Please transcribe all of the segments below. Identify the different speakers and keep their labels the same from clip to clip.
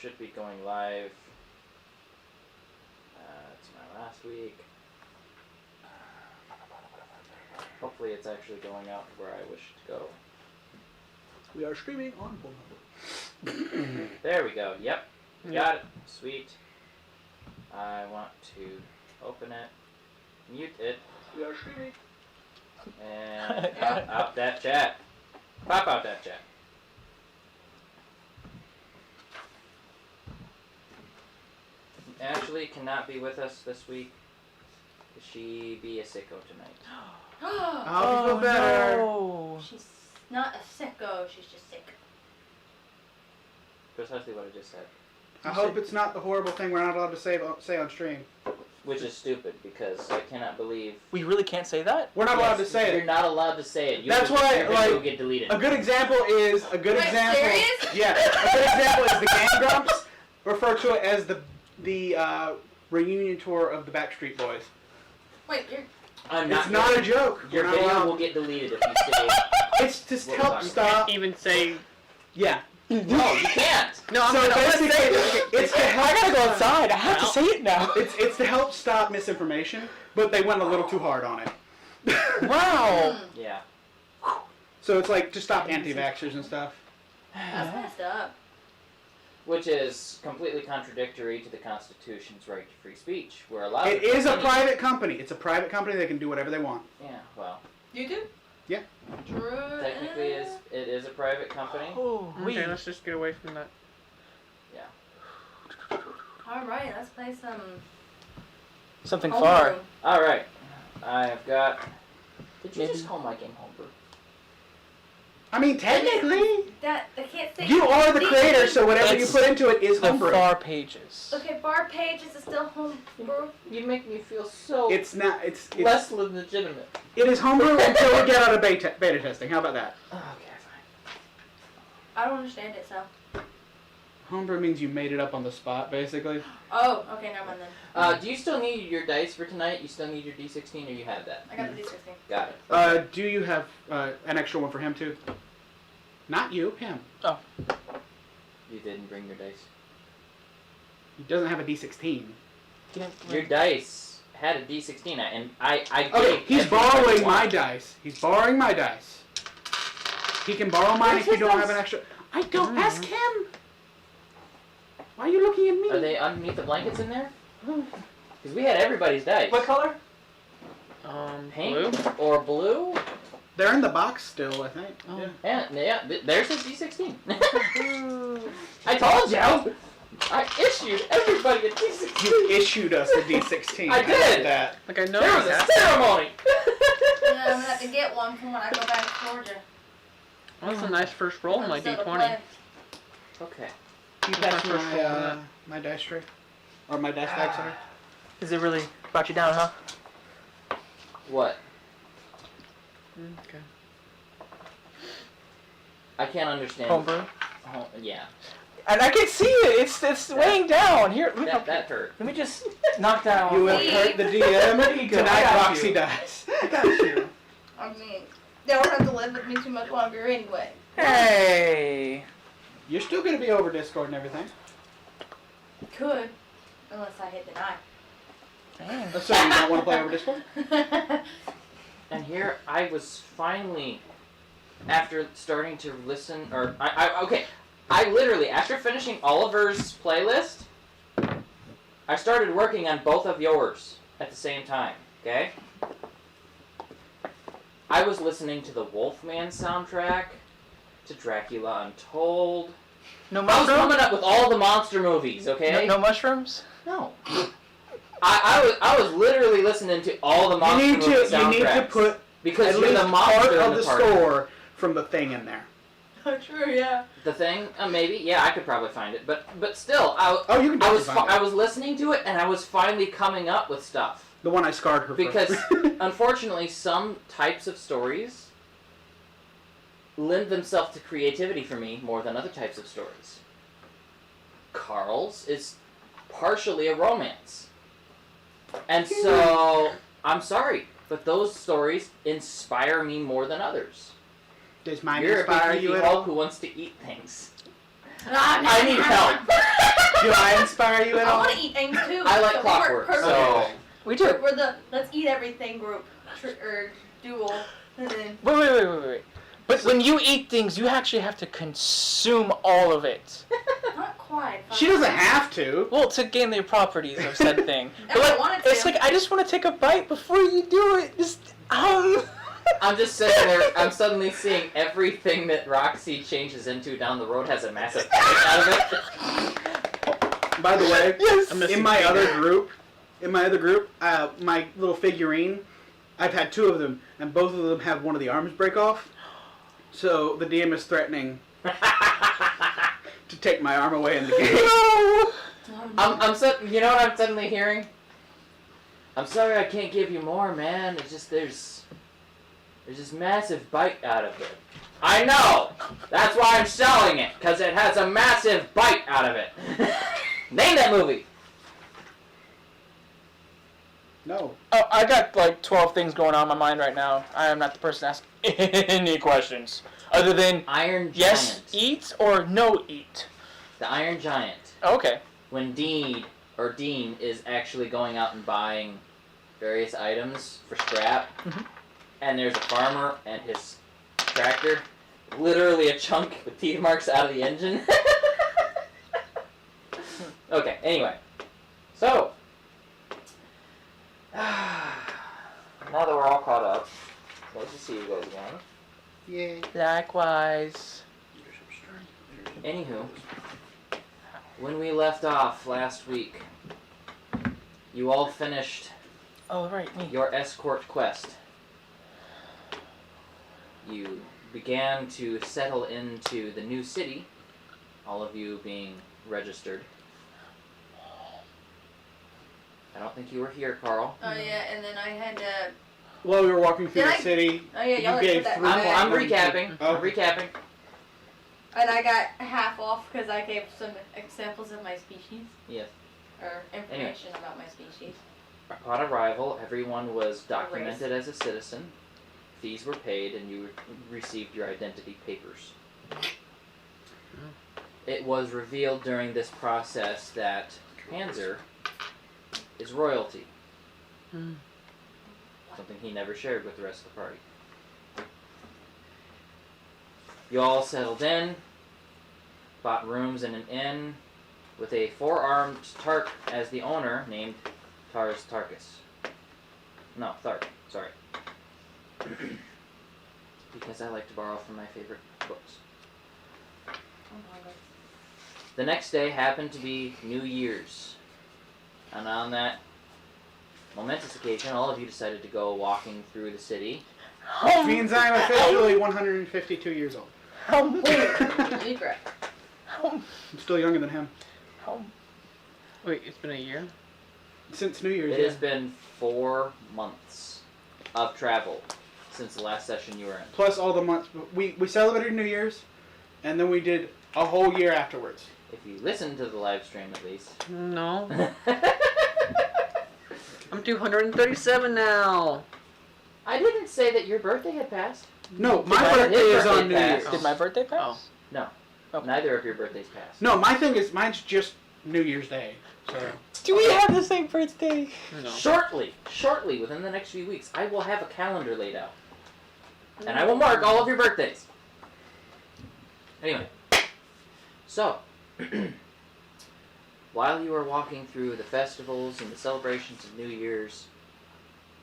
Speaker 1: should be going live. It's my last week. Hopefully it's actually going out where I wish to go.
Speaker 2: We are streaming on Pornhub.
Speaker 1: There we go. Yep. Got it. Sweet. I want to open it. Mute it.
Speaker 2: We are streaming.
Speaker 1: And out that chat. Pop out that chat. Ashley cannot be with us this week. She be a sicko tonight.
Speaker 2: I hope you feel better.
Speaker 3: No.
Speaker 4: She's not a sicko, she's just sick.
Speaker 1: Precisely what I just said.
Speaker 2: I hope it's not the horrible thing we're not allowed to say on stream.
Speaker 1: Which is stupid because I cannot believe.
Speaker 3: We really can't say that?
Speaker 2: We're not allowed to say
Speaker 1: You're
Speaker 2: it.
Speaker 1: not allowed to say it.
Speaker 2: That's why,
Speaker 1: your
Speaker 2: like,
Speaker 1: video will get deleted.
Speaker 2: A good example is
Speaker 4: Wait, serious?
Speaker 2: Yeah, a good example is the Game Grumps refer to it as the reunion tour of the Backstreet Boys.
Speaker 4: Wait, you're...
Speaker 2: It's not a joke.
Speaker 1: Your
Speaker 2: We're not
Speaker 1: video
Speaker 2: allowed.
Speaker 1: will get deleted if you say.
Speaker 2: It's to
Speaker 1: What
Speaker 2: help
Speaker 1: was
Speaker 2: stop.
Speaker 5: Even say...
Speaker 2: Yeah.
Speaker 1: No, you can't.
Speaker 5: No, I'm
Speaker 2: So
Speaker 5: gonna
Speaker 2: basically,
Speaker 5: say it.
Speaker 2: it's to help.
Speaker 3: I gotta go outside. I have to say it now.
Speaker 2: It's to help stop misinformation, but they went a little too hard on it.
Speaker 3: Wow.
Speaker 1: Yeah.
Speaker 2: So it's like to stop anti-vaxxers and stuff.
Speaker 4: That's messed up.
Speaker 1: Which is completely contradictory to the Constitution's right to free speech. We're allowed.
Speaker 2: It
Speaker 1: to
Speaker 2: is a
Speaker 1: continue-
Speaker 2: private company. It's a private company. They can do whatever they want.
Speaker 1: Yeah. Well,
Speaker 4: You do?
Speaker 2: Yeah.
Speaker 4: True.
Speaker 1: technically, it is a private company.
Speaker 3: Oh,
Speaker 5: Okay, let's just get away from that.
Speaker 1: Yeah.
Speaker 4: Alright, let's play some...
Speaker 3: Something
Speaker 4: homebrew.
Speaker 3: far.
Speaker 1: All right. I have got. Did you just call my game homebrew?
Speaker 2: I mean, technically,
Speaker 4: That, I can't say...
Speaker 2: you are the creator, so whatever you
Speaker 3: It's
Speaker 2: put into it is
Speaker 3: The
Speaker 2: homebrew.
Speaker 3: far pages.
Speaker 4: Okay, bar pages is still homebrew.
Speaker 1: You make me feel so
Speaker 2: It's not. It's
Speaker 1: less legitimate.
Speaker 2: It is homebrew until we get out of beta testing. How about that?
Speaker 1: Oh, okay, fine.
Speaker 4: I don't understand it, so...
Speaker 2: Homebrew means you made it up on the spot, basically.
Speaker 4: Oh, okay, never mind then.
Speaker 1: Do you still need your dice for tonight? You still need your D16, or you have that?
Speaker 4: I got the D16.
Speaker 1: Got it.
Speaker 2: Do you have an extra one for him too? Not you, him.
Speaker 1: You didn't bring your dice.
Speaker 2: He doesn't have a D16.
Speaker 1: Your dice had a D16, and I
Speaker 2: Okay,
Speaker 1: gave
Speaker 2: he's
Speaker 1: everybody
Speaker 2: borrowing
Speaker 1: one.
Speaker 2: my dice. He's borrowing my dice. He can borrow mine
Speaker 1: Where's
Speaker 2: if you
Speaker 1: his
Speaker 2: don't
Speaker 1: dice?
Speaker 2: have an extra. I don't ask him. Why are you looking at me?
Speaker 1: Are they underneath the blankets in there? Because we had everybody's dice.
Speaker 3: What color?
Speaker 1: Pink
Speaker 5: Blue?
Speaker 1: or blue?
Speaker 2: They're in the box still, I think.
Speaker 3: Oh.
Speaker 2: Yeah.
Speaker 1: There's his D16. I told you! I issued everybody a D16.
Speaker 2: You issued us a D16.
Speaker 1: I did.
Speaker 2: love that.
Speaker 5: Like I know
Speaker 1: There was
Speaker 5: you
Speaker 1: a
Speaker 5: have.
Speaker 1: ceremony!
Speaker 4: And I'm gonna have to get one for when I go back to Georgia.
Speaker 5: That's a nice first roll in my
Speaker 4: Instead of
Speaker 5: D20.
Speaker 4: play.
Speaker 1: Okay.
Speaker 2: You
Speaker 5: That's
Speaker 2: pass me
Speaker 5: my first roll on that.
Speaker 2: my dice tray? Or my dice bag, sorry.
Speaker 3: Has it really brought you down, huh?
Speaker 1: What?
Speaker 5: Okay.
Speaker 1: I can't understand.
Speaker 3: Homebrew.
Speaker 1: Yeah.
Speaker 3: And I can see it. It's weighing down. Here,
Speaker 1: That hurt.
Speaker 3: let me just knock down.
Speaker 2: You have
Speaker 4: See?
Speaker 2: hurt the DM.
Speaker 3: There you go. I
Speaker 2: Tonight,
Speaker 3: got
Speaker 2: Roxy
Speaker 3: you.
Speaker 2: dies.
Speaker 3: I got you.
Speaker 4: I mean, they don't have to live with me too much longer anyway.
Speaker 3: Hey.
Speaker 2: You're still going to be over Discord and everything.
Speaker 4: Could. Unless I hit deny.
Speaker 2: So you don't want to play over Discord?
Speaker 1: And here I was finally, after starting to listen, or I literally, after finishing Oliver's playlist, I started working on both of yours at the same time, okay? I was listening to the Wolfman soundtrack, to Dracula Untold.
Speaker 3: No
Speaker 1: I was
Speaker 3: mushrooms?
Speaker 1: coming up with all the monster movies, okay?
Speaker 3: No mushrooms?
Speaker 1: No. I was literally listening to all the monster movie soundtracks.
Speaker 2: You need to put
Speaker 1: because
Speaker 2: at
Speaker 1: you're
Speaker 2: least
Speaker 1: the monster
Speaker 2: part
Speaker 1: in
Speaker 2: of the
Speaker 1: party.
Speaker 2: score from the thing in there.
Speaker 4: Oh, true, yeah.
Speaker 1: The Thing, maybe, yeah, I could probably find it, but still,
Speaker 2: You can definitely find it.
Speaker 1: I was listening to it and I was finally coming up with stuff
Speaker 2: The one I scarred her
Speaker 1: because
Speaker 2: for.
Speaker 1: unfortunately some types of stories lend themselves to creativity for me more than other types of stories. Carl's is partially a romance, and so I'm sorry, but those stories inspire me more than others.
Speaker 2: Does mine
Speaker 1: You're a
Speaker 2: inspire
Speaker 1: beefy
Speaker 2: you at
Speaker 1: Hulk
Speaker 2: all?
Speaker 1: who wants to eat things.
Speaker 4: I
Speaker 1: I need help.
Speaker 2: Do I inspire you at
Speaker 4: I
Speaker 2: all?
Speaker 4: want to eat things too.
Speaker 1: I like
Speaker 4: so
Speaker 1: clockwork,
Speaker 4: We work
Speaker 1: so
Speaker 4: perfect.
Speaker 3: We do.
Speaker 4: We're the let's eat everything group or duel, and then
Speaker 3: Wait. But when you eat things, you actually have to consume all of it.
Speaker 4: not quite.
Speaker 2: She doesn't have to.
Speaker 3: Well, to gain the properties of said thing.
Speaker 4: If
Speaker 3: But
Speaker 4: I
Speaker 3: like,
Speaker 4: wanted
Speaker 3: it's
Speaker 4: to.
Speaker 3: like I just want to take a bite before you do it. Just
Speaker 1: I'm just sitting there. I'm suddenly seeing everything that Roxy changes into down the road has a massive bite out of it.
Speaker 2: By the way,
Speaker 3: Yes.
Speaker 5: I'm missing
Speaker 2: in my
Speaker 5: finger.
Speaker 2: other group, my little figurine, I've had 2 of them, and both of them have one of the arms break off. So the DM is threatening to take my arm away in the game.
Speaker 3: No.
Speaker 1: You know what I'm suddenly hearing? I'm sorry I can't give you more, man. It's just there's this massive bite out of it. I know! That's why I'm selling it, because it has a massive bite out of it. Name that movie!
Speaker 2: No.
Speaker 3: Oh, I got like 12 things going on in my mind right now. I am not the person to ask any questions other than
Speaker 1: Iron Giant.
Speaker 3: yes, eat or no eat.
Speaker 1: The Iron Giant.
Speaker 3: Okay.
Speaker 1: When Dean is actually going out and buying various items for scrap,
Speaker 3: Mhm.
Speaker 1: and there's a farmer and his tractor, literally a chunk with teeth marks out of the engine. Okay, anyway. So, now that we're all caught up, nice to see you guys again.
Speaker 2: Yay.
Speaker 3: Likewise.
Speaker 1: Anywho, when we left off last week, you all finished
Speaker 3: Oh, right, me.
Speaker 1: your escort quest. You began to settle into the new city, all of you being registered. I don't think you were here, Carl.
Speaker 4: Oh yeah, and then I had to.
Speaker 2: While we were walking through
Speaker 4: Did
Speaker 2: the
Speaker 4: I-
Speaker 2: city,
Speaker 4: Oh yeah, y'all
Speaker 2: you
Speaker 4: had
Speaker 2: gave
Speaker 4: put that.
Speaker 2: 3
Speaker 1: I'm
Speaker 2: points.
Speaker 1: recapping.
Speaker 2: Oh.
Speaker 1: I'm recapping.
Speaker 4: And I got half off because I gave some examples of my species.
Speaker 1: Yes.
Speaker 4: Or information about my species.
Speaker 1: Upon arrival, everyone was documented as a citizen. Fees were paid, and you received your identity papers. It was revealed during this process that Panzer is royalty.
Speaker 5: Hmm.
Speaker 1: Something he never shared with the rest of the party. You all settled in, bought rooms in an inn with a 4-armed Tark as the owner named Tars Tarkus. No, Thark, sorry. Because I like to borrow from my favorite books. The next day happened to be New Year's. And on that momentous occasion, all of you decided to go walking through the city.
Speaker 2: Which means I'm officially 152 years old.
Speaker 3: How
Speaker 4: Secret.
Speaker 2: I'm still younger than him.
Speaker 5: Wait, it's been a year?
Speaker 2: Since New Year's.
Speaker 1: It has been 4 months of travel since the last session you were in.
Speaker 2: Plus all the months. We celebrated New Year's, and then we did a whole year afterwards.
Speaker 1: If you listen to the live stream at least.
Speaker 5: No. I'm 237 now.
Speaker 1: I didn't say that your birthday had passed.
Speaker 2: No, my
Speaker 1: His
Speaker 2: birthday is
Speaker 1: birthday
Speaker 2: on New
Speaker 1: passed.
Speaker 2: Year's.
Speaker 3: Did my birthday pass?
Speaker 1: Neither of your birthdays passed.
Speaker 2: No, my thing is mine's just New Year's Day. So
Speaker 3: Do we have the same birthday?
Speaker 5: No.
Speaker 1: Shortly, within the next few weeks, I will have a calendar laid out. And I will mark all of your birthdays. Anyway, so, while you are walking through the festivals and the celebrations of New Year's,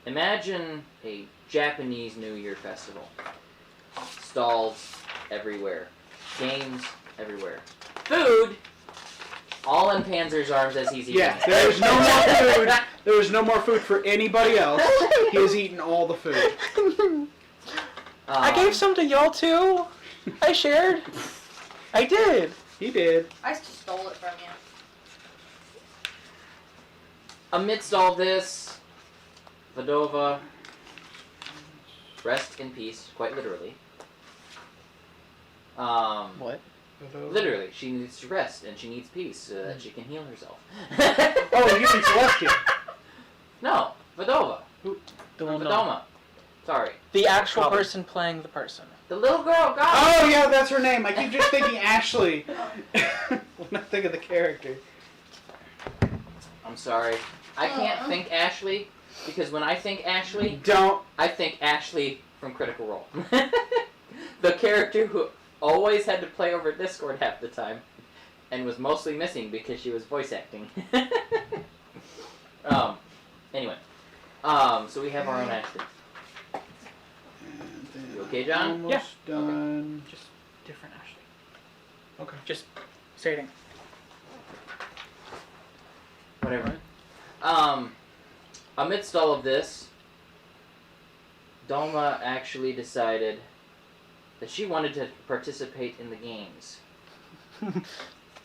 Speaker 1: imagine a Japanese New Year festival. Stalls everywhere. Games everywhere. Food, all in Panzer's arms as he's eating.
Speaker 2: yeah, there is no more food. There is no more food for anybody else. He has eaten all the food.
Speaker 3: I gave some to y'all too. I shared. I did.
Speaker 2: He did.
Speaker 4: I just stole it from you.
Speaker 1: Amidst all this, Vadova, rest in peace, quite literally.
Speaker 5: What?
Speaker 1: Literally, she needs to rest and she needs peace so that she can heal herself.
Speaker 2: Oh, you mean Celestia?
Speaker 1: No, Vadova.
Speaker 5: The one
Speaker 1: Vadoma. Sorry.
Speaker 3: The actual
Speaker 1: Probably.
Speaker 3: person playing the person.
Speaker 1: The little girl, God!
Speaker 2: Oh yeah, that's her name. I keep just thinking Ashley when I think of the character.
Speaker 1: I'm sorry. I can't think Ashley because when I think Ashley,
Speaker 2: Don't.
Speaker 1: I think Ashley from Critical Role. The character who always had to play over Discord half the time and was mostly missing because she was voice acting. Anyway. So we have our own Ashley.
Speaker 2: And then
Speaker 1: You okay, John?
Speaker 2: Almost
Speaker 3: Yeah.
Speaker 2: done.
Speaker 3: Just different Ashley.
Speaker 2: Okay.
Speaker 3: Just stating.
Speaker 1: Whatever. Amidst all of this, Doma actually decided that she wanted to participate in the games.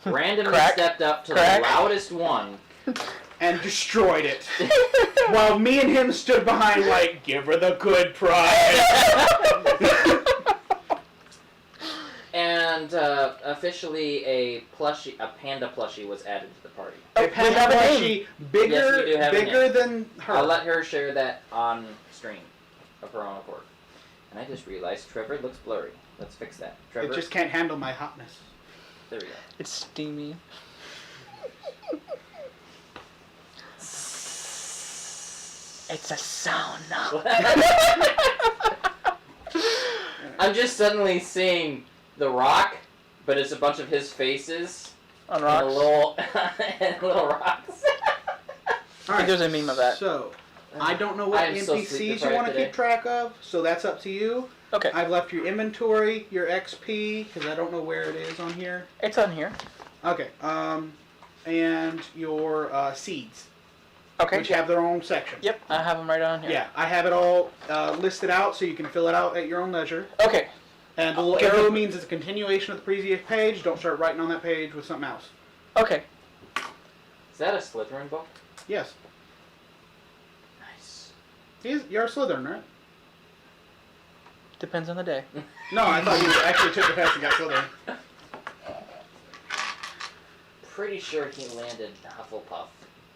Speaker 1: Randomly
Speaker 3: Crack.
Speaker 1: stepped up to
Speaker 3: Crack.
Speaker 1: the loudest one.
Speaker 2: And destroyed it. While me and him stood behind like, give her the good prize.
Speaker 1: And officially a panda plushie was added to the party.
Speaker 2: A
Speaker 3: we
Speaker 2: panda
Speaker 3: have a name.
Speaker 2: plushie bigger,
Speaker 1: Yes, we do have a
Speaker 2: bigger than her.
Speaker 1: I'll let her share that on stream of her own accord. And I just realized Trevor looks blurry. Let's fix that. Trevor,
Speaker 2: It just can't handle my hotness.
Speaker 1: there we go.
Speaker 3: It's steamy. It's a sauna.
Speaker 1: I'm just suddenly seeing The Rock, but it's a bunch of his faces
Speaker 3: On
Speaker 1: and
Speaker 3: rocks.
Speaker 1: and little rocks.
Speaker 3: I think there's a meme of that.
Speaker 2: So, I don't know what
Speaker 1: I am so sleep
Speaker 2: NPCs you
Speaker 1: deprived
Speaker 2: want to
Speaker 1: today.
Speaker 2: keep track of, so that's up to you.
Speaker 3: Okay,
Speaker 2: I've left your inventory, your XP, because I don't know where it is on here.
Speaker 3: it's on here.
Speaker 2: Okay, and your seeds,
Speaker 3: Okay.
Speaker 2: which have their own section.
Speaker 3: Yep, I have them right on here.
Speaker 2: Yeah, I have it all listed out so you can fill it out at your own leisure.
Speaker 3: Okay.
Speaker 2: And the little
Speaker 3: Okay.
Speaker 2: arrow means it's a continuation of the previous page. Don't start writing on that page with something else.
Speaker 3: Okay.
Speaker 1: Is that a Slytherin book?
Speaker 2: Yes.
Speaker 1: Nice.
Speaker 2: You're a Slytherin, right?
Speaker 3: Depends on the day.
Speaker 2: No, I thought you actually took the test and got Slytherin.
Speaker 1: Pretty sure he landed Hufflepuff.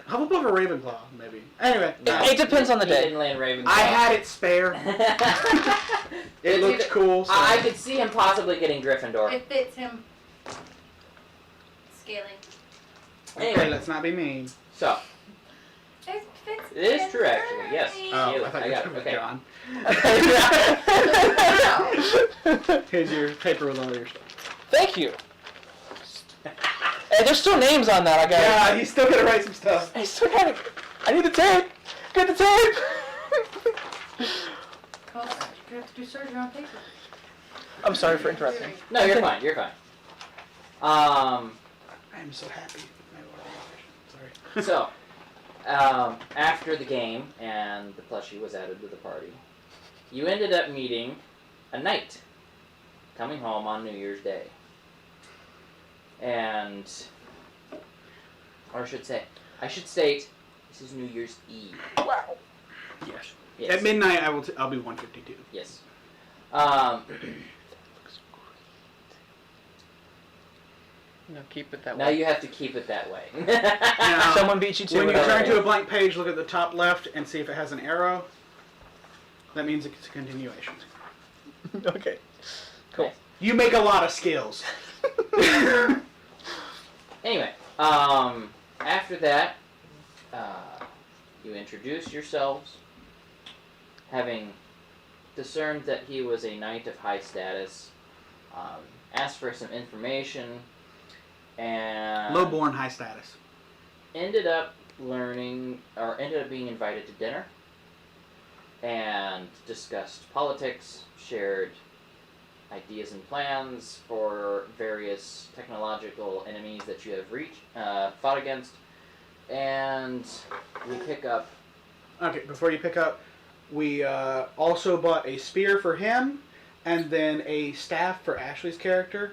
Speaker 2: Hufflepuff or Ravenclaw, maybe. Anyway,
Speaker 3: It depends on the
Speaker 1: He
Speaker 3: day.
Speaker 1: didn't land Ravenclaw.
Speaker 2: I had it spare. It
Speaker 1: It's
Speaker 2: looks
Speaker 1: either-
Speaker 2: cool. So.
Speaker 1: I could see him possibly getting Gryffindor.
Speaker 4: It fits him. Scaling.
Speaker 2: Okay,
Speaker 1: Anyway.
Speaker 2: let's not be mean.
Speaker 1: So,
Speaker 4: It fits.
Speaker 1: it is
Speaker 4: him
Speaker 1: true actually, yes.
Speaker 4: perfectly.
Speaker 2: Oh,
Speaker 1: Caleb,
Speaker 2: I thought
Speaker 1: I
Speaker 2: you were
Speaker 1: got
Speaker 2: talking
Speaker 1: it,
Speaker 2: about
Speaker 1: okay.
Speaker 2: John. Here's your paper with all your stuff.
Speaker 3: Thank you. Hey, there's still names on that. I got.
Speaker 2: Yeah, he's still gonna write some stuff.
Speaker 3: I still got it. I need the tape. Get the tape.
Speaker 4: Oh, you have to do surgery on paper.
Speaker 3: I'm sorry for interrupting.
Speaker 1: No, you're fine, you're fine.
Speaker 2: I am so happy. Sorry.
Speaker 1: So, after the game and the plushie was added to the party, you ended up meeting a knight coming home on New Year's Day. And, or I should state, this is New Year's Eve.
Speaker 3: Wow.
Speaker 2: Yes.
Speaker 1: Yes.
Speaker 2: At midnight, I'll be 152.
Speaker 1: Yes.
Speaker 5: No, keep it that
Speaker 1: Now
Speaker 5: way.
Speaker 1: you have to keep it that way.
Speaker 2: Now,
Speaker 3: Someone beat you to
Speaker 2: when
Speaker 3: it.
Speaker 2: you turn
Speaker 3: already.
Speaker 2: to a blank page, look at the top left and see if it has an arrow. That means it's a continuation.
Speaker 3: Okay. Cool.
Speaker 2: You make a lot of skills.
Speaker 1: Anyway, after that, you introduce yourselves, having discerned that he was a knight of high status, asked for some information, and
Speaker 2: Lowborn, high status.
Speaker 1: ended up being invited to dinner, and discussed politics, shared ideas and plans for various technological enemies that you have fought against, and we pick up.
Speaker 2: Okay, before you pick up, we also bought a spear for him, and then a staff for Ashley's character.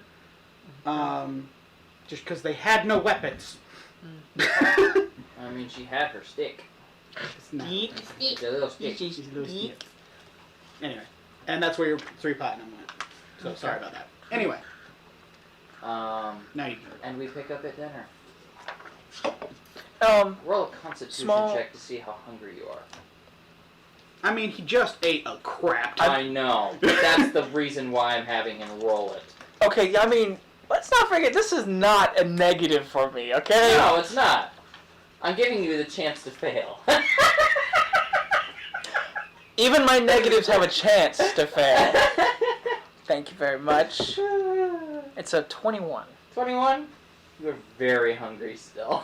Speaker 2: Just because they had no weapons.
Speaker 1: I mean, she had her stick.
Speaker 2: It's not-
Speaker 1: It's a little stick.
Speaker 2: She's a little stiff. Anyway, and that's where your 3 platinum went. So sorry about that. Anyway, now you can.
Speaker 1: And we pick up at dinner. Roll a Constitution
Speaker 3: Small-
Speaker 1: check to see how hungry you are.
Speaker 2: I mean, he just ate a crap ton.
Speaker 1: I know, but that's the reason why I'm having him roll it.
Speaker 3: Okay, I mean, let's not forget, this is not a negative for me, okay?
Speaker 1: No, it's not. I'm giving you the chance to fail.
Speaker 3: Even my negatives have a chance to fail. Thank you very much. It's a 21.
Speaker 1: 21? You're very hungry still.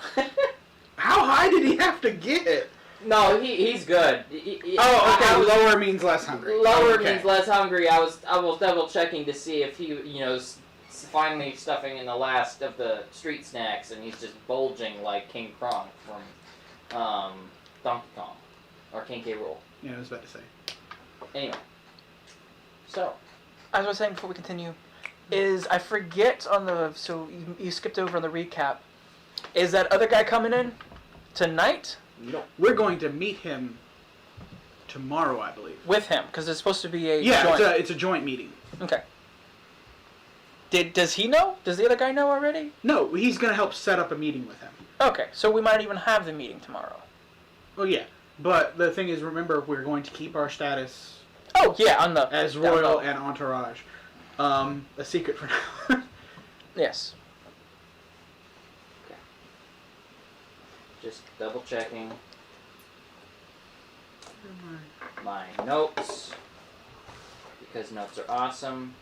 Speaker 2: How high did he have to get?
Speaker 1: No, he's good.
Speaker 2: Oh, okay.
Speaker 1: I was-
Speaker 2: Lower means less hungry.
Speaker 1: Lower
Speaker 2: Okay.
Speaker 1: means less hungry. I was double checking to see if he, finally stuffing in the last of the street snacks, and he's just bulging like King Kong from Donkey Kong or King K. Rool.
Speaker 2: Yeah, I was about to say.
Speaker 1: Anyway, so
Speaker 3: As I was saying before we continue, is I forget on the so you skipped over on the recap. Is that other guy coming in tonight
Speaker 2: We're going to meet him tomorrow, I believe.
Speaker 3: with him? Because it's supposed to be a
Speaker 2: Yeah,
Speaker 3: joint.
Speaker 2: it's a joint meeting.
Speaker 3: Okay. Does he know? Does the other guy know already?
Speaker 2: No, he's going to help set up a meeting with him.
Speaker 3: Okay, so we might even have the meeting tomorrow.
Speaker 2: Oh, yeah. But the thing is, remember, we're going to keep our status
Speaker 3: Oh yeah, on the
Speaker 2: as
Speaker 3: down
Speaker 2: royal
Speaker 3: low.
Speaker 2: and entourage. A secret for now.
Speaker 3: Yes.
Speaker 1: just double checking my notes because notes are awesome.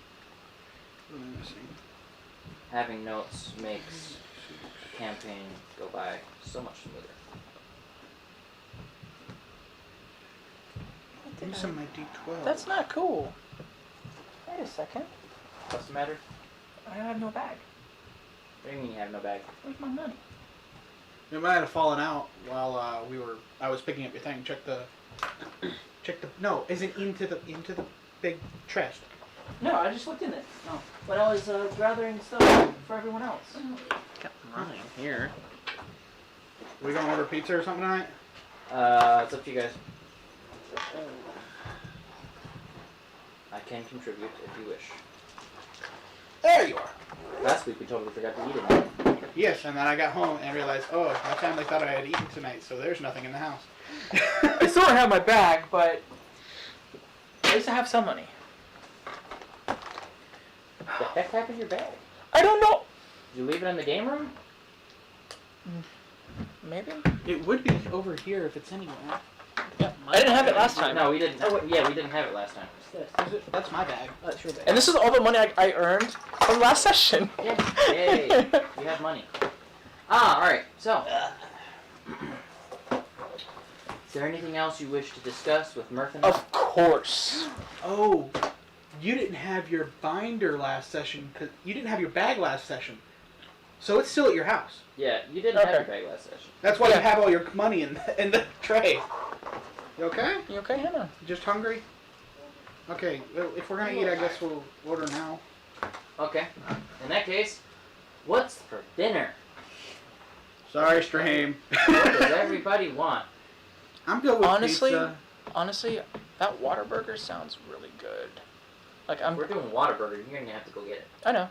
Speaker 1: Having notes makes the campaign go by so much smoother.
Speaker 2: Use some of my D12.
Speaker 3: That's not cool. Wait a second.
Speaker 1: What's the matter?
Speaker 3: I have no bag.
Speaker 1: What do you mean you have no bag?
Speaker 3: Where's my money?
Speaker 2: It might have fallen out while I was picking up your thing. Check the. No, isn't into the big chest.
Speaker 3: No, I just looked in it. No, but I was gathering stuff for everyone else.
Speaker 5: Got mine here.
Speaker 2: We gonna order pizza or something tonight?
Speaker 1: It's up to you guys. I can contribute if you wish.
Speaker 2: There you are.
Speaker 1: Last week we totally forgot to eat it.
Speaker 2: Yes, and then I got home and realized, oh, my family thought I had eaten tonight, so there's nothing in the house.
Speaker 3: I still don't have my bag, but at least I have some money.
Speaker 1: The heck happened to your bag?
Speaker 3: I don't know.
Speaker 1: Did you leave it in the game room?
Speaker 3: Maybe.
Speaker 2: It would be over here if it's anywhere.
Speaker 3: Yeah. I didn't have it last time.
Speaker 1: No, we didn't. Yeah, we didn't have it last time.
Speaker 2: That's my bag. Oh, that's your bag.
Speaker 3: And this is all the money I earned from last session.
Speaker 1: Yeah. Yay. You have money. Alright. So. Is there anything else you wish to discuss with Murphin?
Speaker 3: Of course.
Speaker 2: Oh, you didn't have your binder last session, cause you didn't have your bag last session. So it's still at your house.
Speaker 1: Yeah, you didn't have your
Speaker 3: Okay.
Speaker 1: bag last session.
Speaker 2: That's why
Speaker 3: Yeah.
Speaker 2: you have all your money in the tray. You okay?
Speaker 3: You okay, Hannah?
Speaker 2: Just hungry? Okay, well, if we're gonna eat, I guess we'll order now.
Speaker 1: Okay. In that case, what's for dinner?
Speaker 2: Sorry, Stream.
Speaker 1: What does everybody want?
Speaker 2: I'm good with
Speaker 3: Honestly,
Speaker 2: pizza.
Speaker 3: honestly, that Whataburger sounds really good. Like
Speaker 1: We're doing Whataburger. You're gonna have to go get it.
Speaker 3: I know.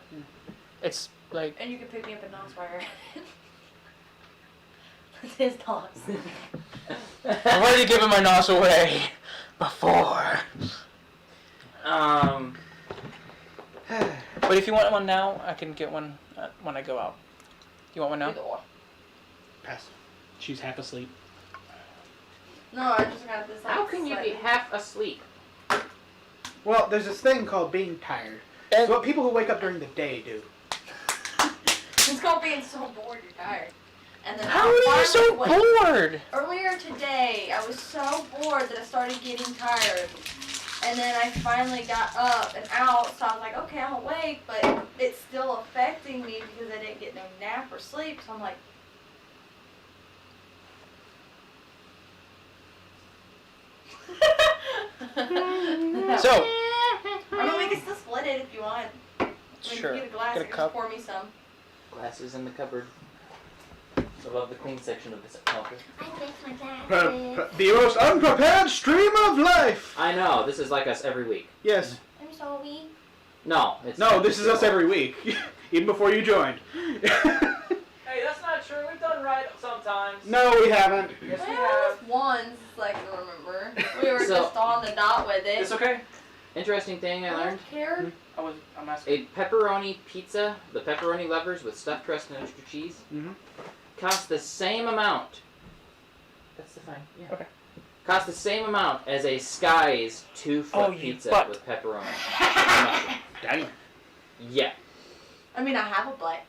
Speaker 3: It's like
Speaker 4: And you can pick me up at Knott's Fire. With his dogs.
Speaker 3: I've already given my NOS away before. But if you want one now, I can get one when I go out. You want one now?
Speaker 2: Pass. She's half asleep.
Speaker 4: No, I just got this.
Speaker 1: How can you be half asleep?
Speaker 2: Well, there's this thing called being tired.
Speaker 3: And-
Speaker 2: It's what people who wake up during the day do.
Speaker 4: It's called being so bored you're tired. And then
Speaker 3: How are you so bored?
Speaker 4: Earlier today, I was so bored that I started getting tired. And then I finally got up and out, so I was like, okay, I'm awake, but it's still affecting me because I didn't get no nap or sleep. So I'm like,
Speaker 3: So,
Speaker 4: I mean, we can still split it if you want. I mean,
Speaker 3: sure.
Speaker 4: Get a glass
Speaker 3: Get a
Speaker 4: and
Speaker 3: cup.
Speaker 4: just pour me some.
Speaker 1: Glasses in the cupboard. Above the clean section of this counter.
Speaker 6: I fix my glasses.
Speaker 2: The most unprepared stream of life!
Speaker 1: I know, this is like us every week.
Speaker 2: Yes.
Speaker 6: I'm sorry.
Speaker 1: No, it's
Speaker 2: No, this is us every week. Even before you joined.
Speaker 3: Hey, that's not true. We've done right sometimes.
Speaker 2: No, we haven't.
Speaker 3: Yes, we
Speaker 4: Well,
Speaker 3: have.
Speaker 4: just once, like, I remember. We were
Speaker 1: So-
Speaker 4: just on the dot with it.
Speaker 3: It's okay.
Speaker 1: Interesting thing I
Speaker 4: I
Speaker 1: learned.
Speaker 4: don't care.
Speaker 3: I'm asking.
Speaker 1: A pepperoni pizza, the pepperoni lovers with stuffed crust and extra cheese,
Speaker 2: Mhm.
Speaker 1: costs the same amount That's the fine. Yeah.
Speaker 3: Okay.
Speaker 1: Cost the same amount as a Sky's 2-foot
Speaker 3: Oh, you
Speaker 1: pizza
Speaker 3: butt.
Speaker 1: with pepperoni.
Speaker 2: Damn.
Speaker 1: Yeah.
Speaker 4: I mean, I have a butt.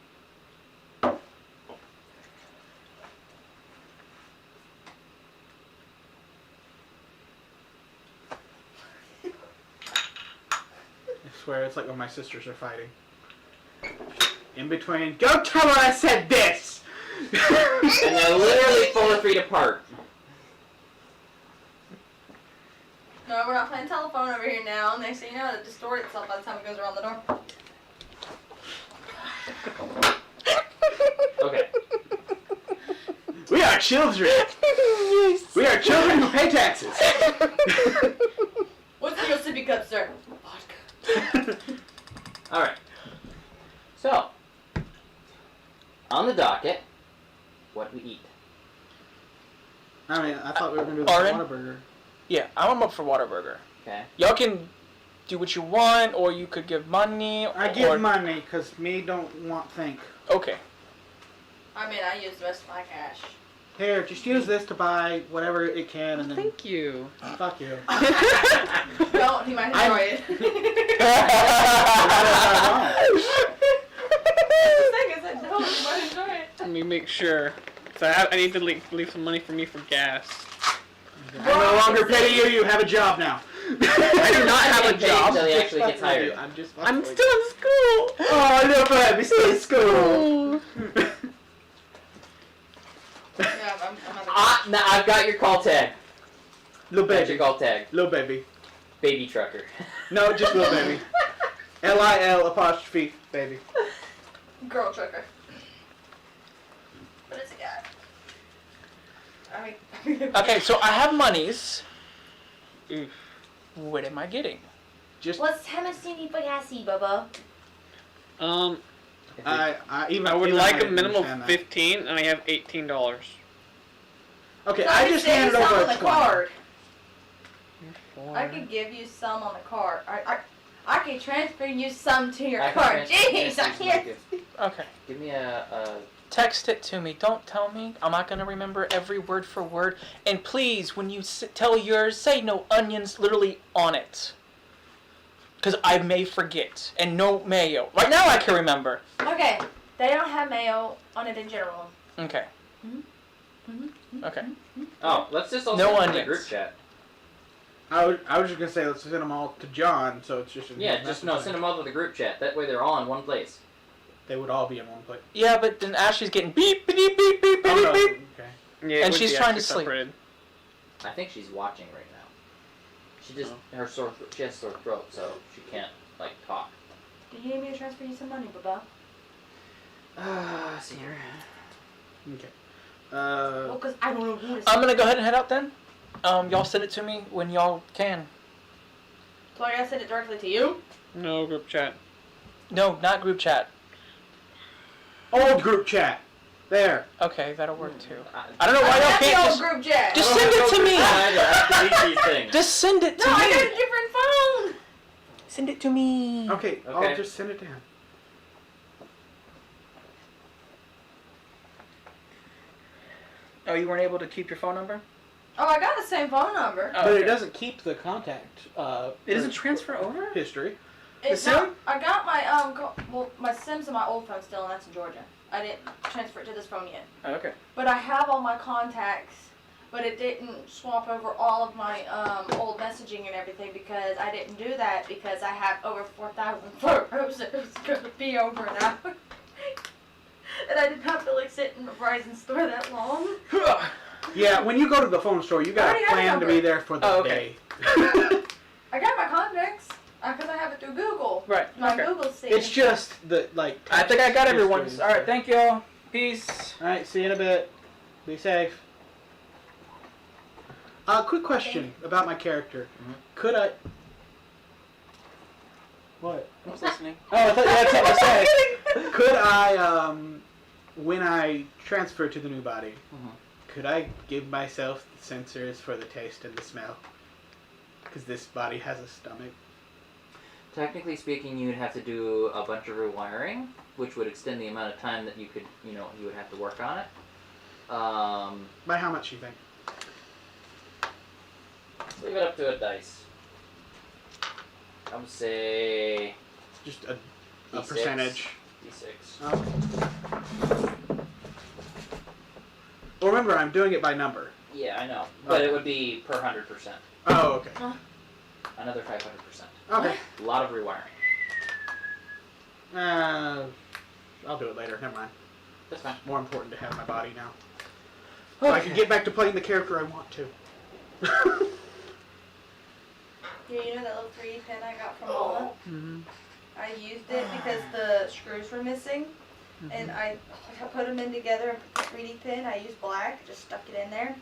Speaker 2: I swear, it's like when my sisters are fighting. In between, go tell her I said this!
Speaker 1: And they're literally 4 feet apart.
Speaker 4: No, we're not playing telephone over here now. Next thing you know, it distorts itself by the time it goes around the door.
Speaker 1: Okay.
Speaker 2: We are children! We are children who pay taxes!
Speaker 4: What's in your sippy cup, sir? Vodka.
Speaker 1: Alright. So, on the docket, what we eat.
Speaker 2: I mean, I thought we were going to do the
Speaker 3: Arden?
Speaker 2: Whataburger.
Speaker 3: Yeah, I'm up for Whataburger.
Speaker 1: Okay.
Speaker 3: Y'all can do what you want, or you could give money.
Speaker 2: I
Speaker 3: or...
Speaker 2: give money, because me don't want think.
Speaker 3: Okay.
Speaker 4: I mean, I use the rest of my cash.
Speaker 2: Here, just use this to buy whatever it can, and then
Speaker 5: Thank you.
Speaker 2: fuck you.
Speaker 4: Don't, he might enjoy it. That's the thing, I said don't, he might enjoy it.
Speaker 5: Let me make sure. So I need to leave some money for me for gas.
Speaker 2: I no longer pay you. You have a job now.
Speaker 5: I do not have a
Speaker 1: Getting paid
Speaker 5: job.
Speaker 1: until he actually gets hired.
Speaker 2: I'm just.
Speaker 5: I'm still in school.
Speaker 2: Oh no, baby, still in school.
Speaker 4: Yeah, I'm
Speaker 1: Now I've got your call tag.
Speaker 2: Little
Speaker 1: That's your
Speaker 2: baby.
Speaker 1: call tag.
Speaker 2: Little baby.
Speaker 1: Baby trucker.
Speaker 2: No, just little baby. Lil' baby.
Speaker 4: girl trucker. What is it got? I mean,
Speaker 3: Okay, so I have monies. What am I getting?
Speaker 2: Just
Speaker 6: What's Tamasini Bagasi, Bubba?
Speaker 5: I would like a minimum of 15, and I have $18.
Speaker 2: Okay,
Speaker 4: so
Speaker 2: I
Speaker 4: can
Speaker 2: just
Speaker 4: save
Speaker 2: handed
Speaker 4: some
Speaker 2: over
Speaker 4: on
Speaker 2: a
Speaker 4: the
Speaker 2: 20.
Speaker 4: card. I could give you some on the card. I can transfer you some to your
Speaker 1: I can
Speaker 4: card.
Speaker 1: transfer-
Speaker 4: Jeez, I can't.
Speaker 3: Okay.
Speaker 1: Give me a
Speaker 3: Text it to me. Don't tell me. I'm not gonna remember every word for word. And please, when you tell yours, say no onions literally on it. Because I may forget. And no mayo. Right now I can remember.
Speaker 4: Okay, they don't have mayo on it in general.
Speaker 3: Okay. Okay.
Speaker 1: Oh, let's just all
Speaker 3: No
Speaker 1: send them in the
Speaker 3: onions.
Speaker 1: group chat.
Speaker 2: I was just gonna say let's send them all to John, so it's just.
Speaker 1: Yeah, just send them all to the group chat. That way they're all in one place.
Speaker 2: They would all be in one place.
Speaker 3: Yeah, but then Ashley's getting beep, beep, beep, beep, beep,
Speaker 2: Oh,
Speaker 3: beep,
Speaker 2: no.
Speaker 3: beep.
Speaker 2: Okay.
Speaker 5: Yeah, it
Speaker 3: And
Speaker 5: would
Speaker 3: she's
Speaker 5: be
Speaker 3: trying to
Speaker 5: actually
Speaker 3: sleep.
Speaker 5: separated.
Speaker 1: I think she's watching right now. She just she has sore throat, so she can't like talk.
Speaker 4: Do you need me to transfer you some money, Bubba?
Speaker 1: See her.
Speaker 2: Okay.
Speaker 4: Well, because I don't know who to
Speaker 3: I'm gonna go ahead and head out then. Y'all send it to me when y'all can.
Speaker 4: So I gotta send it directly to you?
Speaker 5: No group chat.
Speaker 3: No, not group chat.
Speaker 2: Old group chat. There.
Speaker 3: Okay, that'll work too. I don't know why
Speaker 4: I
Speaker 3: y'all
Speaker 4: have the
Speaker 3: can't
Speaker 4: old
Speaker 3: just...
Speaker 4: group chat.
Speaker 3: Just send it to me!
Speaker 1: I have to delete these things.
Speaker 3: Just send it to
Speaker 4: No, I
Speaker 3: me!
Speaker 4: got a different phone.
Speaker 3: Send it to me!
Speaker 2: Okay,
Speaker 1: Okay.
Speaker 2: I'll just send it to him.
Speaker 3: Oh, you weren't able to keep your phone number?
Speaker 4: Oh, I got the same phone number.
Speaker 3: Oh,
Speaker 2: But
Speaker 3: okay.
Speaker 2: it doesn't keep the contact.
Speaker 3: It doesn't transfer over?
Speaker 2: History.
Speaker 4: It's
Speaker 3: SIM?
Speaker 4: not, I got my my SIM's in my old phone still, and that's in Georgia. I didn't transfer it to this phone yet.
Speaker 3: Oh, okay.
Speaker 4: But I have all my contacts, but it didn't swap over all of my old messaging and everything because I didn't do that because I have over 4,000 photos. It was going to be over an hour. And I didn't have to like sit in the Verizon store that long.
Speaker 2: Yeah, when you go to the phone store, you
Speaker 4: I
Speaker 2: gotta
Speaker 4: already have a
Speaker 2: plan to
Speaker 4: number.
Speaker 2: be there for the
Speaker 3: Oh, okay.
Speaker 2: day.
Speaker 4: I got my contacts because I have it through Google.
Speaker 3: Right,
Speaker 4: My
Speaker 3: okay.
Speaker 4: Google thing.
Speaker 2: It's just the like.
Speaker 3: I think I got
Speaker 2: text
Speaker 3: everyone's.
Speaker 2: history.
Speaker 3: Alright, thank y'all. Peace.
Speaker 2: All right, see you in a bit. Be safe. Quick question about my character.
Speaker 1: Mhm.
Speaker 2: Could I? What?
Speaker 3: I was listening.
Speaker 2: Oh, I thought you had something to say. Could I, when I transfer to the new body,
Speaker 1: Mhm.
Speaker 2: could I give myself the sensors for the taste and the smell? Because this body has a stomach.
Speaker 1: Technically speaking, you'd have to do a bunch of rewiring, which would extend the amount of time that you could, you would have to work on it.
Speaker 2: By how much you think?
Speaker 1: Let's leave it up to a dice. I would say
Speaker 2: Just a
Speaker 1: D6.
Speaker 2: percentage.
Speaker 1: D6.
Speaker 2: Well, remember, I'm doing it by number.
Speaker 1: Yeah, I know. But it would be per 100%.
Speaker 2: Oh, okay.
Speaker 1: Another 500%.
Speaker 2: Okay.
Speaker 1: A lot of rewiring.
Speaker 2: I'll do it later. Never mind.
Speaker 1: That's fine.
Speaker 2: More important to have my body now. So I can get back to playing the character I want to.
Speaker 4: Yeah, you know that little 3D pen I got from Mama?
Speaker 3: Mm-hmm.
Speaker 4: I used it because the screws were missing. And I put them in together and put the 3D pen. I used black, just stuck it in there,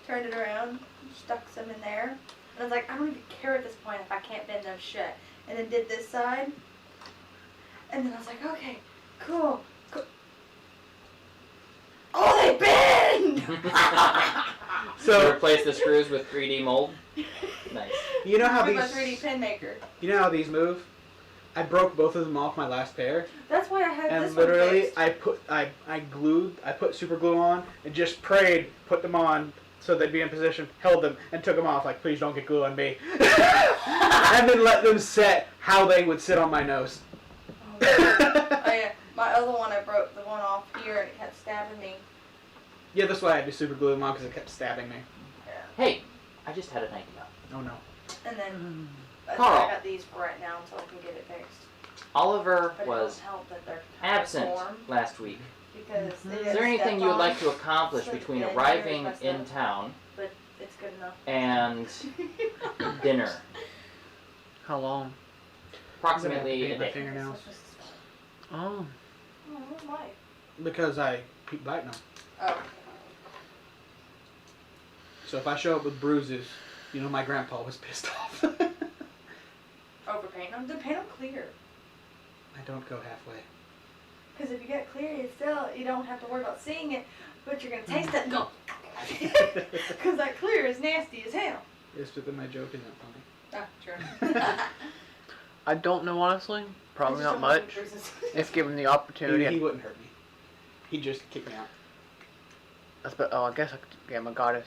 Speaker 4: turned it around, stuck some in there. And I was like, I don't even care at this point if I can't bend them shut. And then did this side. And then I was like, okay, cool. Oh, they bend!
Speaker 1: So replace the screws with 3D mold. Nice.
Speaker 2: You know how
Speaker 4: With
Speaker 2: these?
Speaker 4: my 3D pen maker.
Speaker 2: You know how these move? I broke both of them off my last pair,
Speaker 4: That's why I had
Speaker 2: and
Speaker 4: this
Speaker 2: literally
Speaker 4: one
Speaker 2: I put super glue on and just prayed, put them on so they'd be in position, held them, and took them off. Like, please don't get glue on me, and then let them set how they would sit on my nose.
Speaker 4: My other one, I broke the one off here and it kept stabbing me.
Speaker 2: Yeah, that's why I had to super glue them on because it kept stabbing me.
Speaker 1: Hey, I just had an idea.
Speaker 2: Oh no.
Speaker 4: And then that's
Speaker 1: Carl.
Speaker 4: why I got these for right now until I can get it fixed.
Speaker 1: Oliver
Speaker 4: But it
Speaker 1: was
Speaker 4: don't help that they're kind of
Speaker 1: absent
Speaker 4: warm
Speaker 1: last week.
Speaker 4: because they
Speaker 1: Is
Speaker 4: didn't
Speaker 1: there anything
Speaker 4: step
Speaker 1: you would
Speaker 4: on,
Speaker 1: like to accomplish
Speaker 4: so
Speaker 1: between
Speaker 4: the
Speaker 1: arriving
Speaker 4: messed
Speaker 1: in
Speaker 4: up.
Speaker 1: town
Speaker 4: But it's good enough.
Speaker 1: and dinner?
Speaker 5: How long?
Speaker 1: Approximately
Speaker 2: Paint
Speaker 1: a
Speaker 2: my
Speaker 1: day.
Speaker 2: fingernails
Speaker 5: Oh.
Speaker 4: Oh, why?
Speaker 2: because I keep biting them.
Speaker 4: Oh.
Speaker 2: So if I show up with bruises, you know my grandpa was pissed off.
Speaker 4: Overpaint them? Then paint them clear.
Speaker 2: I don't go halfway.
Speaker 4: Because if you get clear, you don't have to worry about seeing it, but you're going to taste it and go. Because that clear is nasty as hell.
Speaker 2: Yes, but then my joke isn't funny.
Speaker 4: Ah, true.
Speaker 5: I don't know, honestly. Probably not much. If given the opportunity.
Speaker 2: He wouldn't hurt me. He'd just kick me out.
Speaker 5: I guess I could get my goddess.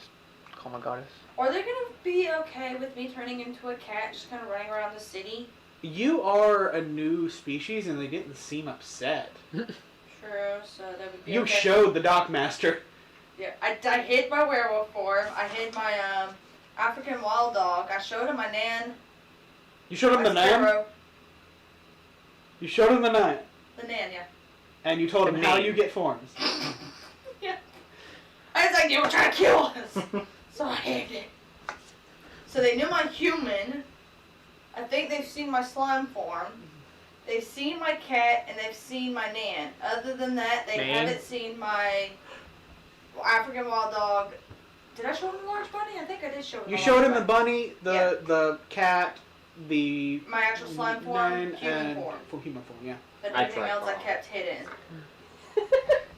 Speaker 5: Call my goddess.
Speaker 4: Are they going to be okay with me turning into a cat, just kind of running around the city?
Speaker 2: You are a new species, and they didn't seem upset.
Speaker 4: True, so that would be
Speaker 2: You
Speaker 4: okay.
Speaker 2: showed the Doc Master.
Speaker 4: Yeah, I hid my werewolf form. I hid my African wild dog. I showed him my nan.
Speaker 2: You showed him
Speaker 4: my
Speaker 2: the Nan?
Speaker 4: sparrow.
Speaker 2: You showed him the Nan.
Speaker 4: The nan, yeah.
Speaker 2: And you told
Speaker 5: The
Speaker 2: him how
Speaker 5: name.
Speaker 2: you get forms.
Speaker 4: Yeah. I was like, they were trying to kill us. So I hid it. So they knew my human. I think they've seen my slime form. They've seen my cat, and they've seen my nan. Other than that, they
Speaker 5: Man.
Speaker 4: haven't seen my African wild dog. Did I show him the large bunny? I think I did show him
Speaker 2: You
Speaker 4: the
Speaker 2: showed
Speaker 4: large
Speaker 2: him the
Speaker 4: bunny.
Speaker 2: bunny, the cat, the
Speaker 4: My actual slime form,
Speaker 2: Nan,
Speaker 4: human
Speaker 2: and
Speaker 4: form.
Speaker 2: for human form, yeah.
Speaker 4: But
Speaker 1: I
Speaker 4: everything
Speaker 1: tried
Speaker 4: else I
Speaker 1: wrong.
Speaker 4: kept hidden.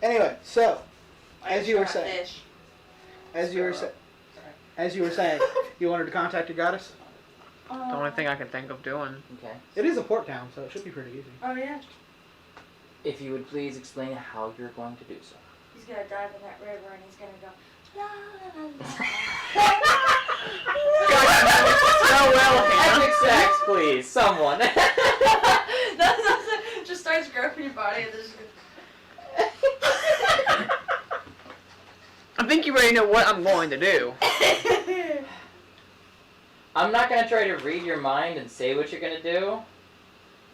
Speaker 2: Anyway, so
Speaker 4: I
Speaker 2: As you were
Speaker 4: just tried
Speaker 2: saying.
Speaker 4: fish.
Speaker 2: as you were saying, you wanted to contact your goddess.
Speaker 5: The only thing I can think of doing.
Speaker 1: Okay.
Speaker 2: It is a port town, so it should be pretty easy.
Speaker 4: Oh yeah.
Speaker 1: If you would please explain how you're going to do so.
Speaker 4: He's gonna dive in that river and he's gonna go. La, la, la,
Speaker 5: So well, Hannah.
Speaker 1: Epic sex, please, someone.
Speaker 4: That's just starts groping your body and then just
Speaker 5: I think you already know what I'm going to do.
Speaker 1: I'm not gonna try to read your mind and say what you're gonna do.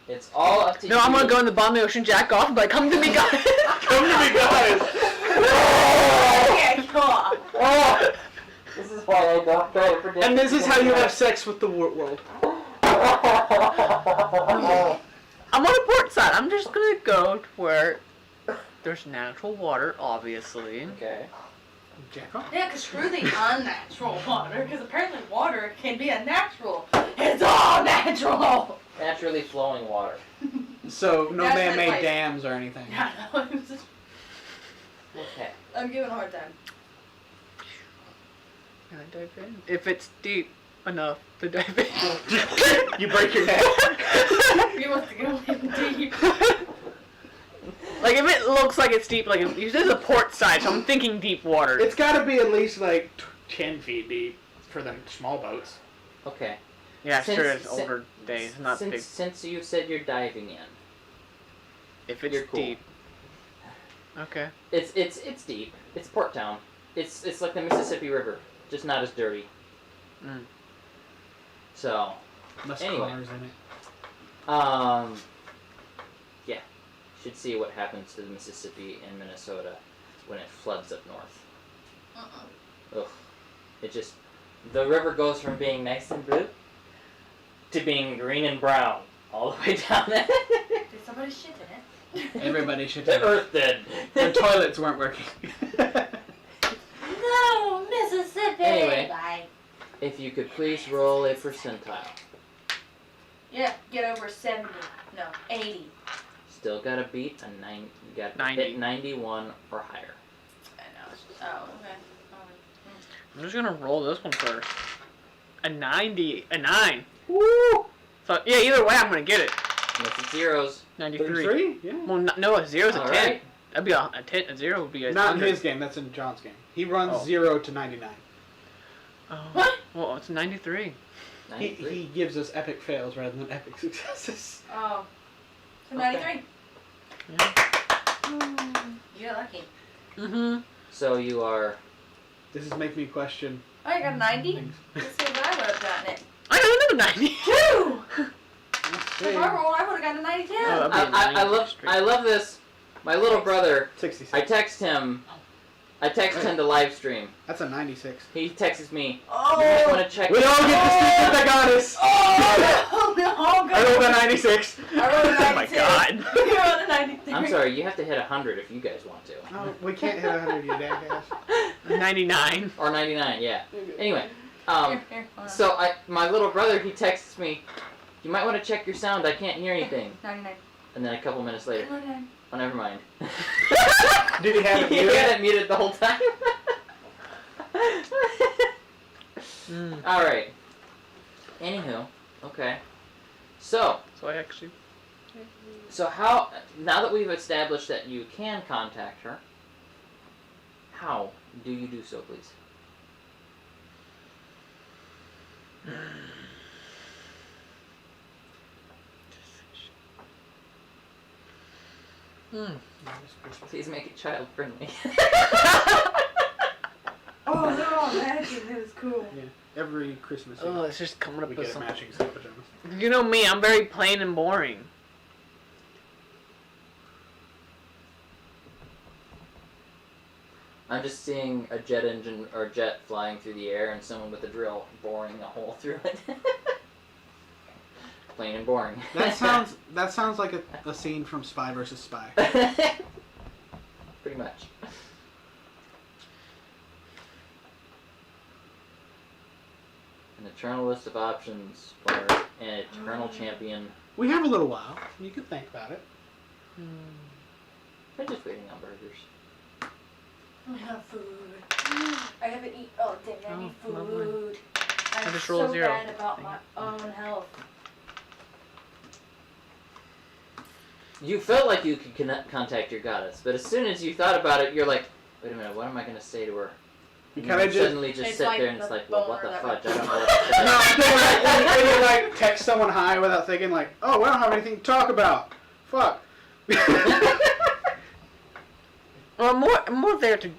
Speaker 1: It's all up to you.
Speaker 5: No, I'm gonna go in the bottom of the ocean, jack off, and be like, come to me, guys.
Speaker 2: Come to me, guys!
Speaker 4: Okay, come on.
Speaker 1: Oh, this is why I don't try to predict.
Speaker 2: And this is how you have sex with the world.
Speaker 5: I'm on the port side. I'm just gonna go to where there's natural water, obviously.
Speaker 1: Okay.
Speaker 2: Jack off.
Speaker 4: Yeah, cause screw the unnatural water, cause apparently water can be unnatural. It's all natural.
Speaker 1: Naturally flowing water.
Speaker 2: So no
Speaker 4: That's
Speaker 2: man-made
Speaker 4: advice.
Speaker 2: dams or anything.
Speaker 4: I know. It's just-
Speaker 1: Okay.
Speaker 4: I'm giving a hard time.
Speaker 5: Can I dive in? If it's deep enough to dive in.
Speaker 2: You break your neck.
Speaker 4: He wants to go in deep.
Speaker 5: Like, if it looks like it's deep, like, this is a port side, so I'm thinking deep water.
Speaker 2: It's got to be at least like 10 feet deep. for them small boats.
Speaker 1: Okay.
Speaker 5: Yeah,
Speaker 1: Since-
Speaker 5: sure. It's
Speaker 1: sin-
Speaker 5: older days, not
Speaker 1: since,
Speaker 5: big.
Speaker 1: Since you said you're diving in,
Speaker 5: If it's
Speaker 1: you're cool.
Speaker 5: deep. Okay.
Speaker 1: It's deep. It's Port Town. It's like the Mississippi River, just not as dirty.
Speaker 5: Mm.
Speaker 1: So,
Speaker 2: Less
Speaker 1: Anyway.
Speaker 2: cars in it.
Speaker 1: yeah, should see what happens to the Mississippi and Minnesota when it floods up north. Ugh, it just the river goes from being nice and blue to being green and brown all the way down there.
Speaker 4: Did somebody shit in it?
Speaker 2: Everybody should.
Speaker 1: The earth did.
Speaker 2: Their toilets weren't working.
Speaker 6: No, Mississippi.
Speaker 1: Anyway.
Speaker 6: Bye.
Speaker 1: If you could please roll a percentile.
Speaker 4: Yeah, get over 70. No, 80.
Speaker 1: Still got to beat a 9. You got to
Speaker 5: 90.
Speaker 1: hit 91 or higher.
Speaker 4: I know. Oh, okay.
Speaker 5: I'm just gonna roll this one first. A 90. A 9.
Speaker 2: Woo!
Speaker 5: So, yeah, either way, I'm gonna get it.
Speaker 1: Unless it's zeros.
Speaker 5: 93.
Speaker 2: 33? Yeah.
Speaker 5: Well, no, a 0's a
Speaker 1: All
Speaker 5: 10.
Speaker 1: right.
Speaker 5: That'd be a 10. A 0 would be a
Speaker 2: Not
Speaker 5: 100.
Speaker 2: in his game. That's in John's game. He runs
Speaker 5: Oh.
Speaker 2: 0 to 99.
Speaker 5: Oh.
Speaker 4: What?
Speaker 5: Well, it's 93.
Speaker 1: 93.
Speaker 2: He gives us epic fails rather than epic successes.
Speaker 4: Oh. So
Speaker 1: Okay.
Speaker 4: 93.
Speaker 5: Yeah.
Speaker 4: You're lucky.
Speaker 5: Mm-hmm.
Speaker 1: So you are.
Speaker 2: This is making me question
Speaker 4: Oh, you got a 90?
Speaker 2: things.
Speaker 4: Let's see if I would have gotten it.
Speaker 5: I got another 90.
Speaker 4: 2! If I rolled, I would have gotten a 92.
Speaker 5: Oh, that'd be a
Speaker 1: I
Speaker 5: 90
Speaker 1: love
Speaker 5: straight.
Speaker 1: this. My little brother.
Speaker 2: 66.
Speaker 1: I text him to live stream.
Speaker 2: That's a 96.
Speaker 1: He texts me.
Speaker 4: Oh!
Speaker 1: You might want to check.
Speaker 2: We all get to speak with the goddess!
Speaker 4: Oh, no,
Speaker 2: I rolled a 96.
Speaker 4: I rolled a 92.
Speaker 5: Oh my god.
Speaker 4: You rolled a 93.
Speaker 1: I'm sorry. You have to hit 100 if you guys want to.
Speaker 2: Oh, we can't hit 100 you jackass.
Speaker 5: 99.
Speaker 1: Or 99. Yeah. Anyway.
Speaker 4: Here, hold on.
Speaker 1: So my little brother, he texts me. You might want to check your sound. I can't hear anything.
Speaker 4: 99.
Speaker 1: And then a couple minutes later.
Speaker 4: 99.
Speaker 1: Oh, never mind.
Speaker 2: Did he have it
Speaker 1: He
Speaker 2: muted?
Speaker 1: had it muted the whole time.
Speaker 5: Mm.
Speaker 1: All right. Anywho, okay. So
Speaker 5: So I actually.
Speaker 1: how now that we've established that you can contact her, how do you do so, please?
Speaker 5: Mm.
Speaker 1: Please make it child friendly.
Speaker 4: Oh, they're all matching. That was cool.
Speaker 2: Yeah. Every Christmas Eve,
Speaker 5: Oh, it's just coming up
Speaker 2: we
Speaker 5: with
Speaker 2: get a
Speaker 5: some.
Speaker 2: matching set of pajamas.
Speaker 5: You know me, I'm very plain and boring.
Speaker 1: I'm just seeing a jet engine or jet flying through the air and someone with a drill boring a hole through it. Plain and boring.
Speaker 2: That sounds like a scene from Spy vs. Spy.
Speaker 1: Pretty much. An eternal list of options for an eternal champion.
Speaker 2: We have a little while. You can think about it.
Speaker 1: They're just waiting on burgers.
Speaker 4: I have food. I haven't eaten. Oh, dang, I need
Speaker 5: Oh, lovely.
Speaker 4: food.
Speaker 5: I
Speaker 4: I'm
Speaker 5: just rolled
Speaker 4: so
Speaker 5: 0.
Speaker 4: bad about my own health.
Speaker 1: You felt like you could contact your goddess, but as soon as you thought about it, you're like, wait a minute, what am I going to say to her?
Speaker 2: You
Speaker 1: And
Speaker 2: kind of
Speaker 1: you
Speaker 2: just
Speaker 1: suddenly just
Speaker 4: It's
Speaker 1: sit
Speaker 4: like
Speaker 1: there and it's
Speaker 4: the
Speaker 1: like, well, what the
Speaker 4: boner
Speaker 1: fudge?
Speaker 4: that
Speaker 1: I don't know what to say.
Speaker 2: no, I'm thinking like when you like text someone hi without thinking like, oh, we don't have anything to talk about. Fuck.
Speaker 5: Well, I'm more there to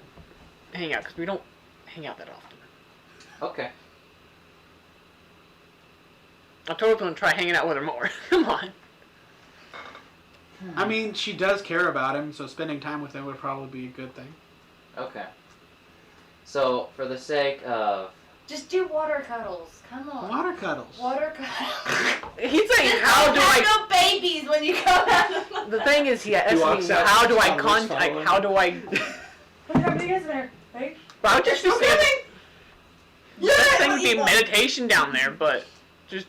Speaker 5: hang out because we don't hang out that often.
Speaker 1: Okay.
Speaker 5: I told her to try hanging out with her more. Come on.
Speaker 2: I mean, she does care about him, so spending time with him would probably be a good thing.
Speaker 1: Okay. So, for the sake of...
Speaker 4: Just do water cuddles. Come on.
Speaker 2: Water cuddles.
Speaker 4: Water cuddles.
Speaker 5: He's saying,
Speaker 4: Just
Speaker 5: how
Speaker 4: don't
Speaker 5: do
Speaker 4: have
Speaker 5: I?
Speaker 4: no babies when you come out.
Speaker 5: The thing is, he asked
Speaker 2: walks
Speaker 5: me,
Speaker 2: out,
Speaker 5: how do I
Speaker 2: followers
Speaker 5: contact?
Speaker 2: following.
Speaker 5: How do I?
Speaker 4: What time do you guys there? Right?
Speaker 5: I would just do
Speaker 4: Coming!
Speaker 5: the thing would be meditation down there, but just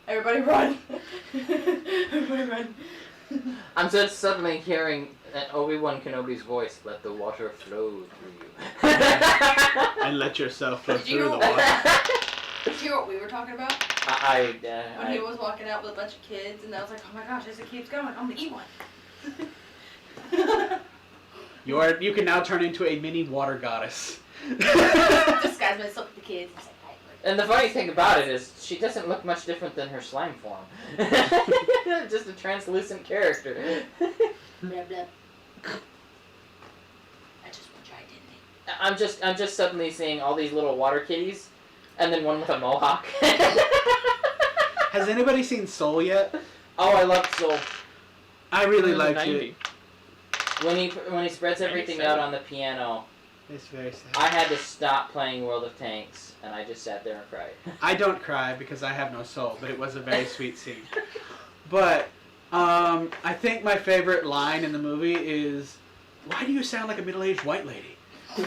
Speaker 4: Everybody run. Everybody run.
Speaker 1: I'm just suddenly hearing Obi-Wan Kenobi's voice, let the water flow through you.
Speaker 2: And let yourself flow
Speaker 4: Did you
Speaker 2: through the
Speaker 4: know-
Speaker 2: water.
Speaker 4: Did you hear what we were talking about? When he was walking out with a bunch of kids, and I was like, oh my gosh, as it keeps going, I'm gonna eat one.
Speaker 2: You can now turn into a mini water goddess.
Speaker 4: Disguise myself with the kids. It's like,
Speaker 1: And the funny thing about it is, she doesn't look much different than her slime form. Just a translucent character.
Speaker 6: Blah, blah. I just want to try Disney.
Speaker 1: I'm just suddenly seeing all these little water kitties, and then one with a mohawk.
Speaker 2: Has anybody seen Soul yet?
Speaker 1: Oh, I love Soul.
Speaker 2: I really liked
Speaker 5: 90.
Speaker 2: it.
Speaker 1: When he spreads everything out on the piano,
Speaker 2: It's very sad.
Speaker 1: I had to stop playing World of Tanks, and I just sat there and cried.
Speaker 2: I don't cry because I have no soul, but it was a very sweet scene. But I think my favorite line in the movie is, "Why do you sound like a middle-aged white lady?"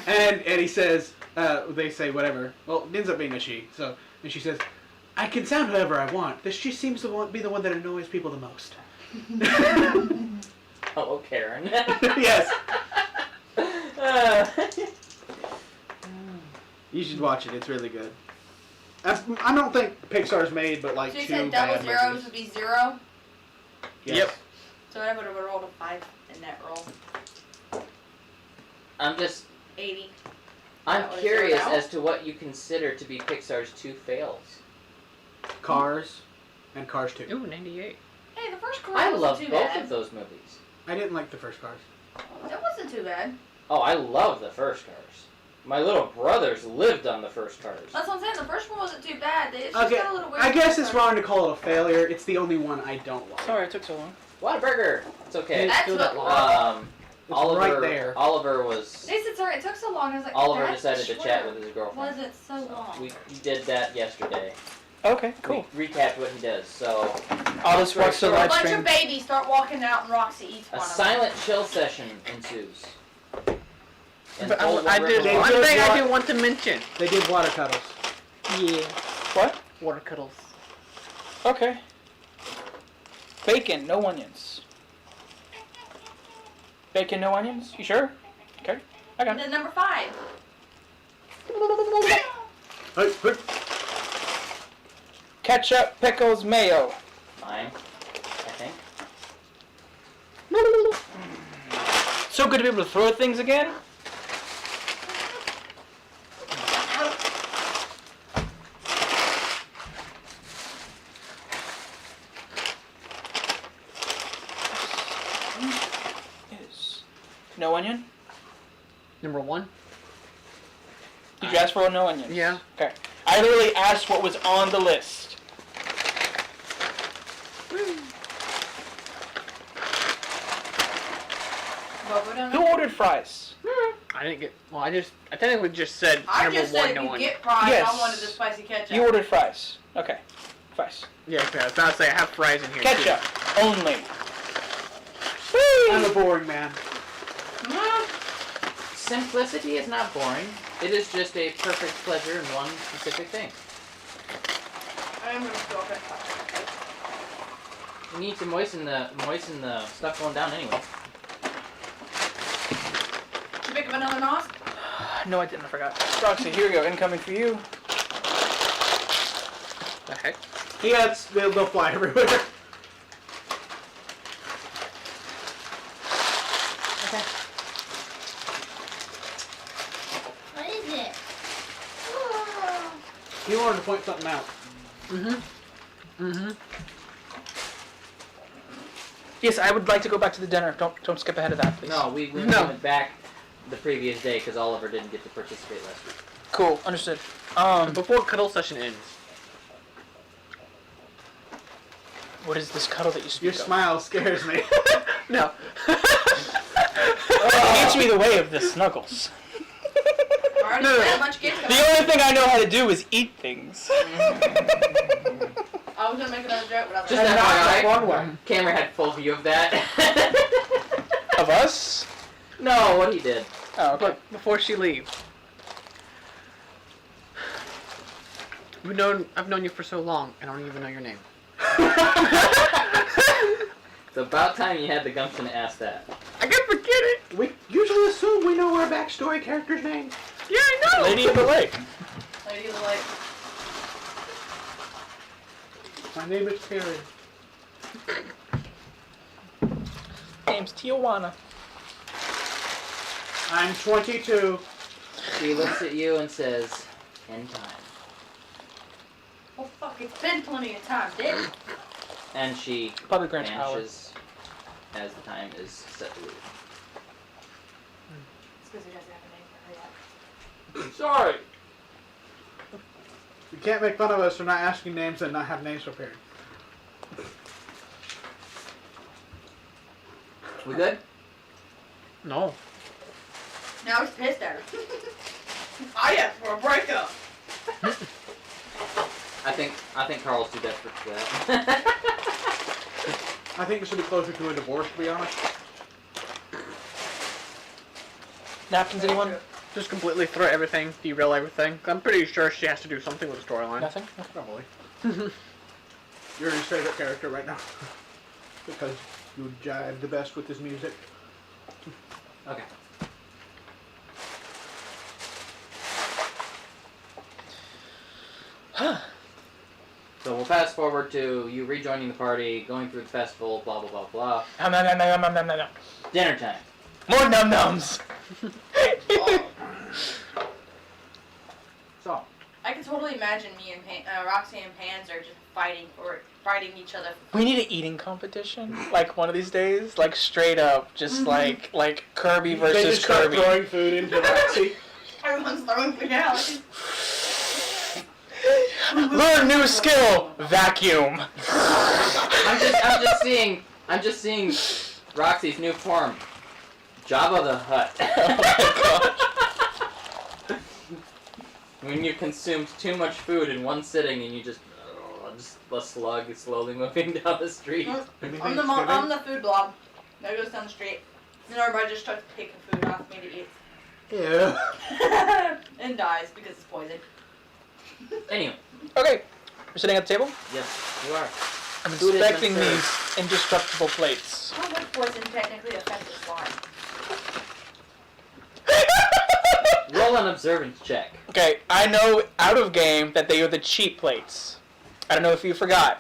Speaker 2: And he says, they say whatever. Well, it ends up being a she. So and she says, "I can sound however I want. This she seems to be the one that annoys people the most."
Speaker 1: Hello, Karen.
Speaker 2: Yes. You should watch it. It's really good. I don't think Pixar's made but like
Speaker 4: So you
Speaker 2: 2
Speaker 4: said
Speaker 2: bad
Speaker 4: double zeros
Speaker 2: movies.
Speaker 4: would be 0?
Speaker 2: Yes.
Speaker 5: Yep.
Speaker 4: So I would have rolled a 5 in that roll.
Speaker 1: I'm
Speaker 4: 80.
Speaker 1: I'm
Speaker 4: That was
Speaker 1: curious
Speaker 4: zeroed out?
Speaker 1: as to what you consider to be Pixar's 2 fails.
Speaker 2: Cars and Cars 2.
Speaker 5: Ooh, 98.
Speaker 4: Hey, the first car
Speaker 1: I
Speaker 4: wasn't
Speaker 1: love
Speaker 4: too
Speaker 1: both
Speaker 4: bad.
Speaker 1: of those movies.
Speaker 2: I didn't like the first Cars.
Speaker 4: That wasn't too bad.
Speaker 1: Oh, I love the first Cars. My little brothers lived on the first Cars.
Speaker 4: That's what I'm saying. The first one wasn't too bad. It's just
Speaker 2: Okay,
Speaker 4: got a little weird.
Speaker 2: I guess it's wrong to call it a failure. It's the only one I don't like.
Speaker 3: Sorry it took so long.
Speaker 1: Whataburger. It's okay.
Speaker 4: That's
Speaker 2: Feel
Speaker 4: what.
Speaker 2: that It's
Speaker 1: Oliver,
Speaker 2: right there.
Speaker 1: Oliver was.
Speaker 4: They said sorry. It took so long. I was like,
Speaker 1: Oliver
Speaker 4: that's
Speaker 1: decided to chat
Speaker 4: short.
Speaker 1: with his girlfriend.
Speaker 4: Was it so long?
Speaker 1: We did that yesterday.
Speaker 3: Okay, cool.
Speaker 1: We recapped what he does. So
Speaker 3: I'll just watch the
Speaker 4: A
Speaker 3: live
Speaker 4: bunch
Speaker 3: stream.
Speaker 4: of babies start walking out, and Roxy eats
Speaker 1: a
Speaker 4: one
Speaker 1: silent chill session ensues. And
Speaker 5: But
Speaker 1: Old
Speaker 5: I
Speaker 1: River
Speaker 5: did
Speaker 2: They
Speaker 1: Road-
Speaker 5: one
Speaker 2: did
Speaker 5: thing I
Speaker 2: what-
Speaker 5: do want to mention.
Speaker 2: They did water cuddles.
Speaker 3: Yeah. What?
Speaker 5: Water cuddles.
Speaker 3: Okay. Bacon, no onions. Bacon, no onions? You sure? Okay. I got
Speaker 4: And
Speaker 3: it.
Speaker 4: then number 5.
Speaker 2: Hey, hey.
Speaker 3: Ketchup, pickles, mayo.
Speaker 1: Mine, I think.
Speaker 3: So good to be able to throw things again. Is no onion?
Speaker 5: Number 1.
Speaker 3: Did you ask for a no onion?
Speaker 5: Yeah.
Speaker 3: Okay. I literally asked what was on the list.
Speaker 4: Bobo don't
Speaker 3: Who
Speaker 4: know.
Speaker 3: ordered fries?
Speaker 5: I didn't get. Well, I technically just said
Speaker 4: I
Speaker 5: number
Speaker 4: just
Speaker 5: 1,
Speaker 4: said
Speaker 5: no
Speaker 4: if you
Speaker 5: one.
Speaker 4: get fries,
Speaker 3: Yes.
Speaker 4: I wanted the spicy ketchup.
Speaker 3: You ordered fries. Okay. Fries.
Speaker 5: Yeah, okay. I was about to say I have fries in here.
Speaker 3: Ketchup only.
Speaker 2: I'm a boring man.
Speaker 1: Simplicity is not boring. It is just a perfect pleasure in one specific thing.
Speaker 4: I'm gonna go okay.
Speaker 1: You need to moisten the stuff going down anyway.
Speaker 4: You pick up another nos?
Speaker 3: No, I didn't. I forgot. Roxy, here we go. Incoming for you.
Speaker 5: The heck?
Speaker 2: Yeah, they'll fly everywhere.
Speaker 6: What is it?
Speaker 2: He wanted to point something out.
Speaker 3: Yes, I would like to go back to the dinner. Don't skip ahead of that, please.
Speaker 1: No, we
Speaker 5: No.
Speaker 1: went back the previous day because Oliver didn't get to participate last week.
Speaker 3: Cool. Understood.
Speaker 5: Before cuddle session ends.
Speaker 3: What is this cuddle that you speak
Speaker 2: Your
Speaker 3: of?
Speaker 2: smile scares me.
Speaker 5: No.
Speaker 3: Teach me the way of the snuggles.
Speaker 4: I already
Speaker 5: No, no,
Speaker 4: said
Speaker 5: no.
Speaker 4: a bunch of kids
Speaker 3: The only thing I know how to do is eat things.
Speaker 4: I was gonna make another joke, but I was
Speaker 1: Just
Speaker 4: like,
Speaker 1: FYI,
Speaker 2: one way.
Speaker 1: Cameron had full view of that.
Speaker 3: Of us?
Speaker 1: No, what he did.
Speaker 3: Oh, okay.
Speaker 5: But before she leaves. I've known you for so long, and I don't even know your name.
Speaker 1: It's about time you had the gumption to ask that.
Speaker 5: I can forget it.
Speaker 2: We usually assume we know our backstory character's name.
Speaker 5: Yeah, I know.
Speaker 3: Lady of the Lake.
Speaker 4: Lady of the Lake.
Speaker 2: My name is Terry.
Speaker 3: Name's Tijuana.
Speaker 2: I'm 22.
Speaker 1: She looks at you and says, "In time."
Speaker 4: Well, fuck, it's been plenty of time, Dick.
Speaker 1: And she
Speaker 3: Probably Grant's power.
Speaker 1: vanishes as the time is set to leave.
Speaker 4: It's because he doesn't have a name for her yet.
Speaker 1: Sorry.
Speaker 2: You can't make fun of us for not asking names and not have names prepared.
Speaker 1: We good?
Speaker 5: No.
Speaker 4: Now he's pissed at her. I asked for a breakup.
Speaker 1: I think Carl's too desperate for that.
Speaker 2: I think it should be closer to a divorce, to be honest.
Speaker 3: Napkins, anyone?
Speaker 5: Just completely throw everything, derail everything. I'm pretty sure she has to do something with the storyline.
Speaker 3: Nothing?
Speaker 2: Probably. You're his favorite character right now. Because you jive the best with his music.
Speaker 1: Okay. So we'll fast forward to you rejoining the party, going through the festival, blah blah blah blah.
Speaker 3: Nom.
Speaker 1: Dinner time.
Speaker 3: More num-nums.
Speaker 2: So,
Speaker 4: I can totally imagine me and Roxy and Panzer just fighting each other.
Speaker 3: We need an eating competition, like one of these days, like straight up, just like Kirby
Speaker 2: they
Speaker 3: versus
Speaker 2: just start
Speaker 3: Kirby.
Speaker 2: throwing food into Roxy.
Speaker 4: Everyone's throwing food out.
Speaker 3: Learn new skill, vacuum.
Speaker 1: I'm just seeing Roxy's new form. Jabba the Hutt.
Speaker 3: Oh my god.
Speaker 1: When you consumed too much food in one sitting and you just a slug slowly moving down the street.
Speaker 4: I'm the food blob that goes down the street. And everybody just starts taking food off me to eat.
Speaker 2: Yeah.
Speaker 4: And dies because it's poison.
Speaker 1: Anyway,
Speaker 3: Okay, we're sitting at the table.
Speaker 1: yes, you are.
Speaker 3: I'm
Speaker 1: Food has
Speaker 3: inspecting
Speaker 1: been
Speaker 3: these indestructible plates.
Speaker 4: How would poison technically affect the slime?
Speaker 1: Roll an observance check.
Speaker 3: Okay, I know out of game that they are the cheap plates. I don't know if you forgot,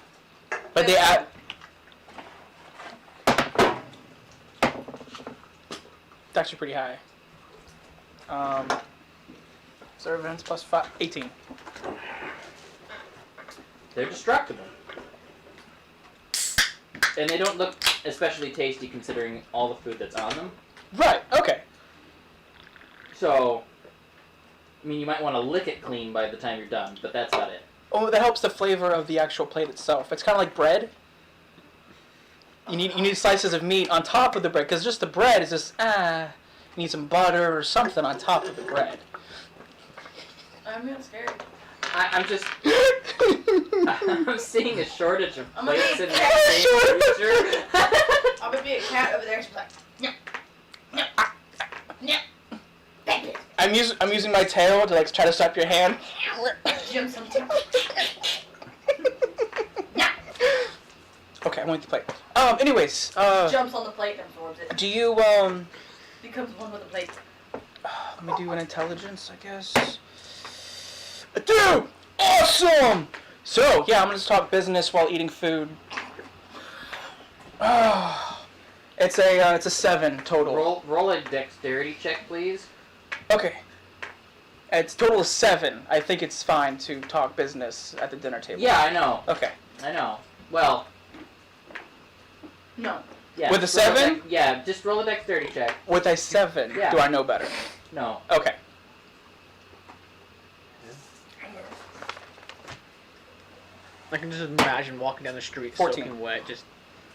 Speaker 3: but they add. It's actually pretty high. Observance plus 5, 18.
Speaker 1: They're destructible. And they don't look especially tasty considering all the food that's on them.
Speaker 3: Right. Okay.
Speaker 1: So, I mean, you might want to lick it clean by the time you're done, but that's about it.
Speaker 3: Oh, that helps the flavor of the actual plate itself. It's kind of like bread. You need slices of meat on top of the bread, because just the bread is just you need some butter or something on top of the bread.
Speaker 4: I'm real scared.
Speaker 1: I'm just... I'm seeing a shortage of
Speaker 4: I'm gonna
Speaker 1: plates
Speaker 4: be
Speaker 1: in that same future.
Speaker 4: I'm gonna be a cat over there. She's like,
Speaker 3: I'm using my tail to like try to stop your hand.
Speaker 4: Jim something.
Speaker 3: Okay, I'm with the plate. Anyways,
Speaker 4: Jumps on the plate and absorbs it.
Speaker 3: do you
Speaker 4: Becomes one with the plate.
Speaker 3: let me do an intelligence, I guess. I do! Awesome! So, yeah, I'm gonna just talk business while eating food. It's a 7 total.
Speaker 1: Roll a dexterity check, please.
Speaker 3: Okay. It's total of 7. I think it's fine to talk business at the dinner table.
Speaker 1: Yeah, I know.
Speaker 3: Okay.
Speaker 1: I know. Well,
Speaker 4: No.
Speaker 1: yeah.
Speaker 3: With a
Speaker 1: just roll
Speaker 3: 7?
Speaker 1: Yeah, just roll a dexterity check.
Speaker 3: With a 7,
Speaker 1: Yeah.
Speaker 3: do I know better?
Speaker 1: No.
Speaker 3: Okay.
Speaker 5: I can just imagine walking down the street
Speaker 3: 14.
Speaker 5: soaking wet, just...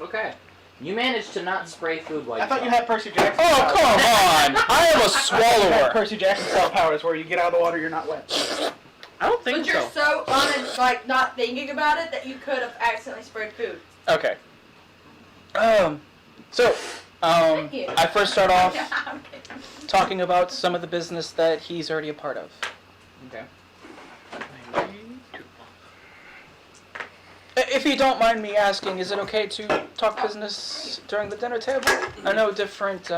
Speaker 1: Okay. You managed to not spray food while
Speaker 2: I
Speaker 1: you
Speaker 2: thought you
Speaker 1: talk.
Speaker 2: had Percy Jackson.
Speaker 3: Oh, come on! I am a
Speaker 2: You had
Speaker 3: swallower!
Speaker 2: Percy Jackson style powers where you get out of the water, you're not wet.
Speaker 5: I don't think
Speaker 4: But you're
Speaker 5: so.
Speaker 4: so not thinking about it that you could have accidentally sprayed food.
Speaker 3: Okay.
Speaker 4: Thank you.
Speaker 3: I first start off
Speaker 4: Okay.
Speaker 3: talking about some of the business that he's already a part of.
Speaker 1: Okay.
Speaker 3: If you don't mind me asking, is it okay to talk business during the dinner table? I know different,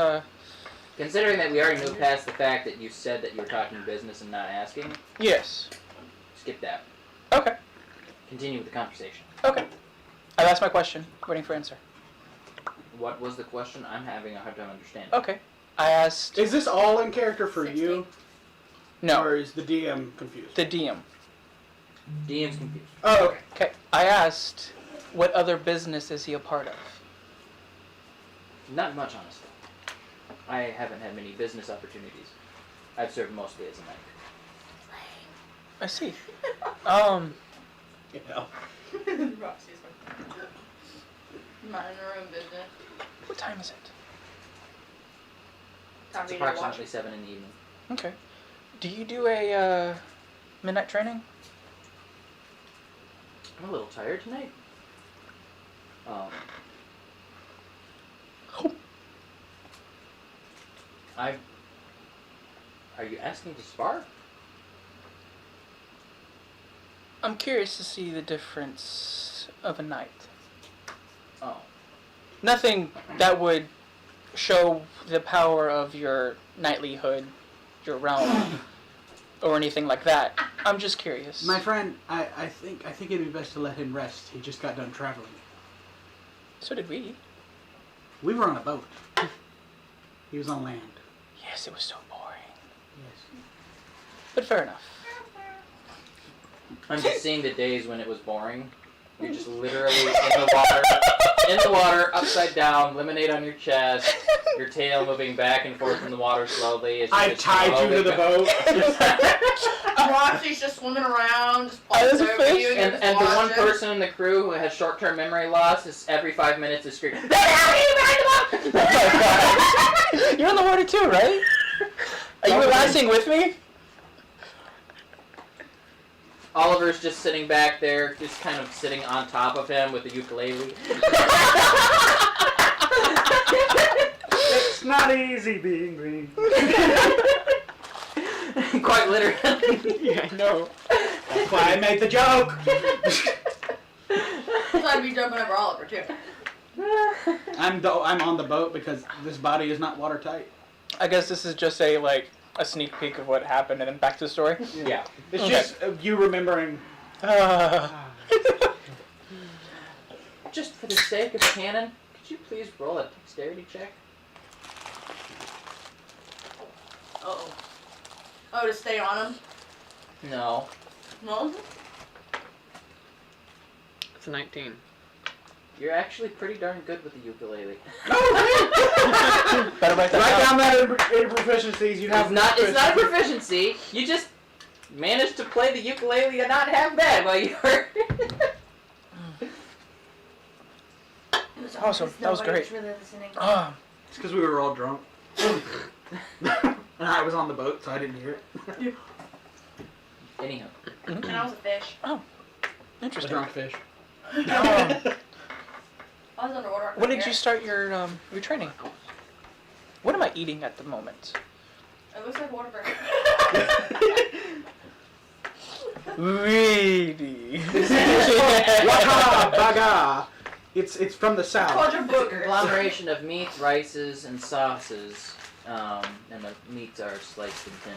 Speaker 1: Considering that we already moved past the fact that you said that you were talking business and not asking,
Speaker 3: yes.
Speaker 1: skip that.
Speaker 3: Okay.
Speaker 1: Continue with the conversation.
Speaker 3: Okay. I've asked my question. Waiting for answer.
Speaker 1: What was the question? I'm having a hard time understanding.
Speaker 3: Okay. I asked...
Speaker 2: Is this all in character for you?
Speaker 4: 16.
Speaker 3: No.
Speaker 2: Or is the DM confused?
Speaker 3: The DM.
Speaker 1: DM's confused.
Speaker 2: Oh, okay.
Speaker 3: Okay, I asked, what other business is he a part of?
Speaker 1: Not much, honestly. I haven't had many business opportunities. I've served mostly as a knight.
Speaker 3: I see.
Speaker 2: You know.
Speaker 4: Roxy's not in the room business.
Speaker 3: What time is it?
Speaker 4: Time
Speaker 1: It's
Speaker 4: for you to watch.
Speaker 1: approximately 7 in the evening.
Speaker 3: Okay. Do you do a midnight training?
Speaker 1: I'm a little tired tonight. Are you asking to spar?
Speaker 3: I'm curious to see the difference of a knight.
Speaker 1: Oh.
Speaker 3: Nothing that would show the power of your knightlyhood, your realm, or anything like that. I'm just curious.
Speaker 2: My friend, I think it'd be best to let him rest. He just got done traveling.
Speaker 3: So did we.
Speaker 2: We were on a boat. He was on land.
Speaker 3: Yes, it was so boring.
Speaker 2: Yes.
Speaker 3: But fair enough.
Speaker 1: I'm just seeing the days when it was boring. You're just literally in the water, upside down, lemonade on your chest, your tail moving back and forth in the water slowly. As you
Speaker 2: I
Speaker 1: just
Speaker 2: tied you to the
Speaker 1: slowly
Speaker 2: boat.
Speaker 4: Roxy's just swimming around, just
Speaker 3: I was
Speaker 4: pops
Speaker 3: a
Speaker 4: over
Speaker 3: fish.
Speaker 4: you,
Speaker 1: And
Speaker 4: just
Speaker 1: the one
Speaker 4: watching.
Speaker 1: person in the crew who has short-term memory loss is every 5 minutes is screaming, "They're out here behind the boat!"
Speaker 3: Oh my god. You're in the water too, right? Are you relaxing with me?
Speaker 1: Oliver's just sitting back there, just kind of sitting on top of him with the ukulele.
Speaker 2: It's not easy being green.
Speaker 1: Quite literally.
Speaker 3: Yeah, I know.
Speaker 2: That's why I made the joke.
Speaker 4: So I'd be jumping over Oliver too.
Speaker 2: I'm on the boat because this body is not watertight.
Speaker 3: I guess this is just a sneak peek of what happened and then back to the story.
Speaker 1: Yeah.
Speaker 2: It's
Speaker 3: Okay.
Speaker 2: just you remembering.
Speaker 1: Just for the sake of canon, could you please roll a dexterity check?
Speaker 4: Oh. Oh, to stay on him?
Speaker 1: No.
Speaker 4: No?
Speaker 5: It's a 19.
Speaker 1: You're actually pretty darn good with the ukulele.
Speaker 3: Better write
Speaker 2: Write
Speaker 3: that
Speaker 2: down that in proficiencies. You have
Speaker 1: It's not a proficiency. You just managed to play the ukulele and not have bad while you were.
Speaker 3: Awesome. That was great.
Speaker 4: Really listening.
Speaker 3: down.
Speaker 2: It's because we were all drunk. And I was on the boat, so I didn't hear it.
Speaker 1: Anyhow.
Speaker 4: And I was a fish.
Speaker 2: A
Speaker 3: Interesting.
Speaker 2: drunk fish.
Speaker 4: I was underwater. I
Speaker 3: When
Speaker 4: couldn't
Speaker 3: did you
Speaker 4: hear
Speaker 3: start your training? What am I eating at the moment?
Speaker 4: it. It looks like water.
Speaker 3: Really?
Speaker 2: Waka baga. It's from the south.
Speaker 4: Quadra
Speaker 1: It's a
Speaker 4: boogers.
Speaker 1: conglomeration of meats, rices, and sauces. And the meats are sliced and thin.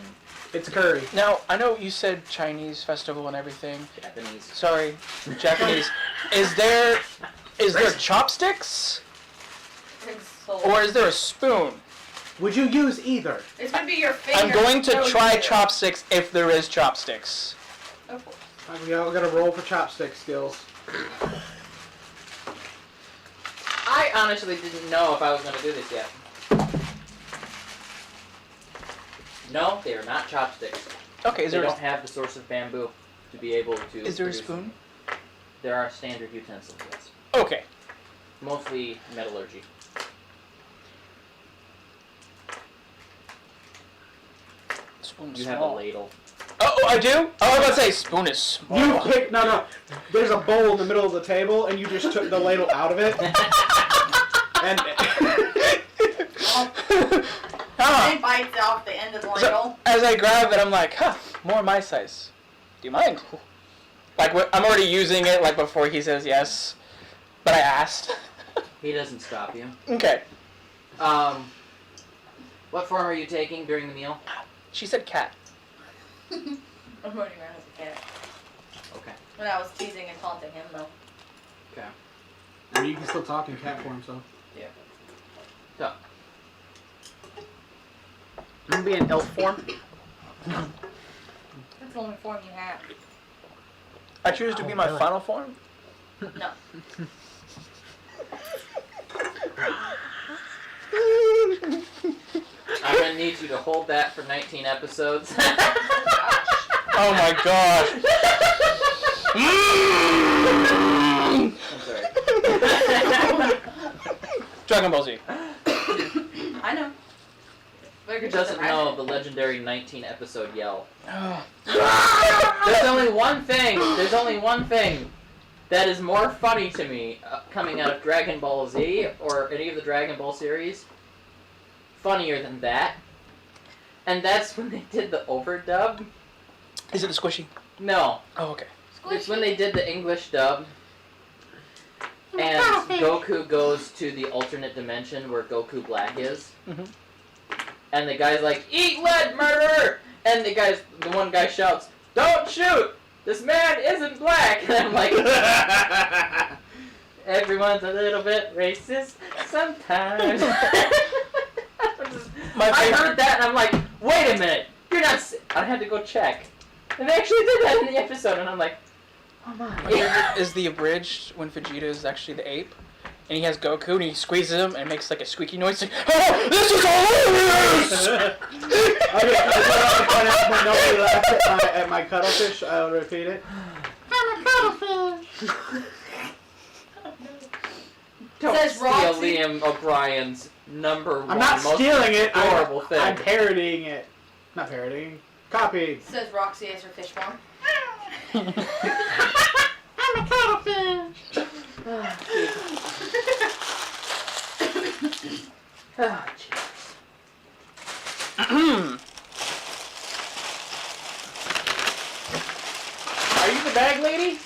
Speaker 2: It's curry.
Speaker 3: Now, I know you said Chinese festival and everything.
Speaker 1: Japanese.
Speaker 3: Sorry, Japanese. Is there chopsticks? Or is there a spoon?
Speaker 2: Would you use either?
Speaker 4: It's gonna be your finger.
Speaker 3: I'm going to
Speaker 4: No,
Speaker 3: try
Speaker 4: you.
Speaker 3: chopsticks if there is chopsticks.
Speaker 4: Of course.
Speaker 2: We all gotta roll for chopstick skills.
Speaker 1: I honestly didn't know if I was going to do this yet. No, they are not chopsticks.
Speaker 3: Okay,
Speaker 1: They don't have the source of bamboo to be able to.
Speaker 3: is there a
Speaker 1: produce
Speaker 3: spoon?
Speaker 1: them. There are standard utensils, yes.
Speaker 3: Okay.
Speaker 1: Mostly metallurgy.
Speaker 3: Spoon's
Speaker 1: You have a
Speaker 3: small.
Speaker 1: ladle.
Speaker 3: Oh, I do? Oh, I was about to say spoon is small.
Speaker 2: You pick no. There's a bowl in the middle of the table, and you just took the ladle out of it. And
Speaker 3: Huh.
Speaker 4: It bites off the end of the
Speaker 3: So,
Speaker 4: ladle.
Speaker 3: as I grab it, I'm like, more my size. Do you mind? Like, I'm already using it, like, before he says yes. But I asked.
Speaker 1: He doesn't stop you.
Speaker 3: Okay.
Speaker 1: What form are you taking during the meal?
Speaker 3: She said cat.
Speaker 4: I'm running around as a cat.
Speaker 1: Okay.
Speaker 4: When I was teasing and taunting him, though.
Speaker 1: Okay.
Speaker 2: I mean, you can still talk in cat form, so.
Speaker 1: So,
Speaker 5: I'm gonna be in elf form.
Speaker 4: That's the only form you have.
Speaker 3: I choose to be my final form.
Speaker 4: No.
Speaker 1: I'm gonna need you to hold that for 19 episodes.
Speaker 3: Oh my gosh.
Speaker 1: I'm sorry.
Speaker 3: Dragon Ball Z.
Speaker 4: I know.
Speaker 1: Who doesn't know the legendary 19 episode yell? There's only one thing that is more funny to me coming out of Dragon Ball Z or any of the Dragon Ball series. Funnier than that. And that's when they did the overdub.
Speaker 3: Is it the squishy?
Speaker 1: No.
Speaker 3: Oh, okay.
Speaker 1: It's when they did the English dub. And Goku goes to the alternate dimension where Goku Black is.
Speaker 3: Mhm.
Speaker 1: And the guy's like, "Eat lead, murderer!" And the one guy shouts, "Don't shoot! This man isn't black!" And I'm like, everyone's a little bit racist sometimes. I heard that and I'm like, wait a minute, you're not. I had to go check. And they actually did that in the episode, and I'm like, oh my.
Speaker 3: My favorite is the abridged when Vegeta is actually the ape. And he has Goku and he squeezes him and it makes like a squeaky noise like, "Oh, this is hilarious!"
Speaker 2: Okay, I just want to point out when nobody laughed at my cuttlefish, I'll repeat it.
Speaker 1: Don't
Speaker 4: Says
Speaker 1: steal
Speaker 4: Roxy.
Speaker 1: Liam O'Brien's number one
Speaker 2: I'm not
Speaker 1: most
Speaker 2: stealing it.
Speaker 1: adorable thing.
Speaker 2: I'm parodying it. Not parodying. Copying.
Speaker 4: Says Roxy as her fish mom.
Speaker 6: I'm a cuttlefish.
Speaker 1: Oh, jeez. Are you the bag lady?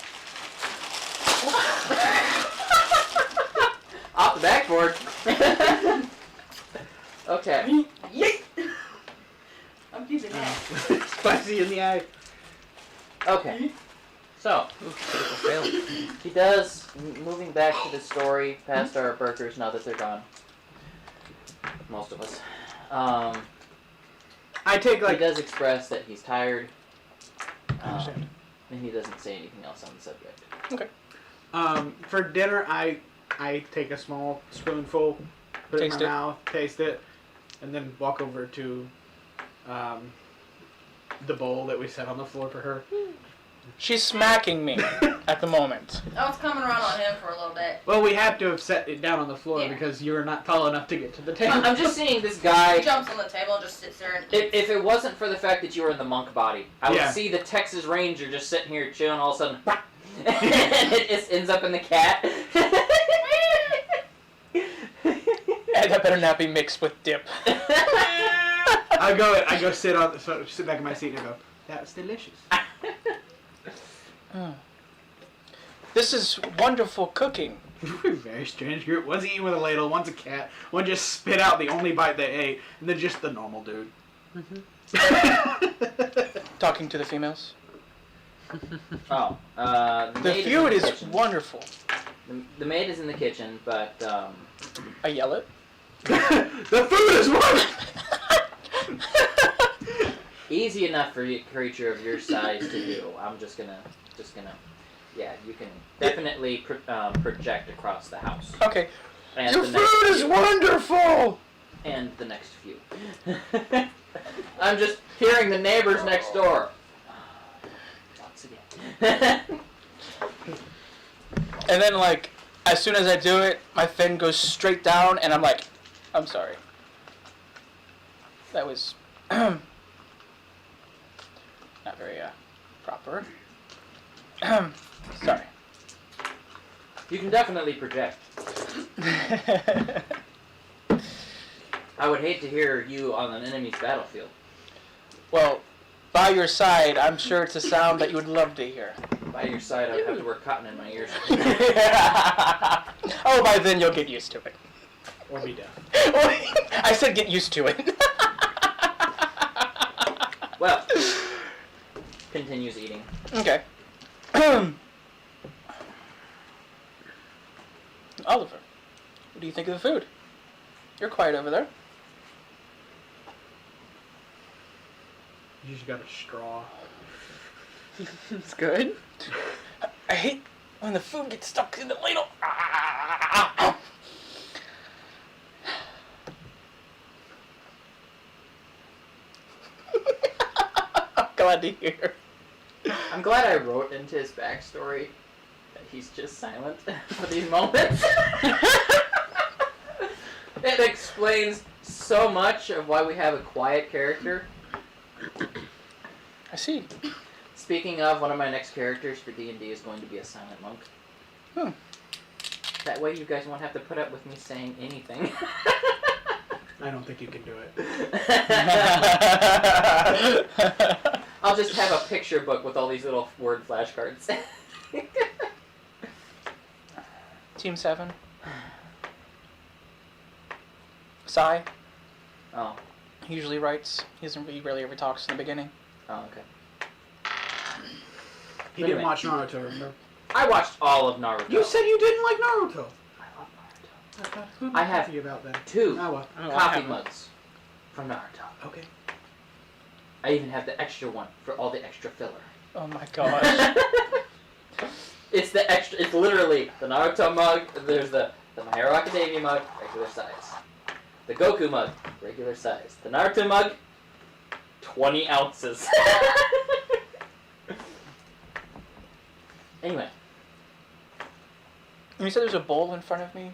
Speaker 1: Off the backboard. Okay.
Speaker 4: Yeet! I'm keeping that.
Speaker 2: Spicy in the eye.
Speaker 1: Okay. So, he does, moving back to the story, past our burgers now that they're gone. Most of us.
Speaker 2: I take
Speaker 1: He
Speaker 2: like
Speaker 1: does express that he's tired.
Speaker 3: I understand.
Speaker 1: And he doesn't say anything else on the subject.
Speaker 2: for dinner I take a small spoonful, put
Speaker 3: Taste
Speaker 2: it in
Speaker 3: it.
Speaker 2: my mouth, taste it, and then walk over to the bowl that we set on the floor for her.
Speaker 3: She's smacking me at the moment.
Speaker 4: I was coming around on him for a little bit.
Speaker 2: Well, we have to have set it down on the floor
Speaker 4: Yeah.
Speaker 2: because you are not tall enough to get to the table.
Speaker 1: I'm just seeing this
Speaker 4: He
Speaker 1: guy.
Speaker 4: jumps on the table and just sits there and
Speaker 1: If it wasn't for the fact that you were in the monk body, I would
Speaker 2: Yeah.
Speaker 1: see the Texas Ranger just sitting here chilling, all of a sudden, and it just ends up in the cat.
Speaker 3: And that better not be mixed with dip.
Speaker 2: I go sit back in my seat and I go, that's delicious.
Speaker 3: This is wonderful cooking.
Speaker 2: We're a very strange group. One's eating with a ladle, one's a cat, one just spit out the only bite they ate, and then just the normal dude.
Speaker 3: Talking to the females.
Speaker 1: Oh,
Speaker 3: The
Speaker 1: maid
Speaker 3: feud
Speaker 1: in the
Speaker 3: is
Speaker 1: kitchen.
Speaker 3: wonderful.
Speaker 1: The maid is in the kitchen, but
Speaker 3: I yell it.
Speaker 2: The food is wonderful!
Speaker 1: easy enough for a creature of your size to do. I'm just gonna, yeah, you can definitely project across the house.
Speaker 3: Okay.
Speaker 1: And
Speaker 3: Your
Speaker 1: the next
Speaker 3: food is
Speaker 1: few.
Speaker 3: wonderful!
Speaker 1: And the next few. I'm just hearing the neighbors next door. Once again.
Speaker 3: And then, like, as soon as I do it, my fin goes straight down, and I'm like, I'm sorry. That was not very proper. Sorry.
Speaker 1: You can definitely project. I would hate to hear you on an enemy's battlefield.
Speaker 3: Well, by your side, I'm sure it's a sound that you would love to hear.
Speaker 1: By your side, I would have to wear cotton in my ears.
Speaker 3: Oh, by then you'll get used to it.
Speaker 2: Or be deaf.
Speaker 3: I said get used to it.
Speaker 1: Well, continues eating.
Speaker 3: Okay. Oliver, what do you think of the food? You're quiet over there.
Speaker 2: You just got a straw.
Speaker 5: It's good.
Speaker 3: I hate when the food gets stuck in the ladle. I'm glad to hear.
Speaker 1: I'm glad I wrote into his backstory that he's just silent for these moments. It explains so much of why we have a quiet character.
Speaker 3: I see.
Speaker 1: Speaking of, one of my next characters for D&D is going to be a silent monk.
Speaker 3: Hmm.
Speaker 1: That way you guys won't have to put up with me saying anything.
Speaker 2: I don't think you can do it.
Speaker 1: I'll just have a picture book with all these little word flashcards.
Speaker 3: Team 7. Sai.
Speaker 1: Oh.
Speaker 3: He usually writes. He rarely ever talks in the beginning.
Speaker 1: Oh, okay.
Speaker 2: He
Speaker 1: Wait a
Speaker 2: didn't
Speaker 1: minute.
Speaker 2: watch Naruto, remember?
Speaker 1: I watched all of Naruto.
Speaker 2: You said you didn't like Naruto.
Speaker 1: I love Naruto.
Speaker 2: Who
Speaker 1: I have
Speaker 2: you about that.
Speaker 1: 2
Speaker 2: Oh, well.
Speaker 5: Oh, I
Speaker 1: coffee
Speaker 5: haven't.
Speaker 1: mugs from Naruto.
Speaker 2: Okay.
Speaker 1: I even have the extra one for all the extra filler.
Speaker 3: Oh my gosh.
Speaker 1: It's the extra. It's literally the Naruto mug. There's the My Hero Academia mug, regular size. The Goku mug, regular size. The Naruto mug, 20 ounces. Anyway,
Speaker 3: You said there's a bowl in front of me?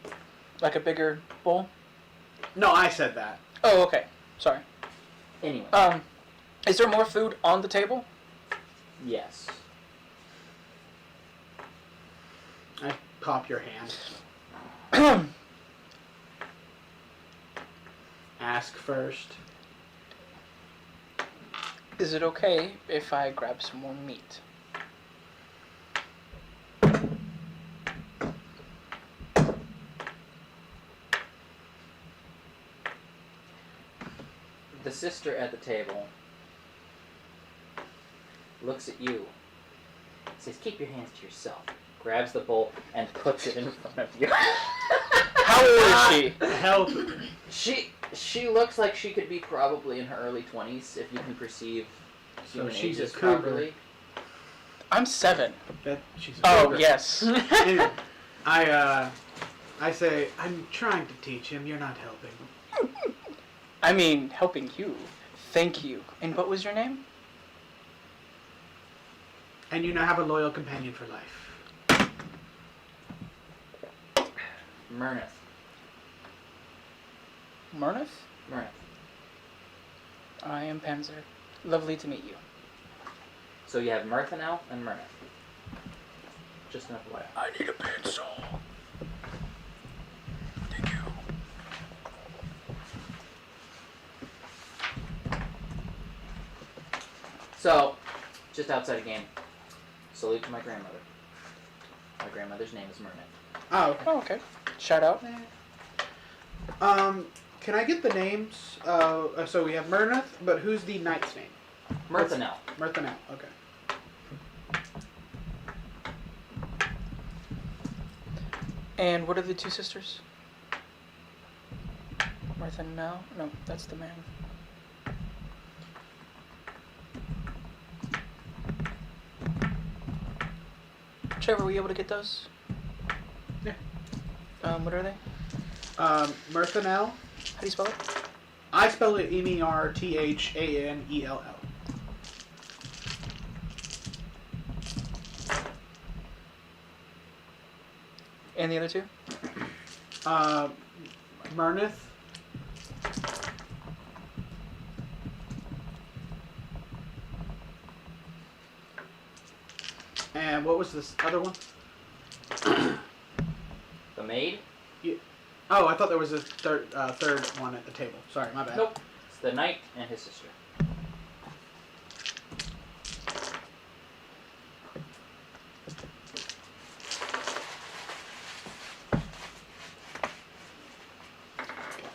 Speaker 3: Like a bigger bowl?
Speaker 2: No, I said that.
Speaker 3: Oh, okay. Sorry.
Speaker 1: anyway,
Speaker 3: Is there more food on the table?
Speaker 1: yes.
Speaker 2: I pop your hand. Ask first.
Speaker 3: Is it okay if I grab some more meat?
Speaker 1: The sister at the table looks at you, says, "Keep your hands to yourself," grabs the bowl and puts it in front of you.
Speaker 3: How old is she?
Speaker 2: Help.
Speaker 1: She looks like she could be probably in her early 20s if you can perceive
Speaker 2: So
Speaker 1: human
Speaker 2: she's a
Speaker 1: ages
Speaker 2: cougar.
Speaker 1: properly.
Speaker 3: I'm 7.
Speaker 2: She's a
Speaker 3: Oh,
Speaker 2: cougar.
Speaker 3: yes.
Speaker 2: Anyway, I say, I'm trying to teach him. You're not helping.
Speaker 3: I mean, helping you. Thank you. And what was your name?
Speaker 2: And you now have a loyal companion for life.
Speaker 1: Murnith.
Speaker 3: Murnith?
Speaker 1: Murnith.
Speaker 3: I am Panzer. Lovely to meet you.
Speaker 1: So you have Mirthanel and Murnith. Just enough of what?
Speaker 3: I need a pencil. Thank you.
Speaker 1: So, just outside again, salute to my grandmother. My grandmother's name is Murnith.
Speaker 2: Oh, okay.
Speaker 3: Oh, okay. Shout out.
Speaker 2: Can I get the names? So we have Murnith, but who's the knight's name?
Speaker 1: Mirthanel.
Speaker 2: Mirthanel. Okay.
Speaker 3: And what are the 2 sisters? Martha now? No, that's the man. Trevor, were you able to get those?
Speaker 2: Yeah.
Speaker 3: What are they?
Speaker 2: Mirthanel.
Speaker 3: How do you spell it?
Speaker 2: I spell it Merthanell.
Speaker 3: And the other 2?
Speaker 2: Murnith. And what was this other one?
Speaker 1: The maid?
Speaker 2: Oh, I thought there was a third one at the table. Sorry, my bad.
Speaker 1: Nope. It's the knight and his sister.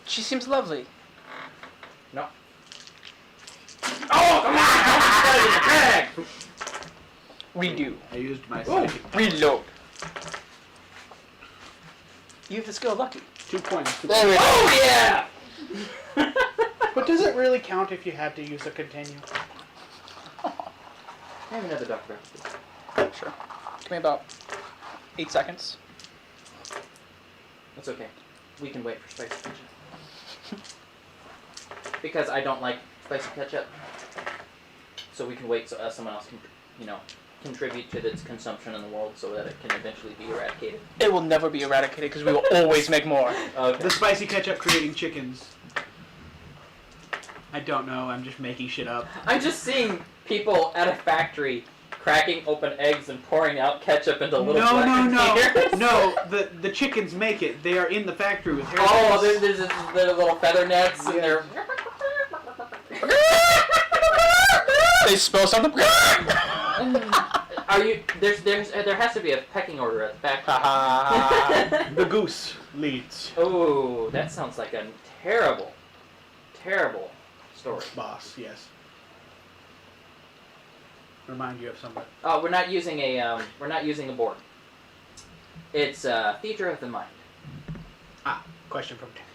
Speaker 3: She seems lovely.
Speaker 1: No. Oh, come on! Put it in the bag!
Speaker 3: Redo.
Speaker 2: I used my
Speaker 3: Oh,
Speaker 2: psychic.
Speaker 3: reload. You have the skill lucky.
Speaker 2: 2 points.
Speaker 1: Oh, yeah!
Speaker 2: But does it really count if you had to use a continue?
Speaker 1: I have another Dr. Pepper.
Speaker 3: Sure. Give me about 8 seconds.
Speaker 1: It's okay. We can wait for spicy ketchup. Because I don't like spicy ketchup. So we can wait so someone else can, contribute to its consumption in the world so that it can eventually be eradicated.
Speaker 3: It will never be eradicated because we will always make more.
Speaker 1: Okay.
Speaker 2: The spicy ketchup creating chickens. I don't know. I'm just making shit up.
Speaker 1: I'm just seeing people at a factory cracking open eggs and pouring out ketchup into little
Speaker 2: No,
Speaker 1: black containers.
Speaker 2: no. The chickens make it. They are in the factory with hair.
Speaker 1: Oh, there's the little feather nets and they're...
Speaker 3: They smell something.
Speaker 1: Are you... There has to be a pecking order at the factory.
Speaker 2: The goose leads.
Speaker 1: Oh, that sounds like a terrible, terrible story.
Speaker 2: Boss, yes. Remind you of somebody.
Speaker 1: Oh, we're not using a board. It's Theater of the Mind.
Speaker 2: Question from Tim.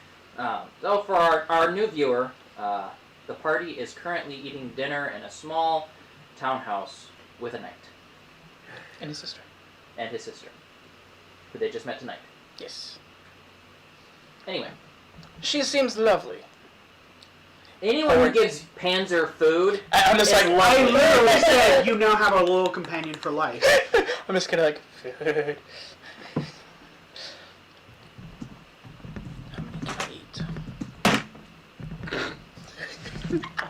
Speaker 1: So for our new viewer, the party is currently eating dinner in a small townhouse with a knight
Speaker 3: And his sister.
Speaker 1: and his sister, who they just met tonight.
Speaker 3: Yes.
Speaker 1: Anyway,
Speaker 3: She seems lovely.
Speaker 1: anyone who gives Panzer food,
Speaker 3: I'm just like,
Speaker 2: I
Speaker 3: lovely.
Speaker 2: literally said you now have a loyal companion for life.
Speaker 3: I'm just gonna like, food. How many can I eat?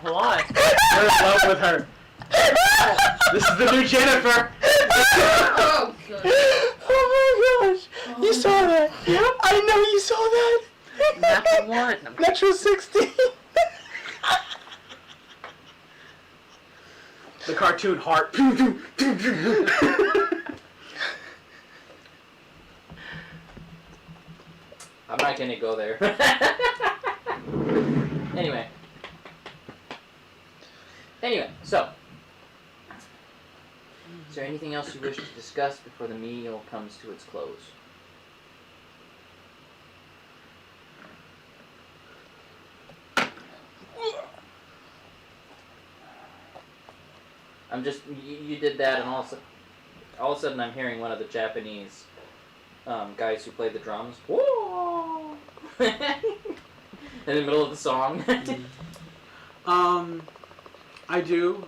Speaker 5: What?
Speaker 2: You're in love with her. This is the new Jennifer.
Speaker 4: Oh, good.
Speaker 3: Oh my gosh! You saw that? I know you saw that!
Speaker 5: Natural one.
Speaker 3: Natural 16!
Speaker 2: The cartoon heart.
Speaker 1: I'm not gonna go there. Anyway, so is there anything else you wish to discuss before the meal comes to its close? I'm just you did that, and all of a sudden I'm hearing one of the Japanese guys who play the drums. Whoa! In the middle of the song.
Speaker 2: I do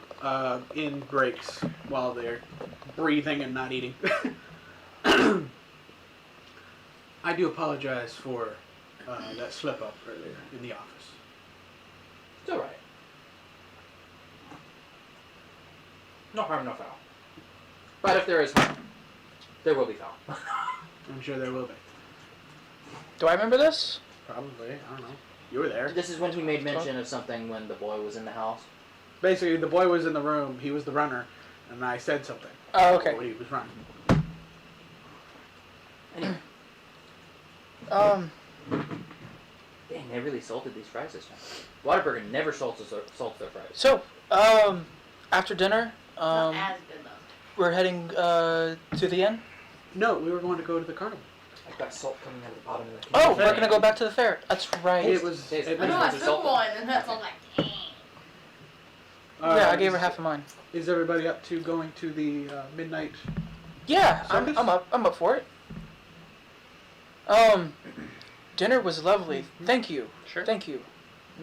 Speaker 2: in breaks while they're breathing and not eating. I do apologize for that slip up earlier in the office.
Speaker 1: It's alright. No harm, no foul. But if there is harm, there will be foul.
Speaker 2: I'm sure there will be.
Speaker 3: Do I remember this?
Speaker 2: Probably. I don't know. You were there.
Speaker 1: This is when he made mention of something when the boy was in the house.
Speaker 2: Basically, the boy was in the room. He was the runner, and I said something.
Speaker 3: Oh, okay.
Speaker 2: When he was running.
Speaker 1: Anyway, dang, they really salted these fries this time. Whataburger never salts their fries.
Speaker 3: So, after dinner,
Speaker 4: Not as good though.
Speaker 3: we're heading to the inn.
Speaker 2: No, we were going to go to the carnival.
Speaker 1: I've got salt coming out of the bottom of the can.
Speaker 3: Oh, we're gonna go back to the fair. That's right.
Speaker 2: It was.
Speaker 1: Taste-
Speaker 2: It
Speaker 4: I know I
Speaker 1: It's
Speaker 4: took
Speaker 1: salted.
Speaker 4: one and that's all like.
Speaker 3: Yeah, I gave her half of mine.
Speaker 2: Is everybody up to going to the midnight?
Speaker 3: Yeah,
Speaker 2: Circus?
Speaker 3: I'm up for it. Dinner was lovely. Thank you.
Speaker 5: Sure.
Speaker 3: Thank you.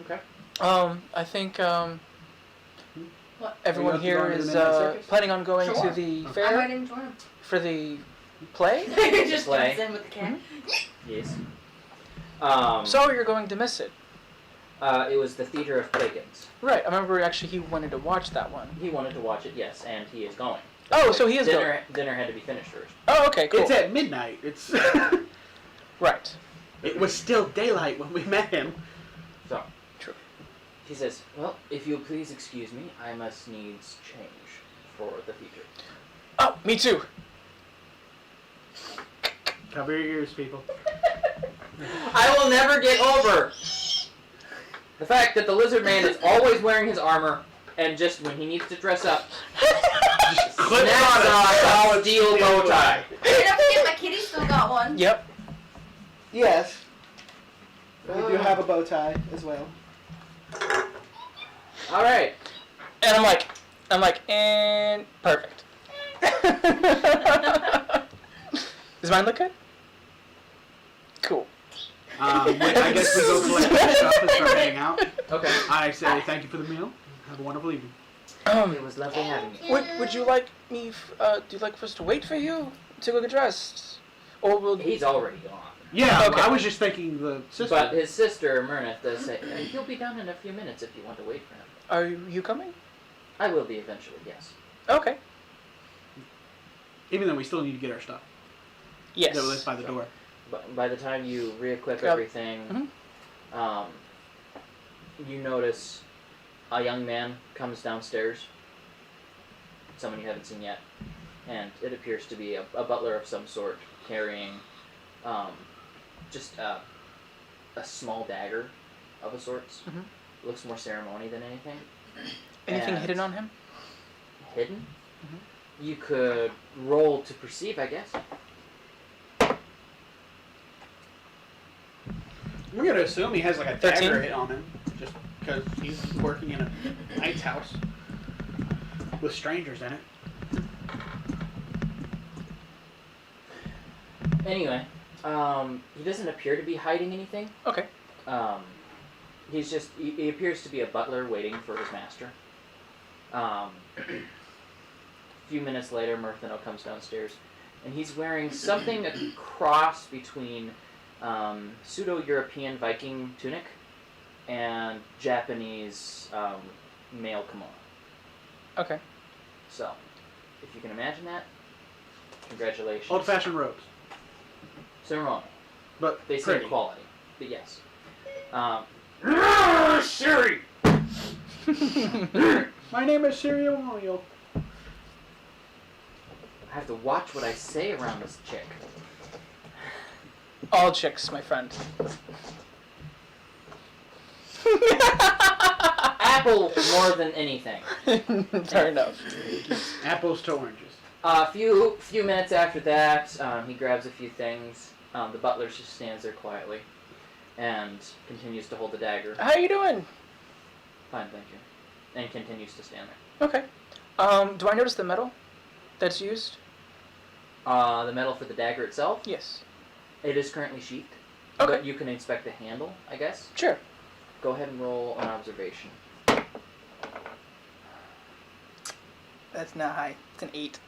Speaker 1: Okay.
Speaker 3: I think
Speaker 4: What?
Speaker 3: everyone
Speaker 2: Are you up to
Speaker 3: here
Speaker 2: going to the
Speaker 3: is
Speaker 2: midnight circus?
Speaker 3: planning on going
Speaker 4: Sure.
Speaker 3: to the
Speaker 4: I might
Speaker 3: fair
Speaker 4: even join him.
Speaker 3: for the play.
Speaker 4: Just
Speaker 1: Play.
Speaker 4: jumps in with the cat.
Speaker 1: Yes.
Speaker 3: So you're going to miss it.
Speaker 1: It was the Theater of Plagons.
Speaker 3: Right. I remember actually he wanted to watch that one.
Speaker 1: He wanted to watch it, yes, and he is going.
Speaker 3: Oh, so he is going.
Speaker 1: Dinner had to be finished first.
Speaker 3: Oh, okay, cool.
Speaker 2: It's at midnight. It's.
Speaker 3: Right.
Speaker 2: It was still daylight when we met him.
Speaker 1: So.
Speaker 3: True.
Speaker 1: He says, well, if you'll please excuse me, I must needs change for the theater.
Speaker 3: Oh, me too.
Speaker 2: Cover your ears, people.
Speaker 1: I will never get over the fact that the lizard man is always wearing his armor, and just when he needs to dress up,
Speaker 2: Clip
Speaker 1: snaps on a solid steel bow tie.
Speaker 4: Hey, don't forget my kitty still got one.
Speaker 3: Yep.
Speaker 2: Yes. We do have a bow tie as well.
Speaker 1: All right.
Speaker 3: And I'm like, and perfect. Does mine look good? Cool.
Speaker 2: I guess we go collect our stuff and start heading out.
Speaker 1: Okay.
Speaker 2: I say thank you for the meal. Have a wonderful evening.
Speaker 1: It was lovely having you.
Speaker 3: Would you like me? Do you like for us to wait for you to go get dressed, or will?
Speaker 1: He's already gone.
Speaker 2: Yeah,
Speaker 3: Okay.
Speaker 2: I was just thinking the sister.
Speaker 1: But his sister, Myrnith, does say, he'll be done in a few minutes if you want to wait for him.
Speaker 3: Are you coming?
Speaker 1: I will be eventually, yes.
Speaker 3: Okay.
Speaker 2: Even though we still need to get our stuff.
Speaker 3: Yes.
Speaker 2: That was by the door.
Speaker 1: But by the time you re-equip
Speaker 3: Yep.
Speaker 1: everything, you notice a young man comes downstairs. Someone you haven't seen yet. And it appears to be a butler of some sort carrying just a small dagger of a sorts.
Speaker 3: Mhm.
Speaker 1: Looks more ceremony than anything.
Speaker 3: Anything
Speaker 1: And-
Speaker 3: hidden on him?
Speaker 1: Hidden?
Speaker 3: Mhm.
Speaker 1: You could roll to perceive, I guess.
Speaker 2: We're gonna assume he has like a
Speaker 3: 13?
Speaker 2: dagger hit on him, just because he's working in a knight's house with strangers in it.
Speaker 1: Anyway, he doesn't appear to be hiding anything.
Speaker 3: Okay.
Speaker 1: He's just, he appears to be a butler waiting for his master. A few minutes later, Mirthino comes downstairs, and he's wearing something a cross between pseudo-European Viking tunic and Japanese male kimono.
Speaker 3: Okay.
Speaker 1: So, if you can imagine that, congratulations.
Speaker 2: Old-fashioned robes,
Speaker 1: Ceremony.
Speaker 2: but
Speaker 1: They say
Speaker 2: pretty.
Speaker 1: quality, but yes. Siri!
Speaker 2: My name is Serial Mario.
Speaker 1: I have to watch what I say around this chick.
Speaker 3: All chicks, my friend.
Speaker 1: Apple more than anything.
Speaker 3: Fair enough.
Speaker 2: Apples to oranges.
Speaker 1: A few minutes after that, he grabs a few things. The butler just stands there quietly and continues to hold the dagger.
Speaker 3: How you doing?
Speaker 1: Fine, thank you. And continues to stand there.
Speaker 3: Okay. Do I notice the metal that's used?
Speaker 1: The metal for the dagger itself,
Speaker 3: Yes.
Speaker 1: it is currently sheathed.
Speaker 3: Okay.
Speaker 1: But you can inspect the handle, I guess.
Speaker 3: Sure.
Speaker 1: Go ahead and roll an observation.
Speaker 3: That's not high. It's an 8.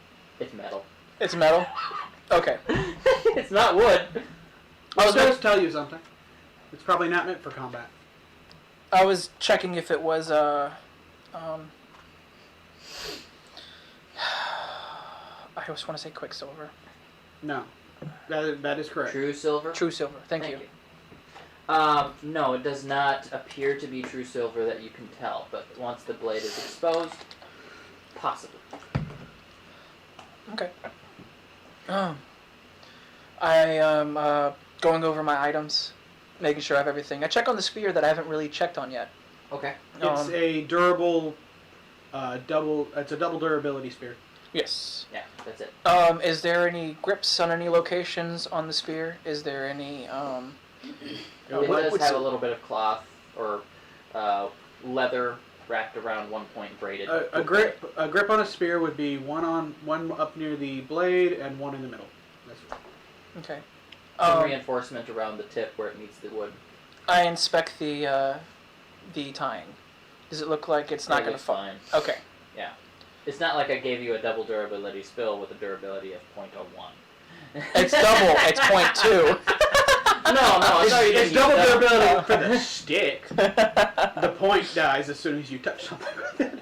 Speaker 1: It's metal.
Speaker 3: It's metal? Okay.
Speaker 1: It's not wood.
Speaker 3: I was,
Speaker 2: This does tell you something. It's probably not meant for combat.
Speaker 3: I was checking if it was, I just want to say Quicksilver.
Speaker 2: No, that is correct.
Speaker 1: True silver?
Speaker 3: True Silver. Thank you.
Speaker 1: No, it does not appear to be true silver that you can tell, but once the blade is exposed, possibly.
Speaker 3: Okay. I am going over my items, making sure I have everything. I check on the spear that I haven't really checked on yet.
Speaker 1: Okay.
Speaker 2: It's a durable, It's a double durability spear.
Speaker 3: Yes.
Speaker 1: Yeah, that's it.
Speaker 3: Is there any grips on any locations on the spear? Is there any
Speaker 1: It
Speaker 3: what-
Speaker 1: does
Speaker 3: what's
Speaker 1: have
Speaker 3: it-
Speaker 1: a little bit of cloth or leather wrapped around one point braided.
Speaker 2: A grip on a spear would be one up near the blade and one in the middle. That's it.
Speaker 3: Okay.
Speaker 1: Some reinforcement around the tip where it meets the wood.
Speaker 3: I inspect the tying. Does it look like it's not
Speaker 1: It
Speaker 3: going to
Speaker 1: looks
Speaker 3: fall?
Speaker 1: fine.
Speaker 3: Okay.
Speaker 1: It's not like I gave you a double durability spill with a durability of 0.01.
Speaker 3: It's double. It's 0.2.
Speaker 1: No, I thought you
Speaker 2: It's
Speaker 1: didn't
Speaker 2: double
Speaker 1: use that.
Speaker 2: durability for the stick. The point dies as soon as you touch something with it.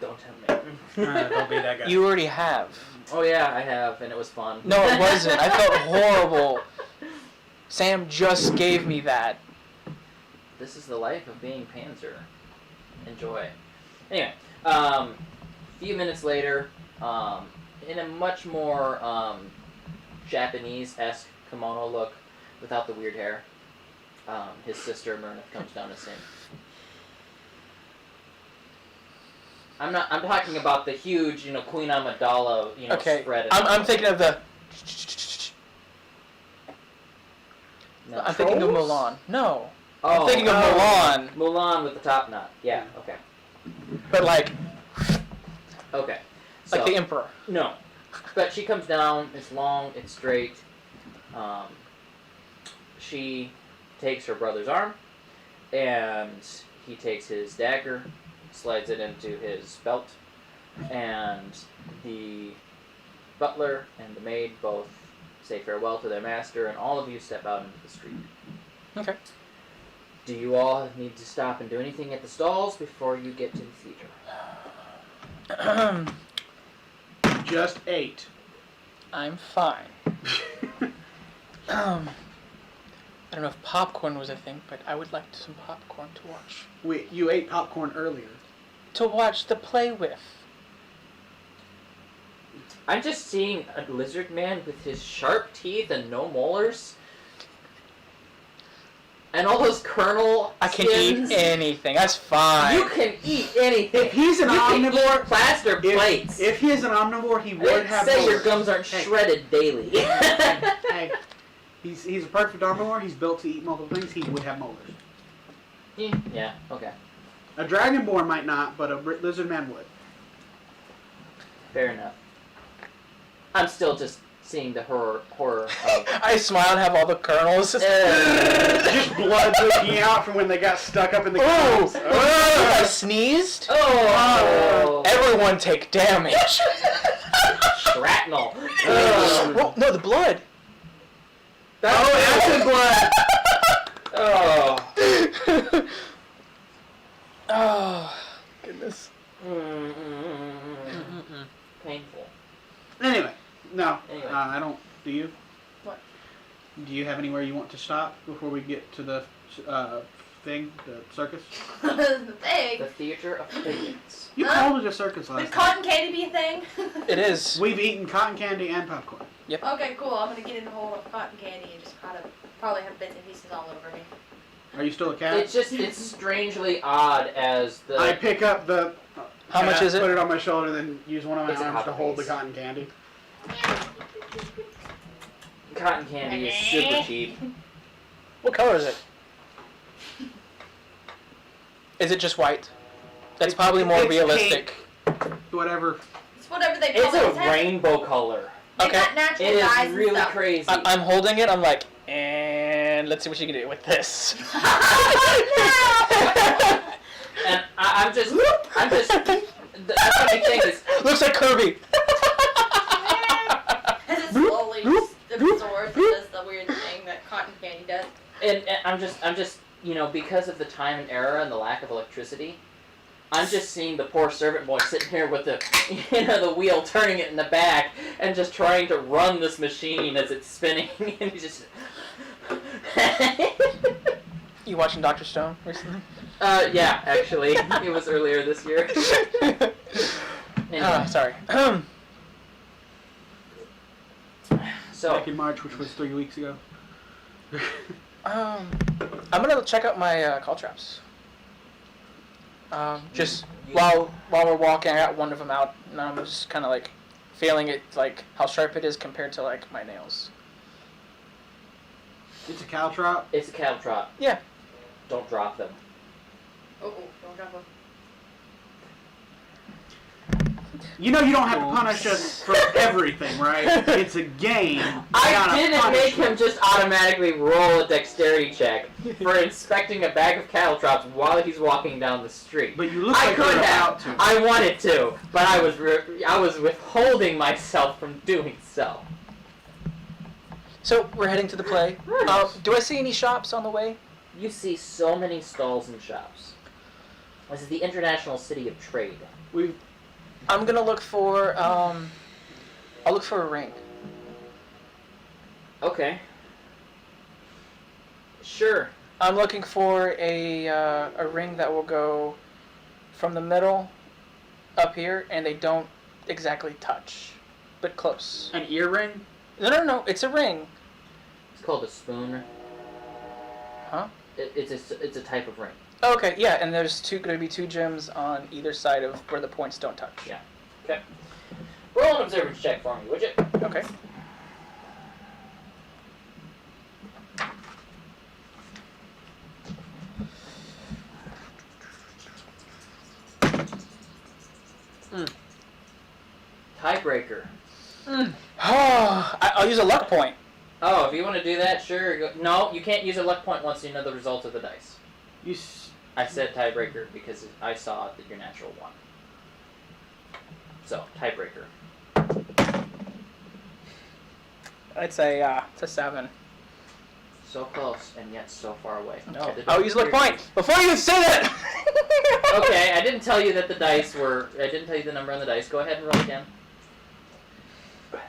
Speaker 1: Don't tell me.
Speaker 2: Don't be that guy.
Speaker 3: You already have.
Speaker 1: Oh yeah, I have, and it was fun.
Speaker 3: No, it wasn't. I felt horrible. Sam just gave me that.
Speaker 1: This is the life of being Panzer. Enjoy. Anyway, few minutes later, in a much more Japanese-esque kimono look, without the weird hair, his sister Myrna comes down to sing. I'm talking about the huge, Queen Amidala,
Speaker 3: Okay.
Speaker 1: spread.
Speaker 3: I'm thinking of the.
Speaker 1: No.
Speaker 3: I'm thinking of
Speaker 2: Trolls?
Speaker 3: Mulan. No.
Speaker 1: Oh,
Speaker 3: I'm thinking of Mulan,
Speaker 1: Mulan with the top knot. Yeah. Okay.
Speaker 3: but like.
Speaker 1: Okay.
Speaker 3: Like
Speaker 1: So-
Speaker 3: the Emperor.
Speaker 1: No. But she comes down, it's long, it's straight. She takes her brother's arm, and he takes his dagger, slides it into his belt, and the butler and the maid both say farewell to their master, and all of you step out into the street.
Speaker 3: Okay.
Speaker 1: Do you all need to stop and do anything at the stalls before you get to the theater?
Speaker 2: Just 8.
Speaker 3: I'm fine. I don't know if popcorn was a thing, but I would like some popcorn to watch.
Speaker 2: Wait, you ate popcorn earlier.
Speaker 3: To watch the play with.
Speaker 1: I'm just seeing a lizard man with his sharp teeth and no molars. And all those kernel
Speaker 3: I can
Speaker 1: skins.
Speaker 3: eat anything. That's fine.
Speaker 1: You can eat anything.
Speaker 2: If he's an
Speaker 1: you can
Speaker 2: omnivore,
Speaker 1: eat plaster plates.
Speaker 2: If he is an omnivore, he
Speaker 1: I
Speaker 2: would
Speaker 1: didn't
Speaker 2: have
Speaker 1: say your
Speaker 2: molars.
Speaker 1: gums aren't
Speaker 2: Hey.
Speaker 1: shredded daily.
Speaker 2: Hey, he's a perfect omnivore. He's built to eat multiple things. He would have molars.
Speaker 1: Yeah, okay.
Speaker 2: A dragonborn might not, but a lizard man would.
Speaker 1: Fair enough. I'm still just seeing the horror of...
Speaker 3: I smile and have all the kernels.
Speaker 2: Just blood leaking out from when they got stuck up in the
Speaker 3: Oh!
Speaker 2: caves.
Speaker 3: I sneezed.
Speaker 1: Oh!
Speaker 3: Everyone take damage.
Speaker 1: Shrapnel.
Speaker 3: Oh, no, the blood.
Speaker 2: Acid blood!
Speaker 1: Oh.
Speaker 3: Oh, goodness.
Speaker 1: Painful.
Speaker 2: Anyway, no.
Speaker 1: Anyway.
Speaker 2: I don't. Do you?
Speaker 4: What?
Speaker 2: Do you have anywhere you want to stop before we get to the thing, the circus?
Speaker 4: The thing.
Speaker 1: The theater of figures.
Speaker 2: You called it a circus
Speaker 4: Would
Speaker 2: last time.
Speaker 4: cotton candy be a thing?
Speaker 3: It is.
Speaker 2: We've eaten cotton candy and popcorn.
Speaker 4: Okay, cool. I'm gonna get in the hole of cotton candy and just probably have bits and pieces all over me.
Speaker 2: Are you still a cat?
Speaker 1: It's strangely odd as the...
Speaker 2: I pick up the.
Speaker 3: How much
Speaker 2: cat,
Speaker 3: is it?
Speaker 2: Put it on my shoulder, then use one of my
Speaker 1: It's a
Speaker 2: arms to
Speaker 1: copper
Speaker 2: hold the
Speaker 1: piece.
Speaker 2: cotton candy.
Speaker 1: Cotton candy is super cheap.
Speaker 3: What color is it? Is it just white? That's probably more
Speaker 2: It's
Speaker 3: realistic.
Speaker 2: Whatever.
Speaker 4: It's whatever they
Speaker 1: It's
Speaker 4: call
Speaker 1: a
Speaker 4: it. It's
Speaker 1: rainbow color.
Speaker 4: They
Speaker 3: Okay.
Speaker 4: got natural
Speaker 1: It
Speaker 4: dyes
Speaker 1: is really
Speaker 4: and stuff.
Speaker 1: crazy.
Speaker 3: I'm holding it. I'm like, and let's see what you can do with this.
Speaker 1: And I'm just, the funny thing is,
Speaker 3: Looks like Kirby.
Speaker 4: As it slowly just absorbs and does the weird thing that cotton candy does.
Speaker 1: and I'm just, you know, because of the time and era and the lack of electricity, I'm just seeing the poor servant boy sitting here with the, the wheel, turning it in the back, and just trying to run this machine as it's spinning, and he's just.
Speaker 3: You watching Dr. Stone recently?
Speaker 1: Yeah, actually, it was earlier this year. Anyway,
Speaker 3: Sorry.
Speaker 1: so
Speaker 2: Back in March, which was 3 weeks ago.
Speaker 3: I'm gonna check out my call traps. Just while we're walking, I got one of them out, and I'm just kind of like feeling it, like how sharp it is compared to like my nails.
Speaker 2: It's a caltrop.
Speaker 1: it's a cattle trot.
Speaker 3: Yeah.
Speaker 1: Don't drop them.
Speaker 4: Oh, don't drop them.
Speaker 2: You know you don't have to punish us for everything, right? It's a game.
Speaker 1: I
Speaker 2: not a
Speaker 1: didn't make him
Speaker 2: punishment.
Speaker 1: just automatically roll a dexterity check for inspecting a bag of cattle traps while he's walking down the street.
Speaker 2: But you look
Speaker 1: I
Speaker 2: like
Speaker 1: could
Speaker 2: you're
Speaker 1: have.
Speaker 2: about to.
Speaker 1: I wanted to, but I was withholding myself from doing so.
Speaker 3: So we're heading to the play. Do I see any shops on the way?
Speaker 1: You see so many stalls and shops. This is the international city of trade.
Speaker 3: I'm gonna look for I'll look for a ring.
Speaker 1: Okay. Sure.
Speaker 3: I'm looking for a ring that will go from the middle up here, and they don't exactly touch, but close.
Speaker 2: An earring?
Speaker 3: No, it's a ring.
Speaker 1: It's called a spoon.
Speaker 3: Huh?
Speaker 1: It's a type of ring.
Speaker 3: Okay, yeah, and there's gonna be two gems on either side of where the points don't touch.
Speaker 1: Yeah. Okay. Roll an observance check for me, would you?
Speaker 3: Okay.
Speaker 1: Tiebreaker.
Speaker 3: I'll use a luck point.
Speaker 1: Oh, if you want to do that, sure. No, you can't use a luck point once you know the result of the dice. I said tiebreaker because I saw that your natural won. So, tiebreaker.
Speaker 3: It's a 7.
Speaker 1: So close and yet so far away.
Speaker 3: No, I'll use luck point before you say that.
Speaker 1: Okay, I didn't tell you that the dice were. I didn't tell you the number on the dice. Go ahead and roll again.
Speaker 3: Plus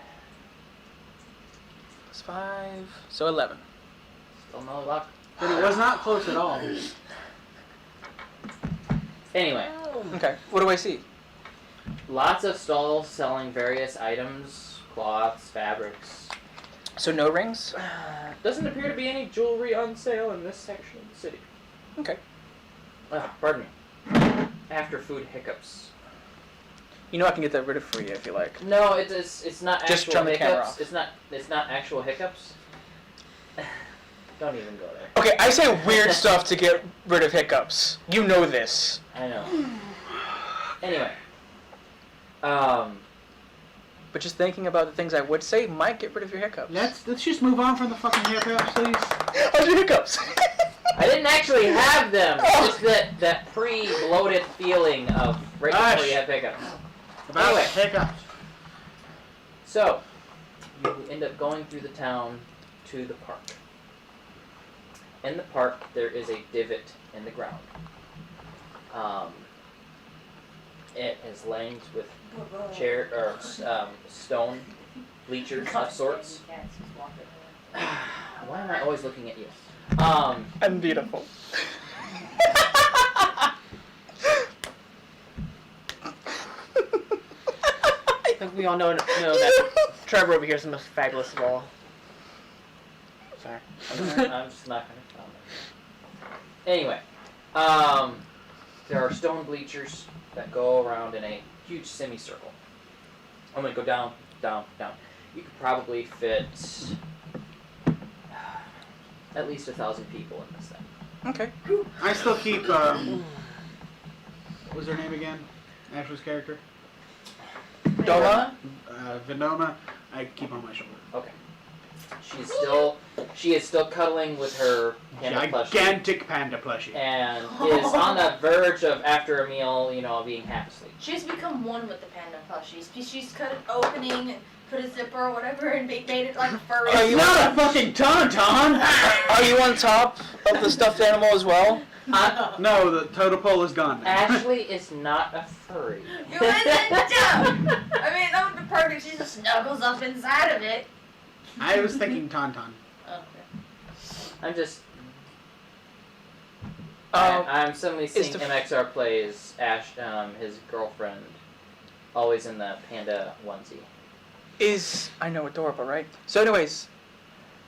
Speaker 3: 5, so 11.
Speaker 1: Still no luck.
Speaker 2: But it was not close at all.
Speaker 1: Anyway,
Speaker 3: Okay, what do I see?
Speaker 1: lots of stalls selling various items, cloths, fabrics.
Speaker 3: So no rings?
Speaker 1: Doesn't appear to be any jewelry on sale in this section of the city.
Speaker 3: Okay.
Speaker 1: Pardon me. After food hiccups.
Speaker 3: You know I can get that rid of for you if you like.
Speaker 1: No, it's not
Speaker 3: Just
Speaker 1: actual
Speaker 3: turn the camera
Speaker 1: hiccups.
Speaker 3: off.
Speaker 1: It's not actual hiccups. Don't even go there.
Speaker 3: Okay, I say weird stuff to get rid of hiccups. You know this.
Speaker 1: I know. Anyway.
Speaker 3: But just thinking about the things I would say might get rid of your hiccups.
Speaker 2: Let's just move on from the fucking hiccups, please.
Speaker 3: How's your hiccups?
Speaker 1: I didn't actually have them. It's just that pre-bloated feeling of right before you have hiccups.
Speaker 2: About
Speaker 1: Anyway.
Speaker 2: hiccups.
Speaker 1: So, you end up going through the town to the park. In the park, there is a divot in the ground. It is lined with stone bleachers of sorts. Why am I always looking at you?
Speaker 3: I'm beautiful.
Speaker 5: I think we all know that Trevor over here is the most fabulous of all. Sorry.
Speaker 1: I'm just not going to comment. Anyway, there are stone bleachers that go around in a huge semicircle. I'm going to go down, down, down. You could probably fit at least 1,000 people in this thing.
Speaker 3: Okay.
Speaker 2: I still keep, what was her name again? Ashley's character?
Speaker 3: Doma?
Speaker 2: Venona. I keep on my shoulder.
Speaker 1: Okay. She is still cuddling with her panda plushie.
Speaker 2: Gigantic panda plushie.
Speaker 1: And is on the verge of, after a meal, being half asleep.
Speaker 4: She's become one with the panda plushie. She's cut an opening and put a zipper or whatever and made it like a furry.
Speaker 3: Are you
Speaker 2: Not a fucking tauntaun!
Speaker 3: Are you on top of the stuffed animal as well?
Speaker 2: No, the totem pole is gone now.
Speaker 1: Ashley is not a furry.
Speaker 4: You isn't dumb. I mean, that would be perfect. She just snuggles up inside of it.
Speaker 2: I was thinking tauntaun.
Speaker 1: I'm just.
Speaker 3: Um,
Speaker 1: I'm suddenly seeing
Speaker 3: the
Speaker 1: MXR plays his girlfriend, always in the panda onesie.
Speaker 3: I know adorable, right? So anyways,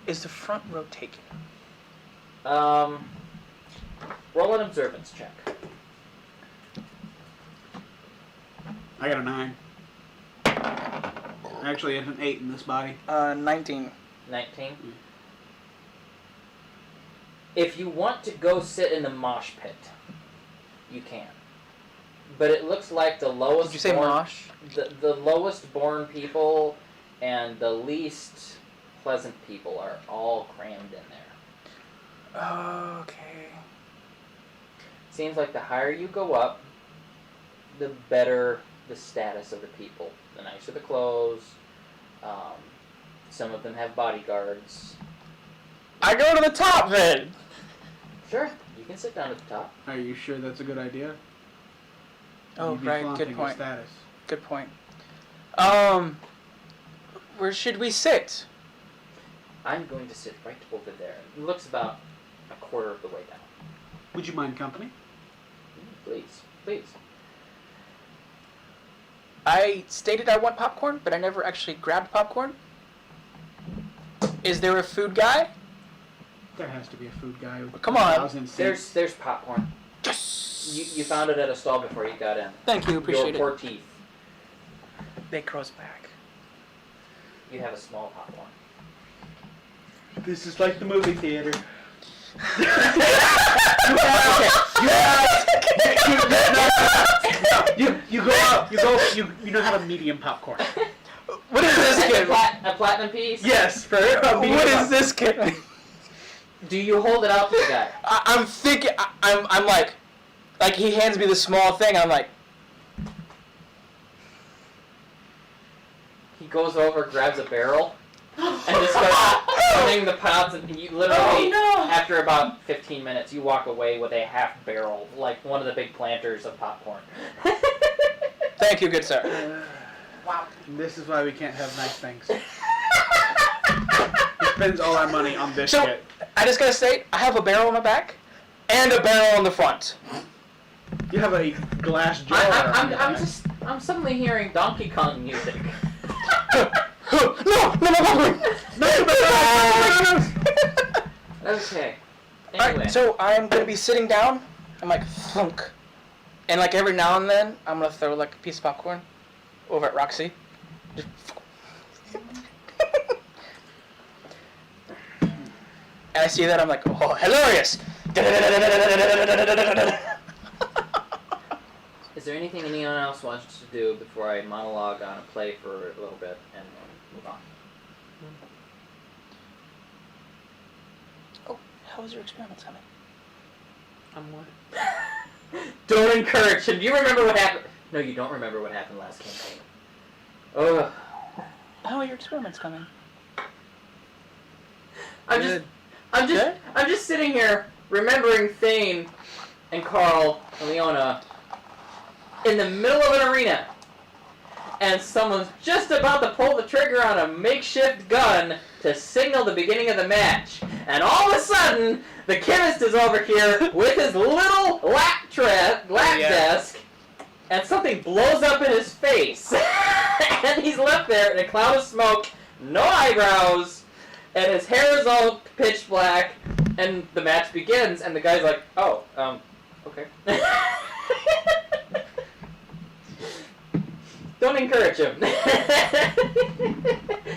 Speaker 3: is the front row taken?
Speaker 1: Roll an observance check.
Speaker 2: I got a 9. Actually, it's an 8 in this body.
Speaker 3: 19.
Speaker 1: 19. If you want to go sit in the mosh pit, you can. But it looks like the lowest.
Speaker 3: Did you say mosh?
Speaker 1: The lowest born people and the least pleasant people are all crammed in there.
Speaker 3: Okay.
Speaker 1: Seems like the higher you go up, the better the status of the people. The nicer the clothes. Some of them have bodyguards.
Speaker 3: I go to the top then.
Speaker 1: Sure, you can sit down at the top.
Speaker 2: Are you sure that's a good idea?
Speaker 3: Oh,
Speaker 2: You'd be
Speaker 3: right.
Speaker 2: flaunting
Speaker 3: Good
Speaker 2: your
Speaker 3: point.
Speaker 2: Status.
Speaker 3: Good point. Where should we sit?
Speaker 1: I'm going to sit right over there. It looks about a quarter of the way down.
Speaker 2: Would you mind company?
Speaker 1: Please, please.
Speaker 3: I stated I want popcorn, but I never actually grabbed popcorn. Is there a food guy?
Speaker 2: There has to be a food guy. With
Speaker 3: Come on.
Speaker 2: 1,000 seats.
Speaker 1: There's popcorn.
Speaker 3: Yes.
Speaker 1: You found it at a stall before you got in.
Speaker 3: Thank you. Appreciate
Speaker 1: Your
Speaker 3: it.
Speaker 1: poor teeth.
Speaker 3: They grows back.
Speaker 1: You have a small popcorn.
Speaker 2: This is like the movie theater. You go up. You know how to medium popcorn.
Speaker 3: What is this
Speaker 1: a,
Speaker 3: kid?
Speaker 1: a platinum piece?
Speaker 2: Yes, for medium
Speaker 3: What is
Speaker 2: popcorn.
Speaker 3: this kid?
Speaker 1: Do you hold it out to the guy?
Speaker 3: I'm thinking. I'm like he hands me the small thing. I'm like,
Speaker 1: He goes over, grabs a barrel, and just starts filling the pots, and you literally, after about 15 minutes, you walk away with a half barrel, like one of the big planters of popcorn.
Speaker 3: thank you, good sir.
Speaker 4: Wow.
Speaker 2: This is why we can't have nice things. He spends all our money on this
Speaker 3: So-
Speaker 2: shit.
Speaker 3: I just gotta say, I have a barrel on my back and a barrel on the front.
Speaker 2: You have a glass jar.
Speaker 1: I'm suddenly hearing Donkey Kong music.
Speaker 3: No, popcorn.
Speaker 1: Okay.
Speaker 3: Alright,
Speaker 1: Anyway.
Speaker 3: so I'm gonna be sitting down. I'm like thunk, and like every now and then I'm gonna throw like a piece of popcorn over at Roxy. Just and I see that I'm like, oh, hilarious!
Speaker 1: Is there anything anyone else wants to do before I monologue on a play for a little bit and move on?
Speaker 3: Oh, how was your experiments coming?
Speaker 5: I'm what?
Speaker 1: Don't encourage him. Do you remember what happened? No, you don't remember what happened last campaign. Ugh.
Speaker 3: How are your experiments coming?
Speaker 1: I'm
Speaker 3: Good.
Speaker 1: just sitting here remembering Thane and Carl and Leona in the middle of an arena, and someone's just about to pull the trigger on a makeshift gun to signal the beginning of the match, and all of a sudden the chemist is over here with his little lap desk, and something blows up in his face, and he's left there in a cloud of smoke, no eyebrows, and his hair is all pitch black, and the match begins, and the guy's like, oh, okay. Don't encourage him.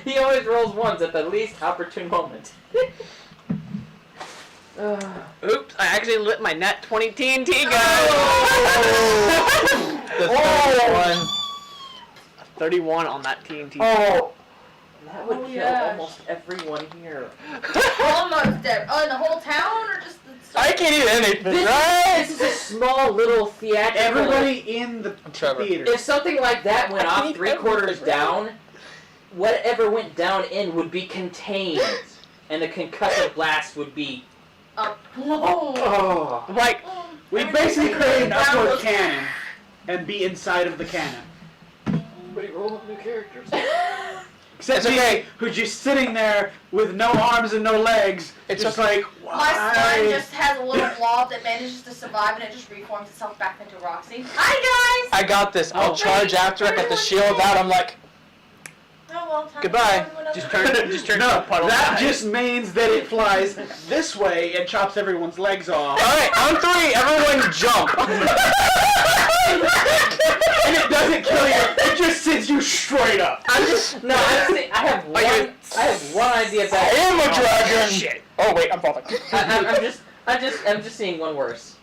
Speaker 1: He always rolls ones at the least opportune moment.
Speaker 5: Oops, I actually lit my Nat 20 TNT gun!
Speaker 3: The third one.
Speaker 5: 31 on that TNT.
Speaker 1: Oh, that would
Speaker 4: Oh,
Speaker 1: kill
Speaker 4: yeah.
Speaker 1: almost everyone here.
Speaker 4: Almost dead. Oh, in the whole town or just the
Speaker 3: I can't eat anything,
Speaker 1: This
Speaker 3: right?
Speaker 1: is a small little theatrical.
Speaker 2: Everybody in the
Speaker 3: Trevor.
Speaker 2: theater.
Speaker 1: If something like that went
Speaker 3: I
Speaker 1: off
Speaker 3: need
Speaker 1: 3/4
Speaker 3: everything,
Speaker 1: down, whatever went down in would be contained, and the concussive blast would be.
Speaker 4: Oh.
Speaker 1: Oh.
Speaker 5: Like,
Speaker 2: We basically create an upward cannon and be inside of the cannon.
Speaker 1: Somebody roll up new characters.
Speaker 2: Except
Speaker 3: It's okay.
Speaker 2: me, who's just sitting there with no arms and no legs.
Speaker 3: It's
Speaker 2: just
Speaker 3: okay.
Speaker 2: like, why?
Speaker 4: My slime just has a little blob that manages to survive and it just reforms itself back into Roxy. Hi guys!
Speaker 3: I got this. I'll
Speaker 2: Oh.
Speaker 3: charge after I got the shield out. I'm like,
Speaker 4: Oh, well, time
Speaker 3: Goodbye.
Speaker 4: to go to
Speaker 5: just
Speaker 4: another-
Speaker 5: turn into
Speaker 2: No,
Speaker 5: a puddle.
Speaker 2: that
Speaker 5: of
Speaker 2: just means that it flies this way and chops everyone's legs off.
Speaker 3: alright, on 3, everyone jump.
Speaker 2: And it doesn't kill you, it just sends you straight up.
Speaker 1: I'm just no. I have one.
Speaker 5: you-
Speaker 1: I have one idea
Speaker 3: I
Speaker 1: back.
Speaker 3: am a dragon.
Speaker 5: Shit.
Speaker 3: Oh wait, I'm falling.
Speaker 1: I'm just seeing one worse.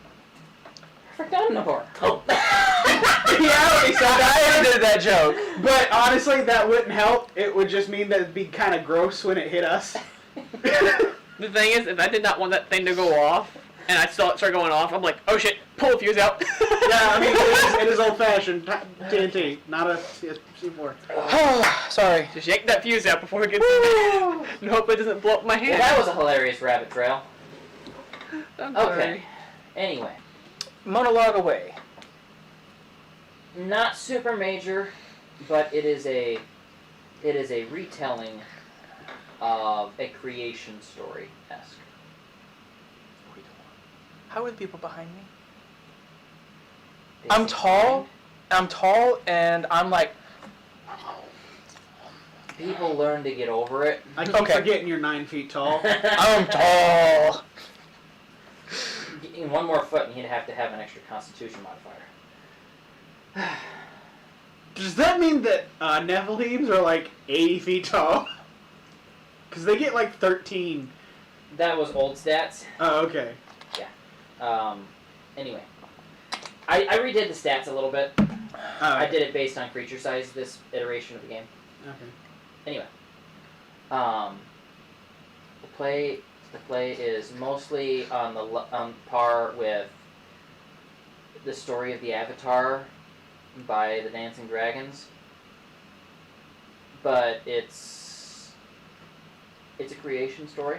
Speaker 1: Perfect Omnivore. Oh.
Speaker 2: Yeah,
Speaker 3: So I ended that joke.
Speaker 2: but honestly, that wouldn't help. It would just mean that it'd be kind of gross when it hit us.
Speaker 5: The thing is, if I did not want that thing to go off, and I saw it start going off, I'm like, oh shit, pull the fuse out.
Speaker 2: Yeah, I mean, it is old-fashioned TNT, not a C4.
Speaker 3: Sorry.
Speaker 5: Just yank that fuse out before it gets and hope it doesn't blow up my
Speaker 1: Well,
Speaker 5: hand.
Speaker 1: that was a hilarious rabbit trail.
Speaker 5: I'm
Speaker 1: Okay.
Speaker 5: sorry.
Speaker 1: Anyway,
Speaker 3: Monologue away.
Speaker 1: not super major, but it is a retelling of a creation story esque.
Speaker 3: How are the people behind me? I'm tall, and I'm like,
Speaker 1: People learn to get over it.
Speaker 2: I keep
Speaker 3: Okay.
Speaker 2: forgetting you're 9 feet tall.
Speaker 3: I'm tall.
Speaker 1: In one more foot, and he'd have to have an extra Constitution modifier.
Speaker 2: Does that mean that Nephilims are like 80 feet tall? Because they get like 13.
Speaker 1: That was old stats.
Speaker 2: Oh, okay.
Speaker 1: Anyway, I redid the stats a little bit. I
Speaker 2: Okay.
Speaker 1: did it based on creature size this iteration of the game.
Speaker 2: Okay.
Speaker 1: Anyway, the play is mostly on par with the story of the Avatar by the Dancing Dragons, but it's a creation story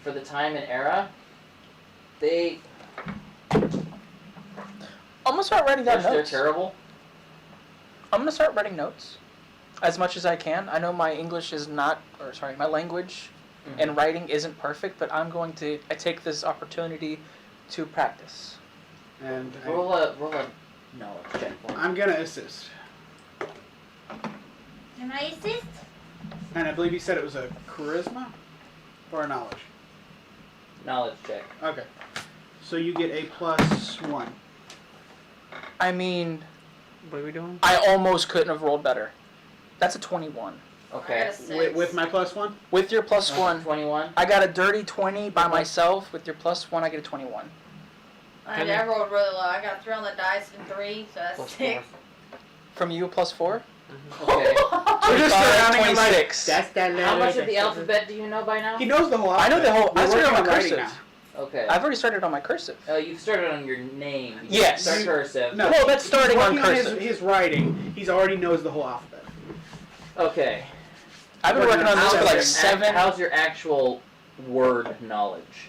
Speaker 1: for the time and era.
Speaker 3: I'm gonna start writing down
Speaker 1: They're
Speaker 3: notes.
Speaker 1: terrible.
Speaker 3: I'm gonna start writing notes as much as I can. I know my English is not, or sorry, my language and writing isn't perfect, but I'm going to take this opportunity to practice.
Speaker 2: And
Speaker 1: Roll a knowledge check for me.
Speaker 2: I'm gonna assist.
Speaker 4: Can I assist?
Speaker 2: And I believe you said it was a charisma or a knowledge.
Speaker 1: Knowledge check.
Speaker 2: Okay. So you get a +1.
Speaker 3: I mean,
Speaker 5: What are we doing?
Speaker 3: I almost couldn't have rolled better. That's a 21.
Speaker 4: I got
Speaker 1: Okay.
Speaker 4: a 6.
Speaker 2: With my +1?
Speaker 3: With your plus one,
Speaker 1: 21.
Speaker 3: I got a dirty 20 by myself. With your plus one, I get a 21.
Speaker 4: I rolled really low. I got 3 on the dice and 3, so that's
Speaker 1: Plus
Speaker 4: 6.
Speaker 3: From you, a plus 4?
Speaker 1: Okay.
Speaker 2: We're just surrounding him like,
Speaker 3: 26.
Speaker 5: That's that letter.
Speaker 1: How much of the alphabet do you know by now?
Speaker 2: He knows the whole
Speaker 3: I know the
Speaker 2: alphabet.
Speaker 3: whole- I
Speaker 2: We're
Speaker 3: started
Speaker 2: working
Speaker 3: on
Speaker 2: on writing
Speaker 3: cursive.
Speaker 2: now.
Speaker 1: Okay.
Speaker 3: I've already started on my cursive.
Speaker 1: You've started on your name. You
Speaker 3: Yes.
Speaker 1: Start cursive.
Speaker 2: No,
Speaker 3: Well, that's
Speaker 2: he's
Speaker 3: starting on
Speaker 2: working
Speaker 3: cursive.
Speaker 2: his writing. He's already knows the whole alphabet.
Speaker 1: Okay.
Speaker 3: I've been working on this for like
Speaker 2: How's
Speaker 3: 7.
Speaker 1: How's your actual word knowledge?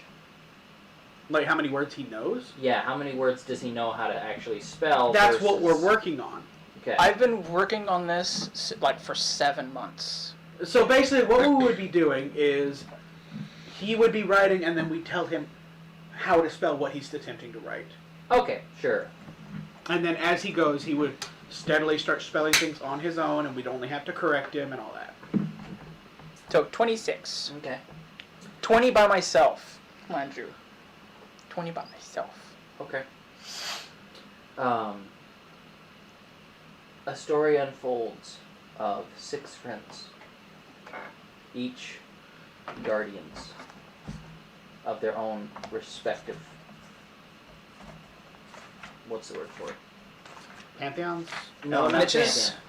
Speaker 2: Like how many words he knows?
Speaker 1: Yeah. How many words does he know how to actually spell?
Speaker 2: That's what we're
Speaker 1: versus-
Speaker 2: working on.
Speaker 1: Okay.
Speaker 3: I've been working on this like for 7 months.
Speaker 2: So basically what we would be doing is he would be writing and then we tell him how to spell what he's attempting to write.
Speaker 1: Okay. Sure.
Speaker 2: And then as he goes, he would steadily start spelling things on his own and we'd only have to correct him and all that.
Speaker 3: So 26.
Speaker 1: Okay.
Speaker 3: 20 by myself, mind you. 20 by myself.
Speaker 1: Okay. A story unfolds of 6 friends, each guardians of their own respective. What's the word for it?
Speaker 2: Pantheons?
Speaker 1: No, not
Speaker 3: Niches?
Speaker 1: pantheon.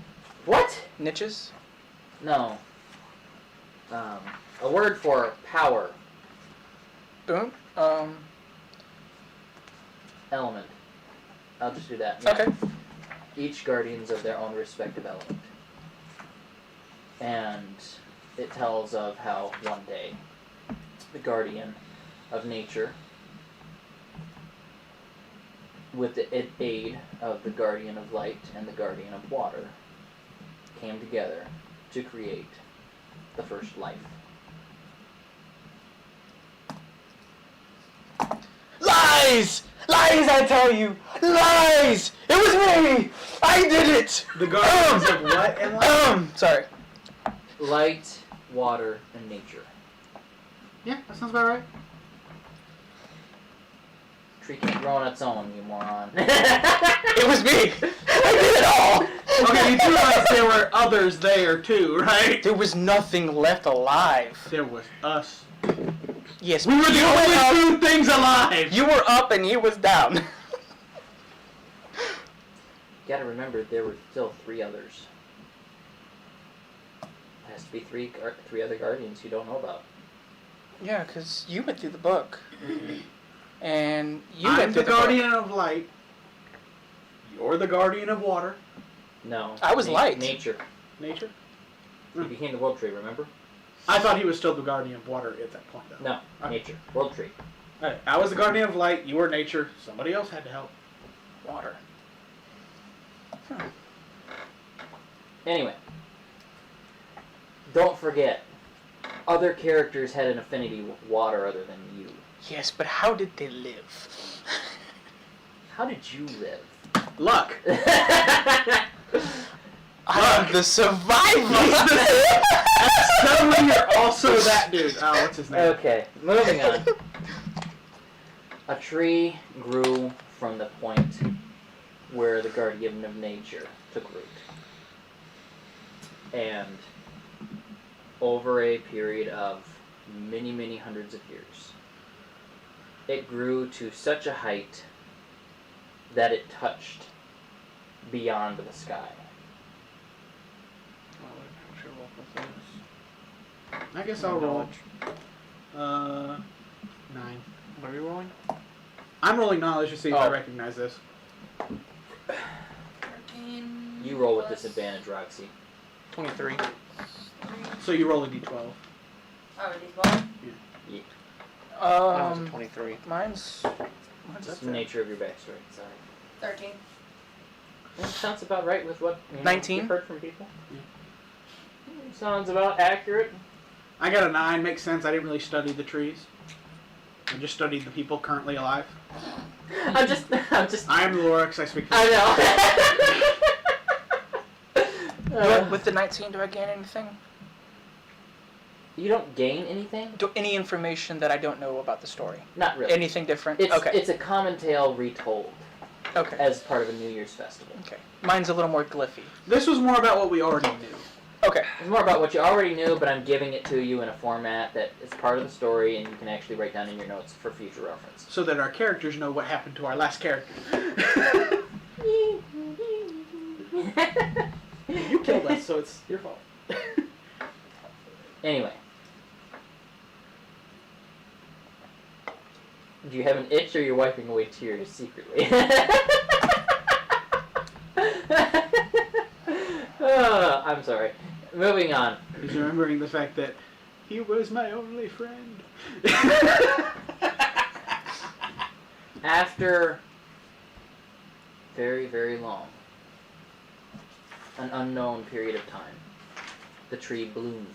Speaker 1: What?
Speaker 3: Niches?
Speaker 1: No. A word for power
Speaker 3: Boom.
Speaker 1: element. I'll just do that. Yeah.
Speaker 3: Okay.
Speaker 1: Each guardians of their own respective element. And it tells of how one day the guardian of nature, with the aid of the guardian of light and the guardian of water, came together to create the first life.
Speaker 3: Lies! Lies, I tell you! Lies! It was me! I did it!
Speaker 2: The guardians of what and what?
Speaker 3: Sorry.
Speaker 1: Light, water, and nature.
Speaker 2: Yeah, that sounds about right.
Speaker 1: Tree can't grow on its own, you moron.
Speaker 3: It was me! I did it all!
Speaker 2: Okay, you do realize there were others there too, right?
Speaker 3: There was nothing left alive.
Speaker 2: There was us.
Speaker 3: Yes,
Speaker 2: We were the
Speaker 3: you were
Speaker 2: only
Speaker 3: up,
Speaker 2: two things alive!
Speaker 3: you were up and he was down.
Speaker 1: You gotta remember, there were still 3 others. There has to be three other guardians you don't know about.
Speaker 3: Yeah, because you went through the book. And you
Speaker 2: I'm
Speaker 3: went
Speaker 2: the
Speaker 3: through the
Speaker 2: guardian of light. You're the guardian of water.
Speaker 1: No.
Speaker 3: I was light.
Speaker 1: Nature.
Speaker 2: Nature?
Speaker 1: He became the world tree, remember?
Speaker 2: I thought he was still the guardian of water at that point, though.
Speaker 1: No.
Speaker 2: Okay.
Speaker 1: Nature. World tree.
Speaker 2: Alright, I was the guardian of light, you were nature, somebody else had to help.
Speaker 3: water.
Speaker 1: Anyway. Don't forget, other characters had an affinity with water other than you.
Speaker 3: Yes, but how did they live?
Speaker 1: How did you live?
Speaker 2: Luck.
Speaker 3: I'm the survivor!
Speaker 2: Suddenly you're also that dude. Oh, what's his name?
Speaker 1: Okay, moving on. A tree grew from the point where the guardian of nature took root. And over a period of many, many hundreds of years, it grew to such a height that it touched beyond the sky.
Speaker 2: I guess I'll roll. 9.
Speaker 3: What are you rolling?
Speaker 2: I'm rolling knowledge to see if I
Speaker 1: Oh.
Speaker 2: recognize this.
Speaker 4: 13
Speaker 1: You roll with
Speaker 4: plus
Speaker 1: disadvantage, Roxy.
Speaker 3: 23.
Speaker 4: 3.
Speaker 2: So you roll a d12.
Speaker 4: Oh, D12?
Speaker 5: Mine was a 23.
Speaker 3: Mine's
Speaker 1: Just the nature of your backstory. Sorry.
Speaker 4: 13.
Speaker 1: That sounds about right with what
Speaker 3: 19?
Speaker 1: you've heard from people. Sounds about accurate.
Speaker 2: I got a 9. Makes sense. I didn't really study the trees. I just studied the people currently alive.
Speaker 1: I'm just.
Speaker 2: I am the Lorax. I speak.
Speaker 1: I know.
Speaker 3: with the 19, do I gain anything?
Speaker 1: You don't gain anything?
Speaker 3: Any information that I don't know about the story?
Speaker 1: Not really.
Speaker 3: Anything different?
Speaker 1: It's
Speaker 3: Okay.
Speaker 1: it's a common tale retold
Speaker 3: Okay.
Speaker 1: as part of a New Year's festival.
Speaker 3: Okay. Mine's a little more glyphy.
Speaker 2: This was more about what we already knew.
Speaker 3: Okay.
Speaker 1: It's more about what you already knew, but I'm giving it to you in a format that is part of the story, and you can actually write down in your notes for future reference.
Speaker 2: So that our characters know what happened to our last character. You killed us, so it's your fault.
Speaker 1: Anyway. Do you have an itch or you're wiping away tears secretly? I'm sorry. Moving on.
Speaker 2: He's remembering the fact that he was my only friend.
Speaker 1: After very, very long, an unknown period of time, the tree bloomed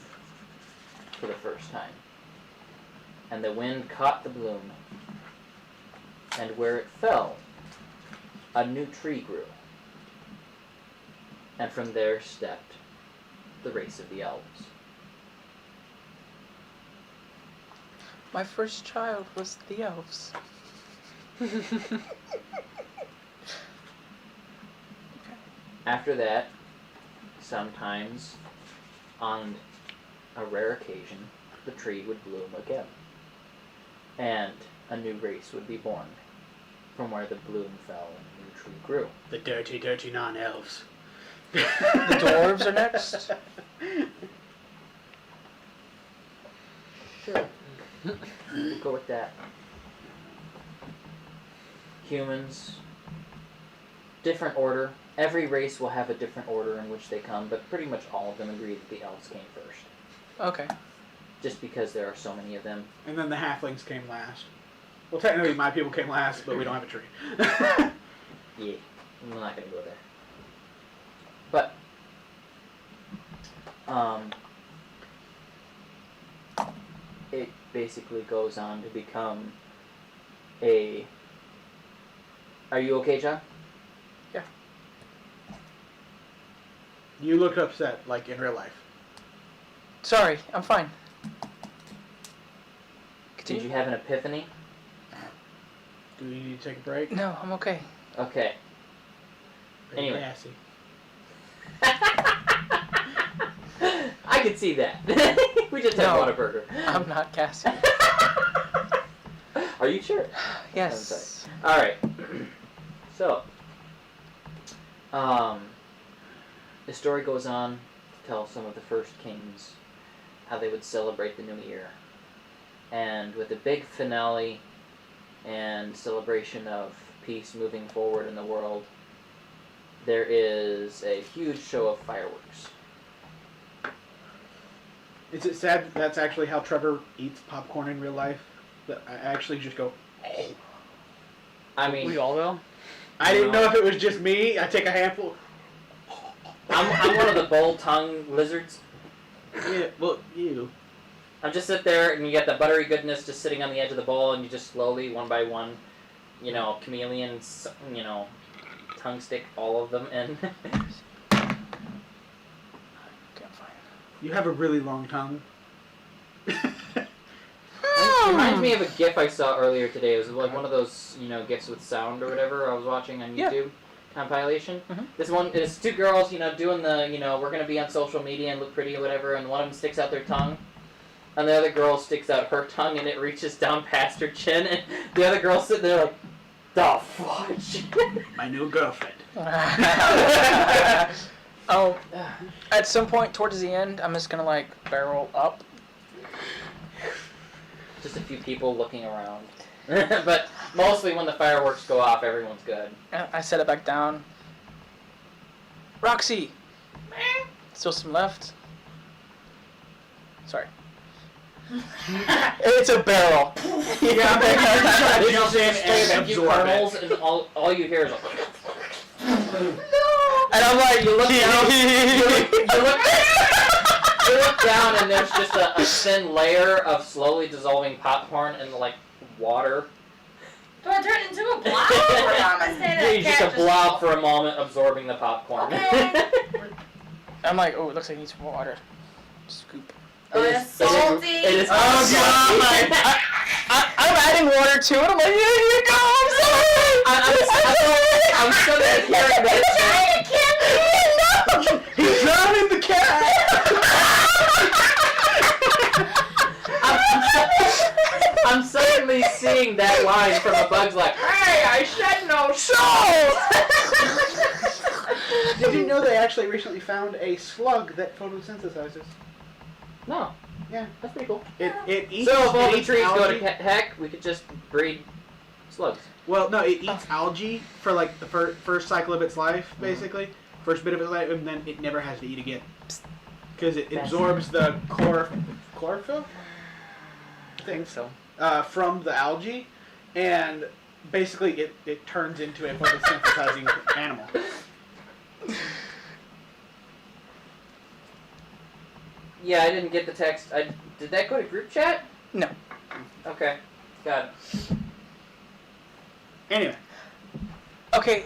Speaker 1: for the first time. And the wind caught the bloom, and where it fell, a new tree grew. And from there stepped the race of the elves.
Speaker 3: My first child was the elves.
Speaker 1: After that, sometimes, on a rare occasion, the tree would bloom again. And a new race would be born from where the bloom fell and a new tree grew.
Speaker 2: The dirty, dirty non-elves.
Speaker 3: The dwarves are next.
Speaker 1: Sure. We'll go with that. Humans, different order. Every race will have a different order in which they come, but pretty much all of them agree that the elves came first.
Speaker 3: Okay.
Speaker 1: Just because there are so many of them.
Speaker 2: And then the halflings came last. Well, technically my people came last, but we don't have a tree.
Speaker 1: Yeah, I'm not gonna go there. But, it basically goes on to become a... Are you okay, John?
Speaker 2: You looked upset, like in real life.
Speaker 3: Sorry, I'm fine.
Speaker 1: Did
Speaker 3: Continue.
Speaker 1: you have an epiphany?
Speaker 2: Do we need to take a break?
Speaker 3: No, I'm okay.
Speaker 1: Okay.
Speaker 2: Very
Speaker 1: Anyway.
Speaker 2: gassy.
Speaker 1: I could see that. We just had
Speaker 3: No.
Speaker 1: Whataburger.
Speaker 3: I'm not Cassie.
Speaker 1: Are you sure?
Speaker 3: Yes.
Speaker 1: Alright. So, the story goes on to tell some of the first kings how they would celebrate the new year. And with a big finale and celebration of peace moving forward in the world, there is a huge show of fireworks.
Speaker 2: Is it sad that that's actually how Trevor eats popcorn in real life? That I actually just go...
Speaker 1: I mean,
Speaker 5: We all will.
Speaker 2: I didn't know if it was just me. I take a handful.
Speaker 1: I'm one of the bowl-tongued lizards.
Speaker 2: Yeah, well, you.
Speaker 1: I just sit there and you get the buttery goodness just sitting on the edge of the bowl, and you just slowly, one by one, chameleons, tongue stick all of them in.
Speaker 3: Okay, I'm fine.
Speaker 2: You have a really long tongue.
Speaker 1: It reminds me of a GIF I saw earlier today. It was like one of those, GIFs with sound or whatever I was watching on
Speaker 3: Yeah.
Speaker 1: YouTube compilation.
Speaker 3: Mhm.
Speaker 1: This one is two girls, doing the, we're going to be on social media and look pretty or whatever, and one of them sticks out their tongue. And the other girl sticks out her tongue and it reaches down past her chin, and the other girl's sitting there like, The fudge.
Speaker 2: My new girlfriend.
Speaker 3: Oh, at some point towards the end, I'm just gonna like barrel up.
Speaker 1: Just a few people looking around. But mostly when the fireworks go off, everyone's good.
Speaker 3: I set it back down. Roxy! Still some left. Sorry. It's a barrel.
Speaker 2: Yeah, I'm thinking you're just trying to jump in
Speaker 1: Just
Speaker 2: and
Speaker 1: a few
Speaker 2: absorb
Speaker 1: kernels,
Speaker 2: it.
Speaker 1: and all you hear is like...
Speaker 3: And I'm like,
Speaker 1: You look down, you look down, and there's just a thin layer of slowly dissolving popcorn in like water.
Speaker 4: Do I turn into a blob? Or am I staying at
Speaker 1: He's just a blob for a moment, absorbing the popcorn.
Speaker 4: Okay.
Speaker 3: I'm like, oh, it looks like it needs some water. Scoop.
Speaker 4: Oh,
Speaker 1: It
Speaker 4: it's
Speaker 1: is-
Speaker 4: salty.
Speaker 1: It is.
Speaker 3: Oh,
Speaker 1: salty.
Speaker 3: God. I'm adding water to it. I'm like, here you go. I'm sorry.
Speaker 1: I'm still gonna hear this.
Speaker 2: He's drowning the cat!
Speaker 1: I'm suddenly seeing that line from A Bug's Life. Hey, I said no salt!
Speaker 2: Did you know they actually recently found a slug that photosynthesizes?
Speaker 1: No.
Speaker 2: Yeah.
Speaker 1: That's pretty cool.
Speaker 2: It eats.
Speaker 1: So if all
Speaker 2: it
Speaker 1: the
Speaker 2: eats
Speaker 1: trees go to
Speaker 2: algae.
Speaker 1: heck, we could just breed slugs.
Speaker 2: Well, no, it eats algae for like the first cycle of its life,
Speaker 1: Mm-hmm.
Speaker 2: basically. First bit of its life, and then it never has to eat again. Because it
Speaker 1: That's-
Speaker 2: absorbs the chlorophyll thing
Speaker 5: So.
Speaker 2: from the algae, and basically it turns into a photosynthesizing animal.
Speaker 1: Yeah, I didn't get the text. Did that go to group chat?
Speaker 3: No.
Speaker 1: Okay. Got it.
Speaker 2: Anyway,
Speaker 3: Okay,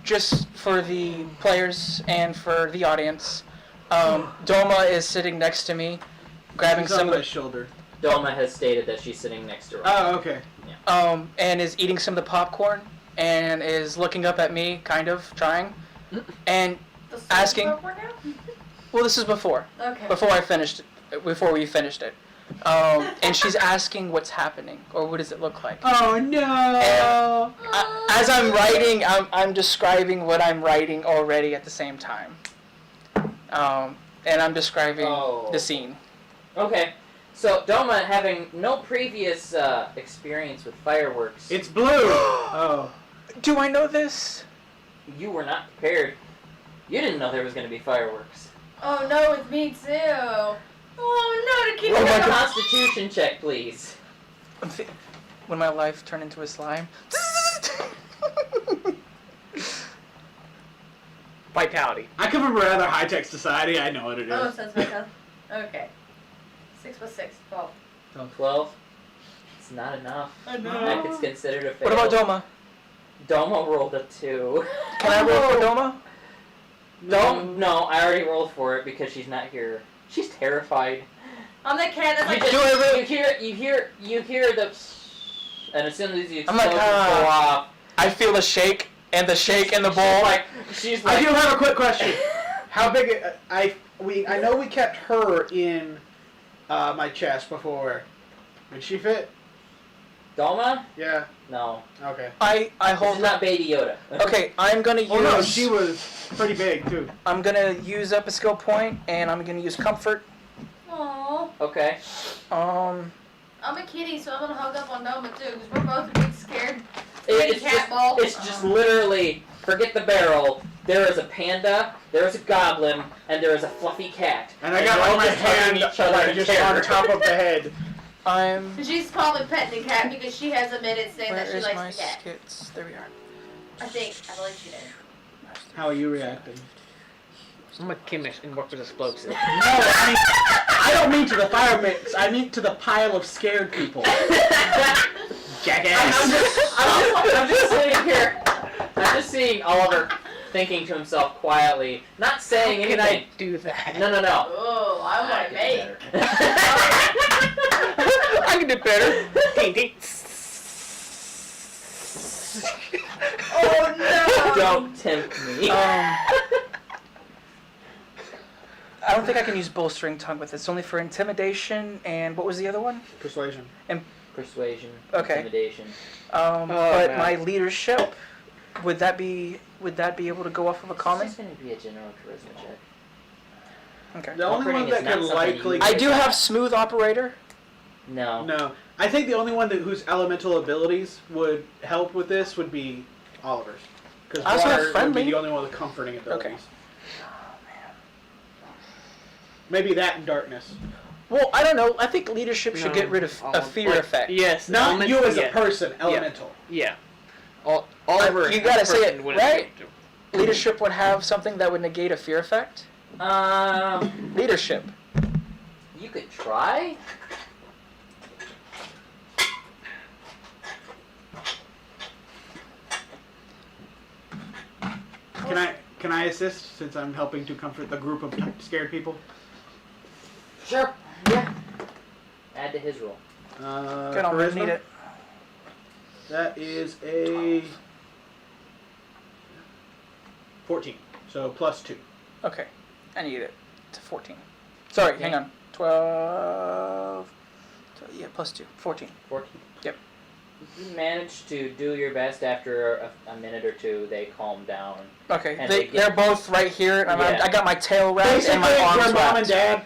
Speaker 3: just for the players and for the audience, Doma is sitting next to me, grabbing
Speaker 2: he's on
Speaker 3: some
Speaker 2: my
Speaker 3: of
Speaker 2: shoulder.
Speaker 1: Doma has stated that she's sitting next to her.
Speaker 2: Oh, okay.
Speaker 3: and is eating some of the popcorn, and is looking up at me, kind of, trying, and,
Speaker 4: The salty
Speaker 3: asking-
Speaker 4: popcorn now?
Speaker 3: well, this is before
Speaker 4: Okay.
Speaker 3: before we finished it, and she's asking what's happening, or what does it look like.
Speaker 2: Oh no!
Speaker 3: As I'm writing, I'm describing what I'm writing already at the same time. And I'm describing
Speaker 1: Oh.
Speaker 3: the scene.
Speaker 1: Okay. So Doma, having no previous experience with fireworks,
Speaker 2: It's blue. Oh.
Speaker 3: Do I know this?
Speaker 1: you were not prepared. You didn't know there was going to be fireworks.
Speaker 4: Oh no, it's me too. Oh no, to keep
Speaker 1: Roll
Speaker 3: my
Speaker 1: a
Speaker 3: God.
Speaker 1: Constitution check, please.
Speaker 3: When my life turned into a slime.
Speaker 5: Vitality.
Speaker 2: I come from a rather high-tech society. I know what it is.
Speaker 4: Oh, so that's my cousin. Okay. 6 plus 6, 12.
Speaker 1: 12. It's not enough.
Speaker 4: I know.
Speaker 1: That gets considered a fail.
Speaker 3: What about Doma?
Speaker 1: Doma rolled a 2.
Speaker 3: Can I roll for Doma?
Speaker 1: No, I already rolled for it because she's not here. She's terrified.
Speaker 4: I'm the cat that's
Speaker 1: You,
Speaker 4: like,
Speaker 1: just, you hear the, and as soon as the
Speaker 3: I'm like,
Speaker 1: explosions go off,
Speaker 3: I feel the shake and the shake and the bowl.
Speaker 1: she's
Speaker 2: I
Speaker 1: like,
Speaker 2: do have a quick question. How big? I know we kept her in my chest before. Did she fit?
Speaker 1: Doma?
Speaker 2: Yeah.
Speaker 1: No.
Speaker 2: Okay.
Speaker 3: I
Speaker 1: She's
Speaker 3: hold
Speaker 1: not Baby Yoda.
Speaker 3: Okay, I'm gonna use.
Speaker 2: Oh no, she was pretty big too.
Speaker 3: I'm gonna use up a skill point, and I'm gonna use comfort.
Speaker 4: Aww.
Speaker 1: Okay.
Speaker 3: Um,
Speaker 4: I'm a kitty, so I'm gonna hug up on Noma too, because we're both a big scared
Speaker 1: It's
Speaker 4: cat
Speaker 1: just,
Speaker 4: ball.
Speaker 1: it's just literally, forget the barrel. There is a panda, there is a goblin, and there is a fluffy cat.
Speaker 2: And I got
Speaker 1: they're all
Speaker 2: like my
Speaker 1: just hugging
Speaker 2: hand
Speaker 1: each other
Speaker 2: like
Speaker 1: in
Speaker 2: just
Speaker 1: terror.
Speaker 2: on top of the head.
Speaker 3: I'm.
Speaker 4: She's probably petting the cat because she has admitted saying
Speaker 3: Where
Speaker 4: that she
Speaker 3: is my
Speaker 4: likes the cat.
Speaker 3: skits? There we are.
Speaker 4: I believe she did.
Speaker 2: How are you reacting?
Speaker 5: I'm a chemist and work with explosives.
Speaker 2: No, I don't mean to the fire mix. I mean to the pile of scared people. Jackass.
Speaker 1: I'm just sitting here. I'm just seeing Oliver thinking to himself quietly, not saying
Speaker 5: How can
Speaker 1: anything.
Speaker 5: I do that?
Speaker 1: No.
Speaker 4: Oh, I want to make.
Speaker 5: I can do better. Ding, ding.
Speaker 4: Oh no!
Speaker 1: Don't tempt me.
Speaker 3: I don't think I can use bowstring tongue with it. It's only for intimidation and what was the other one?
Speaker 2: Persuasion.
Speaker 1: persuasion,
Speaker 3: Okay.
Speaker 1: intimidation.
Speaker 3: But
Speaker 5: man.
Speaker 3: my leadership, would that be able to go off of a common?
Speaker 1: It's just going to be a general charisma check.
Speaker 3: Okay.
Speaker 2: The only
Speaker 1: Comforting
Speaker 2: one that
Speaker 1: is not
Speaker 2: could
Speaker 1: something
Speaker 2: likely.
Speaker 1: you-
Speaker 3: I do have smooth operator.
Speaker 1: No.
Speaker 2: No, I think the only one whose elemental abilities would help with this would be Oliver's. Because
Speaker 3: I also have
Speaker 2: water would
Speaker 3: friendly.
Speaker 2: be the only one with comforting abilities.
Speaker 3: Okay.
Speaker 2: Maybe that and darkness.
Speaker 3: Well, I don't know. I think leadership should
Speaker 5: No,
Speaker 3: get rid of a fear
Speaker 5: like,
Speaker 3: effect.
Speaker 5: Yes.
Speaker 2: Not
Speaker 5: element-
Speaker 2: you as
Speaker 5: yeah,
Speaker 2: a person, elemental.
Speaker 5: Yeah. Oliver.
Speaker 3: You gotta
Speaker 5: as a
Speaker 3: say it,
Speaker 5: person would
Speaker 3: right?
Speaker 5: negate-
Speaker 3: Leadership would have something that would negate a fear effect. Leadership.
Speaker 1: You could try.
Speaker 2: Can I assist since I'm helping to comfort the group of scared people?
Speaker 1: Sure. Yeah. Add to his roll.
Speaker 3: Good, I'll
Speaker 2: charisma?
Speaker 3: need it.
Speaker 2: That is a 14. So +2.
Speaker 3: Okay, I need it. It's a 14. Sorry, hang on. 12. Yeah, +2. 14.
Speaker 1: 14.
Speaker 3: Yep.
Speaker 1: You managed to do your best. After a minute or two, they calm down.
Speaker 3: Okay,
Speaker 1: And they
Speaker 3: they're
Speaker 1: get-
Speaker 3: both right here. And
Speaker 1: Yeah.
Speaker 3: I got my tail wrapped
Speaker 2: Basically,
Speaker 3: and my arms
Speaker 2: your mom
Speaker 3: wrapped.
Speaker 2: and dad,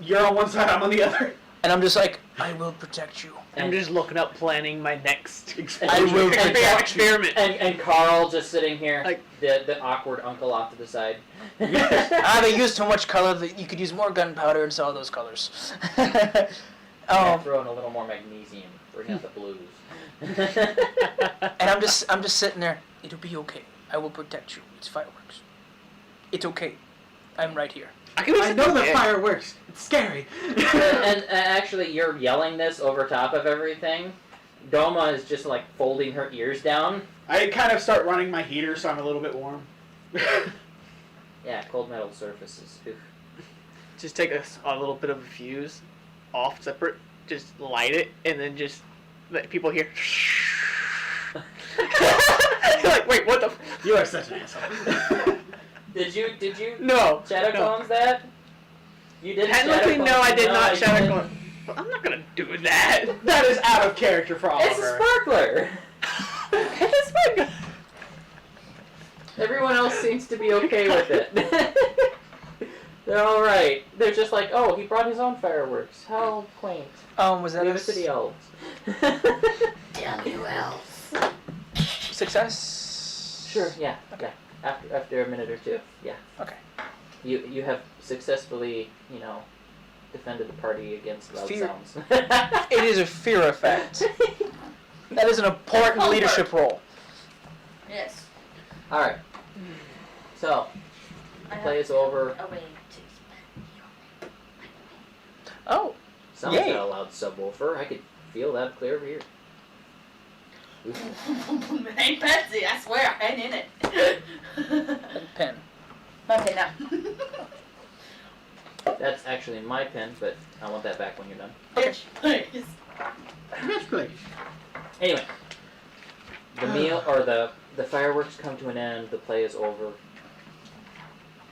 Speaker 2: you're on one side, I'm on the other.
Speaker 3: And I'm just like, I will protect you.
Speaker 5: I'm just looking up, planning my next
Speaker 3: I will protect you.
Speaker 5: experiment.
Speaker 1: And Carl just sitting here,
Speaker 5: Like-
Speaker 1: the awkward uncle off to the side.
Speaker 3: They used too much color. That you could use more gunpowder and sell those colors.
Speaker 1: Throw in a little more magnesium. Bring out the blues.
Speaker 3: And I'm just sitting there. It'll be okay. I will protect you. It's fireworks. It's okay. I'm right here.
Speaker 2: I know the fireworks. It's scary.
Speaker 1: and actually, you're yelling this over top of everything. Doma is just like folding her ears down.
Speaker 2: I kind of start running my heater so I'm a little bit warm.
Speaker 1: Yeah, cold metal surfaces. Oof.
Speaker 5: Just take a little bit of a fuse off separate, just light it, and then just let people hear. You're like, wait, what the?
Speaker 2: You are such an asshole.
Speaker 1: Did you
Speaker 5: No.
Speaker 1: shadow clones that? You did.
Speaker 5: Technically, no, I did not shadow
Speaker 1: didn't.
Speaker 5: clone. But I'm not gonna do that.
Speaker 2: That is out of character for
Speaker 1: It's a
Speaker 2: Oliver.
Speaker 1: sparkler.
Speaker 5: It's my god.
Speaker 1: Everyone else seems to be okay with it. They're all right. They're just like, oh, he brought his own fireworks. How quaint.
Speaker 3: Was that
Speaker 1: Leave
Speaker 3: a
Speaker 1: it to the elves.
Speaker 4: Damn you elves.
Speaker 3: success?
Speaker 1: Sure. Yeah.
Speaker 3: Okay.
Speaker 1: Yeah. After a minute or two. Yeah.
Speaker 3: Okay.
Speaker 1: You have successfully, defended the party against loud
Speaker 3: Fear.
Speaker 1: sounds.
Speaker 3: It is a fear effect. That is an important
Speaker 4: Homework.
Speaker 3: leadership role.
Speaker 4: Yes.
Speaker 1: All right. So
Speaker 4: I
Speaker 1: play
Speaker 4: have
Speaker 1: is over.
Speaker 4: a way to spend your
Speaker 3: Oh,
Speaker 1: Someone's
Speaker 3: Yay.
Speaker 1: got a loud subwoofer. I could feel that clear over here.
Speaker 4: It ain't Betsy, I swear, I ain't in it.
Speaker 3: pen.
Speaker 4: Okay, now.
Speaker 1: That's actually my pen, but I want that back when you're done.
Speaker 4: Bitch, please.
Speaker 2: Yes, please.
Speaker 1: Anyway, the meal or the fireworks come to an end. The play is over.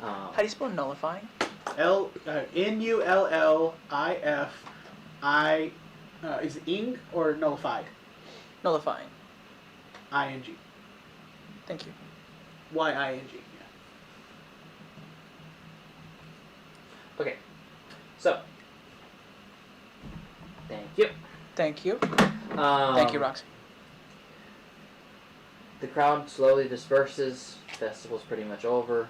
Speaker 3: How do you spell nullifying?
Speaker 2: N-U-L-L-I-F-I. Is it ing or nullified?
Speaker 3: Nullifying.
Speaker 2: I-N-G.
Speaker 3: Thank you.
Speaker 2: Y-I-N-G.
Speaker 1: Okay, so thank you.
Speaker 3: Thank you. Thank you, Roxy.
Speaker 1: The crowd slowly disperses. Festival's pretty much over.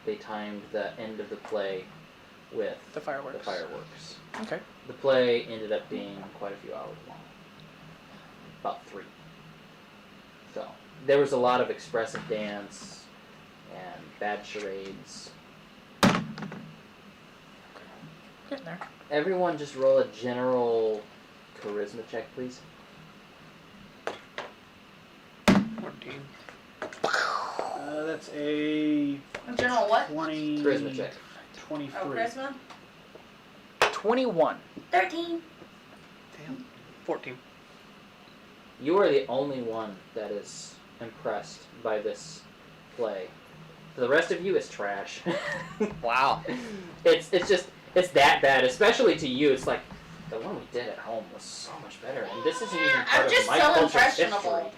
Speaker 1: They timed the end of the play with
Speaker 3: The fireworks.
Speaker 1: the fireworks.
Speaker 3: Okay.
Speaker 1: The play ended up being quite a few hours long. About 3. So, there was a lot of expressive dance and bad charades.
Speaker 3: Getting there.
Speaker 1: Everyone just roll a general charisma check, please.
Speaker 5: 14.
Speaker 2: That's a
Speaker 4: General what?
Speaker 2: 20...
Speaker 1: Charisma check.
Speaker 2: 23.
Speaker 4: Oh, Charisma?
Speaker 3: 21.
Speaker 4: 13.
Speaker 5: Damn. 14.
Speaker 1: You are the only one that is impressed by this play. For the rest of you, it's trash.
Speaker 5: Wow.
Speaker 1: It's that bad, especially to you. It's like, The one we did at home was so much better, and this isn't even
Speaker 4: I'm
Speaker 1: part of
Speaker 4: just
Speaker 1: my
Speaker 4: so
Speaker 1: culture's
Speaker 4: impressionable.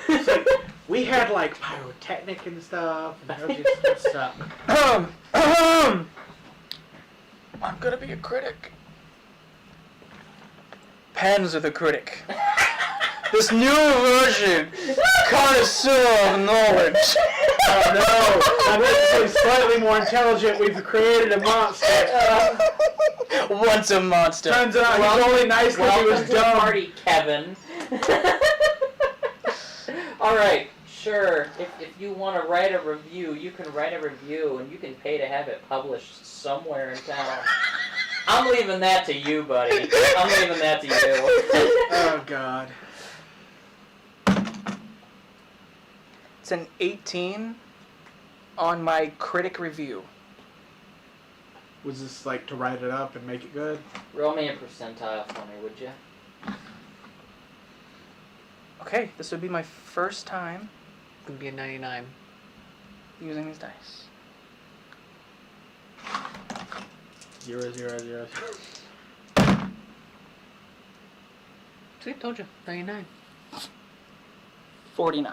Speaker 1: history.
Speaker 2: We had like pyrotechnic and stuff. And it was just stuff.
Speaker 3: I'm gonna be a critic. Pens are the critic. This new version, connoisseur of knowledge.
Speaker 2: Oh no! I'm going to say slightly more intelligent. We've created a monster.
Speaker 3: Once a monster.
Speaker 2: Turns out he's only nice because he
Speaker 1: Welcome
Speaker 2: was
Speaker 1: to the
Speaker 2: dumb.
Speaker 1: party, Kevin. Alright, sure. If you want to write a review, you can write a review and you can pay to have it published somewhere in town. I'm leaving that to you, buddy. I'm leaving that to you.
Speaker 2: Oh god.
Speaker 3: It's an 18 on my critic review.
Speaker 2: Was this like to write it up and make it good?
Speaker 1: Roll me a percentile for me, would you?
Speaker 3: Okay, this would be my first time
Speaker 5: Could be a 99.
Speaker 3: using these dice.
Speaker 2: 0, 0, 0.
Speaker 5: See, told you. 99.
Speaker 3: 49.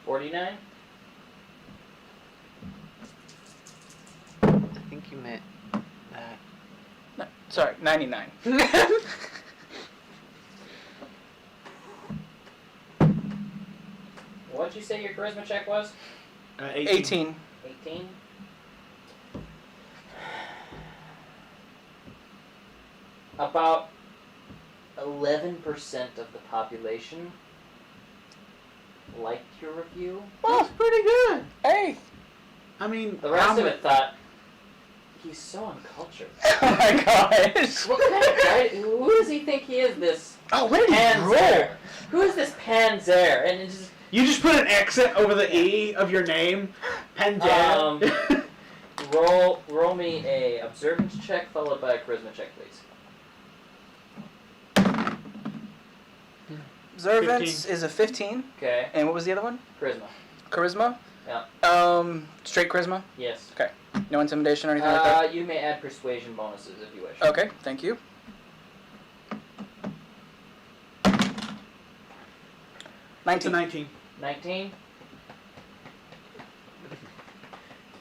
Speaker 1: 49?
Speaker 5: I think you meant that.
Speaker 3: No, sorry, 99.
Speaker 1: What'd you say your charisma check was?
Speaker 3: 18.
Speaker 1: 18? About 11% of the population liked your review.
Speaker 2: That's pretty good.
Speaker 3: Hey!
Speaker 2: I mean,
Speaker 1: The rest of it thought, he's so uncultured.
Speaker 3: Oh my gosh!
Speaker 1: What kind of guy? Who does he think he is, this
Speaker 3: Oh, where did he roll?
Speaker 1: Panzer? Who is this Panzer? And it's just,
Speaker 2: You just put an accent over the E of your name. Panzer.
Speaker 1: roll me a observance check followed by a charisma check, please.
Speaker 3: Observance
Speaker 2: 15.
Speaker 3: is a 15.
Speaker 1: Okay.
Speaker 3: And what was the other one?
Speaker 1: Charisma.
Speaker 3: Charisma?
Speaker 1: Yeah.
Speaker 3: Straight charisma?
Speaker 1: Yes.
Speaker 3: No intimidation or anything like that?
Speaker 1: You may add persuasion bonuses if you wish.
Speaker 3: Okay, thank you.
Speaker 2: It's a
Speaker 3: 19.
Speaker 2: 19.
Speaker 1: 19.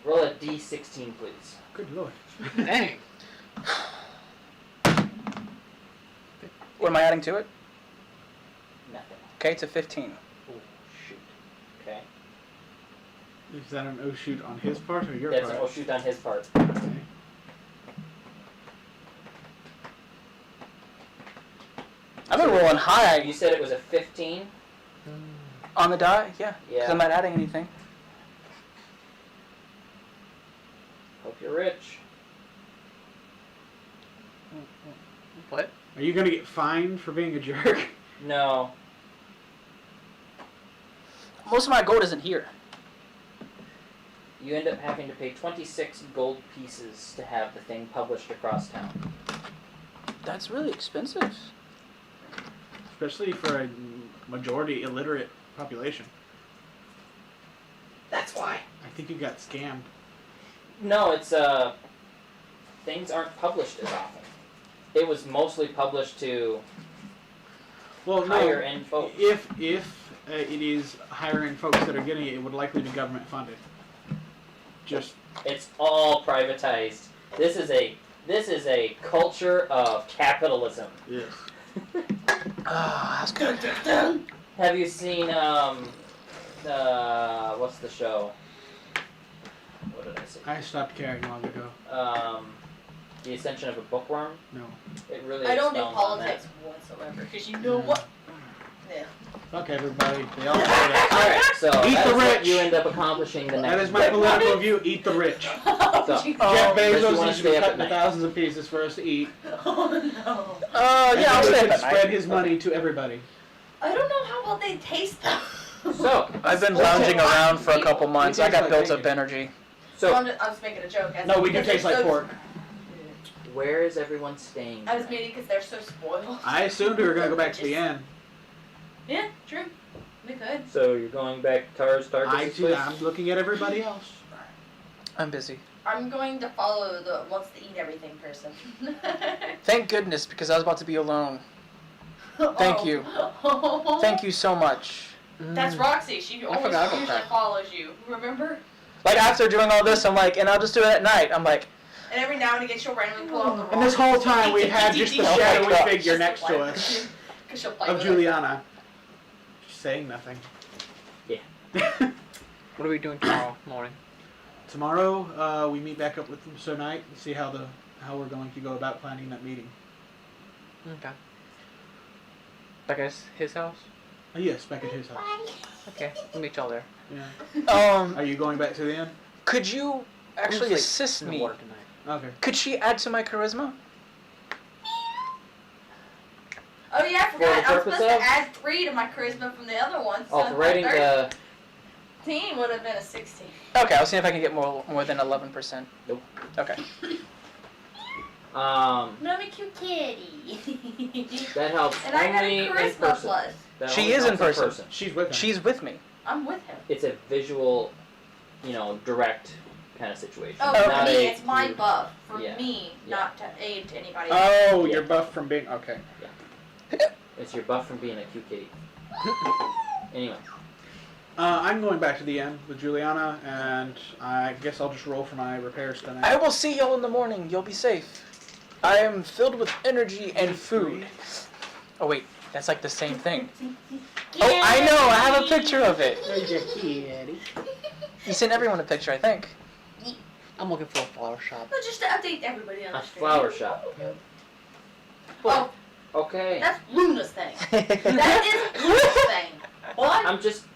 Speaker 1: Roll a d16, please.
Speaker 2: Good lord.
Speaker 5: Dang.
Speaker 3: What am I adding to it?
Speaker 1: Nothing.
Speaker 3: Okay, it's a 15.
Speaker 1: Oh, shoot. Okay.
Speaker 2: Is that an oh shoot on his part or your
Speaker 1: That's an
Speaker 2: part?
Speaker 1: oh shoot on his part.
Speaker 2: Okay.
Speaker 3: I've been rolling high
Speaker 1: You said it was a 15?
Speaker 3: on the die, yeah. Because
Speaker 1: Yeah.
Speaker 3: I'm not adding anything.
Speaker 1: Hope you're rich.
Speaker 5: What?
Speaker 2: Are you gonna get fined for being a jerk?
Speaker 1: No.
Speaker 3: Most of my gold isn't here.
Speaker 1: You end up having to pay 26 gold pieces to have the thing published across town.
Speaker 3: That's really expensive.
Speaker 2: Especially for a majority illiterate population.
Speaker 1: That's why.
Speaker 2: I think you got scammed.
Speaker 1: No, it's things aren't published as often. It was mostly published to
Speaker 2: Well,
Speaker 1: higher
Speaker 2: no.
Speaker 1: end folks.
Speaker 2: If it is higher end folks that are getting it, it would likely be government funded. Just
Speaker 1: It's all privatized. This is a culture of capitalism.
Speaker 2: yes.
Speaker 3: Oh, that's good.
Speaker 1: Have you seen what's the show? What did I say?
Speaker 2: I stopped caring long ago.
Speaker 1: The Ascension of a Bookworm.
Speaker 2: No.
Speaker 1: It really.
Speaker 4: I don't do
Speaker 1: expounds on that.
Speaker 4: politics whatsoever because you know what? Yeah.
Speaker 2: Fuck everybody. They all know that.
Speaker 1: All right, so
Speaker 2: Eat
Speaker 1: that's
Speaker 2: the
Speaker 1: what
Speaker 2: rich.
Speaker 1: you end up accomplishing the next.
Speaker 2: That is my political view. Eat the rich.
Speaker 1: So,
Speaker 2: Jeff
Speaker 1: Unless you
Speaker 2: Bezos
Speaker 1: wanna
Speaker 2: needs to
Speaker 1: stay
Speaker 2: be
Speaker 1: up
Speaker 2: cut
Speaker 1: at
Speaker 2: into
Speaker 1: night.
Speaker 2: thousands of pieces for us to eat.
Speaker 4: Oh no.
Speaker 3: Yeah, I'll
Speaker 2: And
Speaker 3: stay
Speaker 2: he
Speaker 3: up
Speaker 2: could
Speaker 3: at
Speaker 2: spread
Speaker 3: night.
Speaker 2: his money to everybody.
Speaker 4: I don't know how well they taste though.
Speaker 1: so,
Speaker 3: I've been lounging around for a couple months. I got built up energy.
Speaker 1: so
Speaker 4: I'm just making a joke.
Speaker 2: No, we do
Speaker 4: because
Speaker 2: taste
Speaker 4: they're
Speaker 2: like
Speaker 4: so-
Speaker 2: pork.
Speaker 1: where is everyone staying?
Speaker 4: I was meaning because they're so spoiled.
Speaker 2: I assumed we were gonna go back to the end.
Speaker 4: Yeah, true. We could.
Speaker 1: So you're going back to Targus' place?
Speaker 2: I'm looking at everybody else.
Speaker 3: I'm busy.
Speaker 4: I'm going to follow the wants to eat everything person.
Speaker 3: Thank goodness, because I was about to be alone. Thank you. Thank you so much.
Speaker 4: That's Roxy. She always
Speaker 5: forgot about
Speaker 4: usually
Speaker 5: that.
Speaker 4: follows you. Remember?
Speaker 3: Like, after doing all this, I'm like, and I'll just do it at night. I'm like,
Speaker 4: And every now and again she'll randomly pull out the
Speaker 2: And this whole time we've had just the
Speaker 3: Oh my
Speaker 2: shadowy
Speaker 3: gosh.
Speaker 2: figure next to us
Speaker 4: Cause she'll play
Speaker 2: of
Speaker 4: with
Speaker 2: Juliana. She's saying nothing.
Speaker 1: Yeah.
Speaker 5: What are we doing tomorrow morning?
Speaker 2: Tomorrow, we meet back up with Sir Knight and see how we're going to go about planning that meeting.
Speaker 5: Okay. Back at his house?
Speaker 2: Oh, yes, back at his house.
Speaker 5: Okay, we'll meet y'all there.
Speaker 2: Yeah. Are you going back to the inn?
Speaker 3: could you actually
Speaker 5: Sleep
Speaker 3: assist
Speaker 5: in the
Speaker 3: me?
Speaker 5: water tonight.
Speaker 2: Okay.
Speaker 3: Could she add to my charisma?
Speaker 4: Oh yeah, I
Speaker 1: For
Speaker 4: forgot.
Speaker 1: the
Speaker 4: I was
Speaker 1: purpose
Speaker 4: supposed
Speaker 1: of?
Speaker 4: to add 3 to my charisma from the other one. So
Speaker 1: Oh, for writing the.
Speaker 4: 13 would have been a 16.
Speaker 3: Okay, I'll see if I can get more than 11%.
Speaker 1: Nope.
Speaker 3: Okay.
Speaker 4: Let me cute kitty.
Speaker 1: That helps
Speaker 4: And I got a
Speaker 1: only in
Speaker 4: charisma
Speaker 1: person.
Speaker 4: plus.
Speaker 1: That
Speaker 3: She
Speaker 1: only
Speaker 3: is in
Speaker 1: helps
Speaker 3: person.
Speaker 2: She's with him.
Speaker 3: She's with me.
Speaker 4: I'm with him.
Speaker 1: It's a visual, direct kind of situation.
Speaker 4: Oh,
Speaker 3: Okay.
Speaker 4: for
Speaker 1: Not
Speaker 4: me,
Speaker 1: a-
Speaker 4: it's my buff. For
Speaker 1: Yeah.
Speaker 4: me,
Speaker 1: Yeah.
Speaker 4: not to aid to anybody else.
Speaker 2: Oh,
Speaker 1: Yeah.
Speaker 2: you're buff from being okay.
Speaker 1: It's your buff from being a cute kitty. Anyway.
Speaker 2: I'm going back to the inn with Juliana, and I guess I'll just roll for my repairs tonight.
Speaker 3: I will see y'all in the morning. You'll be safe. I am filled with energy and food. Oh wait, that's like the same thing. Oh, I know. I have a picture of it. You sent everyone a picture, I think.
Speaker 5: I'm looking for a flower shop.
Speaker 4: But just to update everybody on
Speaker 1: A
Speaker 4: the stream.
Speaker 1: flower shop.
Speaker 4: Oh,
Speaker 1: Okay.
Speaker 4: that's Luna's thing. That is Luna's thing. What?
Speaker 1: I'm just.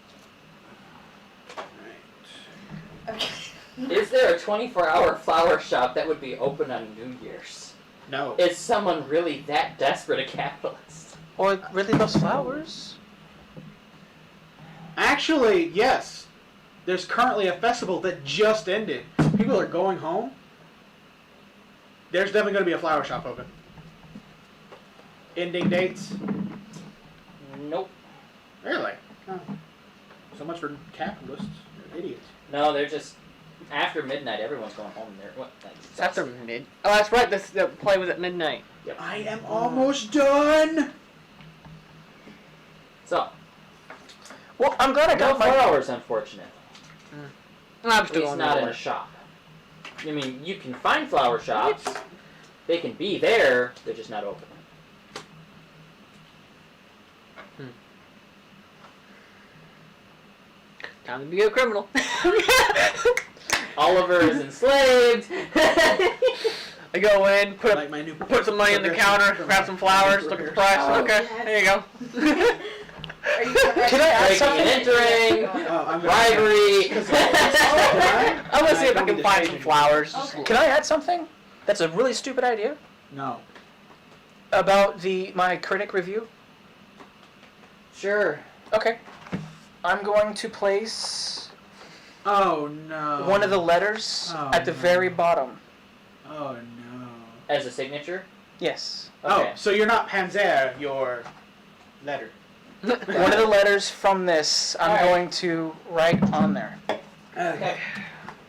Speaker 4: Okay.
Speaker 1: Is there a 24-hour flower shop that would be open on New Year's?
Speaker 2: No.
Speaker 1: Is someone really that desperate a capitalist?
Speaker 3: Or really those flowers?
Speaker 2: Actually, yes. There's currently a festival that just ended. People are going home. There's definitely going to be a flower shop open. Ending dates?
Speaker 1: Nope.
Speaker 2: Really? Oh. So much for capitalists. They're idiots.
Speaker 1: No, they're just after midnight. Everyone's going home. They're what?
Speaker 5: It's after mid. Oh, that's right. The play was at midnight.
Speaker 2: I am almost done.
Speaker 1: So
Speaker 3: Well, I'm glad I
Speaker 1: no
Speaker 3: got my...
Speaker 1: flowers, unfortunately.
Speaker 5: I'm
Speaker 1: At
Speaker 5: still
Speaker 1: least
Speaker 5: going
Speaker 1: not in
Speaker 5: nowhere.
Speaker 1: a shop. I mean, you can find flower shops. They can be there. They're just not open.
Speaker 5: Time to be a criminal.
Speaker 1: Oliver is enslaved.
Speaker 5: I go in,
Speaker 2: Like my new
Speaker 5: put some money in the counter, grab some flowers, look at the price.
Speaker 4: Oh,
Speaker 5: Okay,
Speaker 4: yes.
Speaker 5: there you go.
Speaker 4: Are you gonna
Speaker 3: Can I add
Speaker 1: Breaking
Speaker 3: something?
Speaker 1: and entering.
Speaker 2: I'm
Speaker 1: Bribery.
Speaker 5: I'm gonna see if I can find some flowers.
Speaker 4: Okay.
Speaker 3: Can I add something? That's a really stupid idea.
Speaker 2: No.
Speaker 3: About my critic review.
Speaker 1: Sure.
Speaker 3: Okay. I'm going to place
Speaker 2: Oh no.
Speaker 3: one of the letters
Speaker 2: Oh,
Speaker 3: at the
Speaker 2: no.
Speaker 3: very bottom.
Speaker 2: Oh no.
Speaker 1: As a signature.
Speaker 3: Yes.
Speaker 1: Okay.
Speaker 2: Oh, so you're not Panzer, you're letter.
Speaker 3: One of the letters from this, I'm
Speaker 1: Alright.
Speaker 3: going to write on there.
Speaker 1: Okay.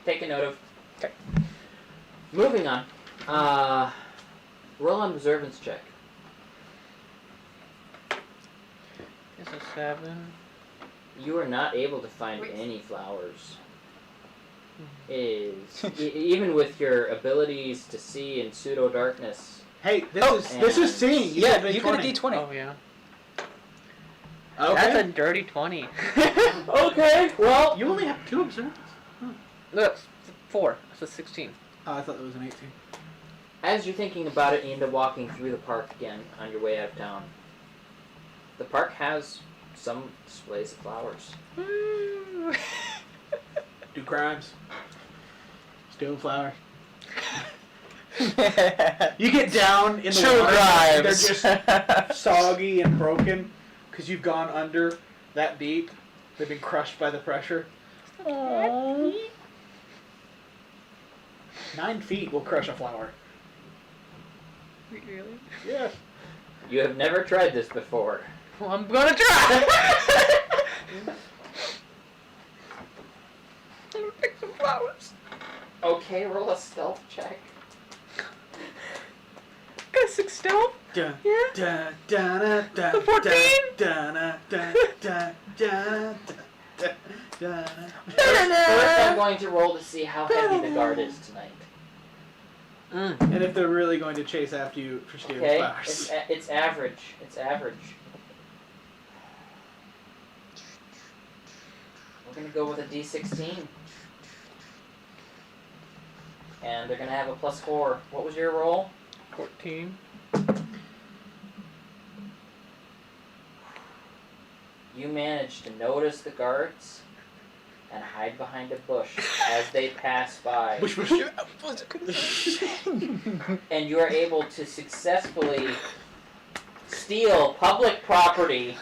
Speaker 1: Take a note of.
Speaker 3: Okay.
Speaker 1: Moving on. Roll an observance check.
Speaker 5: It's a 7.
Speaker 1: You are not able to find
Speaker 4: Wait.
Speaker 1: any flowers. It is even with your abilities to see in pseudo darkness.
Speaker 2: Hey, this
Speaker 3: Oh,
Speaker 2: is seeing.
Speaker 3: Yeah,
Speaker 2: said
Speaker 3: you get a
Speaker 2: D20.
Speaker 3: D20.
Speaker 5: Oh yeah.
Speaker 2: Okay.
Speaker 5: That's a dirty 20.
Speaker 1: Okay. Well.
Speaker 2: You only have 2 observers.
Speaker 5: Look, 4. That's a 16.
Speaker 2: Oh, I thought that was an 18.
Speaker 1: As you're thinking about it, you end up walking through the park again on your way out of town. The park has some displays of flowers.
Speaker 2: Do crimes. Stealing flowers. You get down in the
Speaker 3: True
Speaker 2: water,
Speaker 3: crimes.
Speaker 2: they're just soggy and broken because you've gone under that deep. They've been crushed by the pressure.
Speaker 3: Aww.
Speaker 2: 9 feet will crush a flower.
Speaker 5: Really?
Speaker 2: Yes.
Speaker 1: You have never tried this before.
Speaker 5: Well, I'm gonna try. Pick some flowers.
Speaker 1: Okay, roll a stealth check.
Speaker 5: Got 6 stealth.
Speaker 2: Dun,
Speaker 5: Yeah.
Speaker 2: dun, dun, dun, dun,
Speaker 5: The 14?
Speaker 2: dun, dun, dun, dun, dun, dun, dun.
Speaker 1: First, I'm going to roll to see how heavy the guard is tonight.
Speaker 2: And if they're really going to chase after you for stealing
Speaker 1: Okay,
Speaker 2: flowers.
Speaker 1: it's average. It's average. We're gonna go with a D16, and they're gonna have a +4. What was your roll?
Speaker 5: 14.
Speaker 1: You managed to notice the guards and hide behind a bush as they pass by,
Speaker 2: Bush, bush.
Speaker 1: and you are able to successfully steal public property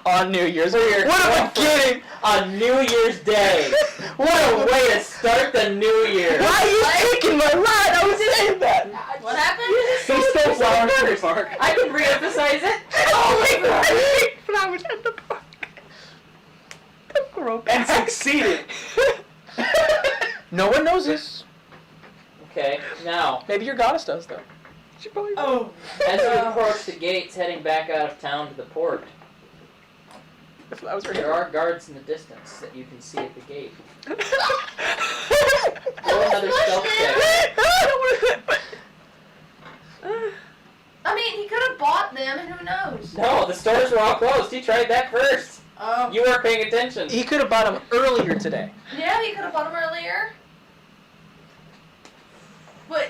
Speaker 3: On New Year's.
Speaker 1: Weird.
Speaker 3: What am I getting?
Speaker 1: on New Year's Day. What a way to start the new year!
Speaker 3: Why are you taking my line? I was saying that.
Speaker 4: What happened?
Speaker 2: They stole flowers from the park.
Speaker 1: I can re-emphasize it.
Speaker 3: Oh my god.
Speaker 5: Flowers at the park. Don't grow
Speaker 2: And
Speaker 5: back.
Speaker 2: succeeded.
Speaker 3: No one knows this.
Speaker 1: Okay, now
Speaker 3: Maybe your goddess does though.
Speaker 5: She probably
Speaker 2: Oh.
Speaker 1: as you approach the gates heading back out of town to the port,
Speaker 3: The flowers are
Speaker 1: there
Speaker 3: here.
Speaker 1: are guards in the distance that you can see at the gate. Roll another stealth check.
Speaker 4: I mean, he could have bought them, and who knows?
Speaker 1: No, the stores were all closed. He tried that first.
Speaker 4: Oh.
Speaker 1: You weren't paying attention.
Speaker 3: He could have bought them earlier today.
Speaker 4: Yeah, he could have bought them earlier.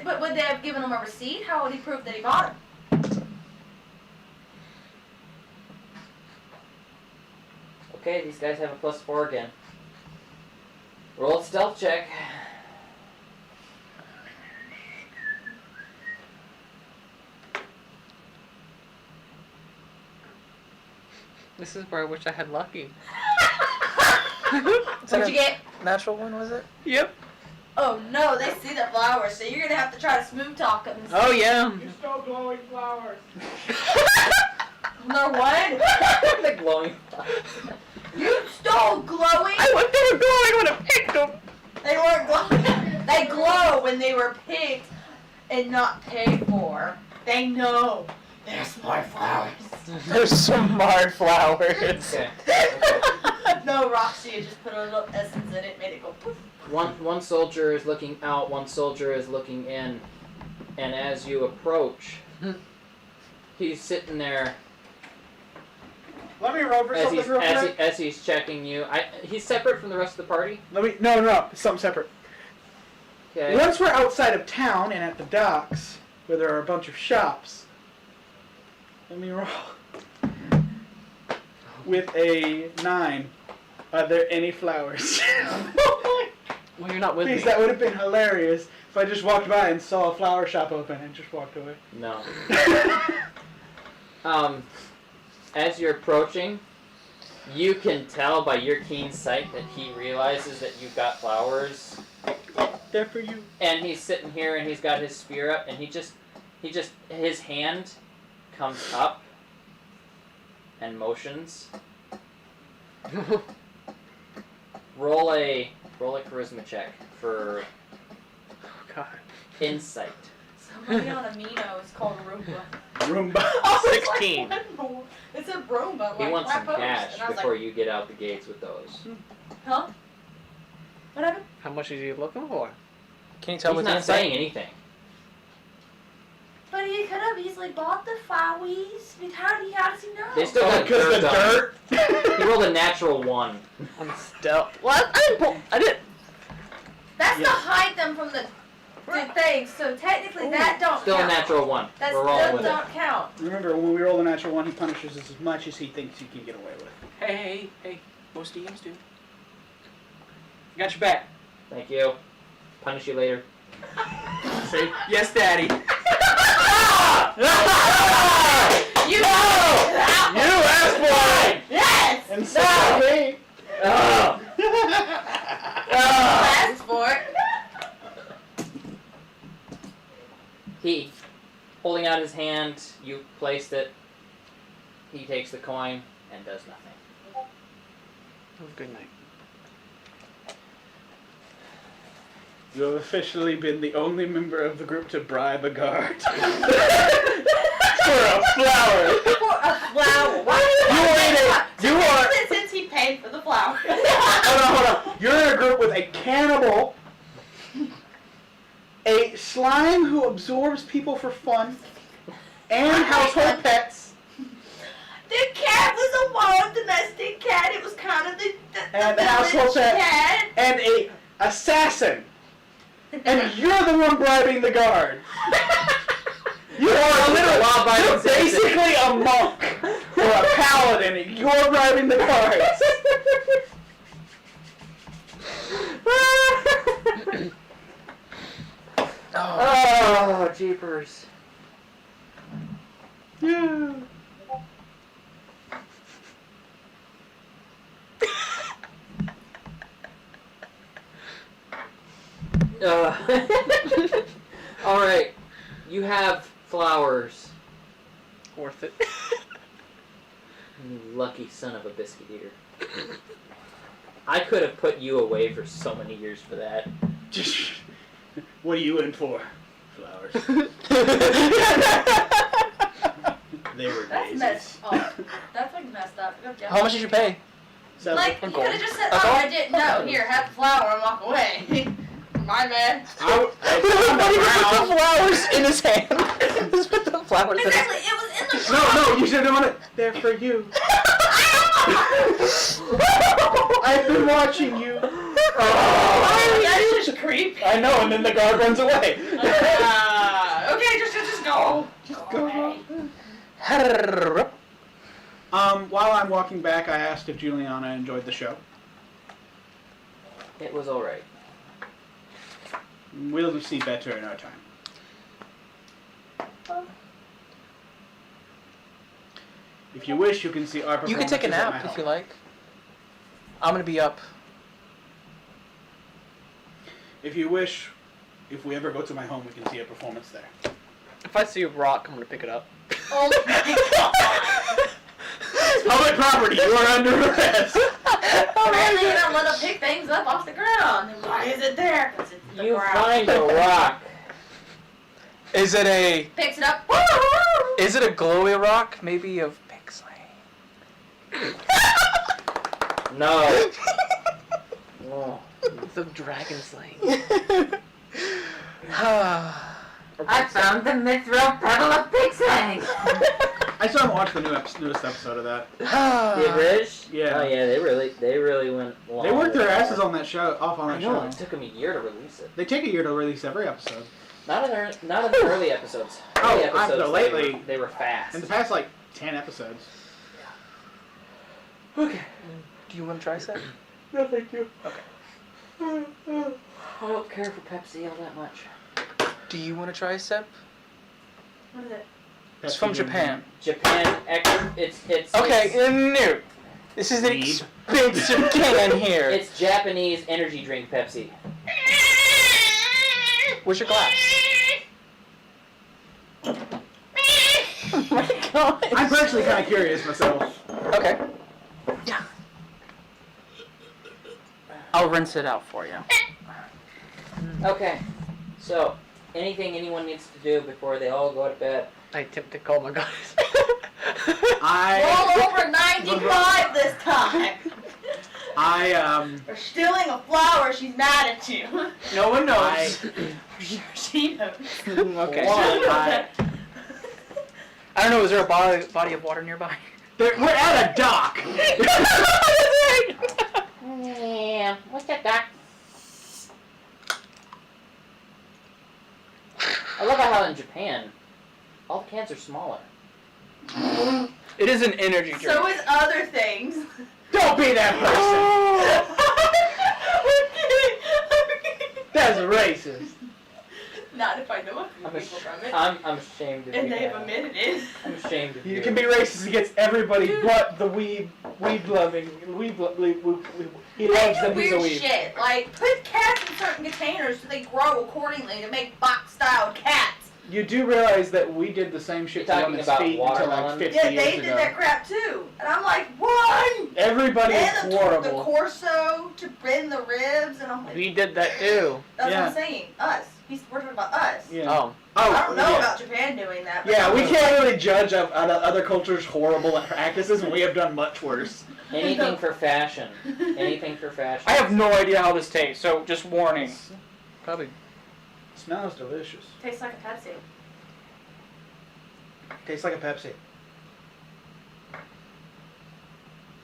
Speaker 4: But would they have given him a receipt? How would he prove that he bought them?
Speaker 1: Okay, these guys have a +4 again. Roll a stealth check.
Speaker 5: This is where I wish I had lucky.
Speaker 4: What'd you get?
Speaker 3: Natural one, was it?
Speaker 5: Yep.
Speaker 4: Oh no, they see the flowers, so you're gonna have to try to smooth talk them.
Speaker 5: Oh yeah.
Speaker 2: stole glowing flowers.
Speaker 4: They're what?
Speaker 1: The glowing.
Speaker 4: You stole glowing?
Speaker 5: I went they were glowing when I picked them.
Speaker 4: They weren't glowing. They glow when they were picked and not paid for. They know. There's more flowers.
Speaker 3: There's some marred flowers.
Speaker 1: Okay.
Speaker 4: No, Roxy had just put a little essence in it, made it go poof.
Speaker 1: One soldier is looking out, one soldier is looking in, and as you approach, he's sitting there
Speaker 2: Let me roll for
Speaker 1: as
Speaker 2: something
Speaker 1: he's
Speaker 2: real quick.
Speaker 1: as he's checking you. He's separate from the rest of the party.
Speaker 2: No, it's something separate.
Speaker 1: Okay.
Speaker 2: Once we're outside of town and at the docks, where there are a bunch of shops, let me roll. With a 9, are there any flowers?
Speaker 5: Well, you're not with
Speaker 2: Please,
Speaker 5: me.
Speaker 2: that would have been hilarious if I just walked by and saw a flower shop open and just walked away.
Speaker 1: No. As you're approaching, you can tell by your keen sight that he realizes that you've got flowers,
Speaker 2: They're for you.
Speaker 1: and he's sitting here and he's got his spear up, and he just his hand comes up and motions. Roll a charisma check for
Speaker 5: God.
Speaker 1: insight.
Speaker 4: Somebody on Amino is called Roomba.
Speaker 2: Roomba.
Speaker 4: I was
Speaker 5: 16.
Speaker 4: Like, what more? It's a Roomba.
Speaker 1: He
Speaker 4: Like,
Speaker 1: wants some
Speaker 4: Rappos.
Speaker 1: cash
Speaker 4: And I was
Speaker 1: before
Speaker 4: like,
Speaker 1: you get out the gates with those.
Speaker 4: huh? What happened?
Speaker 5: How much is he looking for?
Speaker 3: Can you tell
Speaker 1: He's
Speaker 3: with the
Speaker 1: not
Speaker 3: insight?
Speaker 1: saying anything.
Speaker 4: But he could have easily bought the flowers. I mean, how does he know?
Speaker 1: They still got
Speaker 2: Because
Speaker 1: dirt
Speaker 2: the
Speaker 1: on it.
Speaker 2: dirt.
Speaker 1: He rolled a natural 1.
Speaker 5: On stealth. What? I didn't pull. I didn't.
Speaker 4: That's
Speaker 2: Yeah.
Speaker 4: to hide them from the thing. So technically, that don't
Speaker 1: Still a
Speaker 4: count.
Speaker 1: natural 1.
Speaker 4: That
Speaker 1: We're rolling
Speaker 4: still
Speaker 1: with it.
Speaker 4: don't count.
Speaker 2: Remember, when we roll the natural 1, he punishes us as much as he thinks he can get away with.
Speaker 3: Hey, most DMs do. Got your back.
Speaker 1: Thank you. Punish you later.
Speaker 3: Say, yes, daddy.
Speaker 4: You
Speaker 1: You asked for it!
Speaker 4: Yes.
Speaker 2: And so did he.
Speaker 1: Oh.
Speaker 4: Asked for it.
Speaker 1: He, holding out his hand, you placed it. He takes the coin and does nothing.
Speaker 5: Oh, good night.
Speaker 2: You have officially been the only member of the group to bribe a guard. For a flower.
Speaker 4: For a flower.
Speaker 2: You are.
Speaker 4: Since he paid for the flower.
Speaker 2: Hold on. You're in a group with a cannibal, a slime who absorbs people for fun, and household pets.
Speaker 4: The cat was a wild domestic cat. It was kind of the
Speaker 2: And the household
Speaker 4: village
Speaker 2: pet.
Speaker 4: cat.
Speaker 2: And a assassin. And you're the one bribing the guard. You are you're basically a monk or a paladin, and you're bribing the guards.
Speaker 1: Oh, jeepers.
Speaker 2: Yeah.
Speaker 1: All right, you have flowers.
Speaker 5: Worth it.
Speaker 1: You lucky son of a biscuit eater. I could have put you away for so many years for that.
Speaker 2: Just, what are you in for? Flowers. They were
Speaker 4: That's
Speaker 2: daisies.
Speaker 4: messed up. That's like messed up.
Speaker 3: How much did you pay?
Speaker 2: So,
Speaker 4: Like,
Speaker 3: A
Speaker 4: you
Speaker 3: gold.
Speaker 4: could have just said,
Speaker 3: A
Speaker 4: oh,
Speaker 3: gold?
Speaker 4: I didn't know. Here, have the flower and walk away. My bad.
Speaker 3: What do you put the flowers in his hand? Just put the flowers in his hand.
Speaker 4: Exactly, it was in the
Speaker 2: no, you should have done it. They're for you. I've been watching you.
Speaker 4: That's just creepy.
Speaker 2: I know, and then the guard runs away.
Speaker 4: Okay, just go.
Speaker 2: Just
Speaker 4: Go away.
Speaker 2: While I'm walking back, I asked if Juliana enjoyed the show.
Speaker 1: It was all right.
Speaker 2: We'll see better in our time. If you wish, you can see our
Speaker 3: You can take a
Speaker 2: performances at my
Speaker 3: nap if
Speaker 2: home.
Speaker 3: you like. I'm gonna be up.
Speaker 2: If you wish, if we ever go to my home, we can see a performance there.
Speaker 5: If I see a rock, I'm gonna pick it up.
Speaker 4: Oh my god.
Speaker 2: Public property, you are under arrest.
Speaker 4: Apparently you're not allowed to pick things up off the ground. Why is it there? 'Cause it's the
Speaker 1: You
Speaker 4: ground.
Speaker 1: find a rock.
Speaker 3: Is it a
Speaker 4: Picks it up.
Speaker 3: glowy rock? Maybe of pixelate.
Speaker 1: No. Oh.
Speaker 5: It's a dragon slaying.
Speaker 6: I found the mithril pebble of Pixang.
Speaker 2: I still haven't watched the newest episode of that.
Speaker 1: The Bridge?
Speaker 2: Yeah.
Speaker 1: Oh yeah, they really went long.
Speaker 2: They worked
Speaker 1: with
Speaker 2: their
Speaker 1: that.
Speaker 2: asses on that show, off on
Speaker 1: I
Speaker 2: that
Speaker 1: know,
Speaker 2: show.
Speaker 1: it took them a year to release it.
Speaker 2: They take a year to release every episode.
Speaker 1: Not in the early episodes.
Speaker 2: Oh,
Speaker 1: Early
Speaker 2: I know,
Speaker 1: episodes,
Speaker 2: lately-
Speaker 1: they were fast.
Speaker 2: In the past, like, 10 episodes.
Speaker 3: Okay. Do you want to try some?
Speaker 1: No, thank you.
Speaker 3: Okay.
Speaker 1: I don't care for Pepsi all that much.
Speaker 3: Do you want to try a sip?
Speaker 4: What is it?
Speaker 3: It's from Japan.
Speaker 1: Japan, it's
Speaker 3: Okay, no. This is an
Speaker 2: Weed.
Speaker 3: expensive can here.
Speaker 1: It's Japanese energy drink Pepsi.
Speaker 3: Where's your glass? Oh my god.
Speaker 2: I'm personally kind of curious myself.
Speaker 3: Okay. Yeah. I'll rinse it out for you.
Speaker 1: Okay, so anything anyone needs to do before they all go to bed?
Speaker 5: I attempt to call my guys.
Speaker 4: Roll over 95 this time. For stealing a flower, she's mad at you.
Speaker 3: No one knows.
Speaker 4: She knows.
Speaker 3: Okay.
Speaker 2: I,
Speaker 3: I don't know, is there a body of water nearby?
Speaker 2: we're at a dock.
Speaker 6: Yeah, what's that, Doc?
Speaker 1: I love how in Japan, all the cans are smaller.
Speaker 3: It is an energy drink.
Speaker 4: So is other things.
Speaker 2: Don't be that person. That's racist.
Speaker 4: Not if I know a few
Speaker 1: I'm,
Speaker 4: people from it.
Speaker 1: I'm ashamed of
Speaker 4: And
Speaker 1: you.
Speaker 4: they've
Speaker 1: guys.
Speaker 4: admitted it.
Speaker 1: I'm ashamed of you.
Speaker 2: You can be racist against everybody but the weed loving. He
Speaker 4: They
Speaker 2: loves
Speaker 4: do
Speaker 2: them, he's a
Speaker 4: weird
Speaker 2: weed.
Speaker 4: shit. Like, put cats in certain containers so they grow accordingly to make box-style cats.
Speaker 2: You do realize that we did the same shit to
Speaker 1: You're talking
Speaker 2: women's
Speaker 1: about
Speaker 2: feet until like
Speaker 1: watermelon?
Speaker 2: 50
Speaker 4: Yeah,
Speaker 2: years
Speaker 4: they
Speaker 2: ago.
Speaker 4: did that crap too. And I'm like, what?
Speaker 2: Everybody is
Speaker 4: And the
Speaker 2: horrible.
Speaker 4: corso to bend the ribs, and I'm like,
Speaker 5: We did that too.
Speaker 4: that's
Speaker 2: Yeah.
Speaker 4: what I'm saying. Us. We're talking about us.
Speaker 2: Yeah.
Speaker 5: Oh.
Speaker 2: Oh,
Speaker 4: I don't know
Speaker 2: yeah.
Speaker 4: about Japan doing that. But
Speaker 2: Yeah, we can't really judge of other cultures' horrible practices, and we have done much worse.
Speaker 1: Anything for fashion. Anything for fashion.
Speaker 3: I have no idea how this tastes, so just warning.
Speaker 5: Probably.
Speaker 2: Smells delicious.
Speaker 4: Tastes like a Pepsi.
Speaker 2: Tastes like a Pepsi.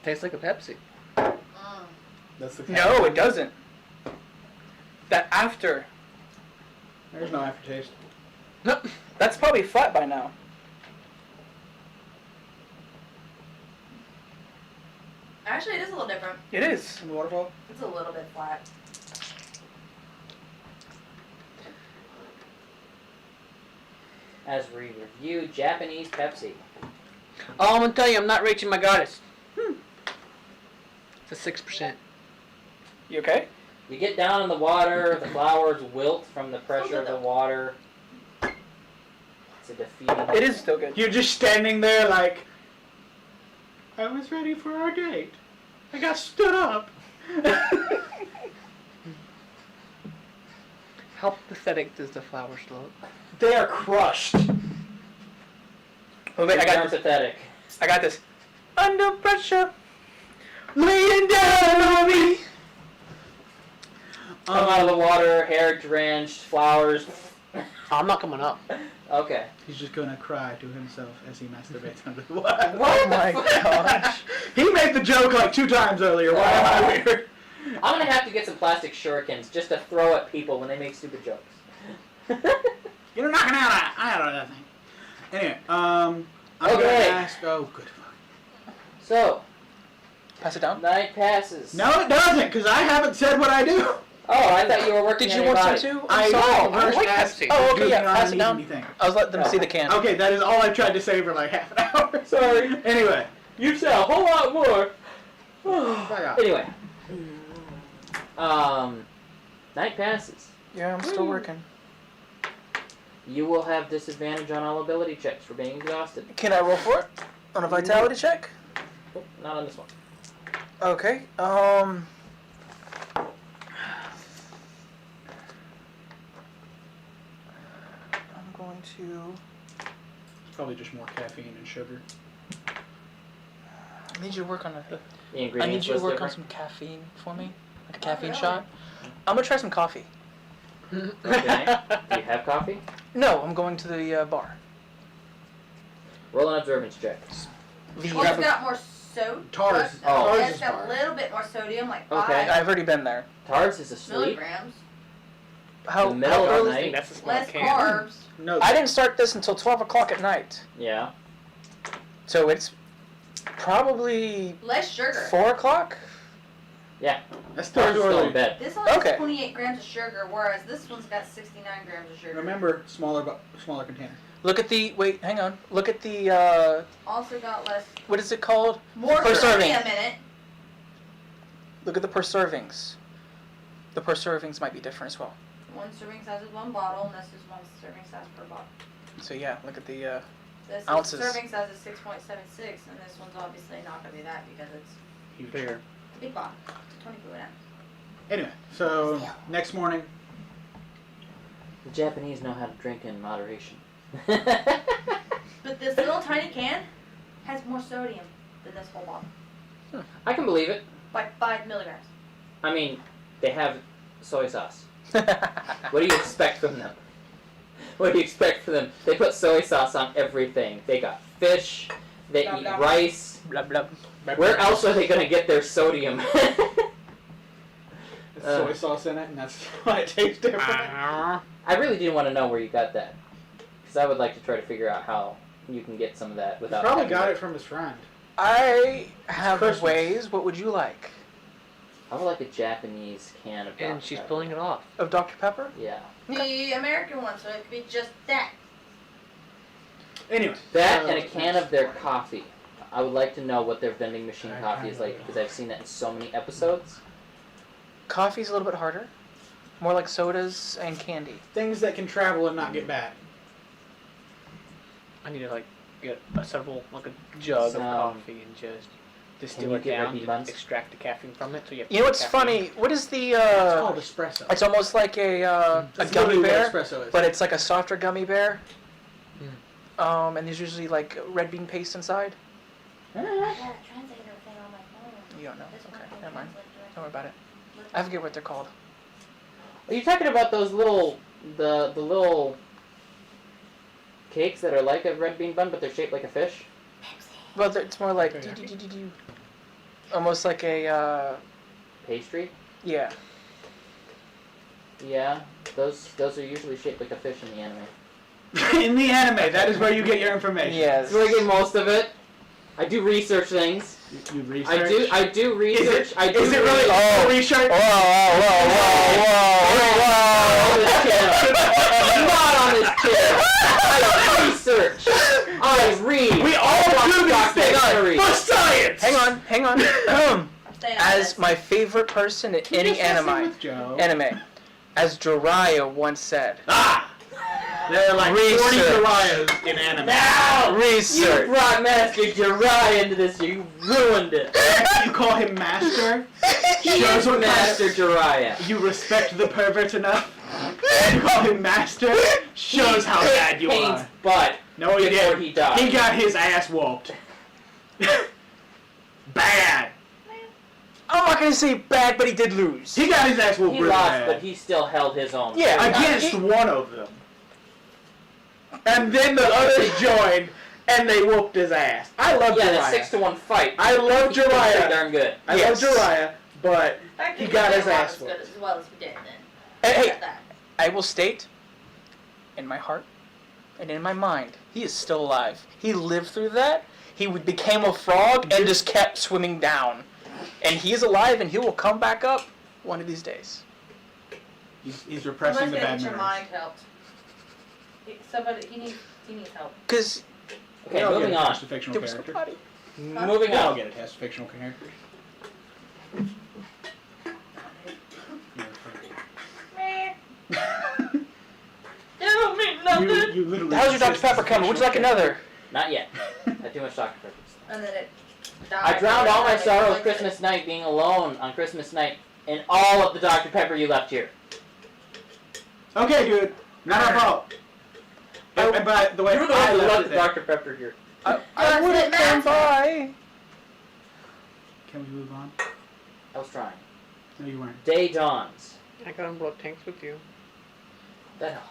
Speaker 5: Tastes like a Pepsi.
Speaker 2: That's the
Speaker 3: No, it doesn't. That after.
Speaker 2: There's no aftertaste.
Speaker 3: No, that's probably flat by now.
Speaker 4: Actually, it is a little different.
Speaker 3: It is.
Speaker 2: In the waterfall?
Speaker 4: It's a little bit flat.
Speaker 1: As we review Japanese Pepsi.
Speaker 5: Oh, I'm gonna tell you, I'm not reaching my goddess. It's a 6%.
Speaker 3: You okay?
Speaker 1: You get down in the water, the flowers wilt from the pressure of the water. It's a defeating.
Speaker 3: It is still good.
Speaker 2: You're just standing there like, I was ready for our date. I got stood up.
Speaker 5: How pathetic does the flowers look?
Speaker 2: They are crushed.
Speaker 3: Oh, wait, I got
Speaker 1: You're
Speaker 3: this.
Speaker 1: pathetic.
Speaker 3: I got this. Under pressure, laying down on me.
Speaker 1: Come out of the water, hair drenched, flowers.
Speaker 5: Oh, I'm not coming up.
Speaker 1: Okay.
Speaker 2: He's just gonna cry to himself as he masturbates under the water.
Speaker 3: Oh my gosh.
Speaker 2: He made the joke like 2 times earlier. Why am I weird?
Speaker 1: I'm gonna have to get some plastic shurikens just to throw at people when they make stupid jokes.
Speaker 2: You're knocking out that thing. Anyway, I'm
Speaker 1: Okay.
Speaker 2: gonna ask. Oh, good.
Speaker 1: So,
Speaker 3: Pass it down.
Speaker 1: night passes.
Speaker 2: No, it doesn't, because I haven't said what I do.
Speaker 1: Oh, I thought you were working
Speaker 3: Did
Speaker 1: on
Speaker 3: you
Speaker 1: your
Speaker 3: want some
Speaker 1: body.
Speaker 3: too? I'm sorry.
Speaker 5: I like
Speaker 2: asked,
Speaker 5: Pepsi.
Speaker 3: Oh, okay,
Speaker 2: do
Speaker 3: yeah,
Speaker 2: you not
Speaker 3: pass it
Speaker 2: need
Speaker 3: down.
Speaker 2: anything?
Speaker 3: I was letting them see the can.
Speaker 2: Okay, that is all I tried to say for like half an hour.
Speaker 1: Sorry.
Speaker 2: Anyway.
Speaker 1: You said a whole lot more. Anyway. Night passes.
Speaker 3: Yeah, I'm still working.
Speaker 1: You will have disadvantage on all ability checks for being exhausted.
Speaker 3: Can I roll for it? On a vitality check?
Speaker 1: Not on this one.
Speaker 3: Okay, I'm going to...
Speaker 2: It's probably just more caffeine and sugar.
Speaker 3: I need you to work on a...
Speaker 1: The
Speaker 3: I need
Speaker 1: ingredients
Speaker 3: you to
Speaker 1: was
Speaker 3: work on
Speaker 1: different.
Speaker 3: some caffeine for me. Like a caffeine shot. I'm gonna try some coffee.
Speaker 1: Okay. Do you have coffee?
Speaker 3: No, I'm going to the bar.
Speaker 1: Roll an observance check.
Speaker 3: The,
Speaker 4: Well, it's got more sodium.
Speaker 2: Tars.
Speaker 1: Oh.
Speaker 4: Yeah,
Speaker 2: Tars
Speaker 4: it's
Speaker 2: is
Speaker 4: got
Speaker 2: far.
Speaker 4: a little bit more sodium, like
Speaker 1: Okay.
Speaker 4: 5
Speaker 3: I've already been there.
Speaker 1: Tars is asleep.
Speaker 4: milligrams.
Speaker 3: How,
Speaker 1: The middle
Speaker 3: how
Speaker 1: of
Speaker 3: early?
Speaker 1: the night.
Speaker 5: That's a small
Speaker 4: Less
Speaker 5: can.
Speaker 4: carbs.
Speaker 2: No.
Speaker 3: I didn't start this until 12 o'clock at night.
Speaker 1: Yeah.
Speaker 3: So it's probably
Speaker 4: Less sugar.
Speaker 3: 4 o'clock?
Speaker 2: That's still
Speaker 1: Tars
Speaker 2: too
Speaker 1: is still in
Speaker 2: early.
Speaker 1: bed.
Speaker 4: This one has
Speaker 3: Okay.
Speaker 4: 28 grams of sugar, whereas this one's got 69 grams of sugar.
Speaker 2: Remember, smaller container.
Speaker 3: Look at the, wait, hang on. Look at the,
Speaker 4: Also got less,
Speaker 3: what is it called?
Speaker 4: more
Speaker 3: Per serving.
Speaker 4: sodium in it.
Speaker 3: Look at the per servings. The per servings might be different as well.
Speaker 4: One serving size is 1 bottle, and this is 1 serving size per bottle.
Speaker 3: So yeah, look at the,
Speaker 4: This
Speaker 3: Ounces.
Speaker 4: serving size is 6.76, and this one's obviously not going to be that because it's
Speaker 2: Huge.
Speaker 5: Bigger.
Speaker 4: a big bottle. It's 20 fluid ounce.
Speaker 2: Anyway, so next morning,
Speaker 1: The Japanese know how to drink in moderation.
Speaker 4: But this little tiny can has more sodium than this whole bottle.
Speaker 1: I can believe it.
Speaker 4: By 5 milligrams.
Speaker 1: I mean, they have soy sauce. What do you expect from them? What do you expect from them? They put soy sauce on everything. They got fish. They
Speaker 4: Blah,
Speaker 1: eat
Speaker 4: blah.
Speaker 1: rice.
Speaker 3: blah, blah.
Speaker 1: Where else are they gonna get their sodium?
Speaker 2: there's soy sauce in it, and that's why it tastes different.
Speaker 1: I really do want to know where you got that, because I would like to try to figure out how you can get some of that
Speaker 2: He
Speaker 1: without.
Speaker 2: probably
Speaker 1: having
Speaker 2: got
Speaker 1: to-
Speaker 2: it from his friend.
Speaker 3: I have
Speaker 2: Christmas.
Speaker 3: ways. What would you like?
Speaker 1: I would like a Japanese can of.
Speaker 5: And
Speaker 1: Dr.
Speaker 5: she's
Speaker 1: Pepper.
Speaker 5: pulling it off.
Speaker 3: Of Dr. Pepper?
Speaker 1: Yeah.
Speaker 4: The American one, so it could be just that.
Speaker 2: Anyway.
Speaker 1: That
Speaker 2: so
Speaker 1: and a can
Speaker 2: next
Speaker 1: of their
Speaker 2: morning.
Speaker 1: coffee. I would like to know what their vending machine
Speaker 2: I
Speaker 1: coffee is
Speaker 2: kinda
Speaker 1: like, because I've seen that in so many episodes.
Speaker 3: Coffee's a little bit harder. More like sodas and candy.
Speaker 2: Things that can travel and not get bad.
Speaker 5: I need to like get a jug
Speaker 1: Some-
Speaker 5: of coffee and just distill
Speaker 1: you
Speaker 5: it
Speaker 1: get
Speaker 5: down
Speaker 1: Red Bean
Speaker 5: to
Speaker 1: Buns?
Speaker 5: extract the caffeine from it. So you have
Speaker 3: You know what's
Speaker 5: caffeine.
Speaker 3: funny? What is the
Speaker 2: It's called espresso.
Speaker 3: It's almost like a
Speaker 2: That's
Speaker 3: gummy
Speaker 2: literally
Speaker 3: bear,
Speaker 2: what espresso is.
Speaker 3: but it's like a softer gummy bear. And there's usually like red bean paste inside.
Speaker 4: Yeah, translate everything on my phone.
Speaker 3: You don't know.
Speaker 4: This
Speaker 3: Okay,
Speaker 4: one can
Speaker 3: never mind.
Speaker 4: translate directly.
Speaker 3: Don't worry about it. I forget what they're called.
Speaker 1: Are you talking about those little the little cakes that are like a red bean bun, but they're shaped like a fish?
Speaker 3: Well, it's more like
Speaker 2: Okay.
Speaker 3: almost like a
Speaker 1: Pastry?
Speaker 3: yeah.
Speaker 1: Yeah. Those are usually shaped like a fish in the anime.
Speaker 2: In the anime, that is where you get your information.
Speaker 3: Yes.
Speaker 1: That's where I get most of it. I do research things.
Speaker 2: You research.
Speaker 1: I do research. I do
Speaker 2: Is it really
Speaker 3: Oh.
Speaker 2: research?
Speaker 1: Not on this channel. I research. I read.
Speaker 2: We all do these
Speaker 1: documentaries.
Speaker 2: things for science.
Speaker 3: Hang on.
Speaker 4: I'm staying on
Speaker 3: As
Speaker 4: this.
Speaker 3: my favorite person in any anime, as Jiraiya once said,
Speaker 2: There are like 40
Speaker 3: Research.
Speaker 2: Jiraiya's in anime.
Speaker 1: Now you
Speaker 3: research.
Speaker 1: brought Master Jiraiya into this. You ruined it.
Speaker 2: You call him master.
Speaker 1: He
Speaker 2: Shows
Speaker 1: is
Speaker 2: what
Speaker 1: Master Jiraiya.
Speaker 2: You respect the pervert enough. You call him master. Shows how bad you
Speaker 1: Kane's
Speaker 2: are.
Speaker 1: butt
Speaker 2: No, he
Speaker 1: before
Speaker 2: didn't.
Speaker 1: he died.
Speaker 2: He got his ass whooped. Bad.
Speaker 3: I'm not gonna say bad, but he did lose.
Speaker 2: He got his ass whooped
Speaker 1: He
Speaker 2: really
Speaker 1: lost,
Speaker 2: bad.
Speaker 1: but he still held his own.
Speaker 3: Yeah.
Speaker 2: Against one of them. And then the others joined, and they whooped his ass. I love
Speaker 1: Yeah,
Speaker 2: Jiraiya.
Speaker 1: that 6-1 fight.
Speaker 2: I love
Speaker 1: He's pretty
Speaker 2: Jiraiya.
Speaker 1: darn good.
Speaker 2: I
Speaker 3: Yes.
Speaker 2: love Jiraiya, but
Speaker 4: I
Speaker 2: he
Speaker 4: think
Speaker 2: got
Speaker 4: we
Speaker 2: his
Speaker 4: did
Speaker 2: ass
Speaker 4: as good
Speaker 2: whooped.
Speaker 4: as well as we did then.
Speaker 3: Hey,
Speaker 4: At that.
Speaker 3: I will state, in my heart and in my mind, he is still alive. He lived through that. He became a frog and just kept swimming down. And he is alive, and he will come back up one of these days.
Speaker 2: he's repressing the bad
Speaker 4: your
Speaker 2: memories.
Speaker 4: mind helped. He needs help.
Speaker 3: Cause
Speaker 1: Okay,
Speaker 2: I'll
Speaker 1: moving
Speaker 2: get
Speaker 1: on.
Speaker 2: attached to fictional
Speaker 3: there was
Speaker 2: character.
Speaker 3: nobody.
Speaker 1: Moving
Speaker 2: I'll
Speaker 1: on.
Speaker 2: get attached to fictional characters.
Speaker 4: Don't mean nothing.
Speaker 2: You literally.
Speaker 3: How's your Dr.
Speaker 2: exist as
Speaker 3: Pepper
Speaker 2: a
Speaker 3: coming? Would you like
Speaker 2: fictional
Speaker 3: another?
Speaker 1: Not yet. Had too much Dr. Pepper.
Speaker 4: And then it died.
Speaker 1: I drowned all my
Speaker 4: Like,
Speaker 1: sorrow
Speaker 4: like
Speaker 1: of Christmas night being alone on Christmas night in all of the Dr. Pepper you left here.
Speaker 2: character. Okay, dude. Not our fault. And by the way,
Speaker 1: You were the
Speaker 2: I
Speaker 1: one who
Speaker 2: left
Speaker 1: left
Speaker 2: it
Speaker 1: the
Speaker 2: there.
Speaker 1: Dr. Pepper here.
Speaker 3: I
Speaker 4: Does
Speaker 3: would
Speaker 4: it
Speaker 3: have come by.
Speaker 2: Can we move on?
Speaker 1: I was trying.
Speaker 2: No, you weren't.
Speaker 1: Day dawns.
Speaker 5: I got on blood tanks with you.
Speaker 1: That.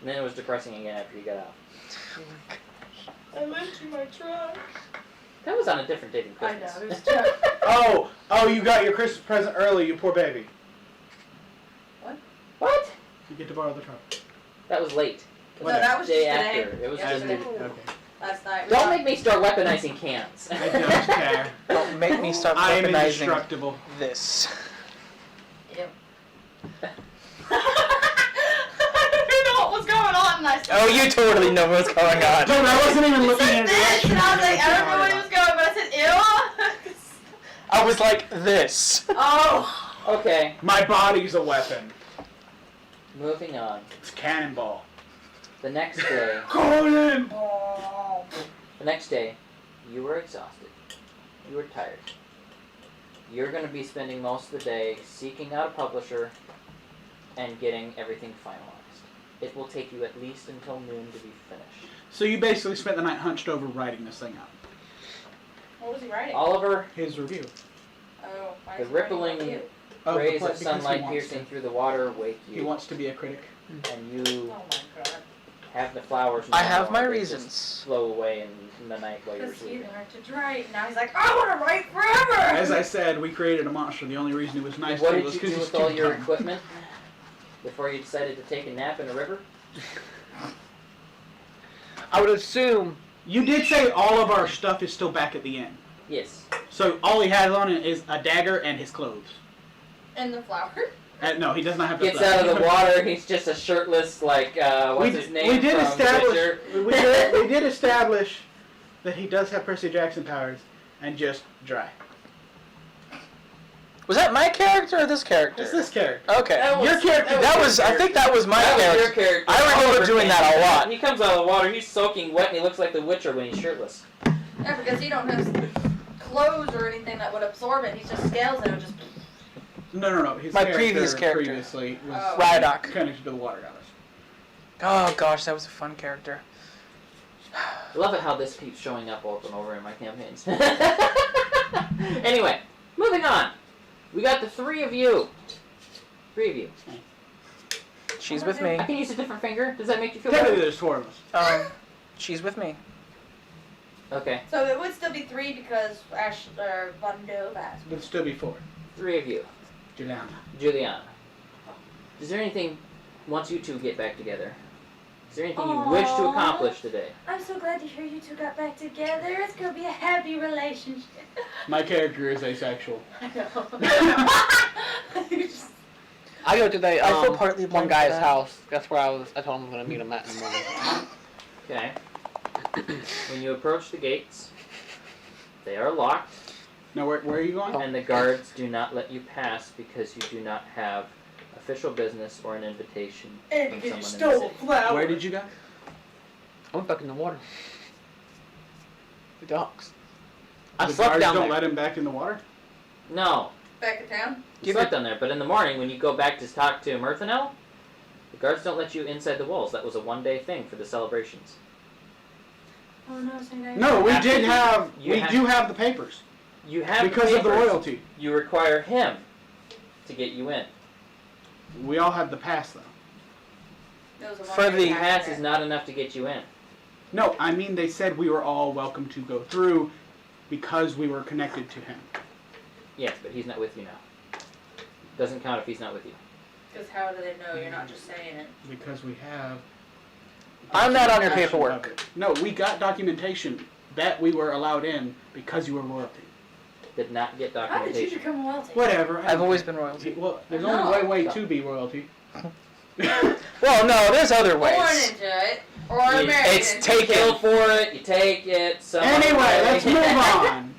Speaker 1: And then it was depressing again after you got out.
Speaker 4: I went to my truck.
Speaker 1: That was on a different day than
Speaker 4: I
Speaker 1: Christmas.
Speaker 4: know, it was just.
Speaker 2: Oh, you got your Christmas present early, you poor baby.
Speaker 1: What?
Speaker 2: You get to borrow the truck.
Speaker 1: That was late.
Speaker 4: No, that was
Speaker 1: day
Speaker 4: just
Speaker 1: after.
Speaker 4: today.
Speaker 1: It was
Speaker 4: Yesterday.
Speaker 1: just.
Speaker 2: Okay.
Speaker 4: Last night.
Speaker 1: Don't make me start weaponizing cans.
Speaker 2: I don't care.
Speaker 3: Don't make me start
Speaker 2: I am
Speaker 3: weaponizing
Speaker 2: indestructible.
Speaker 3: this.
Speaker 4: Ew. I didn't know what was going on, and I said,
Speaker 3: Oh, you totally know what's going on.
Speaker 2: Dude, I wasn't even
Speaker 4: he
Speaker 2: looking
Speaker 4: said
Speaker 2: in the
Speaker 4: this,
Speaker 2: direction.
Speaker 4: and I was like, I don't know where he was going, but I said, ew.
Speaker 3: I was like this.
Speaker 4: Oh.
Speaker 1: Okay,
Speaker 2: My body's a weapon.
Speaker 1: moving on.
Speaker 2: It's cannonball.
Speaker 1: The next day,
Speaker 2: Conan!
Speaker 4: Oh.
Speaker 1: the next day, you were exhausted. You were tired. You're going to be spending most of the day seeking out a publisher and getting everything finalized. It will take you at least until noon to be finished.
Speaker 2: So you basically spent the night hunched over writing this thing out.
Speaker 4: What was he writing?
Speaker 1: Oliver,
Speaker 2: His review.
Speaker 4: Oh, why
Speaker 1: the
Speaker 4: is he writing about
Speaker 1: rippling
Speaker 4: you?
Speaker 2: Of the
Speaker 1: rays
Speaker 2: play-
Speaker 1: of
Speaker 2: because he
Speaker 1: sunlight
Speaker 2: wants
Speaker 1: piercing
Speaker 2: to.
Speaker 1: through the water wake
Speaker 2: He
Speaker 1: you,
Speaker 2: wants to be a critic.
Speaker 1: and you
Speaker 4: Oh my god.
Speaker 1: have the flowers. no
Speaker 3: I have
Speaker 1: more.
Speaker 3: my
Speaker 1: They just
Speaker 3: reasons.
Speaker 1: Flow away in the night while you're
Speaker 4: Because he
Speaker 1: sleeping.
Speaker 4: learned to write. Now he's like, I want to write forever.
Speaker 2: As I said, we created a monster. The only reason he was nice
Speaker 1: What
Speaker 2: to
Speaker 1: did
Speaker 2: was
Speaker 1: you
Speaker 2: because
Speaker 1: do
Speaker 2: he's
Speaker 1: with all
Speaker 2: too
Speaker 1: your
Speaker 2: dumb.
Speaker 1: equipment before you decided to take a nap in a river?
Speaker 5: I would assume.
Speaker 2: You did say all of our stuff is still back at the inn.
Speaker 1: Yes.
Speaker 2: So all he has on it is a dagger and his clothes.
Speaker 4: And the flower.
Speaker 2: No, he does not have the
Speaker 1: Gets out of the water. He's just a shirtless, like what's his name?
Speaker 2: We did
Speaker 1: from
Speaker 2: establish.
Speaker 1: Witcher.
Speaker 2: We did establish that he does have Percy Jackson powers and just dry.
Speaker 3: Was that my character or this character?
Speaker 2: It's this character.
Speaker 3: Okay.
Speaker 2: Your character.
Speaker 3: That was. I think that was my
Speaker 1: That was
Speaker 3: character.
Speaker 1: your character.
Speaker 3: I remember
Speaker 1: Oliver
Speaker 3: doing that a
Speaker 1: Queen.
Speaker 3: lot.
Speaker 1: He comes out of the water, he's soaking wet, and he looks like the Witcher when he's shirtless.
Speaker 4: Yeah, because he don't have clothes or anything that would absorb it. He's just scales and it would just.
Speaker 2: No. His
Speaker 3: My previous character.
Speaker 2: previously was
Speaker 4: Oh.
Speaker 3: Rhydock.
Speaker 2: connected to the water goddess.
Speaker 3: Oh gosh, that was a fun character.
Speaker 1: I love it how this keeps showing up over and over in my campaigns. Anyway, moving on. We got the three of you.
Speaker 3: She's with me.
Speaker 1: I can use a different finger. Does that make you feel
Speaker 2: Technically,
Speaker 1: better?
Speaker 2: there's 4 of us.
Speaker 3: She's with me.
Speaker 1: Okay,
Speaker 4: So it would still be 3 because Ash or Von Dove asked.
Speaker 2: But still be 4.
Speaker 1: three of you. Juliana. Is there anything, once you two get back together, is there anything you wish to
Speaker 4: Aww.
Speaker 1: accomplish today?
Speaker 4: I'm so glad to hear you two got back together. It's gonna be a happy relationship.
Speaker 2: My character is asexual.
Speaker 4: I know. You just-
Speaker 5: I go to the
Speaker 3: I feel partly
Speaker 5: one
Speaker 3: blamed for
Speaker 5: guy's
Speaker 3: that.
Speaker 5: house. That's where I told him I was gonna meet him at in the morning.
Speaker 1: Okay. When you approach the gates, they are locked,
Speaker 2: Now, where are you going?
Speaker 1: and the guards do not let you pass because you do not have official business or an invitation from someone in the city.
Speaker 2: Where did you go?
Speaker 5: I went back in the water. The docks. I
Speaker 2: The
Speaker 5: slept
Speaker 2: guards
Speaker 5: down
Speaker 2: don't
Speaker 5: there.
Speaker 2: let him back in the water?
Speaker 1: No,
Speaker 4: Back in town?
Speaker 1: you slept down there, but in the morning when you go back to talk to Mirthanel, the guards don't let you inside the walls. That was a one-day thing for the celebrations.
Speaker 4: Oh no, say that.
Speaker 2: No, we
Speaker 1: After
Speaker 2: did
Speaker 1: you-
Speaker 2: have.
Speaker 1: you
Speaker 2: We
Speaker 1: have-
Speaker 2: do have the papers
Speaker 1: You have
Speaker 2: because of the
Speaker 1: papers.
Speaker 2: royalty.
Speaker 1: You require him to get you in.
Speaker 2: We all had the pass though.
Speaker 4: It was a
Speaker 3: For
Speaker 4: one-day
Speaker 3: the
Speaker 1: The pass
Speaker 4: after.
Speaker 1: is not enough to get you in.
Speaker 2: No, I mean they said we were all welcome to go through because we were connected to him.
Speaker 1: Yes, but he's not with you now. Doesn't count if he's not with you.
Speaker 4: Because how do they know you're not just saying it?
Speaker 2: Because we have.
Speaker 3: I'm not on your
Speaker 2: documentation
Speaker 3: paperwork.
Speaker 2: of it. No, we got documentation that we were allowed in because you were royalty.
Speaker 1: Did not get
Speaker 4: How did you
Speaker 1: documentation.
Speaker 4: become royalty?
Speaker 2: Whatever. I
Speaker 3: I've
Speaker 2: don't
Speaker 3: always
Speaker 2: care.
Speaker 3: been royalty.
Speaker 2: Well, there's
Speaker 4: No.
Speaker 2: only one way to be royalty.
Speaker 3: Well, no, there's other
Speaker 4: Born
Speaker 3: ways.
Speaker 4: into it. Or married
Speaker 3: It's
Speaker 4: into
Speaker 3: take
Speaker 4: it.
Speaker 1: You kill
Speaker 3: it.
Speaker 1: for it, you take it, some
Speaker 2: Anyway,
Speaker 1: other way.
Speaker 2: let's move on.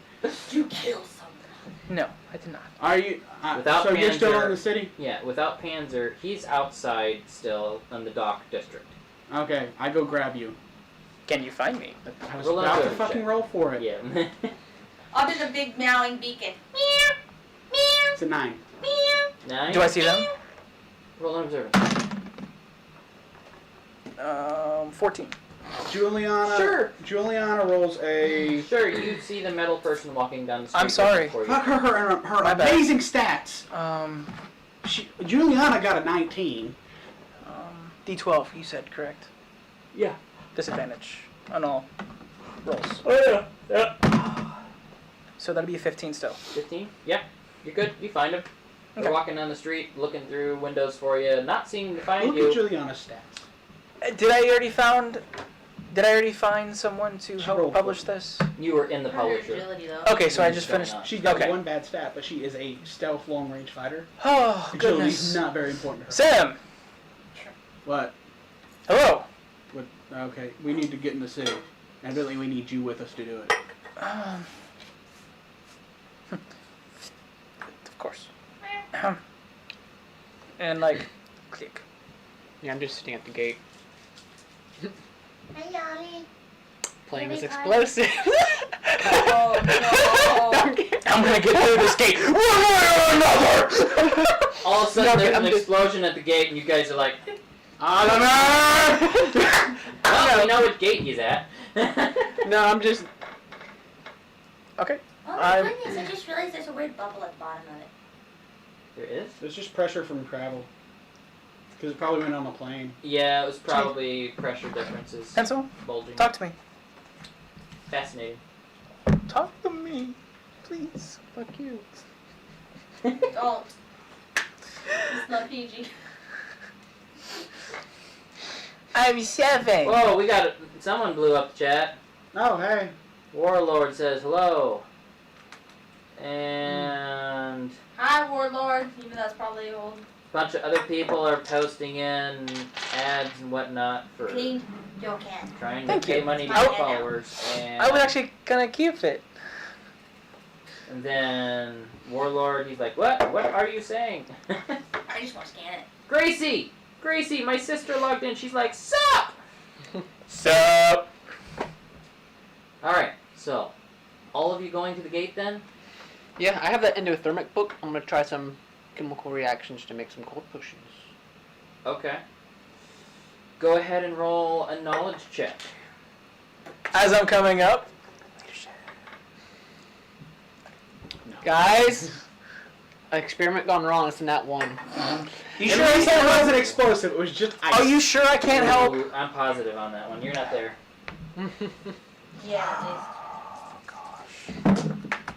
Speaker 4: You kill someone.
Speaker 3: No, I did not.
Speaker 2: Are you?
Speaker 1: Without
Speaker 2: so you're still
Speaker 1: Panzer-
Speaker 2: in the city?
Speaker 1: Yeah, without Panzer, he's outside still in the dock district.
Speaker 2: Okay, I go grab you.
Speaker 3: Can you find me?
Speaker 2: I was
Speaker 1: Roll
Speaker 2: about to
Speaker 1: another
Speaker 2: fucking
Speaker 1: check.
Speaker 2: roll for it.
Speaker 1: Yeah.
Speaker 4: I'll do the big meowing beacon. Meow, meow,
Speaker 2: It's a 9.
Speaker 4: meow.
Speaker 1: 9.
Speaker 3: Do I see them?
Speaker 1: Roll an observance.
Speaker 3: 14.
Speaker 2: Juliana. Juliana rolls a.
Speaker 1: Sure, you see the metal person walking down the street.
Speaker 3: I'm sorry.
Speaker 1: looking for you.
Speaker 2: Fuck her
Speaker 3: My bad.
Speaker 2: amazing stats. Juliana got a 19.
Speaker 3: D12, you said, correct?
Speaker 1: Yeah.
Speaker 3: Disadvantage on all rolls.
Speaker 1: Oh yeah. Yeah.
Speaker 3: So that'd be a 15 still.
Speaker 1: 15? Yeah. You're good. You find him. They're
Speaker 3: Okay.
Speaker 1: walking down the street, looking through windows for you, not seeming to find
Speaker 2: Look
Speaker 1: you.
Speaker 2: at Juliana's stats.
Speaker 3: Did I already find someone to
Speaker 2: She
Speaker 3: help
Speaker 2: rolled
Speaker 3: publish
Speaker 2: for it.
Speaker 3: this?
Speaker 1: You were in the
Speaker 4: Her
Speaker 1: publisher.
Speaker 4: agility, though.
Speaker 3: Okay, so I
Speaker 1: What's
Speaker 3: just
Speaker 1: going
Speaker 3: finished.
Speaker 1: on?
Speaker 2: She's got
Speaker 3: Okay.
Speaker 2: one bad stat, but she is a stealth long range fighter.
Speaker 3: Oh,
Speaker 2: Agility's
Speaker 3: goodness.
Speaker 2: not very important to her.
Speaker 3: Sam!
Speaker 2: What?
Speaker 3: Hello!
Speaker 2: What? Okay, we need to get in the city. Evidently, we need you with us to do it.
Speaker 3: Of course. And, click.
Speaker 5: Yeah, I'm just sitting at the gate.
Speaker 4: Hey, Ollie.
Speaker 5: Playing
Speaker 4: Here
Speaker 5: with
Speaker 4: we go.
Speaker 5: explosives.
Speaker 4: Oh, no.
Speaker 3: I'm gonna get through this gate one way or another!
Speaker 1: All of a sudden,
Speaker 5: No,
Speaker 1: there's
Speaker 5: I'm
Speaker 1: an
Speaker 5: just-
Speaker 1: explosion at the gate, and you guys are like,
Speaker 2: Oliver!
Speaker 1: well, we know what gate he's at.
Speaker 5: No, I'm just.
Speaker 3: Okay.
Speaker 4: Oh,
Speaker 3: I'm-
Speaker 4: my goodness, I just realized there's a weird bubble at the bottom of it.
Speaker 1: There is?
Speaker 2: There's just pressure from travel. Because it probably went on a plane.
Speaker 1: Yeah, it was probably pressure differences.
Speaker 3: Pencil,
Speaker 1: Bulging.
Speaker 3: talk to me.
Speaker 1: Fascinating.
Speaker 3: Talk to me, please.
Speaker 5: Fuck you.
Speaker 4: Don't. It's not PG.
Speaker 3: I'm 7.
Speaker 1: Whoa, we got it. Someone blew up the chat.
Speaker 2: Oh, hey.
Speaker 1: Warlord says hello. And
Speaker 4: Hi, Warlord. Even though that's probably old.
Speaker 1: a bunch of other people are posting in ads and whatnot for
Speaker 4: Clean your can.
Speaker 1: trying to
Speaker 3: Thank
Speaker 1: pay
Speaker 3: you.
Speaker 1: money to
Speaker 4: I-
Speaker 1: get followers. And
Speaker 3: I was actually gonna keep it.
Speaker 1: And then Warlord, he's like, what? What are you saying?
Speaker 4: I just want to scan it.
Speaker 1: Gracie! Gracie, my sister logged in. She's like, sup!
Speaker 3: Sup?
Speaker 1: Alright, so, all of you going to the gate then?
Speaker 5: Yeah, I have that endothermic book. I'm gonna try some chemical reactions to make some cold potions.
Speaker 1: Okay. Go ahead and roll a knowledge check.
Speaker 3: As I'm coming up.
Speaker 5: Guys, an experiment gone wrong. It's in that one.
Speaker 3: You
Speaker 2: At
Speaker 3: sure I
Speaker 2: least
Speaker 3: can't
Speaker 2: it
Speaker 3: help?
Speaker 2: wasn't explosive. It was just ice.
Speaker 3: Are you sure I can't help?
Speaker 1: Ooh, I'm positive on that one. You're not there.
Speaker 4: Yeah,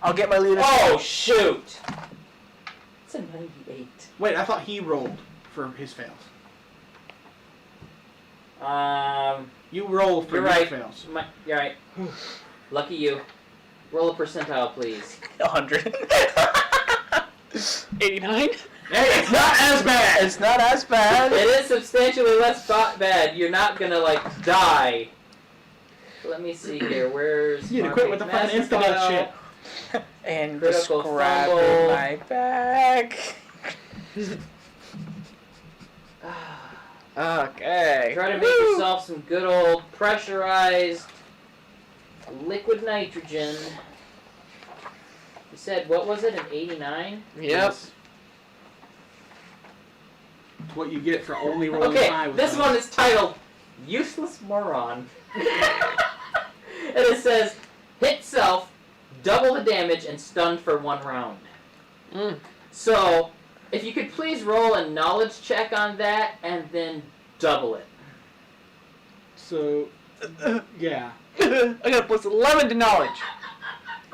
Speaker 3: I'll get my leader.
Speaker 1: Oh, shoot! It's a 98.
Speaker 2: Wait, I thought he rolled for his fails. You roll for
Speaker 1: You're
Speaker 2: your
Speaker 1: right.
Speaker 2: fails.
Speaker 1: You're right. Lucky you. Roll a percentile, please.
Speaker 3: 100.
Speaker 5: 89.
Speaker 2: Hey, it's not as bad.
Speaker 3: It's not as bad.
Speaker 1: It is substantially less bad. You're not gonna, like, die. Let me see here. Where's
Speaker 2: You need to quit with the fucking instant death shit.
Speaker 3: And
Speaker 1: Critical
Speaker 3: just grabbing
Speaker 1: fumble.
Speaker 3: my bag.
Speaker 5: Okay.
Speaker 1: Try to make yourself some good old pressurized liquid nitrogen. You said, what was it, an 89?
Speaker 5: Yep.
Speaker 2: It's what you get for only rolling
Speaker 1: Okay,
Speaker 2: high with
Speaker 1: this
Speaker 2: those.
Speaker 1: one is titled Useless Moron. And it says, hit self, double the damage, and stunned for 1 round.
Speaker 5: Mm.
Speaker 1: So, if you could please roll a knowledge check on that, and then double it.
Speaker 2: So, yeah.
Speaker 5: I got a plus 11 to knowledge.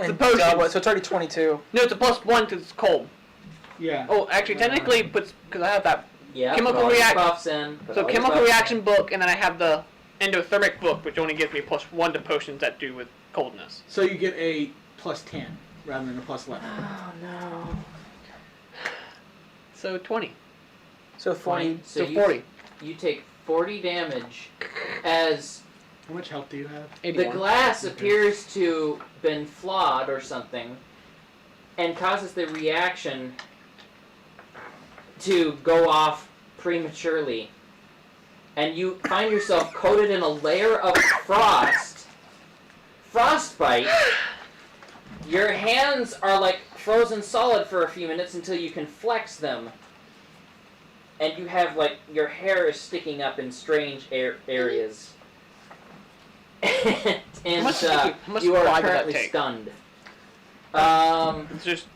Speaker 3: And
Speaker 5: potions.
Speaker 3: double it, so it's already 22.
Speaker 5: No, it's a plus 1 because it's cold.
Speaker 2: Yeah.
Speaker 5: Oh, actually, technically, it puts because I have that.
Speaker 1: Yeah,
Speaker 5: Chemical
Speaker 1: put all your
Speaker 5: react-
Speaker 1: buffs in. put
Speaker 5: So
Speaker 1: all your
Speaker 5: chemical
Speaker 1: buffs
Speaker 5: reaction
Speaker 1: in.
Speaker 5: book, and then I have the endothermic book, which only gives me plus 1 to potions that do with coldness.
Speaker 2: So you get a plus 10 rather than a plus 11.
Speaker 1: Oh, no.
Speaker 5: So 20.
Speaker 3: So 40.
Speaker 1: So
Speaker 5: So
Speaker 1: you-
Speaker 5: 40.
Speaker 1: You take 40 damage as
Speaker 2: How much health do you have?
Speaker 1: the
Speaker 5: 81.
Speaker 1: glass appears to been flawed or something and causes the reaction to go off prematurely. And you find yourself coated in a layer of frostbite. Your hands are like frozen solid for a few minutes until you can flex them. And you have like, your hair is sticking up in strange areas. And
Speaker 5: much
Speaker 1: you are
Speaker 5: supply would that
Speaker 1: currently
Speaker 5: take?
Speaker 1: stunned.
Speaker 5: It's just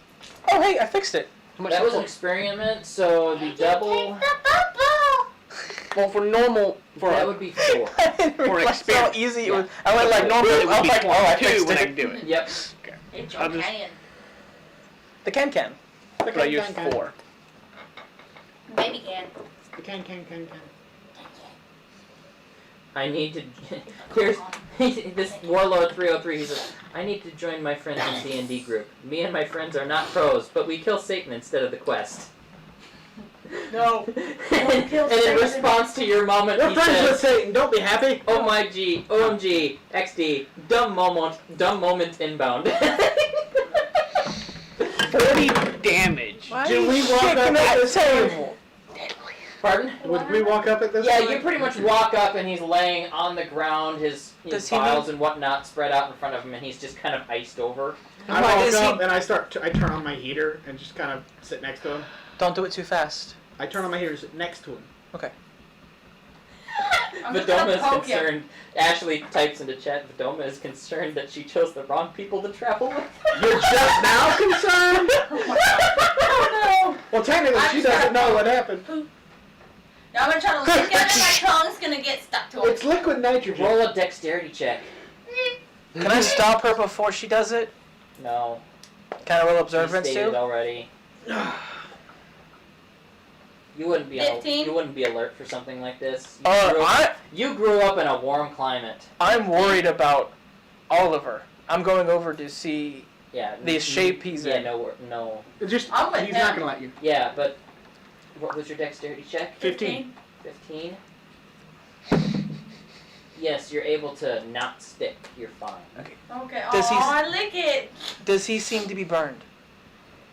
Speaker 3: Oh, hey, I fixed it.
Speaker 5: how much
Speaker 1: That was an
Speaker 5: support-
Speaker 1: experiment, so the double,
Speaker 5: well for normal for
Speaker 1: that
Speaker 5: a,
Speaker 1: would be 4.
Speaker 3: I didn't
Speaker 5: For an
Speaker 3: realize how
Speaker 5: experiment.
Speaker 3: easy it
Speaker 1: Yeah.
Speaker 3: was. I went like,
Speaker 5: normally it
Speaker 3: I
Speaker 5: would
Speaker 3: was
Speaker 5: be
Speaker 3: like, oh, I
Speaker 5: 22
Speaker 3: fixed
Speaker 5: when I
Speaker 3: it.
Speaker 5: do it.
Speaker 1: Yep.
Speaker 4: It's
Speaker 5: I'll
Speaker 4: your
Speaker 5: just-
Speaker 4: can.
Speaker 3: The can.
Speaker 5: But I use 4.
Speaker 4: Baby can.
Speaker 2: Can.
Speaker 1: I need to. Here's this Warlord 303. He says, "I need to join my friends in D&D group. Me and my friends are not pros, but we kill Satan instead of the quest."
Speaker 2: No.
Speaker 1: And in response to your moment,
Speaker 2: We're
Speaker 1: he
Speaker 2: friends with
Speaker 1: says,
Speaker 2: Satan. Don't be happy.
Speaker 1: "Oh my G, OMG, XD, dumb moment inbound."
Speaker 5: 40 damage.
Speaker 3: Why
Speaker 2: Do
Speaker 3: are
Speaker 2: we
Speaker 3: you
Speaker 2: walk
Speaker 3: shaking
Speaker 2: up
Speaker 3: that
Speaker 2: at this
Speaker 3: table?
Speaker 1: Pardon?
Speaker 2: Would we walk up at this
Speaker 1: Yeah,
Speaker 2: point?
Speaker 1: you pretty much walk up and he's laying on the ground, his
Speaker 3: Does he
Speaker 1: files
Speaker 3: need-
Speaker 1: and whatnot spread out in front of him, and he's just kind of iced over.
Speaker 2: I
Speaker 3: Why
Speaker 2: walk
Speaker 3: does he-
Speaker 2: up and I turn on my heater and just kind of sit next to him.
Speaker 3: Don't do it too fast.
Speaker 2: I turn on my heater and sit next to him.
Speaker 3: Okay.
Speaker 4: I'm just gonna
Speaker 1: Vidoma is
Speaker 4: poke you.
Speaker 1: concerned. Ashley types into chat. Vidoma is concerned that she chose the wrong people to travel with.
Speaker 2: You're just now concerned?
Speaker 4: Oh my god.
Speaker 2: Well, technically,
Speaker 4: I'm
Speaker 2: she
Speaker 4: just
Speaker 2: doesn't
Speaker 4: gonna-
Speaker 2: know what happened.
Speaker 4: Now I'm gonna try to lick it and my tongue's gonna get stuck to it.
Speaker 2: It's liquid nitrogen.
Speaker 1: Roll a dexterity check.
Speaker 3: Can I stop her before she does it?
Speaker 1: No.
Speaker 3: Can I roll
Speaker 1: You
Speaker 3: observance
Speaker 1: stated
Speaker 3: too?
Speaker 1: already. You wouldn't be
Speaker 4: 15?
Speaker 1: you wouldn't be alert for something like this. You grew up in a warm climate.
Speaker 3: I'm worried about Oliver. I'm going over to see.
Speaker 1: Yeah.
Speaker 3: The shape he's
Speaker 1: yeah,
Speaker 3: in.
Speaker 1: No.
Speaker 2: Just,
Speaker 4: I'm with
Speaker 2: he's
Speaker 4: him.
Speaker 2: not going to let you.
Speaker 1: Yeah, but what was your dexterity check?
Speaker 2: 15.
Speaker 1: 15. Yes, you're able to not stick. You're fine.
Speaker 4: Okay.
Speaker 3: Does he-
Speaker 4: I lick it.
Speaker 3: Does he seem to be burned?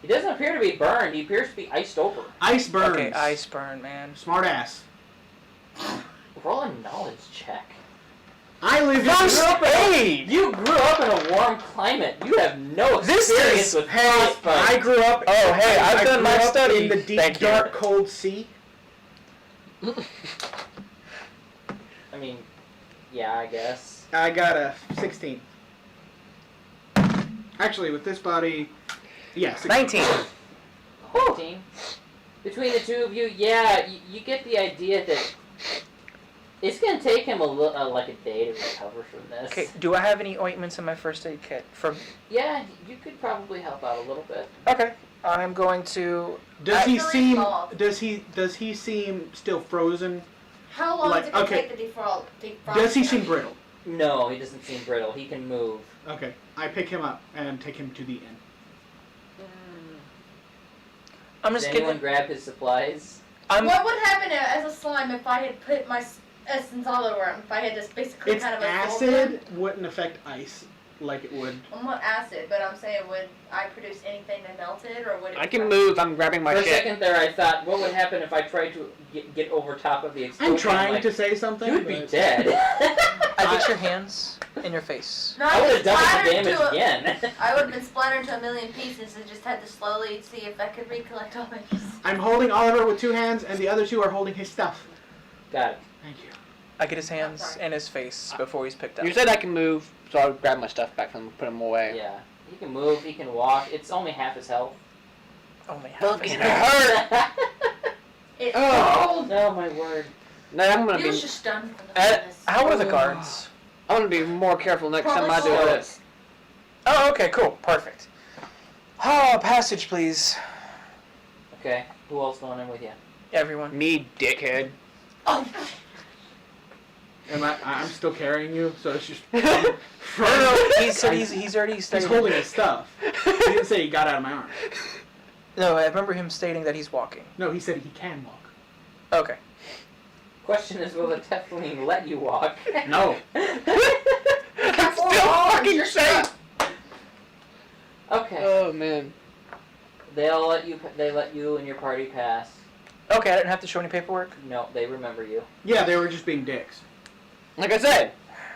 Speaker 1: He doesn't appear to be burned. He appears to be iced over.
Speaker 2: Ice burns.
Speaker 3: Okay, ice burn, man.
Speaker 2: Smart ass.
Speaker 1: Roll a knowledge check.
Speaker 2: I live
Speaker 3: First
Speaker 2: in.
Speaker 3: aid!
Speaker 1: You grew up in a warm climate. You have no
Speaker 3: This
Speaker 1: experience
Speaker 3: is-
Speaker 1: with
Speaker 2: Hey, I
Speaker 1: frostbite.
Speaker 2: grew up.
Speaker 3: Oh, hey, I've done
Speaker 2: grew
Speaker 3: my
Speaker 2: up
Speaker 3: study.
Speaker 2: in the deep,
Speaker 3: Thank you.
Speaker 2: dark, cold sea.
Speaker 1: I mean, yeah, I guess.
Speaker 2: I got a 16. Actually, with this body, yeah, 16.
Speaker 3: 19.
Speaker 1: 19. Between the two of you, yeah, you get the idea that it's gonna take him like a day to recover from this.
Speaker 3: Okay, do I have any ointments in my first aid kit?
Speaker 1: Yeah, you could probably help out a little bit.
Speaker 3: Okay, I'm going to.
Speaker 2: Does he
Speaker 4: Actually,
Speaker 2: seem?
Speaker 4: off.
Speaker 2: Does he seem still frozen?
Speaker 4: How long
Speaker 2: Like,
Speaker 4: is it gonna
Speaker 2: okay.
Speaker 4: take to defrost?
Speaker 2: Does he seem brittle?
Speaker 1: No, he doesn't seem brittle. He can move.
Speaker 2: Okay, I pick him up and take him to the inn.
Speaker 3: I'm
Speaker 1: Does
Speaker 3: just
Speaker 1: anyone
Speaker 3: kidding.
Speaker 1: grab his supplies?
Speaker 4: What would happen as a slime if I had put my essence all over him? If I had just basically
Speaker 2: It's
Speaker 4: kind of assault him?
Speaker 2: acid wouldn't affect ice like it would.
Speaker 4: I'm not acid, but I'm saying would I produce anything that melted, or would it?
Speaker 5: I can move. I'm grabbing my
Speaker 1: For a
Speaker 5: shit.
Speaker 1: second there, I thought, what would happen if I tried to get over top of the explosion?
Speaker 2: I'm trying
Speaker 1: like,
Speaker 2: to say something.
Speaker 1: You'd be
Speaker 2: but-
Speaker 1: dead.
Speaker 3: I get your hands in your face.
Speaker 4: No,
Speaker 1: I would have doubled the
Speaker 4: splattered
Speaker 1: damage
Speaker 4: to a-
Speaker 1: again.
Speaker 4: I would have been splattered into a million pieces and just had to slowly see if I could recollect all my pieces.
Speaker 2: I'm holding Oliver with 2 hands, and the other 2 are holding his stuff.
Speaker 1: Got it.
Speaker 2: Thank you.
Speaker 3: I get his hands and his face before he's picked up.
Speaker 5: You said I can move, so I'll grab my stuff back from him, put him away.
Speaker 1: Yeah. He can move, he can walk. It's only half his health.
Speaker 3: Only half
Speaker 5: Fucking
Speaker 3: his
Speaker 5: hurt.
Speaker 4: It's
Speaker 5: Oh.
Speaker 1: Oh my word.
Speaker 5: No, I'm gonna
Speaker 4: He
Speaker 5: be.
Speaker 4: was just stunned from the illness.
Speaker 3: How are the guards?
Speaker 5: I'm gonna be more careful next time I do
Speaker 1: Probably
Speaker 5: this.
Speaker 3: Oh, okay, cool, perfect. Oh, passage, please.
Speaker 1: Okay. Who else going in with you?
Speaker 3: Everyone.
Speaker 5: Me, dickhead.
Speaker 4: Oh,
Speaker 2: I'm still carrying you, so it's just.
Speaker 3: No, he said he's already
Speaker 2: He's
Speaker 3: stated.
Speaker 2: holding his stuff. He didn't say he got out of my arm.
Speaker 3: No, I remember him stating that he's walking.
Speaker 2: No, he said he can walk.
Speaker 3: Okay.
Speaker 1: Question is, will the Tiefling let you walk?
Speaker 2: No.
Speaker 5: I'm still fucking safe.
Speaker 1: Okay.
Speaker 5: Oh man.
Speaker 1: They let you and your party pass.
Speaker 3: Okay, I didn't have to show any paperwork.
Speaker 1: No, they remember you.
Speaker 2: Yeah, they were just being dicks.
Speaker 5: Like I said,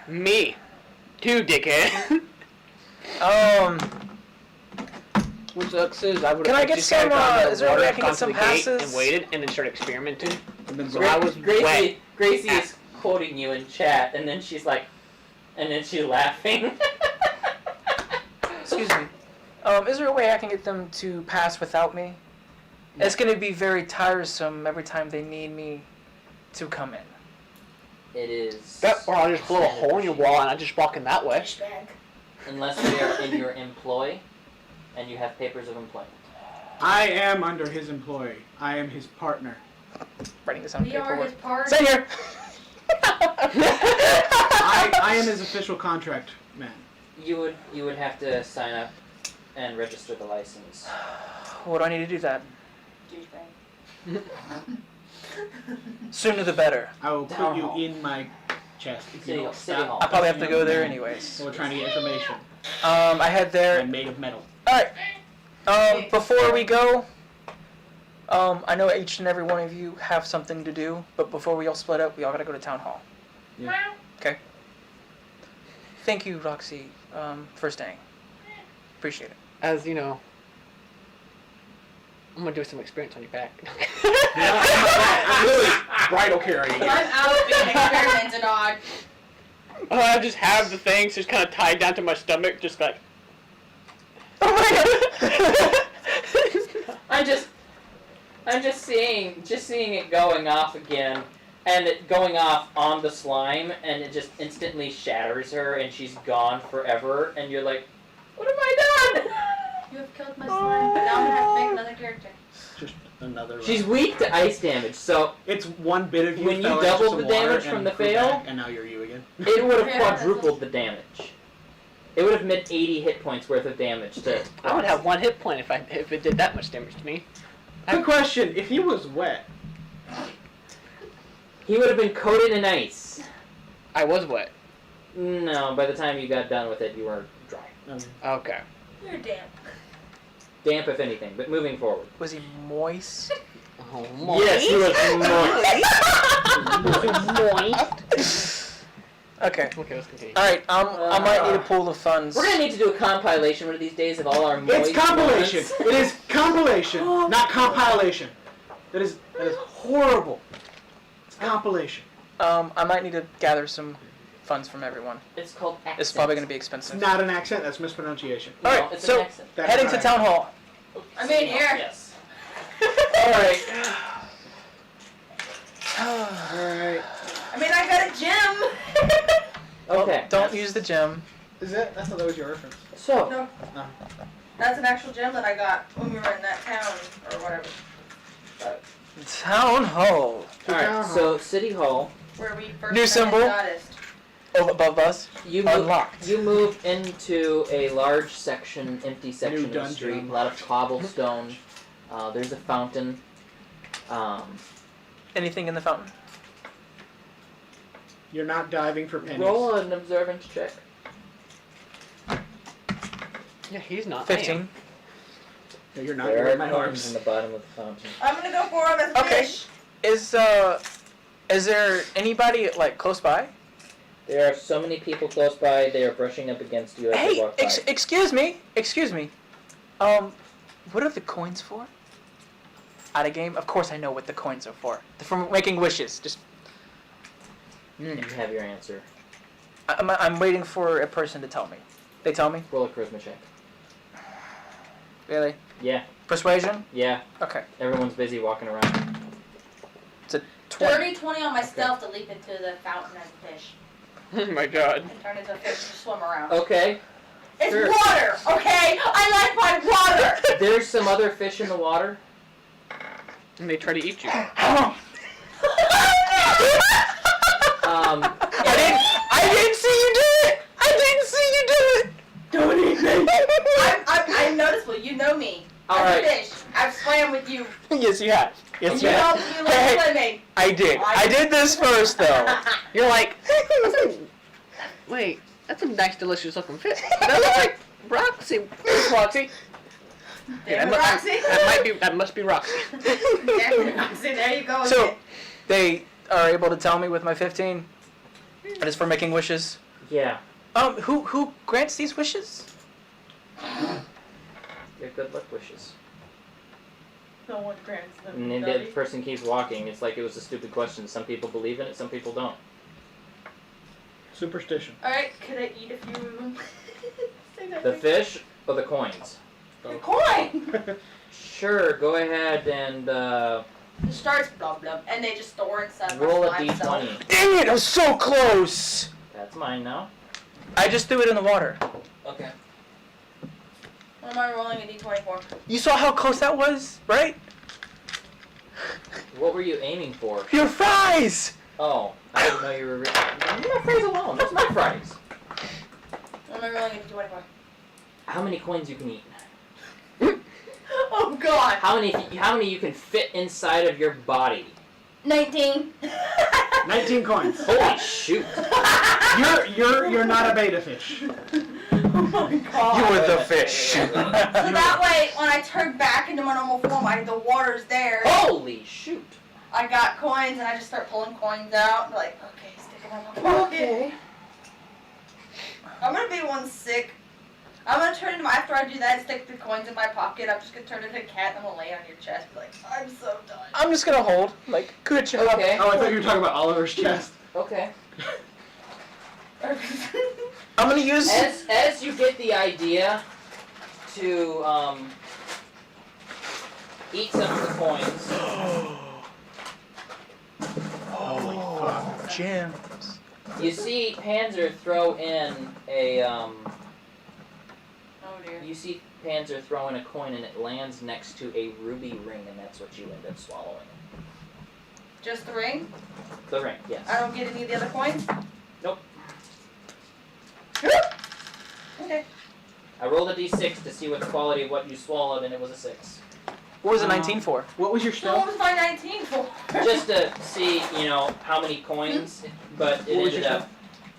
Speaker 5: me, too, dickhead. Which sucks is I would
Speaker 3: Can I
Speaker 5: have
Speaker 3: get
Speaker 5: just
Speaker 3: some,
Speaker 5: gone to
Speaker 3: is
Speaker 5: the
Speaker 3: there a way
Speaker 5: water,
Speaker 3: I can
Speaker 5: gone
Speaker 3: get
Speaker 5: to
Speaker 3: some
Speaker 5: the gate
Speaker 3: passes?
Speaker 5: and waited and then started experimenting.
Speaker 2: And then
Speaker 5: So I was
Speaker 1: Gracie,
Speaker 5: wet.
Speaker 1: Gracie is quoting you in chat, and then she's like, and then she's laughing.
Speaker 3: Excuse me. Is there a way I can get them to pass without me? It's going to be very tiresome every time they need me to come in.
Speaker 1: It is.
Speaker 5: That, or I'll just blow a hole in your wall and I just walk in that way.
Speaker 4: douchebag.
Speaker 1: Unless they are in your employ, and you have papers of employment.
Speaker 2: I am under his employ. I am his partner.
Speaker 3: Writing this on
Speaker 4: We are his
Speaker 3: paperwork.
Speaker 4: party.
Speaker 3: Stay here!
Speaker 2: I am his official contract man.
Speaker 1: You would have to sign up and register the license.
Speaker 3: What do I need to do that?
Speaker 4: Douchebag.
Speaker 3: Sooner the better.
Speaker 2: I will put
Speaker 1: Town
Speaker 2: you
Speaker 1: hall.
Speaker 2: in my chest if you
Speaker 1: City,
Speaker 2: don't
Speaker 1: city
Speaker 2: stop.
Speaker 1: hall.
Speaker 3: I probably have to go there anyways.
Speaker 2: We're trying to get information.
Speaker 3: I head there.
Speaker 2: I'm made of metal.
Speaker 3: Alright. Before we go, I know each and every one of you have something to do, but before we all split up, we all gotta go to town hall.
Speaker 2: Yeah.
Speaker 3: Okay? Thank you, Roxy, for staying. Appreciate it.
Speaker 5: As you know, I'm gonna do some experience on your back.
Speaker 2: I'm literally bridal carrying
Speaker 4: I'm
Speaker 2: you.
Speaker 4: out being experimented on.
Speaker 5: I just have the things just kind of tied down to my stomach, just like.
Speaker 3: Oh my god!
Speaker 1: I'm just seeing it going off again, and it going off on the slime, and it just instantly shatters her, and she's gone forever, and you're like, what have I done?
Speaker 4: You have killed my slime, but now I'm gonna have to make another character.
Speaker 2: Just another.
Speaker 1: She's weak to ice damage, so
Speaker 2: It's one bit of you.
Speaker 1: When you
Speaker 2: fell into
Speaker 1: doubled
Speaker 2: some
Speaker 1: the damage
Speaker 2: water
Speaker 1: from
Speaker 2: and
Speaker 1: the
Speaker 2: grew
Speaker 1: fail-
Speaker 2: back, and now you're you again.
Speaker 1: it would have
Speaker 4: Yeah, that's
Speaker 1: quadrupled the damage. It would have meant 80 hit points worth of damage to.
Speaker 5: I would have 1 hit point if it did that much damage to me.
Speaker 2: Good question. If he was wet,
Speaker 1: He would have been coated in ice.
Speaker 5: I was wet.
Speaker 1: No, by the time you got done with it, you were dry.
Speaker 5: Okay.
Speaker 4: You're damp.
Speaker 1: Damp, if anything, but moving forward.
Speaker 3: Was he moist?
Speaker 5: Oh,
Speaker 1: Yes, he was
Speaker 5: moist.
Speaker 3: Okay.
Speaker 5: Okay, let's continue.
Speaker 3: All right. I might need to pull the funds.
Speaker 1: We're gonna need to do a compilation one of these days of all our moist
Speaker 2: It's compilation.
Speaker 1: moments.
Speaker 2: It is compilation, not compilation. That is horrible. It's compilation.
Speaker 3: I might need to gather some funds from everyone.
Speaker 1: It's called accent.
Speaker 3: It's probably going to be expensive.
Speaker 2: It's not an accent. That's mispronunciation.
Speaker 1: No,
Speaker 3: Alright,
Speaker 1: it's
Speaker 3: so-
Speaker 1: an accent.
Speaker 2: That's
Speaker 3: Heading to
Speaker 2: right.
Speaker 3: town hall.
Speaker 4: I mean, here.
Speaker 1: Yes.
Speaker 3: All right.
Speaker 2: Alright.
Speaker 4: I mean, I got a gym.
Speaker 1: Okay.
Speaker 3: Don't use the gym.
Speaker 2: Is that? I thought that was your reference.
Speaker 1: So,
Speaker 4: No.
Speaker 2: No.
Speaker 4: That's an actual gym that I got when we were in that town or whatever.
Speaker 3: Town hall.
Speaker 1: alright, so City Hall,
Speaker 4: Where we first
Speaker 3: New
Speaker 4: met
Speaker 3: symbol.
Speaker 4: the goddess.
Speaker 3: Oh, above us.
Speaker 1: you move,
Speaker 3: Unlocked.
Speaker 1: you move into a large section, empty section of the
Speaker 2: dungeon
Speaker 1: street, a
Speaker 2: unlocked.
Speaker 1: lot of cobblestone. There's a fountain.
Speaker 3: Anything in the fountain?
Speaker 2: You're not diving for pennies.
Speaker 1: Roll an observance check.
Speaker 5: Yeah, he's not.
Speaker 3: 15.
Speaker 2: No, you're not.
Speaker 1: There
Speaker 2: You're
Speaker 1: are
Speaker 2: in my
Speaker 1: coins
Speaker 2: arms.
Speaker 1: in the bottom of the fountain.
Speaker 4: I'm gonna go for him as a
Speaker 3: Okay.
Speaker 4: fish.
Speaker 3: Is there anybody like close by?
Speaker 1: There are so many people close by, they are brushing up against you as they
Speaker 3: Hey,
Speaker 1: walk by.
Speaker 3: excuse me. What are the coins for? Out of game? Of course I know what the coins are for. They're for making wishes. Just
Speaker 1: You have your answer.
Speaker 3: I'm waiting for a person to tell me. They tell me?
Speaker 1: Roll a charisma check.
Speaker 3: Really?
Speaker 1: Yeah,
Speaker 3: Persuasion?
Speaker 1: yeah.
Speaker 3: Okay.
Speaker 1: Everyone's busy walking around.
Speaker 3: It's a 20.
Speaker 4: Dirty 20 on my stealth to leap into the fountain as a fish.
Speaker 5: Oh my god.
Speaker 4: And turn into a fish to swim around.
Speaker 1: Okay.
Speaker 4: It's
Speaker 1: sure.
Speaker 4: water, okay? I like my water!
Speaker 1: There's some other fish in the water.
Speaker 5: And they try to eat you.
Speaker 3: I didn't see you do it! I didn't see you do it!
Speaker 2: Don't eat me.
Speaker 4: I'm noticeable. You know me.
Speaker 1: All
Speaker 4: I'm
Speaker 1: right.
Speaker 4: a fish. I've swam with you.
Speaker 3: Yes, you have. Yes,
Speaker 4: And
Speaker 3: you
Speaker 4: you
Speaker 3: have.
Speaker 4: know you like
Speaker 3: Hey,
Speaker 4: swimming.
Speaker 3: I did. I did this first, though.
Speaker 5: You're like, wait, that's a nice, delicious looking fish. That looks like Roxy. Roxy.
Speaker 4: Damn it,
Speaker 5: that,
Speaker 4: Roxy.
Speaker 5: that must be Roxy.
Speaker 4: Damn it, Roxy. There you go.
Speaker 3: So,
Speaker 4: again.
Speaker 3: they are able to tell me with my 15 that it's for making wishes.
Speaker 1: Yeah.
Speaker 3: Who grants these wishes?
Speaker 1: Your good luck wishes.
Speaker 4: No one grants them.
Speaker 1: And then the person keeps walking. It's like it was a stupid question. Some people believe in it, some people don't.
Speaker 2: Superstition.
Speaker 4: Alright, could I eat a few of them? Say that
Speaker 1: The
Speaker 4: thing.
Speaker 1: fish or the coins?
Speaker 4: The coin!
Speaker 1: Sure, go ahead and
Speaker 4: It starts blah blah, and they just store inside
Speaker 1: roll a
Speaker 4: my slime cell.
Speaker 1: d20.
Speaker 3: Dang it! I was so close.
Speaker 1: That's mine now.
Speaker 3: I just threw it in the water.
Speaker 1: Okay.
Speaker 4: What am I rolling a d20 for?
Speaker 3: You saw how close that was, right?
Speaker 1: What were you aiming for?
Speaker 3: Your fries.
Speaker 1: Oh, I didn't know you were. Leave my fries alone. Those are my fries.
Speaker 4: What am I rolling a d20 for?
Speaker 1: How many coins you can eat?
Speaker 4: Oh god!
Speaker 1: How many you can fit inside of your body?
Speaker 4: 19.
Speaker 2: 19 coins.
Speaker 1: Holy shoot!
Speaker 2: You're not a beta fish.
Speaker 4: Oh my god.
Speaker 3: You were the fish.
Speaker 4: So that way, when I turn back into my normal form, the water's there.
Speaker 1: Holy shoot!
Speaker 4: I got coins, and I just start pulling coins out. Like, okay, stick them in my pocket. I'm gonna be one sick. I'm gonna turn into after I do that, stick the coins in my pocket. I'm just gonna turn into a cat, and I'm gonna lay on your chest, be like, I'm so done.
Speaker 3: I'm just gonna hold. Like, good job.
Speaker 1: Okay.
Speaker 2: Oh, I thought you were talking about Oliver's chest.
Speaker 1: Okay.
Speaker 3: I'm gonna use.
Speaker 1: As you get the idea to eat some of the coins,
Speaker 3: Oh, gems.
Speaker 1: you see Panzer throw in a
Speaker 4: Oh dear.
Speaker 1: You see Panzer throw in a coin and it lands next to a ruby ring, and that's what you end up swallowing.
Speaker 4: Just the ring?
Speaker 1: The ring, yes.
Speaker 4: I don't get any of the other coins?
Speaker 1: Nope.
Speaker 4: Okay.
Speaker 1: I rolled a d6 to see what the quality of what you swallowed, and it was a 6.
Speaker 3: What was a 19 for?
Speaker 2: What was your
Speaker 4: So what
Speaker 2: stealth?
Speaker 4: was my 19 for?
Speaker 1: Just to see, how many coins, but it
Speaker 2: What was
Speaker 1: ended
Speaker 2: your
Speaker 1: up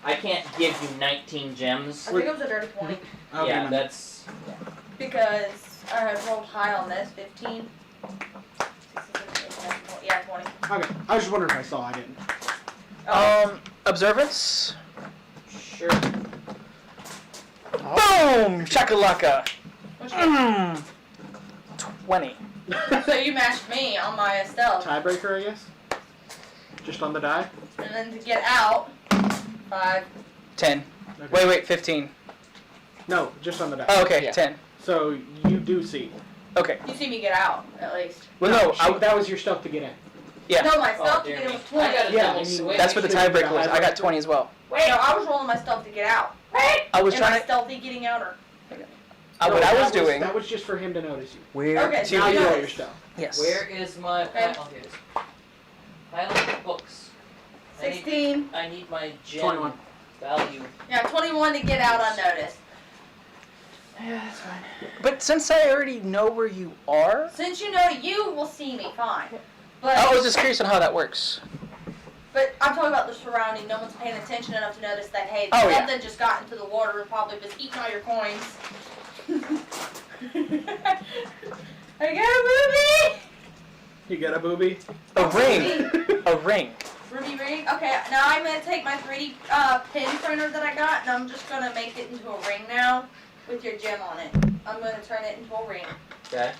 Speaker 1: I can't give you 19 gems.
Speaker 4: I think it was a dirty 20
Speaker 2: Okay,
Speaker 1: Yeah,
Speaker 2: man.
Speaker 1: that's.
Speaker 4: because I had rolled high on this, 15. 16, yeah, 20.
Speaker 2: Okay. I was just wondering if I saw. I didn't.
Speaker 3: Observance.
Speaker 1: Sure.
Speaker 3: Boom! Shakalaka.
Speaker 4: What'd you get?
Speaker 3: 20.
Speaker 4: So you matched me on my stealth.
Speaker 2: Tiebreaker, I guess. Just on the die.
Speaker 4: And then to get out, 5.
Speaker 3: 10.
Speaker 2: Okay.
Speaker 3: Wait, 15.
Speaker 2: No, just on the die.
Speaker 3: Oh, okay,
Speaker 1: Yeah.
Speaker 3: 10.
Speaker 2: So you do see.
Speaker 3: Okay.
Speaker 4: You see me get out, at least.
Speaker 3: Well, no,
Speaker 2: that was your stealth to get in.
Speaker 3: Yeah.
Speaker 4: No, my
Speaker 1: Oh,
Speaker 4: stealth to
Speaker 1: dear
Speaker 4: get in
Speaker 1: me.
Speaker 4: was 20.
Speaker 1: I got a
Speaker 2: Yeah,
Speaker 1: double
Speaker 2: and you-
Speaker 1: swing.
Speaker 3: that's what the tiebreaker was. I got 20 as well.
Speaker 4: Wait, no, I was rolling my stealth to get out.
Speaker 3: I was
Speaker 4: Am I
Speaker 3: trying to.
Speaker 4: stealthy getting out or?
Speaker 3: What
Speaker 2: No,
Speaker 3: I was
Speaker 2: that
Speaker 3: doing.
Speaker 2: That was just for him to notice you.
Speaker 5: Where?
Speaker 4: Okay,
Speaker 3: Two
Speaker 2: Now
Speaker 4: so
Speaker 2: you roll
Speaker 4: guys,
Speaker 2: your stealth.
Speaker 3: Yes.
Speaker 1: Where is my
Speaker 4: Okay.
Speaker 1: pile? Here it is. Pile of books. I need,
Speaker 4: 16.
Speaker 1: I need my gem
Speaker 2: 21.
Speaker 1: value.
Speaker 4: Yeah, 21 to get out unnoticed.
Speaker 1: Yeah, that's fine.
Speaker 3: But since I already know where you are,
Speaker 4: Since you know you will see me, fine. But
Speaker 3: I was just curious on how that works.
Speaker 4: But I'm talking about the surrounding. No one's paying attention enough to notice that, hey,
Speaker 3: Oh, yeah.
Speaker 4: something just got into the water and probably was eating all your coins. I got a ruby!
Speaker 2: You got a booby?
Speaker 3: A ring. A ring.
Speaker 4: Ruby ring? Okay, now I'm going to take my 3D pin printer that I got, and I'm just going to make it into a ring now with your gem on it. I'm going to turn it into a ring
Speaker 1: Okay.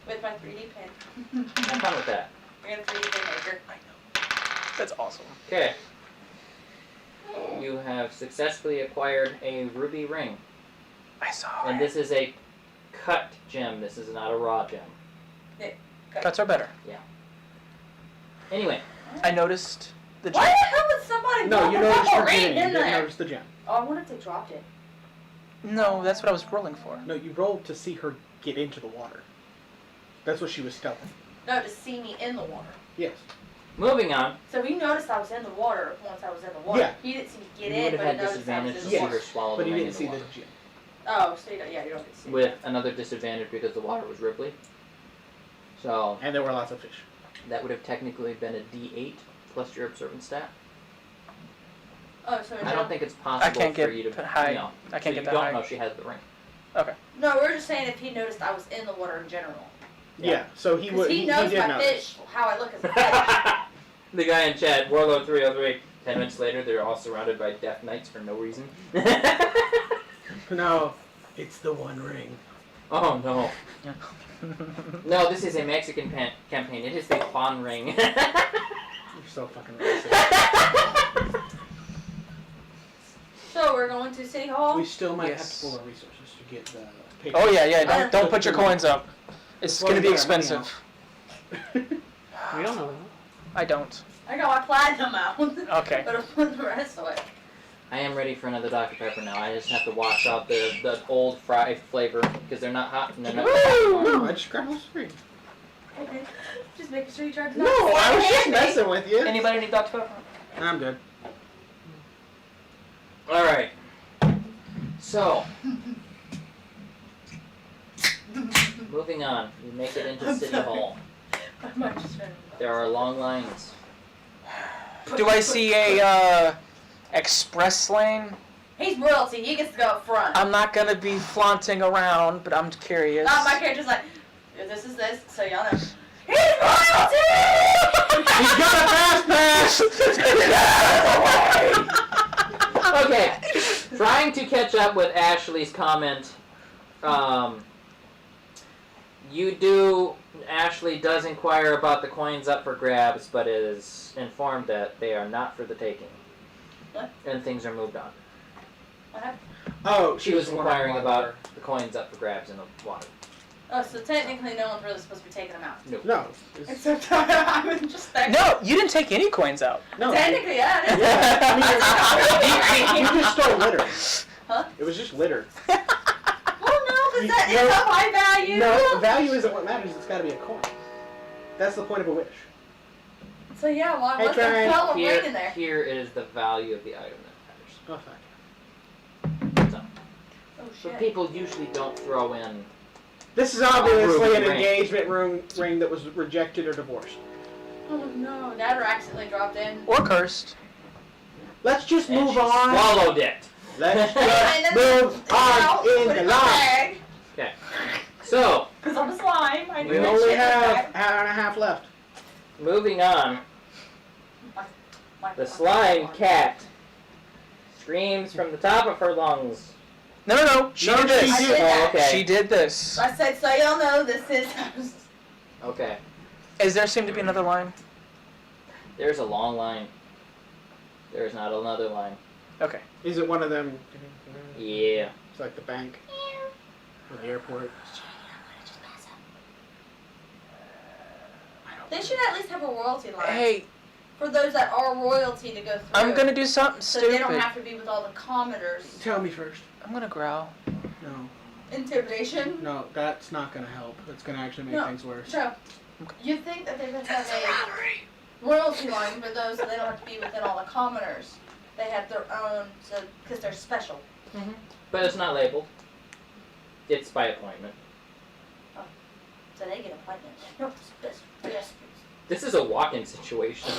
Speaker 4: with my 3D pin.
Speaker 1: I'm fine with that.
Speaker 4: We're going to 3D pin maker.
Speaker 3: That's awesome.
Speaker 1: Okay. You have successfully acquired a ruby ring.
Speaker 3: I saw
Speaker 1: And
Speaker 3: it.
Speaker 1: this is a cut gem. This is not a raw gem.
Speaker 3: Cuts are better.
Speaker 1: Anyway,
Speaker 3: I noticed the
Speaker 4: Why
Speaker 3: gem.
Speaker 4: the hell would somebody
Speaker 2: No,
Speaker 4: drop
Speaker 2: you
Speaker 4: a
Speaker 2: noticed
Speaker 4: purple
Speaker 2: the
Speaker 4: ring
Speaker 2: gem. You
Speaker 4: in
Speaker 2: didn't
Speaker 4: there?
Speaker 2: notice the gem.
Speaker 4: Oh, I wonder if they dropped it.
Speaker 3: No, that's what I was rolling for.
Speaker 2: No, you rolled to see her get into the water. That's what she was stealthing.
Speaker 4: No, to see me in the water.
Speaker 2: Yes.
Speaker 1: moving on.
Speaker 4: So he noticed I was in the water once I was in the water.
Speaker 2: Yeah.
Speaker 4: He didn't see me get
Speaker 1: You
Speaker 4: in,
Speaker 1: would
Speaker 4: but
Speaker 1: have
Speaker 4: he
Speaker 1: had
Speaker 4: noticed I was
Speaker 1: disadvantage
Speaker 4: in
Speaker 1: to
Speaker 4: the
Speaker 1: see
Speaker 2: Yes.
Speaker 4: water.
Speaker 1: her swallow
Speaker 2: But
Speaker 1: the
Speaker 2: you
Speaker 1: ring
Speaker 2: didn't
Speaker 1: in
Speaker 2: see
Speaker 1: the
Speaker 2: the
Speaker 1: water.
Speaker 2: gem.
Speaker 4: Oh, so you don't, yeah, you don't get to see
Speaker 1: With another disadvantage because the water was ripply. So
Speaker 2: And there were lots of fish.
Speaker 1: that would have technically been a D8 plus your observance stat.
Speaker 4: Oh, so
Speaker 1: I don't think it's possible
Speaker 3: can't
Speaker 1: for
Speaker 3: get
Speaker 1: you to
Speaker 3: high.
Speaker 1: You know,
Speaker 3: I can't
Speaker 1: so
Speaker 3: get
Speaker 1: you
Speaker 3: that
Speaker 1: don't
Speaker 3: high.
Speaker 1: know she has the ring.
Speaker 4: No, we're just saying if he noticed I was in the water in general.
Speaker 2: Yeah. So he
Speaker 4: Because
Speaker 2: would.
Speaker 4: he knows
Speaker 2: did
Speaker 4: my
Speaker 2: notice.
Speaker 4: fish, how I look as a fish.
Speaker 1: The guy in chat, Warlord 303. 10 minutes later, they're all surrounded by Death Knights for no reason.
Speaker 2: No, it's the one ring.
Speaker 1: Oh no. No, this is a Mexican campaign. It is the Juan ring.
Speaker 2: You're so fucking racist.
Speaker 4: So we're going to City Hall.
Speaker 2: We still might have
Speaker 3: Yes.
Speaker 2: to pull our resources to get the paper.
Speaker 3: Oh yeah. Don't put your coins up. It's
Speaker 2: Well,
Speaker 3: gonna be
Speaker 2: we got our money
Speaker 3: expensive.
Speaker 5: We don't know.
Speaker 3: I don't.
Speaker 4: I got my platinum out.
Speaker 3: Okay.
Speaker 4: But I'm putting the rest away.
Speaker 1: I am ready for another Dr. Pepper now. I just have to wash out the old fry flavor because they're not hot and they're not
Speaker 2: No,
Speaker 1: anymore.
Speaker 2: I just grabbed those three.
Speaker 4: Okay. Just making sure you tried to
Speaker 2: No,
Speaker 4: not
Speaker 2: I was just
Speaker 4: hand me.
Speaker 2: messing with you.
Speaker 3: Anybody need Dr. Pepper?
Speaker 2: I'm good.
Speaker 1: All right. So, moving on. We make it into
Speaker 4: I'm
Speaker 1: City
Speaker 4: sorry.
Speaker 1: Hall.
Speaker 4: I might just turn it
Speaker 1: There are long lines.
Speaker 3: Do I see a express lane?
Speaker 4: He's royalty. He gets to go up front.
Speaker 3: I'm not gonna be flaunting around, but I'm curious.
Speaker 4: My character's like, this is this, so y'all know. He's royalty!
Speaker 2: He's got a fast pass.
Speaker 1: Okay, trying to catch up with Ashley's comment. Ashley does inquire about the coins up for grabs, but is informed that they are not for the taking.
Speaker 4: What?
Speaker 1: And things are moved on.
Speaker 4: What happened?
Speaker 2: Oh,
Speaker 1: She was inquiring about the coins up for grabs in the water.
Speaker 4: Oh, so technically no one's really supposed to be taking them out.
Speaker 2: No. it's-
Speaker 4: Except I'm just that.
Speaker 3: No, you didn't take any coins out.
Speaker 2: No.
Speaker 4: Technically, yeah. I didn't-
Speaker 2: Yeah, I mean, you just stole litter.
Speaker 4: Huh?
Speaker 2: It was just litter.
Speaker 4: Well, no, because
Speaker 2: You-
Speaker 4: that
Speaker 2: no.
Speaker 4: is of high value.
Speaker 2: No, value isn't what matters. It's got to be a coin. That's the point of a wish.
Speaker 4: So yeah, well,
Speaker 2: Hey,
Speaker 4: what's the
Speaker 2: Karen.
Speaker 4: hell of ring in there?
Speaker 1: Here is the value of the item that
Speaker 2: Oh, fuck.
Speaker 1: matters. So,
Speaker 4: Oh
Speaker 1: so
Speaker 4: shit.
Speaker 1: people usually don't throw in.
Speaker 2: This is obviously
Speaker 1: Ruby
Speaker 2: an
Speaker 1: ring.
Speaker 2: engagement ring that was rejected or divorced.
Speaker 4: Oh no, that or accidentally dropped in.
Speaker 3: Or cursed.
Speaker 2: Let's just
Speaker 1: And
Speaker 2: move
Speaker 1: she
Speaker 2: on.
Speaker 1: swallowed it.
Speaker 2: Let's
Speaker 4: And
Speaker 2: just
Speaker 4: then
Speaker 2: move
Speaker 4: now,
Speaker 2: on in
Speaker 4: put
Speaker 2: the
Speaker 4: it in my
Speaker 2: line.
Speaker 4: bag.
Speaker 1: So,
Speaker 4: Because I'm a slime. I
Speaker 2: We
Speaker 4: do that
Speaker 2: only
Speaker 4: shit
Speaker 2: have
Speaker 4: like
Speaker 2: an hour and a half left.
Speaker 1: moving on.
Speaker 4: that.
Speaker 1: The slime cat screams from the top of her lungs.
Speaker 3: No. She
Speaker 2: No,
Speaker 3: did this.
Speaker 4: I did that.
Speaker 1: Oh, okay.
Speaker 3: She did this.
Speaker 4: I said, so y'all know this is.
Speaker 1: Okay.
Speaker 3: Is there seem to be another line?
Speaker 1: There's a long line. There's not another line.
Speaker 3: Okay.
Speaker 2: Is it one of them?
Speaker 1: Yeah.
Speaker 2: It's like the bank or the airport.
Speaker 4: They should at least have a royalty line.
Speaker 3: Hey,
Speaker 4: For those that are royalty to go through.
Speaker 3: I'm gonna do something
Speaker 4: So
Speaker 3: stupid.
Speaker 4: they don't have to be with all the commoners.
Speaker 2: Tell me first.
Speaker 3: I'm gonna growl.
Speaker 2: No,
Speaker 4: Intimidation.
Speaker 2: no, that's not gonna help. It's gonna actually make
Speaker 4: No.
Speaker 2: things worse.
Speaker 4: So, you think that they would have a royalty line for those so they don't have to be within all the commoners. They have their own, so because they're special.
Speaker 1: But it's not labeled. It's by appointment.
Speaker 4: So they get appointments. No, yes.
Speaker 1: This is a walk-in situation.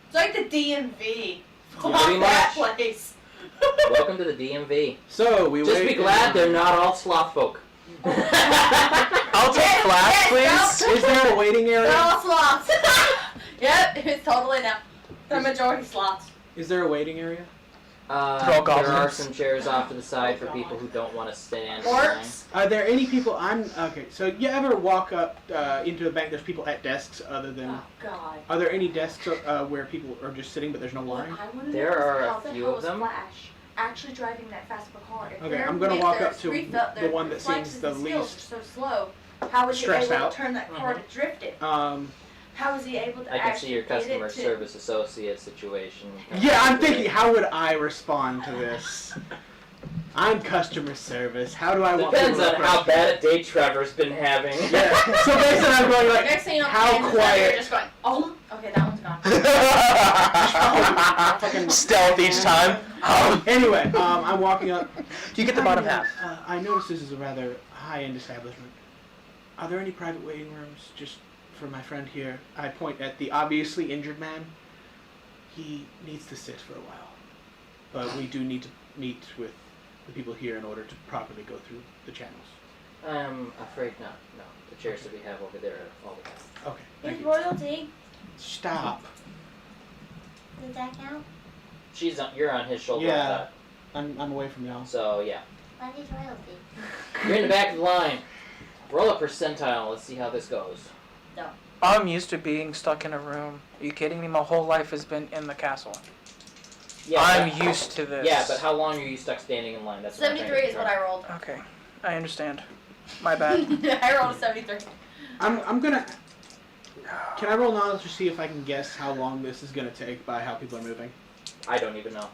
Speaker 4: It's like the DMV.
Speaker 1: Pretty
Speaker 4: that
Speaker 1: much.
Speaker 4: place.
Speaker 1: Welcome to the DMV.
Speaker 2: So we
Speaker 1: Just
Speaker 2: wait
Speaker 1: be glad
Speaker 2: in
Speaker 1: they're
Speaker 2: line.
Speaker 1: not all sloth folk.
Speaker 3: I'll take flash,
Speaker 4: yes,
Speaker 3: please.
Speaker 2: Is there a waiting
Speaker 4: They're
Speaker 2: area?
Speaker 4: all sloths. Yep, it's totally now. They're majority sloths.
Speaker 2: Is there a waiting area?
Speaker 3: They're all
Speaker 1: There are
Speaker 3: goblins.
Speaker 1: some chairs off to the side for people who don't want to stand in line.
Speaker 4: Orcs.
Speaker 2: Are there any people? Okay. So you ever walk up into the bank? There's people at desks other than.
Speaker 4: Oh God.
Speaker 2: Are there any desks where people are just sitting but there's no
Speaker 4: What
Speaker 2: line?
Speaker 4: I want to
Speaker 1: There
Speaker 4: know
Speaker 1: are
Speaker 4: is
Speaker 1: a
Speaker 4: how the
Speaker 1: few
Speaker 4: hell
Speaker 1: of
Speaker 4: is
Speaker 1: them.
Speaker 4: Flash actually driving that fast of a car? If
Speaker 2: Okay,
Speaker 4: their
Speaker 2: I'm gonna walk
Speaker 4: their
Speaker 2: up to
Speaker 4: street
Speaker 2: the
Speaker 4: their
Speaker 2: one that
Speaker 4: reflexes
Speaker 2: seems the
Speaker 4: and skills
Speaker 2: least
Speaker 4: are so slow. How was he
Speaker 2: stressed
Speaker 4: able
Speaker 2: out.
Speaker 4: to turn that car to drift it? How was he able to
Speaker 1: I can
Speaker 4: actually
Speaker 1: see your
Speaker 4: get
Speaker 1: customer
Speaker 4: it to...
Speaker 1: service associate situation.
Speaker 2: Yeah, I'm thinking, how would I respond to this? I'm customer service. How do I want
Speaker 1: Depends
Speaker 2: people
Speaker 1: on
Speaker 2: to
Speaker 1: how
Speaker 2: approach me?
Speaker 1: bad a day Trevor's been having.
Speaker 2: Yeah. So basically, I'm going like,
Speaker 4: Next thing you know,
Speaker 2: how
Speaker 4: Kansas,
Speaker 2: quiet-
Speaker 4: You're just going, oh, okay, that one's gone.
Speaker 3: Stealth each time.
Speaker 2: Anyway, I'm walking up.
Speaker 3: You get the bottom half.
Speaker 2: I noticed this is a rather high-end establishment. Are there any private waiting rooms just for my friend here? I point at the obviously injured man. He needs to sit for a while. But we do need to meet with the people here in order to properly go through the channels.
Speaker 1: I'm afraid not. No, the chairs that we have over there are all the time.
Speaker 2: Okay, thank
Speaker 4: He's
Speaker 2: you.
Speaker 4: royalty.
Speaker 2: Stop.
Speaker 4: Does that count?
Speaker 1: You're on his shoulder.
Speaker 2: Yeah. I'm away from y'all.
Speaker 1: So yeah,
Speaker 4: Why is royalty?
Speaker 1: you're in the back of the line. Roll a percentile. Let's see how this goes.
Speaker 3: I'm used to being stuck in a room. Are you kidding me? My whole life has been in the castle.
Speaker 1: Yeah,
Speaker 3: I'm
Speaker 1: but,
Speaker 3: used to this.
Speaker 1: Yeah, but how long are you stuck standing in line? That's what I'm
Speaker 4: 73 is what I rolled.
Speaker 3: Okay, I understand. My bad.
Speaker 4: I rolled a 73.
Speaker 2: I'm gonna. Can I roll knowledge to see if I can guess how long this is gonna take by how people are moving?
Speaker 1: I don't even know.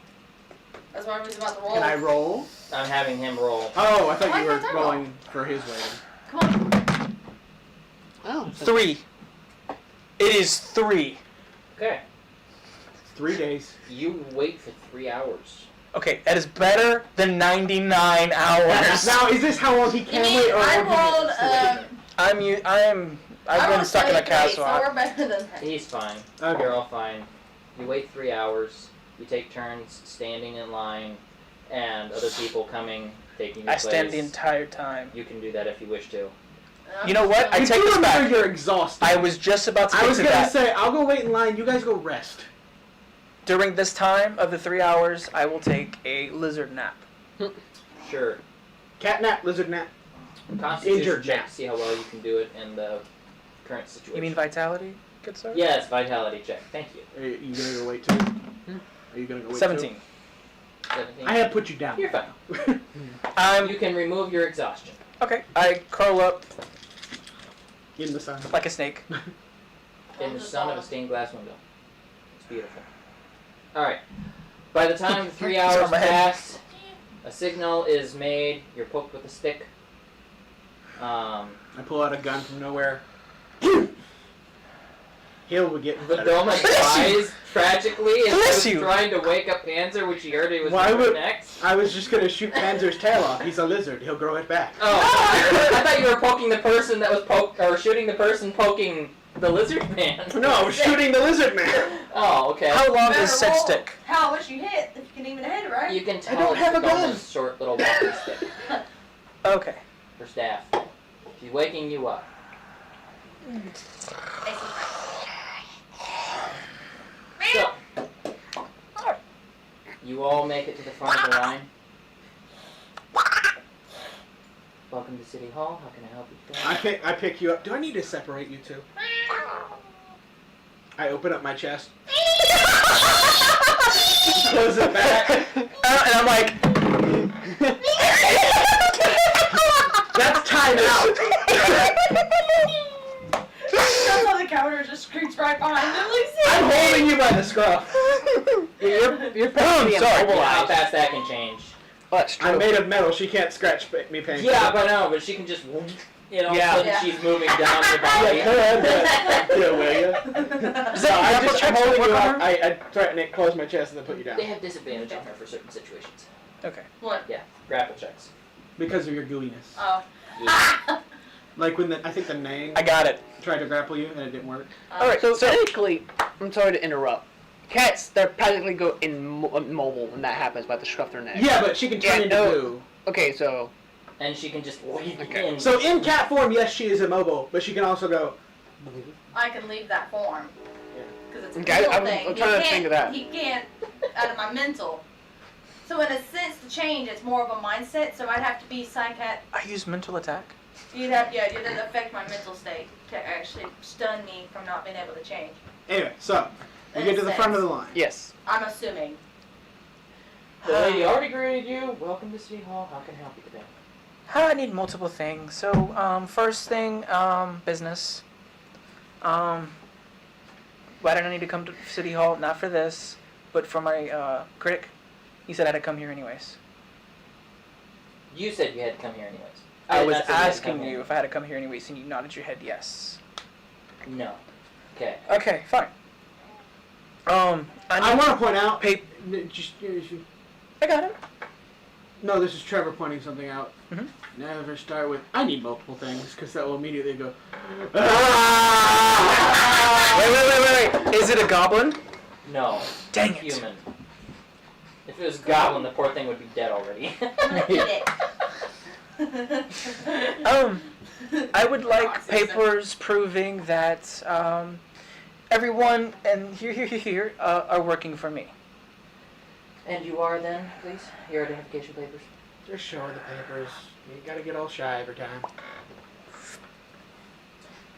Speaker 4: That's what I was about to roll.
Speaker 2: Can I roll?
Speaker 1: I'm having him roll.
Speaker 2: Oh, I thought
Speaker 4: Why
Speaker 2: you were
Speaker 4: can't I roll?
Speaker 2: rolling for his waiting.
Speaker 4: Come on.
Speaker 5: Oh.
Speaker 3: 3. It is 3.
Speaker 1: Okay.
Speaker 2: 3 days.
Speaker 1: You wait for 3 hours.
Speaker 3: Okay, that is better than 99 hours.
Speaker 2: Now, is this how long he
Speaker 4: You
Speaker 2: can
Speaker 4: mean
Speaker 2: wait, or
Speaker 4: I
Speaker 2: or
Speaker 4: rolled,
Speaker 3: I've been stuck in a castle.
Speaker 4: So we're better than that.
Speaker 1: He's fine.
Speaker 2: Okay.
Speaker 1: You're all fine. You wait 3 hours. You take turns standing in line, and other people coming, taking your
Speaker 3: I
Speaker 1: place.
Speaker 3: stand the entire time.
Speaker 1: You can do that if you wish to.
Speaker 3: You know what? I
Speaker 2: You
Speaker 3: take
Speaker 2: do
Speaker 3: this
Speaker 2: remember
Speaker 3: back.
Speaker 2: you're exhausted.
Speaker 3: I was just about to
Speaker 2: I
Speaker 3: get
Speaker 2: was
Speaker 3: to
Speaker 2: gonna
Speaker 3: that.
Speaker 2: say, I'll go wait in line. You guys go rest.
Speaker 3: During this time of the 3 hours, I will take a lizard nap.
Speaker 1: Sure.
Speaker 2: Cat nap, lizard nap.
Speaker 1: Constitution
Speaker 2: Injured
Speaker 1: check
Speaker 2: now.
Speaker 1: to see how well you can do it in the current situation.
Speaker 3: You mean vitality, good sir?
Speaker 1: Yes, vitality check. Thank you.
Speaker 2: Are you gonna go wait too? Are you gonna go wait
Speaker 3: 17.
Speaker 2: too?
Speaker 1: 17.
Speaker 2: I have put you down.
Speaker 1: You're fine.
Speaker 3: You
Speaker 1: can remove your exhaustion.
Speaker 3: okay. I curl up
Speaker 2: In the sun.
Speaker 3: like a snake.
Speaker 1: In the sun of a stained glass window. It's beautiful. Alright. By the time 3
Speaker 3: It's
Speaker 1: hours
Speaker 3: on my head.
Speaker 1: pass, a signal is made. You're poked with a stick.
Speaker 2: I pull out a gun from nowhere. Hill would get
Speaker 1: The
Speaker 2: better.
Speaker 1: Doma dies tragically as he
Speaker 3: Bless
Speaker 1: was
Speaker 3: you.
Speaker 1: trying to wake up Panzer, which he already was
Speaker 2: Why
Speaker 1: doing
Speaker 2: would-
Speaker 1: next.
Speaker 2: I was just gonna shoot Panzer's tail off. He's a lizard. He'll grow it back.
Speaker 1: Oh, I thought you were poking the person that was shooting the person poking the lizard man.
Speaker 2: No, I was shooting the lizard man.
Speaker 1: Oh, okay.
Speaker 3: How long
Speaker 4: Better
Speaker 3: is said
Speaker 4: roll
Speaker 3: stick?
Speaker 4: How much you hit, if you can even hit it, right?
Speaker 1: You can tell
Speaker 2: don't have
Speaker 1: it's
Speaker 2: a gun.
Speaker 1: Goldman's short little walking stick
Speaker 3: Okay.
Speaker 1: for staff. She's waking you up. So, you all make it to the front of the line. Welcome to City Hall. How can I help you today?
Speaker 2: I pick you up. Do I need to separate you two? I open up my chest. Close it back.
Speaker 3: And I'm like,
Speaker 2: That's time out.
Speaker 4: That's how the counter just creeps right behind him.
Speaker 2: I'm holding you by the scruff.
Speaker 5: You're
Speaker 3: Oh,
Speaker 5: being
Speaker 3: sorry.
Speaker 1: Yeah, how
Speaker 5: immobilized.
Speaker 1: fast that can change.
Speaker 5: Well, that's true.
Speaker 2: I'm made of metal. She can't scratch me painfully.
Speaker 1: Yeah, but no, but she can just,
Speaker 3: Yeah.
Speaker 1: suddenly
Speaker 4: Yeah.
Speaker 1: she's moving down your body.
Speaker 2: Yeah, will you?
Speaker 3: Is
Speaker 2: No,
Speaker 3: that
Speaker 2: I'm
Speaker 3: checks
Speaker 2: holding
Speaker 3: work
Speaker 2: you
Speaker 3: on
Speaker 2: up.
Speaker 3: her?
Speaker 2: I threaten it, close my chest, and then put you down.
Speaker 1: They have disadvantage on her for certain situations.
Speaker 3: Okay.
Speaker 4: What?
Speaker 1: Yeah, grapple checks.
Speaker 2: Because of your gooiness.
Speaker 4: Oh.
Speaker 1: Yeah.
Speaker 2: Like when I think the Nang
Speaker 3: I got it.
Speaker 2: tried to grapple you and it didn't work.
Speaker 3: Alright,
Speaker 5: So,
Speaker 3: so
Speaker 5: technically, I'm sorry to interrupt. Cats, they're practically go immobile when that happens by the scruff their neck.
Speaker 2: Yeah, but she can turn
Speaker 5: Yeah,
Speaker 2: into
Speaker 5: no.
Speaker 2: goo.
Speaker 5: Okay, so
Speaker 1: And she can just
Speaker 5: Okay.
Speaker 1: in.
Speaker 2: So in cat form, yes, she is immobile, but she can also go.
Speaker 4: I can leave that form. Because it's a
Speaker 5: Okay,
Speaker 4: mental
Speaker 5: I'm
Speaker 4: thing.
Speaker 5: trying to
Speaker 4: He
Speaker 5: think of that.
Speaker 4: He can't, out of my mental. So in a sense, to change, it's more of a mindset, so I'd have to be psychic.
Speaker 3: I use mental attack.
Speaker 4: You'd affect my mental state to actually stun me from not being able to change.
Speaker 2: Anyway, so we get to the front of the line.
Speaker 5: yes.
Speaker 4: I'm assuming.
Speaker 1: The lady already greeted you. Welcome to City Hall. How can I help you today?
Speaker 3: I need multiple things. So, first thing, business. Why did I need to come to City Hall? Not for this, but for my critic. He said I had to come here anyways.
Speaker 1: You said you had to come here anyways.
Speaker 3: I
Speaker 1: did
Speaker 3: was
Speaker 1: not say you had to
Speaker 3: asking
Speaker 1: come
Speaker 3: you
Speaker 1: here.
Speaker 3: if I had to come here anyways, and you nodded your head yes.
Speaker 1: No. Okay.
Speaker 3: Okay, fine. I
Speaker 2: I want to point out.
Speaker 3: Pap- I got it.
Speaker 2: No, this is Trevor pointing something out.
Speaker 3: Mhm.
Speaker 2: Never start with, I need multiple things, because that will immediately go,
Speaker 3: Wait. Is it a goblin?
Speaker 1: No.
Speaker 3: Dang it.
Speaker 1: Human. If it was goblin, the poor thing would be dead already.
Speaker 4: I'm gonna eat it.
Speaker 3: I would like papers proving that everyone and here are working for me.
Speaker 1: And you are then, please? Your identification papers.
Speaker 2: Just show her the papers. You gotta get all shy every time.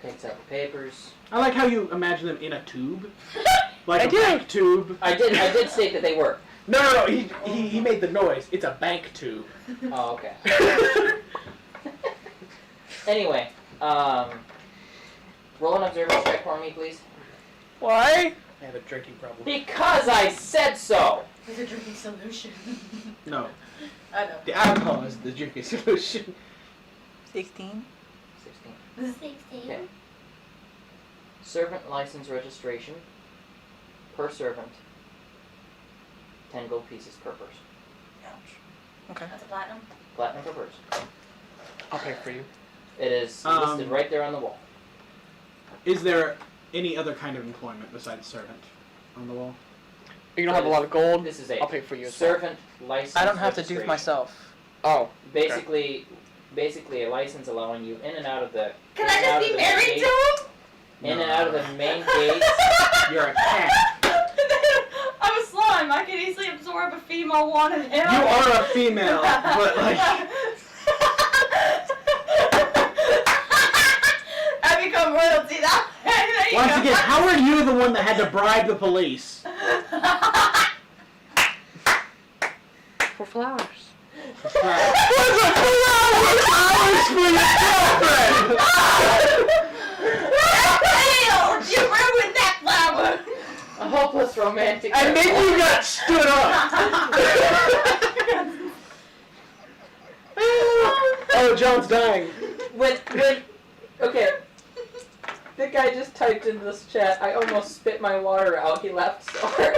Speaker 1: Takes out the papers.
Speaker 2: I like how you imagine them in a tube. Like
Speaker 3: I
Speaker 2: a
Speaker 3: do.
Speaker 2: bank tube.
Speaker 1: I did state that they work.
Speaker 2: No, he made the noise. It's a bank tube.
Speaker 1: Oh, okay. Anyway, roll an observance check for me, please.
Speaker 3: Why?
Speaker 2: I have a drinking problem.
Speaker 1: Because I said so.
Speaker 4: It's a drinking solution.
Speaker 2: No,
Speaker 4: I know.
Speaker 2: the alcohol is the drinking solution.
Speaker 3: 16.
Speaker 1: 16. Okay. Servant license registration per servant. 10 gold pieces per person.
Speaker 3: Ouch. Okay.
Speaker 4: That's a platinum.
Speaker 1: Platinum per person.
Speaker 5: I'll pay for you.
Speaker 1: It is listed right there on the wall.
Speaker 2: Is there any other kind of employment besides servant on the wall?
Speaker 5: You don't have a lot of gold.
Speaker 1: This is a
Speaker 5: I'll pay for you as well.
Speaker 1: servant license.
Speaker 3: I don't have to do it
Speaker 1: registration.
Speaker 3: myself.
Speaker 5: Oh.
Speaker 1: Basically a license allowing you in and out of the.
Speaker 4: Can
Speaker 1: in and
Speaker 4: I
Speaker 1: out
Speaker 4: just
Speaker 1: of
Speaker 4: be
Speaker 1: the
Speaker 4: married
Speaker 1: gate-
Speaker 4: to him?
Speaker 1: In and out of the main gates.
Speaker 2: You're a cat.
Speaker 4: I'm a slime. I can easily absorb a female wanted him.
Speaker 2: You are a female, but like.
Speaker 4: I become royalty.
Speaker 2: Once again, how are you the one that had to bribe the police?
Speaker 5: For flowers.
Speaker 4: You ruined that flower.
Speaker 1: A hopeless romantic.
Speaker 2: And then you got stood up. Oh, John's dying.
Speaker 1: When okay. The guy just typed into this chat, I almost spit my water out. He laughed so hard.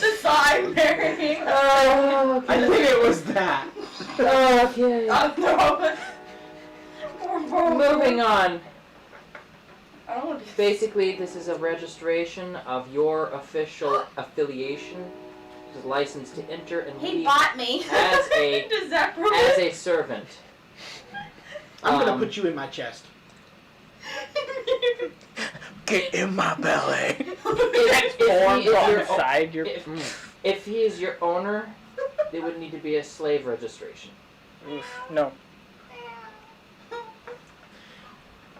Speaker 4: The sign marrying.
Speaker 1: Oh,
Speaker 2: I think it was that.
Speaker 1: okay.
Speaker 4: Oh no.
Speaker 1: Moving on.
Speaker 4: I don't want to.
Speaker 1: Basically, this is a registration of your official affiliation. This is license to enter and
Speaker 4: He
Speaker 1: leave
Speaker 4: bought me.
Speaker 1: as a
Speaker 4: Does that prove
Speaker 1: as
Speaker 4: it?
Speaker 1: a servant.
Speaker 2: I'm gonna
Speaker 1: Um,
Speaker 2: put you in my chest.
Speaker 3: Get in my belly.
Speaker 1: If he
Speaker 5: Form
Speaker 1: is your
Speaker 5: inside your.
Speaker 1: if he is your owner, it would need to be a slave registration.
Speaker 3: No.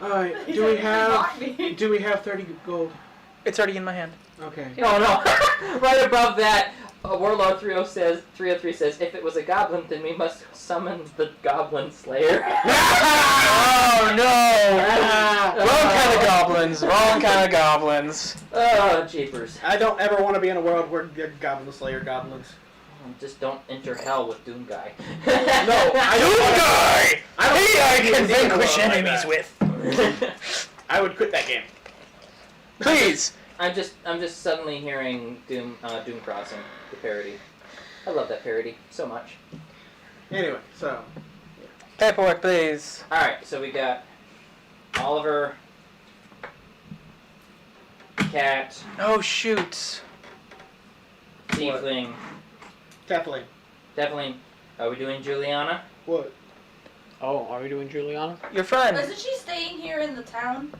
Speaker 2: All right.
Speaker 4: He
Speaker 2: Do we
Speaker 4: said he bought me.
Speaker 2: have? Do we have 30 gold?
Speaker 3: It's already in my hand.
Speaker 2: Okay.
Speaker 1: No, no. Right above that, Warlord 303 says, if it was a goblin, then we must summon the Goblin Slayer.
Speaker 3: Oh no! Wrong kind of goblins. Wrong kind of goblins.
Speaker 1: Oh, jeepers.
Speaker 2: I don't ever want to be in a world where they're Goblin Slayer goblins.
Speaker 1: Just don't enter hell with Doom Guy.
Speaker 2: No, I don't
Speaker 3: Doom
Speaker 2: wanna-
Speaker 3: guy.
Speaker 2: I don't
Speaker 3: He
Speaker 2: wanna
Speaker 3: I
Speaker 2: be
Speaker 3: can
Speaker 2: in a
Speaker 3: vanquish
Speaker 2: world like
Speaker 3: enemies
Speaker 2: that.
Speaker 3: with.
Speaker 2: I would quit that game.
Speaker 3: Please.
Speaker 1: I'm just suddenly hearing Doom Crossing, the parody. I love that parody so much.
Speaker 2: Anyway, so
Speaker 3: Paperwork, please.
Speaker 1: Alright, so we got Oliver, Cat,
Speaker 3: Oh shoot.
Speaker 1: Tiefling,
Speaker 2: definitely.
Speaker 1: definitely. Are we doing Juliana?
Speaker 2: What?
Speaker 5: Oh, are we doing Juliana?
Speaker 3: Your friend.
Speaker 4: Isn't she staying here in the town?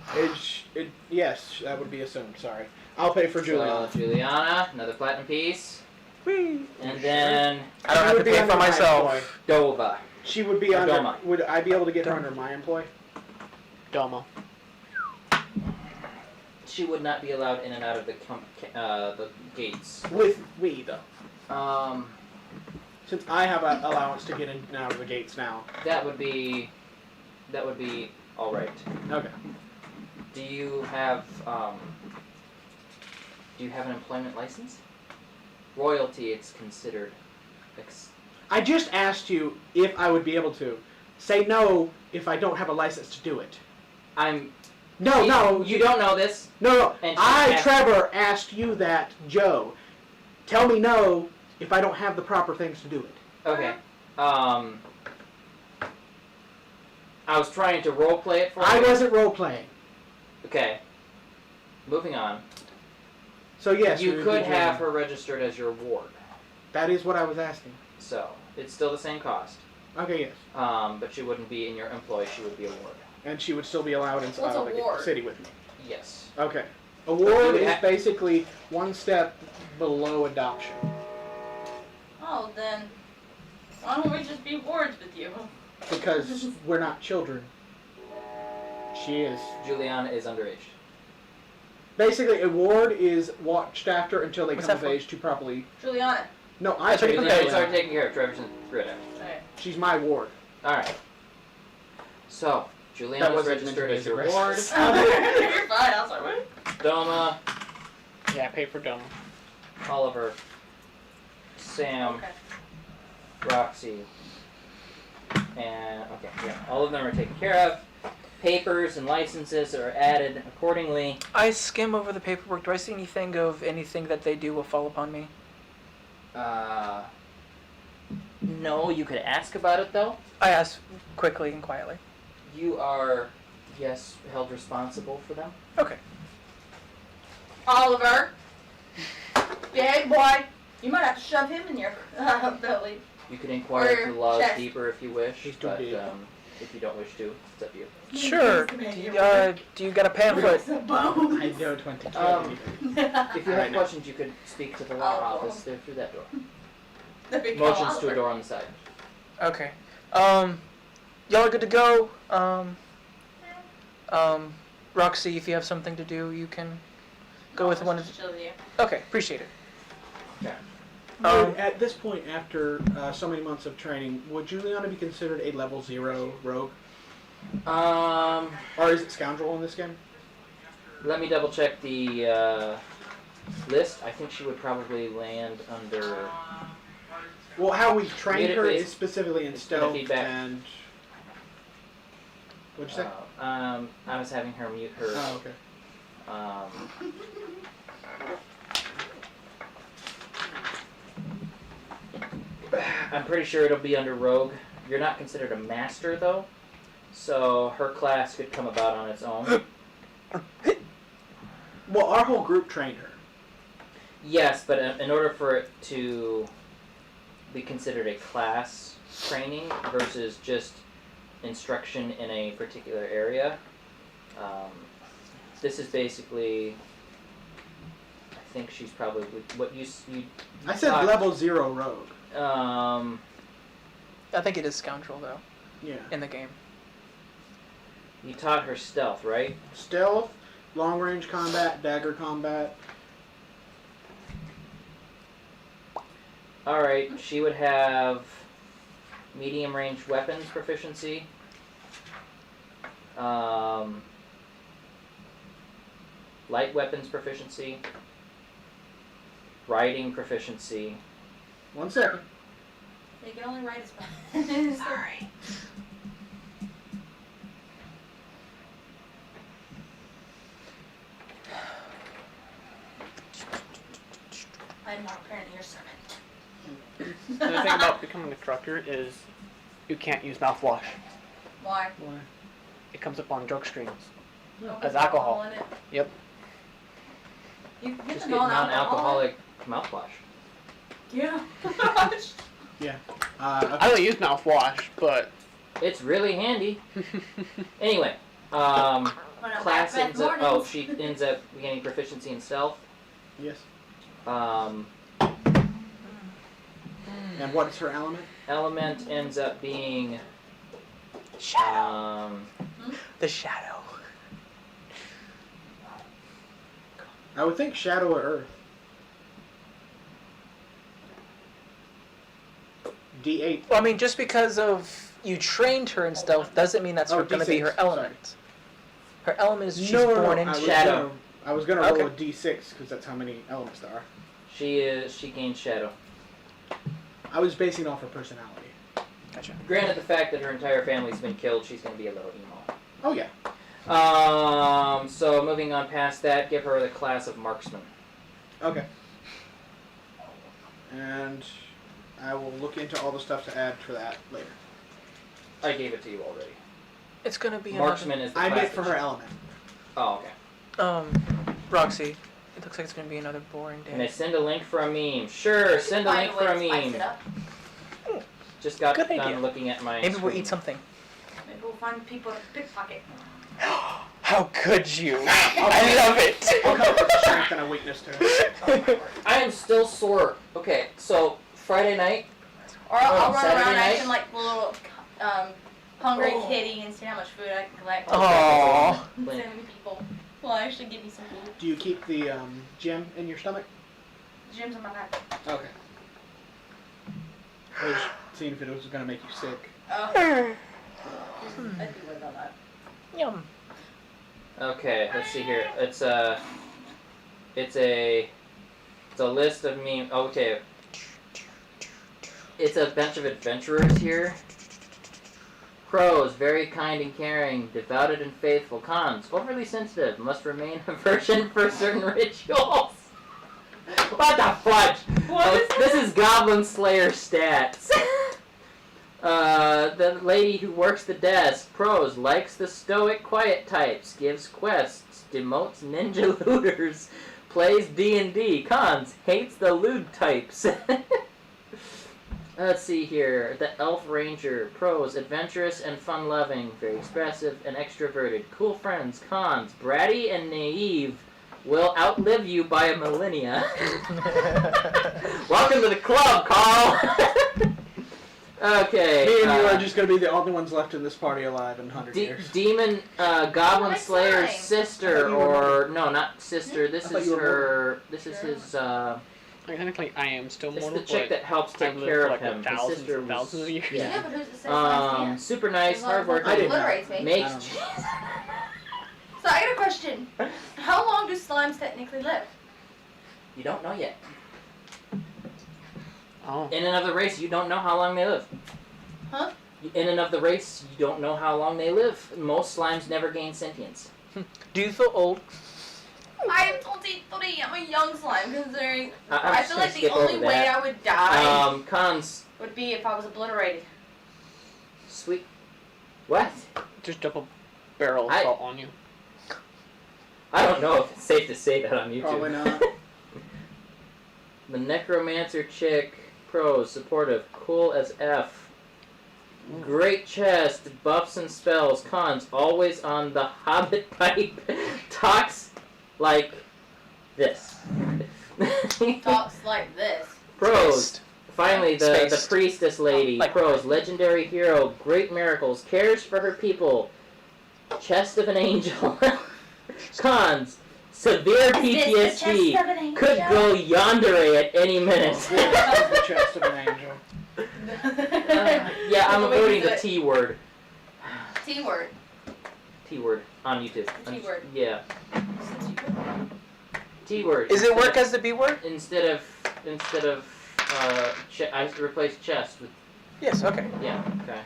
Speaker 2: Yes, that would be assumed. Sorry. I'll pay for Juliana.
Speaker 1: So, Juliana, another platinum piece.
Speaker 3: Whee.
Speaker 1: And then
Speaker 3: I don't
Speaker 2: She
Speaker 3: have to
Speaker 2: would be
Speaker 3: pay
Speaker 2: under
Speaker 3: for
Speaker 2: my
Speaker 3: myself.
Speaker 2: employ.
Speaker 1: Dova.
Speaker 2: She would be
Speaker 1: Or
Speaker 2: under.
Speaker 1: Doma.
Speaker 2: Would I be able to get her under my employ?
Speaker 5: Doma.
Speaker 1: She would not be allowed in and out of the gates.
Speaker 2: With we though.
Speaker 1: Um,
Speaker 2: Since I have an allowance to get in and out of the gates now.
Speaker 1: that would be all right.
Speaker 2: Okay.
Speaker 1: Do you have an employment license? Royalty, it's considered.
Speaker 2: I just asked you if I would be able to. Say no if I don't have a license to do it. No.
Speaker 1: You don't know this.
Speaker 2: No.
Speaker 1: And she
Speaker 2: I,
Speaker 1: asked-
Speaker 2: Trevor, asked you that, Joe. Tell me no if I don't have the proper things to do it.
Speaker 1: Okay. I was trying to role play it for
Speaker 2: I
Speaker 1: you.
Speaker 2: wasn't role playing.
Speaker 1: Okay. Moving on.
Speaker 2: So yes, we
Speaker 1: You
Speaker 2: would
Speaker 1: could
Speaker 2: be
Speaker 1: have
Speaker 2: doing-
Speaker 1: her registered as your ward.
Speaker 2: That is what I was asking.
Speaker 1: So, it's still the same cost.
Speaker 2: Okay, yes.
Speaker 1: But she wouldn't be in your employ, she would be a ward.
Speaker 2: And she would still be allowed inside
Speaker 4: What's a
Speaker 2: the
Speaker 4: ward?
Speaker 2: city with me.
Speaker 1: Yes.
Speaker 2: Okay. A ward
Speaker 1: you
Speaker 2: is
Speaker 1: ha-
Speaker 2: basically one step below adoption.
Speaker 4: Oh, then why don't we just be wards with you?
Speaker 2: Because we're not children. She is.
Speaker 1: Juliana is underage.
Speaker 2: Basically, a ward is watched after until they
Speaker 3: What's
Speaker 2: come
Speaker 3: that
Speaker 2: of
Speaker 3: for?
Speaker 2: age to properly.
Speaker 4: Juliana.
Speaker 2: No, I take
Speaker 1: Juliana's already
Speaker 2: her.
Speaker 1: taken care of. Trevorson threw it out.
Speaker 4: Okay.
Speaker 2: She's my ward.
Speaker 1: Alright. So,
Speaker 2: That
Speaker 1: Juliana's
Speaker 2: wasn't meant to
Speaker 1: registered
Speaker 2: be
Speaker 1: as your
Speaker 2: aggressive.
Speaker 1: ward.
Speaker 4: You're fine. I was like, what?
Speaker 1: Doma,
Speaker 5: Yeah, pay for Doma.
Speaker 1: Oliver, Sam,
Speaker 4: Okay.
Speaker 1: Roxy, and okay, yeah, all of them are taken care of. Papers and licenses are added accordingly.
Speaker 3: I skim over the paperwork. Do I see anything that they do will fall upon me?
Speaker 1: No, you could ask about it though.
Speaker 3: I ask quickly and quietly.
Speaker 1: You are, yes, held responsible for them.
Speaker 3: Okay.
Speaker 4: Oliver. Big boy. You might have to shove him in your belly.
Speaker 1: You can inquire
Speaker 4: Or
Speaker 1: into the laws
Speaker 4: chest.
Speaker 1: deeper if you wish,
Speaker 2: He's too
Speaker 1: but
Speaker 2: big.
Speaker 1: if you don't wish to, it's up to you.
Speaker 3: Sure. Do you got a pamphlet?
Speaker 4: It's a bone.
Speaker 2: I don't want to kill
Speaker 1: Um,
Speaker 2: anything.
Speaker 1: If you
Speaker 2: I
Speaker 1: have
Speaker 2: know.
Speaker 1: questions, you could speak to the law
Speaker 4: Oh.
Speaker 1: office there through that door.
Speaker 4: The big
Speaker 1: Motions to
Speaker 4: Oliver.
Speaker 1: a door on the side.
Speaker 3: Okay. Y'all are good to go. Roxy, if you have something to do, you can go with one of.
Speaker 4: Just chill with you.
Speaker 3: Okay, appreciate it.
Speaker 2: Would, at this point, after so many months of training, would Juliana be considered a level 0 rogue? Or is it scoundrel in this game?
Speaker 1: Let me double check the list. I think she would probably land under.
Speaker 2: Well, how we trained
Speaker 1: Unit
Speaker 2: her
Speaker 1: base-
Speaker 2: is specifically in
Speaker 1: it's gonna
Speaker 2: stealth
Speaker 1: feedback.
Speaker 2: and. What'd you say?
Speaker 1: I was having her mute her.
Speaker 2: Oh, okay.
Speaker 1: I'm pretty sure it'll be under rogue. You're not considered a master though, so her class could come about on its own.
Speaker 2: Well, our whole group trained her.
Speaker 1: Yes, but in order for it to be considered a class training versus just instruction in a particular area, this is basically. I think she's probably what you.
Speaker 2: I said level 0 rogue.
Speaker 1: Um.
Speaker 3: I think it is scoundrel though
Speaker 2: Yeah.
Speaker 3: in the game.
Speaker 1: You taught her stealth, right?
Speaker 2: Stealth, long range combat, dagger combat.
Speaker 1: Alright, she would have medium range weapons proficiency. Light weapons proficiency. Riding proficiency.
Speaker 2: 1 second.
Speaker 4: They can only write as fast.
Speaker 3: Sorry.
Speaker 4: I'm not prepared to your sermon.
Speaker 5: The other thing about becoming a trucker is you can't use mouthwash.
Speaker 4: Why?
Speaker 2: Why?
Speaker 5: It comes up on drug screens.
Speaker 4: Oh,
Speaker 5: As
Speaker 4: there's
Speaker 5: alcohol.
Speaker 4: in it.
Speaker 5: Yep.
Speaker 4: You get
Speaker 1: Just
Speaker 4: the
Speaker 1: get
Speaker 4: non-alcoholic.
Speaker 1: non-alcoholic mouthwash.
Speaker 4: Yeah.
Speaker 5: I don't use mouthwash, but
Speaker 1: It's really handy. Anyway,
Speaker 4: When I'm
Speaker 1: class
Speaker 4: back
Speaker 1: ends up.
Speaker 4: mornings.
Speaker 1: Oh, she ends up getting proficiency in stealth.
Speaker 2: Yes. And what is her element?
Speaker 1: Element ends up being
Speaker 3: Shadow. The shadow.
Speaker 2: I would think shadow or earth. D8.
Speaker 3: Well, I mean, just because of you trained her in stealth doesn't mean that's
Speaker 2: Oh,
Speaker 3: going to be
Speaker 2: D6,
Speaker 3: her element. Her element is she's
Speaker 2: No,
Speaker 3: born
Speaker 2: I
Speaker 3: in
Speaker 2: was
Speaker 1: shadow.
Speaker 2: I was gonna roll
Speaker 3: Okay.
Speaker 2: a D6 because that's how many elements there are.
Speaker 1: she gains shadow.
Speaker 2: I was basing it off her personality.
Speaker 3: Gotcha.
Speaker 1: Granted, the fact that her entire family's been killed, she's going to be a little emo.
Speaker 2: Oh yeah.
Speaker 1: So moving on past that, give her the class of marksman.
Speaker 2: Okay. And I will look into all the stuff to add for that later.
Speaker 1: I gave it to you already.
Speaker 3: It's going to be
Speaker 1: Marksman is the
Speaker 2: I
Speaker 1: class
Speaker 2: meant for
Speaker 1: that
Speaker 2: her
Speaker 1: she-
Speaker 2: element.
Speaker 1: Oh, okay.
Speaker 3: Roxy, it looks like it's going to be another boring
Speaker 1: Can I
Speaker 3: day.
Speaker 1: send a link for a meme? Sure, send a
Speaker 4: Find
Speaker 1: link
Speaker 4: way
Speaker 1: for a
Speaker 4: to spice
Speaker 1: meme.
Speaker 4: it up.
Speaker 1: Just got
Speaker 3: Good
Speaker 1: done
Speaker 3: idea.
Speaker 1: looking at my
Speaker 3: Maybe we'll
Speaker 1: screen.
Speaker 3: eat something.
Speaker 4: Maybe we'll find people to pickpocket.
Speaker 3: How could you? I love
Speaker 2: I'll
Speaker 3: it.
Speaker 2: come up with a strength and a weakness to it.
Speaker 1: I am still sore. Okay, so Friday night,
Speaker 4: Or I'll run
Speaker 1: Saturday
Speaker 4: around
Speaker 1: night?
Speaker 4: acting like a little hungry kitty and see how much food I can collect.
Speaker 3: Aww.
Speaker 4: And send me people. Well, actually give me some food.
Speaker 2: Do you keep the gem in your stomach?
Speaker 4: Jim's on my back.
Speaker 2: Okay. I was seeing if it was gonna make you sick.
Speaker 4: Oh. I'd be worried about that.
Speaker 3: Yum.
Speaker 1: okay, let's see here. It's a list of memes. Okay, it's a bunch of adventurers here. Pros, very kind and caring, devoted and faithful. Cons, overly sensitive, must remain a virgin for certain rituals. What the fudge? This is Goblin Slayer stats. The lady who works the desk. Pros, likes the stoic, quiet types, gives quests, demotes ninja looters, plays D&D. Cons, hates the lewd types. Let's see here. The Elf Ranger. Pros, adventurous and fun-loving, very expressive and extroverted. Cool friends. Cons, bratty and naive, will outlive you by a millennia. Welcome to the club, Carl! Okay.
Speaker 2: Me and you are just gonna be the only ones left in this party alive in 100 years.
Speaker 1: Demon Goblin
Speaker 4: My
Speaker 1: Slayer's
Speaker 4: slime.
Speaker 1: sister,
Speaker 2: I thought you were
Speaker 1: or no, not sister. This
Speaker 2: I thought
Speaker 1: is
Speaker 2: you were
Speaker 1: her. This is
Speaker 4: Sure.
Speaker 1: his.
Speaker 5: technically I am still
Speaker 1: It's
Speaker 5: mortal,
Speaker 1: the chick
Speaker 5: but
Speaker 1: that helps take
Speaker 5: I've lived
Speaker 1: care
Speaker 5: for
Speaker 1: of
Speaker 5: like
Speaker 1: him. His
Speaker 5: thousands
Speaker 1: sister
Speaker 5: and
Speaker 1: was.
Speaker 5: thousands of years.
Speaker 4: Yeah,
Speaker 1: Yeah.
Speaker 4: but who's to say last
Speaker 1: Super nice,
Speaker 4: As long as
Speaker 1: hardworking.
Speaker 2: I didn't know.
Speaker 4: obliterates me.
Speaker 1: Makes.
Speaker 4: So I got a question. How long do slimes technically live?
Speaker 1: You don't know yet.
Speaker 5: Oh.
Speaker 1: In and of the race, you don't know how long they live.
Speaker 4: Huh?
Speaker 1: In and of the race, you don't know how long they live. Most slimes never gain sentience.
Speaker 3: Do you feel old?
Speaker 4: I am 23. I'm a young slime considering.
Speaker 1: I'm
Speaker 4: I
Speaker 1: just
Speaker 4: feel
Speaker 1: gonna
Speaker 4: like the
Speaker 1: skip
Speaker 4: only
Speaker 1: over
Speaker 4: way
Speaker 1: that.
Speaker 4: I would die
Speaker 1: Cons.
Speaker 4: would be if I was obliterated.
Speaker 1: Sweet. What?
Speaker 5: Just double barrel
Speaker 1: I-
Speaker 5: assault on you.
Speaker 1: I don't know if it's safe to say that on YouTube.
Speaker 2: Probably not.
Speaker 1: The Necromancer chick, pros, supportive, cool as F. Great chest, buffs and spells, cons, always on the Hobbit pipe, talks like this.
Speaker 4: Talks like this.
Speaker 1: Pros,
Speaker 3: Spaced.
Speaker 1: finally the
Speaker 3: Spaced.
Speaker 1: priestess lady.
Speaker 3: Like
Speaker 1: Pros, legendary hero, great miracles, cares for her people, chest of an angel. Cons, severe PTSD, could go yandere at any minute.
Speaker 2: The chest of an angel.
Speaker 1: Yeah, I'm
Speaker 4: The way you
Speaker 1: avoiding
Speaker 4: do
Speaker 1: the
Speaker 4: it.
Speaker 1: T word.
Speaker 4: T word.
Speaker 1: T word on YouTube.
Speaker 4: T word.
Speaker 1: Yeah. T word.
Speaker 3: Is it work as the B word?
Speaker 1: Instead of I replaced chest with
Speaker 3: Yes. Okay.
Speaker 1: yeah. Okay.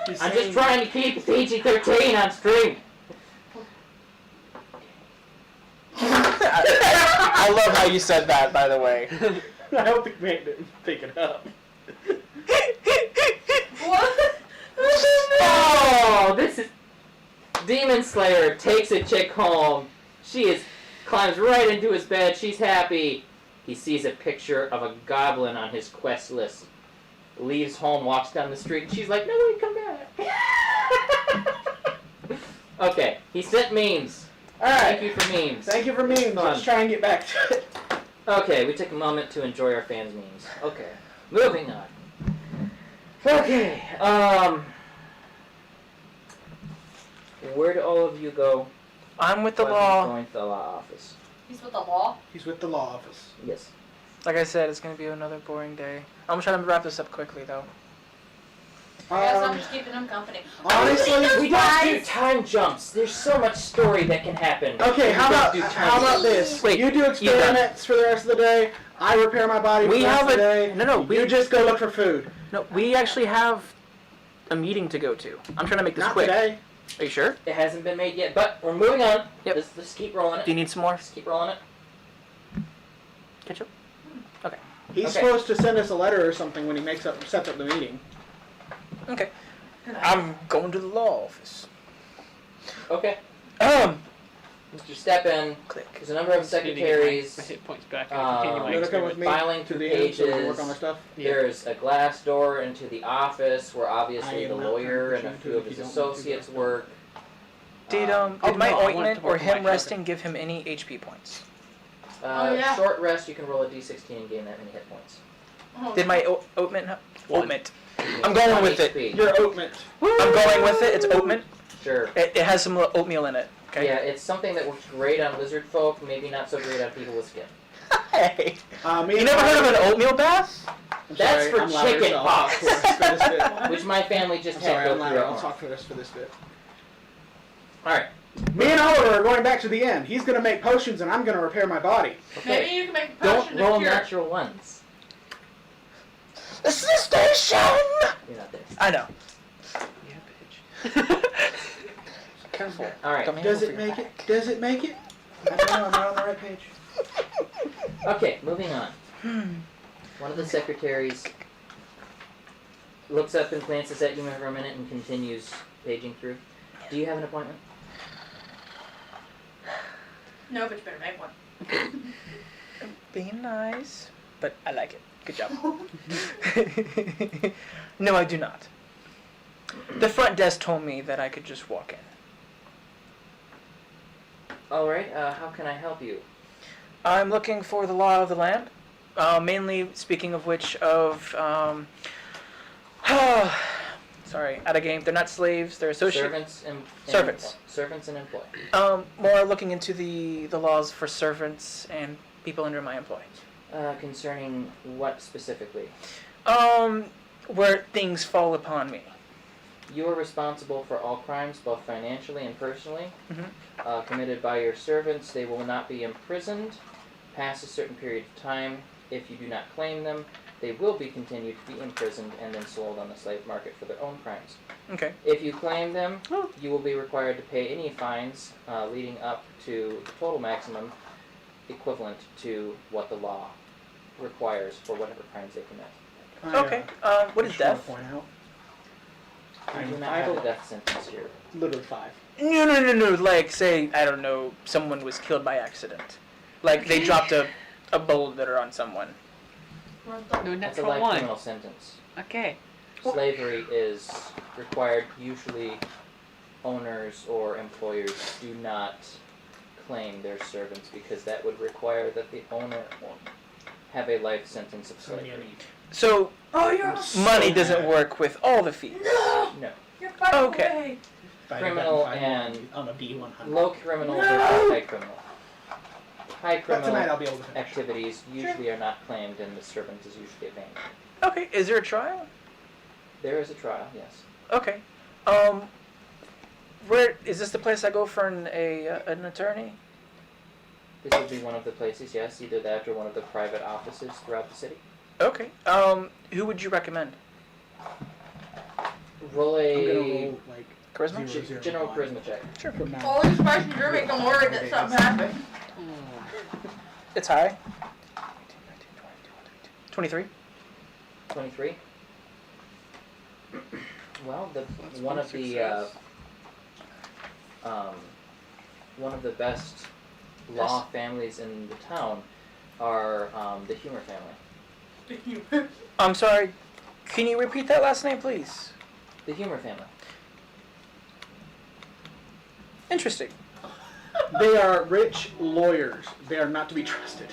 Speaker 2: He's
Speaker 1: I'm
Speaker 2: saying-
Speaker 1: just trying to keep it PG-13 on stream.
Speaker 3: I love how you said that, by the way.
Speaker 2: I hope the man didn't pick it up.
Speaker 4: What?
Speaker 1: Oh, this is Demon Slayer takes a chick home. Climbs right into his bed. She's happy. He sees a picture of a goblin on his quest list. Leaves home, walks down the street, and she's like, "No, wait, come back." Okay, he sent memes.
Speaker 2: Alright.
Speaker 1: Thank you for memes.
Speaker 2: Thank you for memes.
Speaker 1: Fun.
Speaker 2: Let's try and get back to it.
Speaker 1: Okay, we took a moment to enjoy our fans' memes. Okay, moving on. Okay, where do all of you go?
Speaker 3: I'm with the
Speaker 1: when
Speaker 3: law.
Speaker 1: Going to the law office.
Speaker 4: He's with the law.
Speaker 2: He's with the law office.
Speaker 1: Yes.
Speaker 3: Like I said, it's gonna be another boring day. I'm trying to wrap this up quickly, though.
Speaker 4: I guess I'm just keeping him company.
Speaker 2: honestly,
Speaker 1: We don't do time jumps. There's so much story that can happen.
Speaker 2: Okay,
Speaker 1: We
Speaker 2: how
Speaker 1: don't
Speaker 2: about
Speaker 1: do time
Speaker 2: how about
Speaker 1: jumps.
Speaker 2: this?
Speaker 3: Wait,
Speaker 2: you do experiments for the rest of the day. I repair my body for
Speaker 3: We
Speaker 2: the rest
Speaker 3: have
Speaker 2: of the
Speaker 3: a-
Speaker 2: day.
Speaker 3: no, we-
Speaker 2: You just go look for food.
Speaker 3: No, we actually have a meeting to go to. I'm trying to make this
Speaker 2: Not
Speaker 3: quick.
Speaker 2: today.
Speaker 3: Are you sure?
Speaker 1: It hasn't been made yet, but we're moving on.
Speaker 3: Yep.
Speaker 1: Let's keep rolling
Speaker 3: Do you
Speaker 1: it.
Speaker 3: need some more
Speaker 1: Just keep rolling it.
Speaker 3: ketchup?
Speaker 2: He's
Speaker 1: Okay.
Speaker 2: supposed to send us a letter or something when he sets up the meeting.
Speaker 3: Okay. I'm going to the law office.
Speaker 1: Okay.
Speaker 3: Um.
Speaker 1: Mr. Steppen,
Speaker 3: Click.
Speaker 1: there's a number of
Speaker 5: My
Speaker 1: secretaries
Speaker 5: hit points back.
Speaker 1: Um,
Speaker 5: And continue
Speaker 2: You
Speaker 5: my
Speaker 2: wanna come with
Speaker 5: experiment.
Speaker 2: me
Speaker 1: filing
Speaker 2: to
Speaker 1: through
Speaker 2: the end so we can
Speaker 1: pages.
Speaker 2: work on our stuff?
Speaker 5: Yeah.
Speaker 1: There's a glass door into the office where obviously
Speaker 2: I
Speaker 1: the
Speaker 2: am not
Speaker 1: lawyer
Speaker 2: trying to
Speaker 1: and a
Speaker 2: push
Speaker 1: few
Speaker 2: you
Speaker 1: of
Speaker 2: if
Speaker 1: his
Speaker 2: you don't want to,
Speaker 1: associates
Speaker 2: but-
Speaker 1: work.
Speaker 3: Did
Speaker 5: Oh,
Speaker 3: my
Speaker 5: no, I want
Speaker 3: ointment
Speaker 5: to
Speaker 3: or
Speaker 5: work on my
Speaker 3: him
Speaker 5: cousin.
Speaker 3: resting give him any HP points?
Speaker 4: Oh, yeah.
Speaker 1: Short rest, you can roll a d16 and gain that many hit points.
Speaker 4: Oh,
Speaker 3: Did my ointment?
Speaker 5: One.
Speaker 3: Ointment. I'm going
Speaker 1: One
Speaker 3: with it.
Speaker 1: HP.
Speaker 2: Your oatment.
Speaker 3: I'm going with it. It's oatment.
Speaker 1: Sure.
Speaker 3: It has some oatmeal in it. Okay.
Speaker 1: Yeah, it's something that works great on lizard folk, maybe not so great on people with skin.
Speaker 3: Hey.
Speaker 2: Me
Speaker 3: You
Speaker 2: and
Speaker 3: never heard of
Speaker 2: Tyler-
Speaker 3: an oatmeal bath?
Speaker 2: I'm
Speaker 1: That's
Speaker 2: sorry,
Speaker 1: for
Speaker 2: I'm louder,
Speaker 1: chicken
Speaker 2: so I'll
Speaker 1: pox.
Speaker 2: talk for this bit.
Speaker 1: Which my family just
Speaker 2: I'm
Speaker 1: had
Speaker 2: sorry,
Speaker 1: go
Speaker 2: I'm
Speaker 1: through
Speaker 2: louder.
Speaker 1: up
Speaker 2: I'll
Speaker 1: north.
Speaker 2: talk for this bit.
Speaker 1: Alright.
Speaker 2: Me and Oliver are going back to the end. He's gonna make potions and I'm gonna repair my body.
Speaker 1: Okay.
Speaker 4: Maybe you can make a
Speaker 1: Don't
Speaker 4: potion
Speaker 1: roll
Speaker 4: to cure.
Speaker 1: natural ones.
Speaker 3: This is the station.
Speaker 1: You're not there.
Speaker 3: I know.
Speaker 5: Yeah, bitch.
Speaker 3: Careful.
Speaker 1: Alright.
Speaker 3: Don't
Speaker 2: Does
Speaker 3: over
Speaker 2: it
Speaker 3: your
Speaker 2: make
Speaker 3: back.
Speaker 2: it? Does it make it? I don't know. I'm not on the right page.
Speaker 1: Okay, moving on. One of the secretaries looks up and glances at you for a minute and continues paging through. Do you have an appointment?
Speaker 4: No, but you better make one.
Speaker 3: Being nice, but I like it. Good job. No, I do not. The front desk told me that I could just walk in.
Speaker 1: Alright, how can I help you?
Speaker 3: I'm looking for the law of the land. Mainly speaking of which of sorry, out of game. They're not slaves, they're associates.
Speaker 1: Servants and
Speaker 3: Servants.
Speaker 1: employ- servants and employ.
Speaker 3: More looking into the laws for servants and people under my employ.
Speaker 1: Concerning what specifically?
Speaker 3: Where things fall upon me.
Speaker 1: You are responsible for all crimes, both financially and personally,
Speaker 3: Mhm.
Speaker 1: committed by your servants. They will not be imprisoned past a certain period of time. If you do not claim them, they will be continued to be imprisoned and then sold on the slave market for their own crimes.
Speaker 3: Okay.
Speaker 1: If you claim them, you will be required to pay any fines leading up to the total maximum equivalent to what the law requires for whatever crimes they commit.
Speaker 3: Okay. What is
Speaker 2: just wanna
Speaker 3: death?
Speaker 2: Point out.
Speaker 1: I do
Speaker 2: I'm
Speaker 1: not have a
Speaker 2: 5'11",
Speaker 1: death sentence here.
Speaker 2: literally 5.
Speaker 3: No. Like, say, I don't know, someone was killed by accident. Like, they dropped a bullet litter on someone.
Speaker 5: No
Speaker 1: That's a
Speaker 5: natural
Speaker 1: life
Speaker 5: one.
Speaker 1: criminal sentence.
Speaker 5: Okay.
Speaker 1: Slavery is required. Usually, owners or employers do not claim their servants because that would require that the owner have a life sentence of slavery.
Speaker 3: So,
Speaker 4: Oh, you're
Speaker 3: money doesn't work with all the fees.
Speaker 4: No!
Speaker 1: No.
Speaker 4: You're fucking
Speaker 3: Okay.
Speaker 4: away.
Speaker 1: Criminal and
Speaker 2: on a D100.
Speaker 1: low criminal
Speaker 4: No!
Speaker 1: versus high criminal. High
Speaker 2: But
Speaker 1: criminal
Speaker 2: tonight I'll be able to finish.
Speaker 1: activities usually are not claimed and the servant is usually abandoned.
Speaker 3: Okay, is there a trial?
Speaker 1: There is a trial, yes.
Speaker 3: Okay. Where is this the place I go for an attorney?
Speaker 1: This would be one of the places, yes, either that or one of the private offices throughout the city.
Speaker 3: Okay. Who would you recommend?
Speaker 1: Roll
Speaker 2: I'm gonna
Speaker 1: a
Speaker 2: roll like
Speaker 3: Charisma?
Speaker 1: general charisma check.
Speaker 3: Sure.
Speaker 2: from now.
Speaker 4: All these questions you're making them worried that something happened.
Speaker 3: It's high. 23.
Speaker 1: 23. Well,
Speaker 5: That's
Speaker 1: one
Speaker 5: one
Speaker 1: of the
Speaker 5: success.
Speaker 1: one of the best law families in the town are the Humor family.
Speaker 3: I'm sorry. Can you repeat that last name, please?
Speaker 1: The Humor family.
Speaker 3: Interesting.
Speaker 2: They are rich lawyers. They are not to be trusted.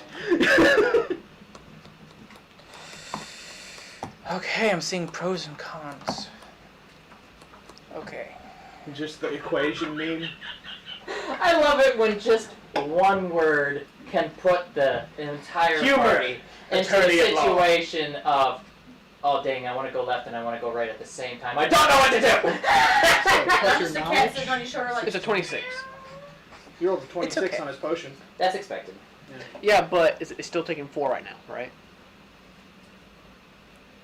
Speaker 3: Okay, I'm seeing pros and cons. Okay.
Speaker 2: Just the equation meme.
Speaker 1: I love it when just one word can put the entire
Speaker 2: Humor.
Speaker 1: party into a
Speaker 2: Attorney at law.
Speaker 1: situation of, oh dang, I want to go left and I want to go right at the same time. I don't know what to do.
Speaker 4: Just a cat sitting on your shoulder like.
Speaker 5: It's a 26.
Speaker 2: You rolled a 26
Speaker 3: okay.
Speaker 2: on his potion.
Speaker 1: That's expected.
Speaker 5: Yeah, but it's still taking 4 right now, right?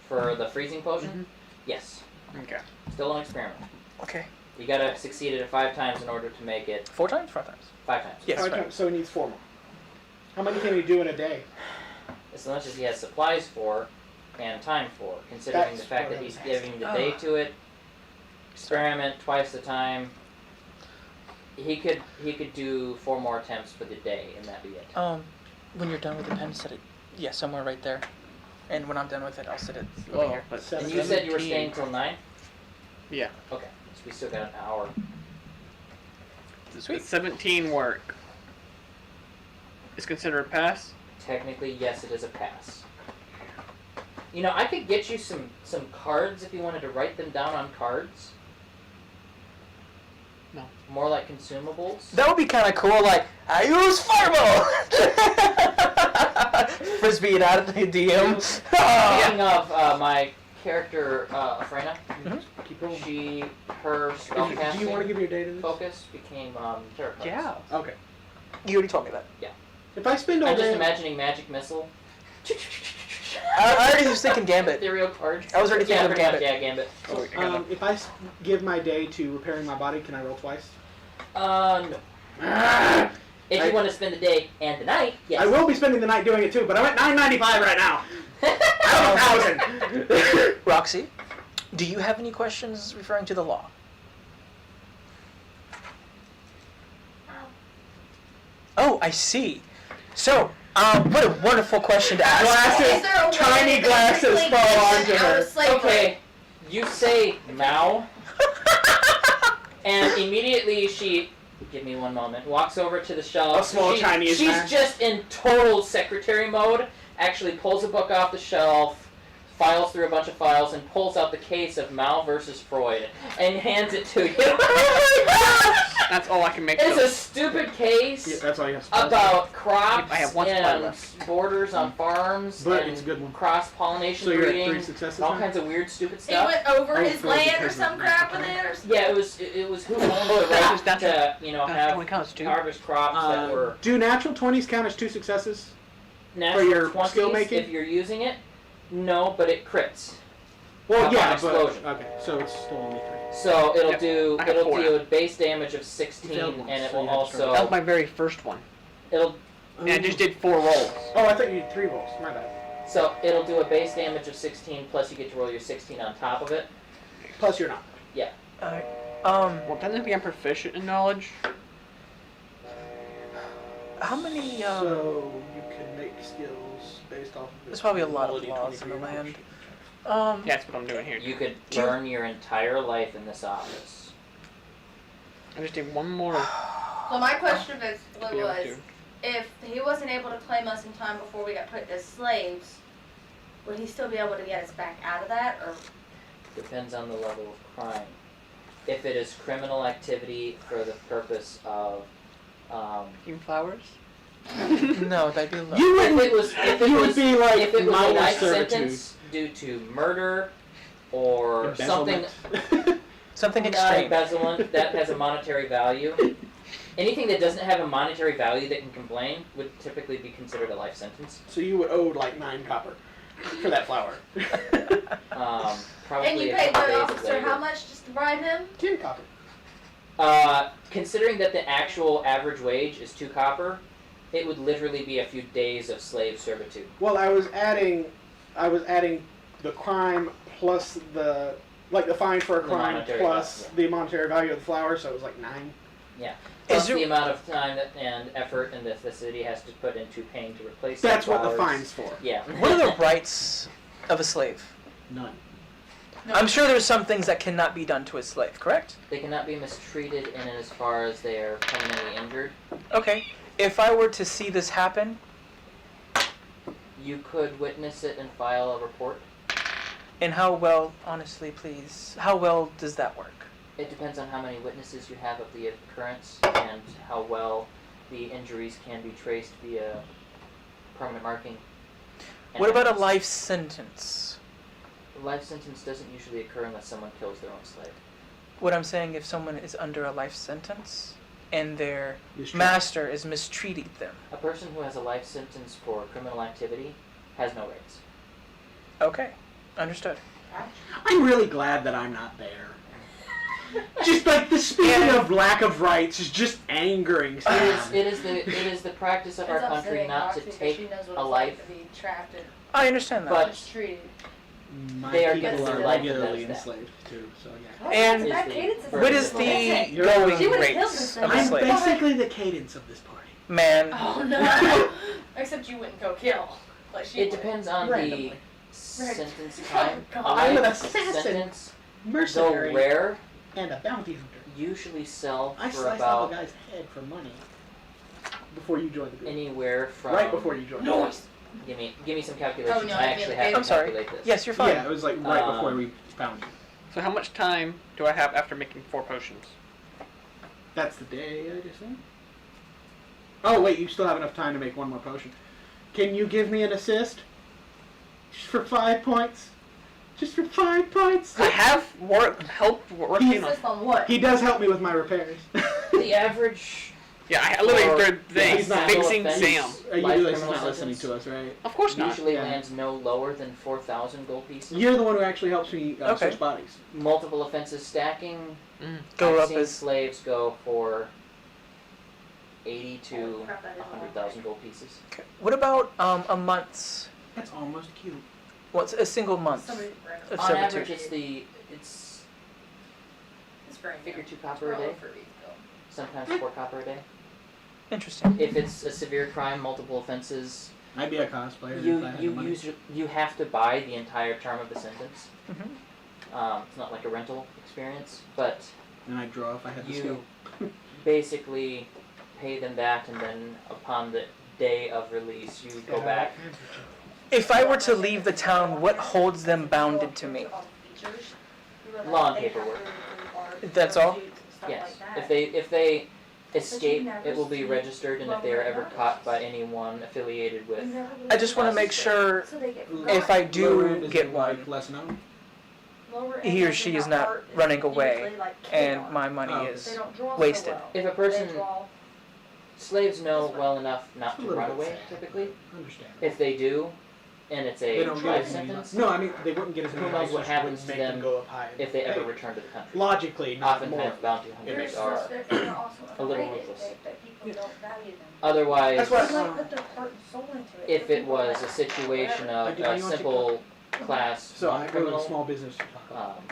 Speaker 1: For the freezing potion,
Speaker 5: Mhm.
Speaker 1: yes.
Speaker 5: Okay.
Speaker 1: Still an experiment.
Speaker 3: Okay.
Speaker 1: You gotta succeed at it 5 times in order to make it
Speaker 3: 4 times? 5 times?
Speaker 1: 5 times.
Speaker 3: Yes,
Speaker 2: Okay,
Speaker 3: right.
Speaker 2: so he needs 4 more. How many can he do in a day?
Speaker 1: As much as he has supplies for and time for, considering
Speaker 2: That's
Speaker 1: the fact
Speaker 2: what
Speaker 1: that
Speaker 2: I
Speaker 1: he's
Speaker 2: was
Speaker 1: giving the day to it, experiment twice the time. He could do 4 more attempts for the day, and that'd be it.
Speaker 3: When you're done with the pen, set it, somewhere right there. And when I'm done with it, I'll set it over
Speaker 5: Oh,
Speaker 3: here.
Speaker 5: but
Speaker 2: Seven.
Speaker 1: And you said you were
Speaker 5: 17.
Speaker 1: staying till 9?
Speaker 5: Yeah.
Speaker 1: Okay, so we still got an hour.
Speaker 3: Sweet.
Speaker 5: Does 17 work? Is considered a pass?
Speaker 1: Technically, yes, it is a pass. You know, I could get you some cards if you wanted to write them down on cards.
Speaker 5: No.
Speaker 1: More like consumables.
Speaker 3: That would be kind of cool, like, I use Fireball! Frisbee it out at the DM.
Speaker 1: Speaking of my character, Freyna,
Speaker 2: Keep rolling.
Speaker 1: her
Speaker 2: Do you want to
Speaker 1: spellcasting
Speaker 2: give your data to this?
Speaker 1: focus became tarot cards.
Speaker 5: Yeah.
Speaker 2: Okay.
Speaker 3: You already told me that.
Speaker 2: If I spend all
Speaker 1: I'm just
Speaker 2: day...
Speaker 1: imagining magic missile.
Speaker 3: I already was thinking Gambit.
Speaker 1: Ethereal cards.
Speaker 3: I was already thinking of
Speaker 1: pretty much,
Speaker 3: Gambit.
Speaker 1: Yeah, Gambit.
Speaker 5: Oh, I got
Speaker 2: if I give my day to repairing my body, can I roll twice?
Speaker 1: No. If you want to spend the day and the night, yes.
Speaker 2: I will be spending the night doing it too, but I'm at $9.95 right now. I'm 1,000.
Speaker 3: Roxy, do you have any questions referring to the law? Oh, I see. So, what a wonderful question to ask.
Speaker 2: Glasses,
Speaker 4: Is there a way
Speaker 2: tiny
Speaker 4: to
Speaker 2: glasses
Speaker 4: basically
Speaker 2: fall
Speaker 4: get
Speaker 2: onto
Speaker 4: out
Speaker 2: her.
Speaker 4: of slavery?
Speaker 1: Okay, you say Mao, and immediately she, give me one moment, walks over to the shelf.
Speaker 2: A small Chinese
Speaker 1: She's
Speaker 2: man.
Speaker 1: just in total secretary mode, actually pulls a book off the shelf, files through a bunch of files, and pulls out the case of Mao versus Freud, and hands it to you.
Speaker 5: That's all I can make.
Speaker 1: It's
Speaker 5: though.
Speaker 1: a stupid case
Speaker 2: Yeah, that's all you have to
Speaker 1: about crops
Speaker 5: I have one supply
Speaker 1: and
Speaker 5: left.
Speaker 1: borders on farms
Speaker 2: But
Speaker 1: and
Speaker 2: it's a good one.
Speaker 1: cross-pollination
Speaker 2: So you're at
Speaker 1: breeding,
Speaker 2: 3 successes
Speaker 1: and all
Speaker 2: now?
Speaker 1: kinds of weird, stupid
Speaker 4: He
Speaker 1: stuff.
Speaker 4: went over
Speaker 2: I
Speaker 4: his
Speaker 2: feel
Speaker 4: land or
Speaker 2: because
Speaker 4: some
Speaker 2: of
Speaker 4: crap
Speaker 2: that.
Speaker 4: with it or something.
Speaker 1: Yeah, it was who owned the right
Speaker 5: That's
Speaker 1: to have
Speaker 5: 20 counts too.
Speaker 1: harvest crops that were
Speaker 2: Do natural 20s count as 2 successes?
Speaker 1: natural
Speaker 2: your
Speaker 1: 20s
Speaker 2: skill making?
Speaker 1: if you're using it. No, but it crits.
Speaker 2: Well,
Speaker 1: Upon
Speaker 2: yeah,
Speaker 1: explosion.
Speaker 2: but... Okay, so it's still only 3.
Speaker 1: So it'll
Speaker 5: Yep,
Speaker 1: do
Speaker 5: I have
Speaker 1: it'll
Speaker 5: 4
Speaker 1: do a base damage of 16,
Speaker 2: failed once,
Speaker 1: and it
Speaker 2: so
Speaker 1: will
Speaker 2: you have to start
Speaker 5: That was
Speaker 1: also
Speaker 5: my very first one,
Speaker 1: it'll
Speaker 5: and I just did 4 rolls.
Speaker 2: Oh, I thought you did 3 rolls. My bad.
Speaker 1: it'll do a base damage of 16 plus you get to roll your 16 on top of it.
Speaker 2: Plus you're not.
Speaker 3: Alright.
Speaker 5: Well, technically I'm proficient in knowledge.
Speaker 3: How many?
Speaker 2: So you can make skills based off of
Speaker 3: There's probably a lot of
Speaker 2: ability
Speaker 3: laws in the
Speaker 2: 23
Speaker 3: land.
Speaker 2: knowledge.
Speaker 5: That's what I'm doing here.
Speaker 1: You could
Speaker 3: Do you-
Speaker 1: burn your entire life in this office.
Speaker 5: I just need one more.
Speaker 4: So my question
Speaker 5: to be able
Speaker 4: was,
Speaker 5: to.
Speaker 4: if he wasn't able to claim us in time before we got put as slaves, would he still be able to get us back out of that, or?
Speaker 1: Depends on the level of crime. If it is criminal activity for the purpose of,
Speaker 5: Team flowers?
Speaker 3: No, that'd be low.
Speaker 2: You
Speaker 1: if
Speaker 2: would
Speaker 1: it was, if it
Speaker 2: you
Speaker 1: was,
Speaker 2: would be like
Speaker 1: if it was a
Speaker 2: minor
Speaker 1: life
Speaker 2: servitude.
Speaker 1: sentence due to murder or something
Speaker 2: Embezzlement.
Speaker 3: Something
Speaker 1: not
Speaker 3: extreme.
Speaker 1: embezzlement that has a monetary value. Anything that doesn't have a monetary value that can complain would typically be considered a life sentence.
Speaker 2: So you would owe like 9 copper for that flower.
Speaker 1: Probably
Speaker 4: And you
Speaker 1: a
Speaker 4: paid
Speaker 1: couple
Speaker 4: the
Speaker 1: days
Speaker 4: officer
Speaker 1: later.
Speaker 4: how much just to bribe him?
Speaker 2: 10 copper.
Speaker 1: Considering that the actual average wage is 2 copper, it would literally be a few days of slave servitude.
Speaker 2: Well, I was adding the crime plus the fine for a
Speaker 1: The
Speaker 2: crime
Speaker 1: monetary
Speaker 2: plus
Speaker 1: value.
Speaker 2: the monetary value of the flower, so it was like 9.
Speaker 1: Plus
Speaker 3: Is there-
Speaker 1: the amount of time and effort and the city has to put into paying to replace
Speaker 2: That's
Speaker 1: the
Speaker 2: what the
Speaker 1: flowers.
Speaker 2: fine's for.
Speaker 1: Yeah.
Speaker 3: What are the rights of a slave?
Speaker 2: None.
Speaker 3: I'm sure there's some things that cannot be done to a slave, correct?
Speaker 1: They cannot be mistreated in as far as they are permanently injured.
Speaker 3: Okay. If I were to see this happen,
Speaker 1: You could witness it and file a report.
Speaker 3: and how well, honestly, please, how well does that work?
Speaker 1: It depends on how many witnesses you have of the occurrence and how well the injuries can be traced via permanent marking. and
Speaker 3: What about a
Speaker 1: evidence.
Speaker 3: life sentence?
Speaker 1: A life sentence doesn't usually occur unless someone kills their own slave.
Speaker 3: What I'm saying, if someone is under a life sentence and their
Speaker 2: Mistreated.
Speaker 3: master is mistreating them.
Speaker 1: A person who has a life sentence for criminal activity has no rights.
Speaker 3: Okay, understood.
Speaker 2: I'm really glad that I'm not there. Just like the speaking
Speaker 3: And-
Speaker 2: of lack of rights is just angering.
Speaker 1: It is the practice of our
Speaker 4: It's
Speaker 1: country
Speaker 4: upsetting,
Speaker 1: not to
Speaker 4: Roxy, 'cause
Speaker 1: take
Speaker 4: she knows what
Speaker 1: a
Speaker 4: it's
Speaker 1: life.
Speaker 4: like to be trapped and
Speaker 3: I understand that.
Speaker 1: But-
Speaker 4: mistreated.
Speaker 2: My
Speaker 1: They are
Speaker 2: people
Speaker 1: against
Speaker 2: are
Speaker 1: their life
Speaker 2: regularly
Speaker 1: and that is that.
Speaker 2: enslaved too, so yeah.
Speaker 3: And
Speaker 1: is
Speaker 4: that
Speaker 1: the
Speaker 4: cadence is
Speaker 1: version
Speaker 3: what is
Speaker 1: of
Speaker 3: the
Speaker 1: it.
Speaker 2: You're-
Speaker 3: going
Speaker 4: She would've killed
Speaker 3: rates
Speaker 4: this
Speaker 3: of a
Speaker 4: thing.
Speaker 2: I'm
Speaker 3: slave?
Speaker 2: basically the cadence of this party.
Speaker 3: Man,
Speaker 4: Oh no! Except you wouldn't go kill. Like she
Speaker 1: It
Speaker 4: would.
Speaker 1: depends on
Speaker 2: Randomly.
Speaker 1: the sentence
Speaker 4: Oh,
Speaker 1: time.
Speaker 4: God.
Speaker 1: A
Speaker 2: I'm an
Speaker 1: life
Speaker 2: assassin.
Speaker 1: sentence, though
Speaker 2: Mercenary
Speaker 1: rare,
Speaker 2: and a bounty hunter.
Speaker 1: usually sell
Speaker 2: I
Speaker 1: for
Speaker 2: sliced off
Speaker 1: about
Speaker 2: a guy's head for money before you joined the group.
Speaker 1: anywhere from.
Speaker 2: Right before you joined.
Speaker 4: Noise.
Speaker 1: Give me some calculations.
Speaker 4: Oh, no,
Speaker 1: I
Speaker 4: I
Speaker 1: actually
Speaker 4: mean,
Speaker 1: have to
Speaker 3: I'm sorry.
Speaker 1: calculate this.
Speaker 3: Yes, you're fine.
Speaker 2: Yeah, it was like right
Speaker 1: Um,
Speaker 2: before we found you.
Speaker 5: So how much time do I have after making 4 potions?
Speaker 2: That's the day, I assume. Oh wait, you still have enough time to make one more potion. Can you give me an assist? Just for 5 points. Just for 5 points.
Speaker 5: I have help working on.
Speaker 4: Insist on what?
Speaker 2: He does help me with my repairs.
Speaker 1: The average.
Speaker 5: Yeah, I literally
Speaker 1: Or-
Speaker 5: did things
Speaker 2: he's not
Speaker 5: fixing
Speaker 1: offense.
Speaker 5: Sam.
Speaker 2: You
Speaker 1: Life
Speaker 2: realize he's
Speaker 1: criminal
Speaker 2: not listening
Speaker 1: sentence.
Speaker 2: to us, right?
Speaker 5: Of course not.
Speaker 1: Usually
Speaker 2: Yeah.
Speaker 1: lands no lower than 4,000 gold pieces.
Speaker 2: You're the one who actually helps me
Speaker 3: Okay.
Speaker 2: switch bodies.
Speaker 1: Multiple offenses stacking.
Speaker 3: Go
Speaker 1: I've
Speaker 3: up
Speaker 1: seen
Speaker 3: as
Speaker 1: slaves go for 80 to
Speaker 4: Holy crap, that is a lot.
Speaker 1: 100,000 gold pieces.
Speaker 3: okay. What about a month's?
Speaker 2: That's almost cute.
Speaker 3: What's a single month
Speaker 4: Somebody random.
Speaker 3: of
Speaker 1: On
Speaker 3: servitude?
Speaker 1: average, it's
Speaker 4: It's very
Speaker 1: figure
Speaker 4: new.
Speaker 1: 2 copper a day,
Speaker 4: For these, though.
Speaker 1: sometimes 4 copper a day.
Speaker 3: Interesting.
Speaker 1: If it's a severe crime, multiple offenses,
Speaker 2: I'd be a cosplayer. if I
Speaker 1: you
Speaker 2: had the
Speaker 1: you
Speaker 2: money.
Speaker 1: you have to buy the entire term of the sentence.
Speaker 3: Mhm.
Speaker 1: It's not like a rental experience, but
Speaker 2: And I'd draw if I had the
Speaker 1: you
Speaker 2: skill.
Speaker 1: basically pay them that, and then upon the day of release, you go back.
Speaker 3: If I were to leave the town, what holds them bounded to me?
Speaker 1: Law and paperwork.
Speaker 3: That's all?
Speaker 1: Yes. If they escape, it will be registered, and if they are ever caught by anyone affiliated with,
Speaker 3: I just want to make sure if I do get one,
Speaker 2: less known.
Speaker 3: he or she is not running away and my money
Speaker 2: Oh.
Speaker 3: is wasted.
Speaker 1: if a person, slaves know well enough not
Speaker 2: A
Speaker 1: to
Speaker 2: little
Speaker 1: run
Speaker 2: bit
Speaker 1: away
Speaker 2: sad.
Speaker 1: typically.
Speaker 2: Understand.
Speaker 1: If they do, and it's
Speaker 2: They
Speaker 1: a
Speaker 2: don't get
Speaker 1: life
Speaker 2: as many.
Speaker 1: sentence,
Speaker 2: No, I mean they wouldn't get as
Speaker 1: Who
Speaker 2: many.
Speaker 1: knows
Speaker 2: rights,
Speaker 1: what
Speaker 2: which
Speaker 1: happens
Speaker 2: would
Speaker 1: to
Speaker 2: make
Speaker 1: them
Speaker 2: go up high.
Speaker 1: if they ever
Speaker 2: Hey,
Speaker 1: return to the country.
Speaker 2: logically, not more.
Speaker 1: Oftentimes bounty hunters are a little ruthless.
Speaker 4: Otherwise,
Speaker 1: Otherwise,
Speaker 2: That's what-
Speaker 1: if it was a situation of
Speaker 2: I
Speaker 1: a
Speaker 2: want to
Speaker 1: simple class
Speaker 2: So I go to
Speaker 1: non-criminal,
Speaker 2: a small business to talk about.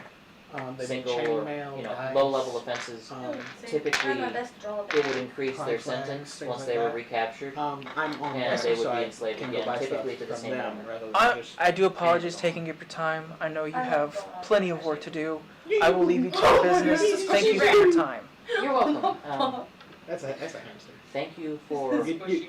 Speaker 2: They make
Speaker 1: single or
Speaker 2: chainmail,
Speaker 1: low-level offenses.
Speaker 4: See,
Speaker 1: typically,
Speaker 4: I'm my best to draw a
Speaker 1: it would increase
Speaker 2: Crime
Speaker 1: their
Speaker 2: flags,
Speaker 1: sentence
Speaker 2: things
Speaker 1: once
Speaker 2: like
Speaker 1: they were
Speaker 2: that.
Speaker 1: recaptured.
Speaker 2: I'm on
Speaker 1: And
Speaker 2: the
Speaker 1: they would
Speaker 2: so
Speaker 1: be
Speaker 2: I
Speaker 1: enslaved
Speaker 2: can
Speaker 1: again,
Speaker 2: go buy
Speaker 1: typically
Speaker 2: stuff
Speaker 1: to the
Speaker 2: from
Speaker 1: same
Speaker 2: them
Speaker 1: owner.
Speaker 2: rather than just.
Speaker 3: I do apologize
Speaker 1: Yeah.
Speaker 3: taking up your time. I know you
Speaker 4: I
Speaker 3: have
Speaker 4: don't know.
Speaker 3: plenty of work to do. I will leave you to your business. Thank you for your time.
Speaker 1: You're welcome.
Speaker 2: That's a hamster.
Speaker 1: Thank you for.
Speaker 2: You- you-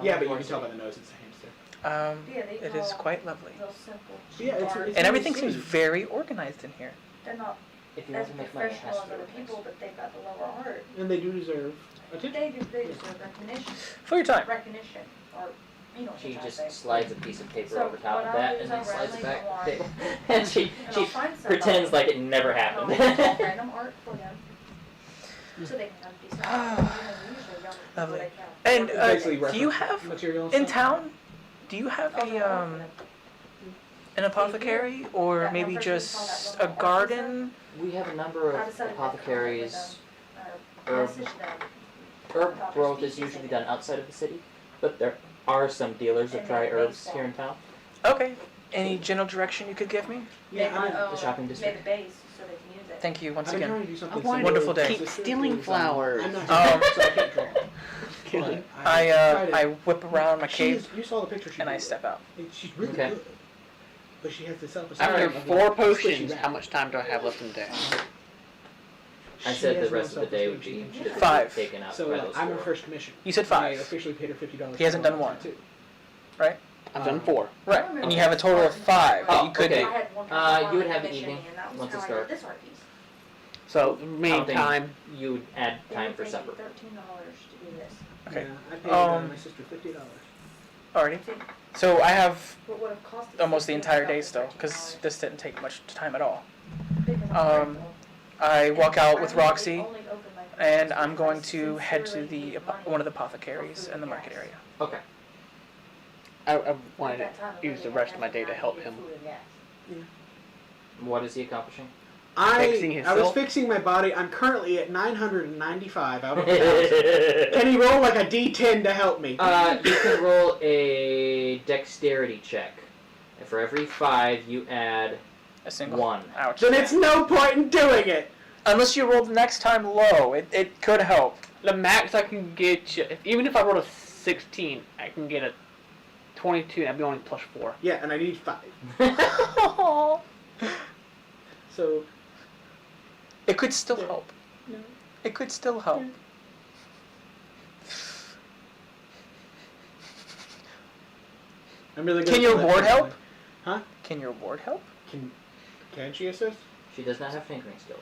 Speaker 2: yeah, but you can tell by the nose it's a hamster.
Speaker 4: Yeah, they
Speaker 3: It is
Speaker 4: call
Speaker 3: quite lovely.
Speaker 4: Those simple.
Speaker 2: Yeah, it's-
Speaker 4: bars.
Speaker 2: it's-
Speaker 3: And everything seems
Speaker 2: sweet.
Speaker 3: very organized in here.
Speaker 4: They're not
Speaker 1: If you want
Speaker 4: as
Speaker 1: to make money, it has
Speaker 4: professional
Speaker 1: to
Speaker 4: as
Speaker 1: be
Speaker 4: other
Speaker 1: organized.
Speaker 4: people, but they've got the lower art.
Speaker 2: And they do deserve attention.
Speaker 4: They deserve recognition.
Speaker 3: For your time.
Speaker 4: Recognition, or you know what
Speaker 1: She
Speaker 4: I'm trying to
Speaker 1: just
Speaker 4: say.
Speaker 1: slides a piece of paper
Speaker 4: So
Speaker 1: over top
Speaker 4: what
Speaker 1: of
Speaker 4: I'll
Speaker 1: that
Speaker 4: do
Speaker 1: and
Speaker 4: is
Speaker 1: then
Speaker 4: I'll
Speaker 1: slides it
Speaker 4: randomly
Speaker 1: back
Speaker 4: go
Speaker 1: to the table. And she
Speaker 4: And I'll find somebody.
Speaker 1: pretends like it never
Speaker 4: And I'll
Speaker 1: happened.
Speaker 4: make random art for them, so they can have decent art. Usually young people
Speaker 3: Lovely.
Speaker 4: they can.
Speaker 3: And
Speaker 2: Basically
Speaker 3: do you
Speaker 2: reference
Speaker 3: have
Speaker 2: material and
Speaker 3: in
Speaker 2: stuff.
Speaker 3: town? Do you have
Speaker 4: I'll draw art for
Speaker 3: a
Speaker 4: them.
Speaker 3: an apothecary or
Speaker 4: That one
Speaker 3: maybe
Speaker 4: person you
Speaker 3: just
Speaker 4: saw, that
Speaker 3: a
Speaker 4: little
Speaker 3: garden?
Speaker 1: We have a number
Speaker 4: I
Speaker 1: of
Speaker 4: decided to
Speaker 1: apothecaries.
Speaker 4: contact with them, or
Speaker 1: herb-
Speaker 4: message them.
Speaker 1: Herb
Speaker 4: Doctor
Speaker 1: growth is
Speaker 4: species
Speaker 1: usually
Speaker 4: in
Speaker 1: done
Speaker 4: it.
Speaker 1: outside of the city, but there are some dealers that
Speaker 4: And
Speaker 1: try
Speaker 4: they
Speaker 1: herbs
Speaker 4: sell.
Speaker 1: here in town.
Speaker 3: Okay. Any general direction you could give me?
Speaker 2: Yeah,
Speaker 4: They might
Speaker 2: I'm,
Speaker 4: own
Speaker 1: the shopping
Speaker 4: maybe
Speaker 1: district.
Speaker 4: the base so they can use it.
Speaker 3: Thank you once
Speaker 2: I've been
Speaker 3: again.
Speaker 2: trying to do something
Speaker 5: I wanted
Speaker 2: similar
Speaker 3: to
Speaker 2: with my
Speaker 3: keep
Speaker 2: sister,
Speaker 5: stealing
Speaker 2: because,
Speaker 5: flowers.
Speaker 2: I'm not
Speaker 3: Um,
Speaker 2: so I can't draw.
Speaker 5: Killing.
Speaker 2: But
Speaker 3: I
Speaker 2: tried it.
Speaker 3: I whip around my cave
Speaker 2: You saw the picture she
Speaker 3: and I
Speaker 2: did.
Speaker 3: step out.
Speaker 2: She's really
Speaker 1: Okay.
Speaker 2: good. But she has the self-esteem.
Speaker 5: After
Speaker 1: Alright.
Speaker 2: of,
Speaker 5: 4
Speaker 2: like, squishy
Speaker 5: potions,
Speaker 2: rat.
Speaker 5: how much time do I have left in the day?
Speaker 1: I
Speaker 2: She
Speaker 1: said
Speaker 2: has
Speaker 1: the
Speaker 2: no
Speaker 1: rest of the day would be
Speaker 2: self-esteem.
Speaker 1: just
Speaker 3: 5.
Speaker 1: taken up
Speaker 2: So
Speaker 1: by those
Speaker 2: I'm her
Speaker 1: four.
Speaker 2: first commission.
Speaker 3: You said
Speaker 2: I
Speaker 3: 5.
Speaker 2: officially paid her $50.
Speaker 3: He hasn't done one.
Speaker 2: Too.
Speaker 5: I've done 4.
Speaker 3: Right. And you have a total of 5 that
Speaker 1: Oh,
Speaker 3: you could
Speaker 1: okay.
Speaker 3: do.
Speaker 4: I had one person
Speaker 1: you would
Speaker 4: on
Speaker 1: have an
Speaker 4: commission
Speaker 1: evening
Speaker 4: and that was
Speaker 1: once
Speaker 4: how
Speaker 1: it
Speaker 4: I
Speaker 1: start.
Speaker 4: did this art piece.
Speaker 5: So, meantime,
Speaker 1: You would add
Speaker 4: It
Speaker 1: time
Speaker 4: would
Speaker 1: for
Speaker 4: take
Speaker 1: supper.
Speaker 4: me $13 to do this.
Speaker 3: Okay.
Speaker 2: Yeah, I paid my sister $50.
Speaker 3: Alrighty. So I have
Speaker 4: What would have cost us
Speaker 3: almost the entire day
Speaker 4: $15
Speaker 3: still, because this didn't take much time at all.
Speaker 4: because I'm
Speaker 3: Um,
Speaker 4: grateful.
Speaker 3: I walk out with
Speaker 4: I only
Speaker 3: Roxy,
Speaker 4: opened my
Speaker 3: and
Speaker 4: business
Speaker 3: I'm going
Speaker 4: because
Speaker 3: to
Speaker 4: I
Speaker 3: head to
Speaker 4: sincerely
Speaker 3: the
Speaker 4: need money
Speaker 3: one of the
Speaker 4: for
Speaker 3: apothecaries
Speaker 4: food
Speaker 3: in the
Speaker 4: and
Speaker 3: market
Speaker 4: gas.
Speaker 3: area.
Speaker 1: Okay.
Speaker 5: I wanted
Speaker 4: At
Speaker 5: to
Speaker 4: that time, I
Speaker 5: use the
Speaker 4: really
Speaker 5: rest
Speaker 4: had
Speaker 5: of my day to
Speaker 4: nothing
Speaker 5: help
Speaker 4: to
Speaker 5: him.
Speaker 4: do with food and gas.
Speaker 1: What is he accomplishing?
Speaker 5: Fixing
Speaker 2: I was
Speaker 5: himself?
Speaker 2: fixing my body. I'm currently at 995 out of 1,000. Can he roll like a D10 to help me?
Speaker 1: You can roll a dexterity check. And for every 5, you add
Speaker 3: A single.
Speaker 1: 1.
Speaker 3: Ouch.
Speaker 2: Then it's no point in doing it.
Speaker 3: Unless you roll the next time low, it could help.
Speaker 5: The max I can get you, even if I roll a 16, I can get a 22, and I'd be only plus 4.
Speaker 2: Yeah, and I need 5. So
Speaker 3: It could still
Speaker 2: Yeah.
Speaker 3: help.
Speaker 2: No.
Speaker 3: It could still help.
Speaker 2: Yeah. I'm really good.
Speaker 3: Can
Speaker 2: at
Speaker 3: your
Speaker 2: that
Speaker 3: ward
Speaker 2: kind of
Speaker 3: help?
Speaker 2: thing. Huh?
Speaker 3: Can your ward help?
Speaker 2: Can she assist?
Speaker 1: She does not have tinkering skills.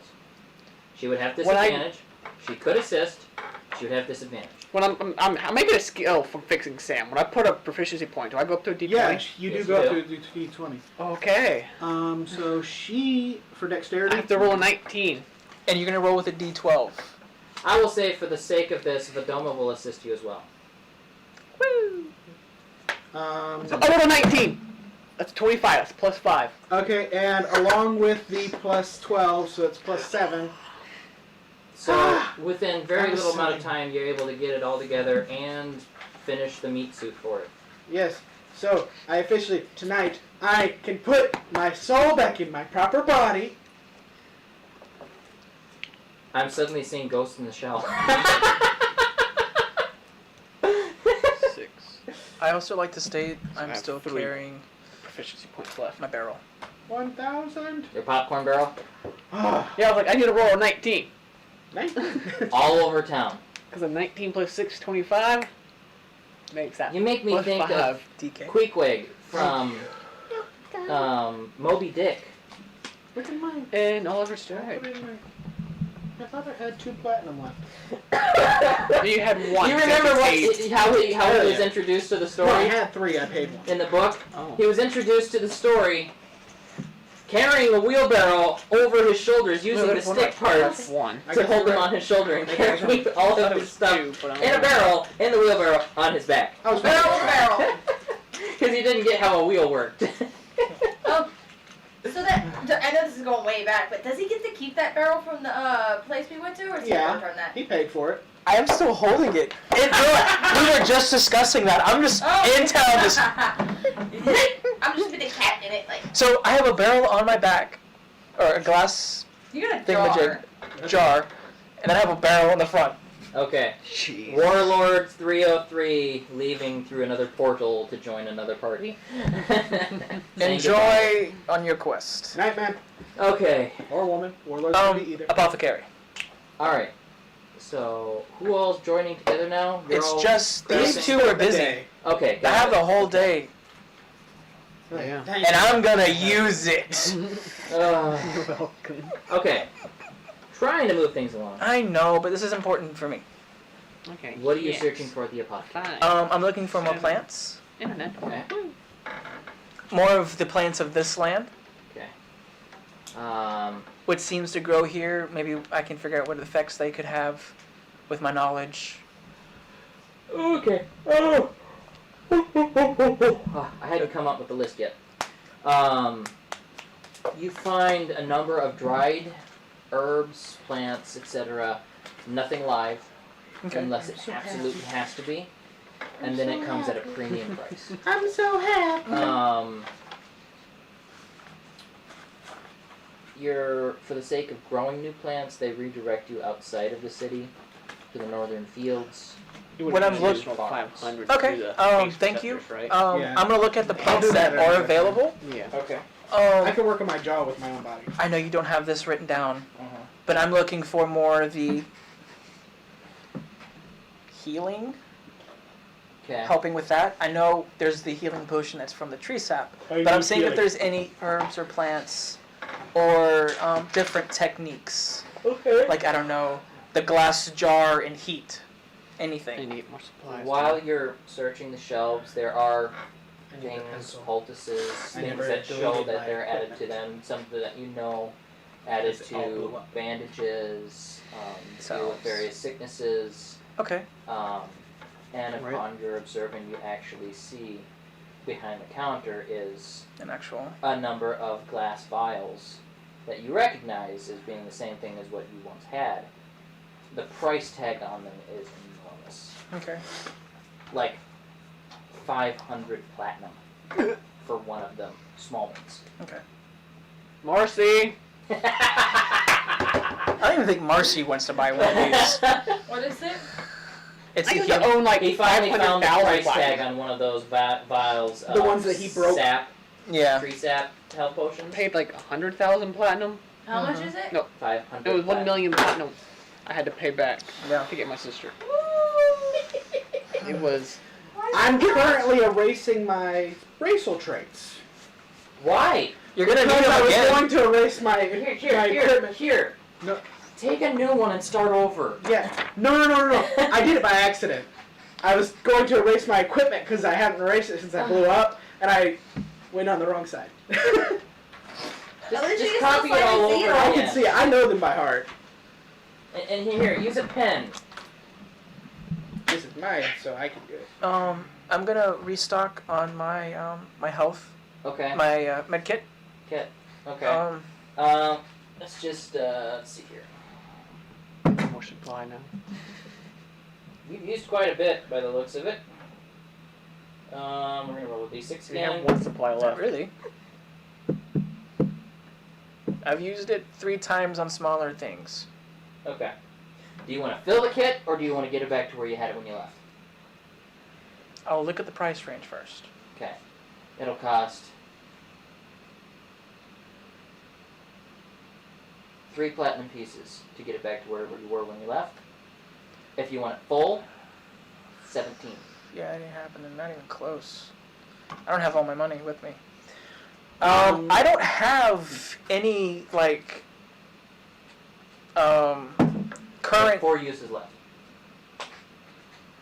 Speaker 1: She would have
Speaker 5: When I-
Speaker 1: disadvantage. She could assist. She would have disadvantage.
Speaker 5: When I'm making a skill for fixing Sam. When I put a proficiency point, do I go up to a D20?
Speaker 2: Yeah, you do
Speaker 1: Yes,
Speaker 2: go
Speaker 1: you
Speaker 2: up
Speaker 1: do.
Speaker 2: to D20.
Speaker 5: Okay.
Speaker 2: So she for
Speaker 5: I
Speaker 2: dexterity.
Speaker 5: have to roll a 19.
Speaker 3: And you're gonna roll with a D12.
Speaker 1: I will say, for the sake of this, Vadoma will assist you as well.
Speaker 5: Woo!
Speaker 2: Um,
Speaker 5: So I rolled a 19. That's 25. That's plus 5.
Speaker 2: okay, and along with the plus 12, so it's plus 7.
Speaker 1: So, within very
Speaker 2: I'm
Speaker 1: little amount of
Speaker 2: sorry.
Speaker 1: time, you're able to get it all together and finish the meat suit for it.
Speaker 2: Yes. So I officially tonight I can put my soul back in my proper body.
Speaker 1: I'm suddenly seeing Ghost in the Shell.
Speaker 5: 6.
Speaker 3: I also like to state
Speaker 5: I
Speaker 3: I'm
Speaker 5: have
Speaker 3: still
Speaker 5: 3
Speaker 3: carrying
Speaker 5: proficiency points left.
Speaker 3: my barrel.
Speaker 2: 1,000.
Speaker 1: Your popcorn barrel?
Speaker 2: Ah,
Speaker 5: Yeah, I was like, I need to roll a 19.
Speaker 2: 19.
Speaker 1: All over town.
Speaker 5: Because a 19 plus 6 is 25. Makes that
Speaker 1: You make me
Speaker 5: plus
Speaker 1: think
Speaker 5: 5.
Speaker 1: of
Speaker 3: DK.
Speaker 1: Queequeg from Moby Dick.
Speaker 2: Look at mine.
Speaker 5: And Oliver
Speaker 2: Put
Speaker 5: Stone.
Speaker 2: it in there. I thought I had 2 platinum left.
Speaker 5: You had 1.
Speaker 1: You remember
Speaker 5: so
Speaker 1: what,
Speaker 5: it's 8.
Speaker 1: how he
Speaker 2: Oh,
Speaker 1: was
Speaker 2: yeah.
Speaker 1: introduced to the
Speaker 2: No, I
Speaker 1: story
Speaker 2: had 3. I paid 1.
Speaker 1: in the book?
Speaker 5: Oh.
Speaker 1: He was introduced to the story carrying a wheelbarrow over his shoulders using the stick parts
Speaker 5: 1.
Speaker 1: to hold him on his shoulder and carrying all of his stuff in a barrel, in the wheelbarrow, on his back.
Speaker 2: I was
Speaker 4: Barrel to barrel.
Speaker 1: Because he didn't get how a wheel worked.
Speaker 4: So that I know this is going way back, but does he get to keep that barrel from the place we went to, or is he
Speaker 2: Yeah.
Speaker 4: gonna return that?
Speaker 2: He paid for it.
Speaker 3: I am still holding it. We were just discussing that. I'm just in town. Just
Speaker 4: I'm just been a cat in it, like.
Speaker 3: so I have a barrel on my back, or a glass
Speaker 4: You got a jar.
Speaker 3: thingamajig jar, and then I have a barrel in the front.
Speaker 1: Okay.
Speaker 5: Jeez.
Speaker 1: Warlords 303 leaving through another portal to join another party. Saying
Speaker 3: Enjoy on your quest.
Speaker 2: Night man
Speaker 1: goodbye. Okay.
Speaker 2: or woman. Warlords can be either.
Speaker 3: Apothecary.
Speaker 1: Alright. So, who all's joining together now? You're
Speaker 3: It's
Speaker 1: all
Speaker 3: just these
Speaker 1: grabbing-
Speaker 3: two are
Speaker 2: The
Speaker 3: busy.
Speaker 2: day.
Speaker 1: Okay.
Speaker 3: I
Speaker 1: got
Speaker 3: have
Speaker 1: it.
Speaker 3: the whole day,
Speaker 5: Yeah.
Speaker 2: Thank
Speaker 3: and
Speaker 2: you.
Speaker 3: I'm gonna use it.
Speaker 5: You're welcome.
Speaker 1: Okay. Trying to move things along.
Speaker 3: I know, but this is important for me.
Speaker 5: Okay.
Speaker 1: What are you
Speaker 5: yes.
Speaker 1: searching for at the apothecary?
Speaker 5: Fine.
Speaker 3: I'm looking for more plants.
Speaker 5: Internet.
Speaker 1: Okay.
Speaker 3: More of the plants of this land,
Speaker 1: Okay.
Speaker 3: which seems to grow here. Maybe I can figure out what effects they could have with my knowledge.
Speaker 1: Okay. Oh. I hadn't come up with the list yet. You find a number of dried herbs, plants, etc. Nothing live,
Speaker 3: Okay.
Speaker 1: unless it absolutely has to be, and then it comes at a premium price.
Speaker 2: I'm so happy.
Speaker 1: For the sake of growing new plants, they redirect you outside of the city to the northern fields.
Speaker 3: What I'm looking-
Speaker 1: for
Speaker 5: 500.
Speaker 3: Okay.
Speaker 5: to the base
Speaker 3: Thank you.
Speaker 5: receptors, Right?
Speaker 2: Yeah.
Speaker 3: I'm gonna look at the
Speaker 2: I'll
Speaker 3: plants
Speaker 2: do that
Speaker 3: that are
Speaker 2: anyway.
Speaker 3: available.
Speaker 5: Yeah.
Speaker 1: Okay.
Speaker 2: I can work on my jaw with my own body.
Speaker 3: I know you don't have this written down,
Speaker 1: Uh-huh.
Speaker 3: but I'm looking for more of the healing,
Speaker 1: Okay.
Speaker 3: helping with that. I know there's the healing potion that's from the tree sap,
Speaker 2: I
Speaker 3: but I'm
Speaker 2: need
Speaker 3: seeing if
Speaker 2: healing.
Speaker 3: there's any herbs or plants or different techniques.
Speaker 2: Okay.
Speaker 3: Like, I don't know, the glass jar and heat.
Speaker 5: I
Speaker 3: Anything.
Speaker 5: need more supplies.
Speaker 1: While you're searching the shelves, there are
Speaker 2: I need the
Speaker 1: things,
Speaker 2: pencil.
Speaker 1: poultices,
Speaker 2: I
Speaker 1: things
Speaker 2: never
Speaker 1: that show
Speaker 2: deleted
Speaker 1: that
Speaker 2: my
Speaker 1: they're added to
Speaker 2: equipment.
Speaker 1: them, something that you know added
Speaker 2: Because it all blew
Speaker 1: to
Speaker 2: up.
Speaker 1: bandages, deal with
Speaker 3: Salves.
Speaker 1: various sicknesses,
Speaker 3: Okay.
Speaker 1: and
Speaker 5: Right.
Speaker 1: upon your observing, you actually see behind the counter is
Speaker 3: An actual.
Speaker 1: a number of glass vials that you recognize as being the same thing as what you once had. The price tag on them is enormous.
Speaker 3: Okay.
Speaker 1: Like 500 platinum for one of them, small ones.
Speaker 3: Okay.
Speaker 5: Marcy!
Speaker 3: I don't even think Marcy wants to buy one of these.
Speaker 4: What is it?
Speaker 3: It's
Speaker 5: I
Speaker 3: the
Speaker 5: used to
Speaker 3: healing.
Speaker 5: own like
Speaker 1: He finally found the
Speaker 5: 500,000
Speaker 1: price tag
Speaker 5: platinum.
Speaker 1: on one of those vials.
Speaker 2: The ones that he broke?
Speaker 1: Sap,
Speaker 3: Yeah.
Speaker 1: tree sap health potions.
Speaker 5: Paid like 100,000 platinum.
Speaker 4: How much
Speaker 3: Mhm.
Speaker 4: is it?
Speaker 5: No.
Speaker 1: 500.
Speaker 5: It was 1
Speaker 1: platinum.
Speaker 5: million platinum. I had to pay back
Speaker 3: Yeah.
Speaker 5: to get my sister.
Speaker 4: Woo!
Speaker 5: It was
Speaker 2: I'm currently erasing my racial traits.
Speaker 1: Why?
Speaker 3: You're gonna need
Speaker 2: Because I
Speaker 3: them
Speaker 2: was
Speaker 3: again.
Speaker 2: going to erase my my
Speaker 1: Here.
Speaker 2: equipment. No.
Speaker 1: Take a new one and start over.
Speaker 2: Yeah. No. I did it by accident. I was going to erase my equipment because I hadn't erased it since I blew up, and I went on the wrong side.
Speaker 4: At least you
Speaker 1: Just
Speaker 4: can
Speaker 1: copy
Speaker 4: still
Speaker 1: it all
Speaker 4: see
Speaker 1: over
Speaker 4: it.
Speaker 2: I
Speaker 1: again.
Speaker 2: can see it. I know them by heart.
Speaker 1: And here, use a pen.
Speaker 2: This is mine, so I can do it.
Speaker 3: I'm gonna restock on my my health,
Speaker 1: Okay.
Speaker 3: my med kit.
Speaker 1: Okay. Let's just let's see here.
Speaker 5: more supply now.
Speaker 1: You've used quite a bit by the looks of it. We're gonna roll a d6
Speaker 5: We have
Speaker 1: again.
Speaker 5: one supply
Speaker 3: Not
Speaker 5: left.
Speaker 3: really. I've used it 3 times on smaller things.
Speaker 1: Okay. Do you want to fill the kit, or do you want to get it back to where you had it when you left?
Speaker 3: I'll look at the price range first.
Speaker 1: Okay. It'll cost 3 platinum pieces to get it back to wherever you were when you left. If you want it full, 17.
Speaker 3: Yeah, it ain't happening. Not even close. I don't have all my money with me. I don't have any like current.
Speaker 1: 4 uses left.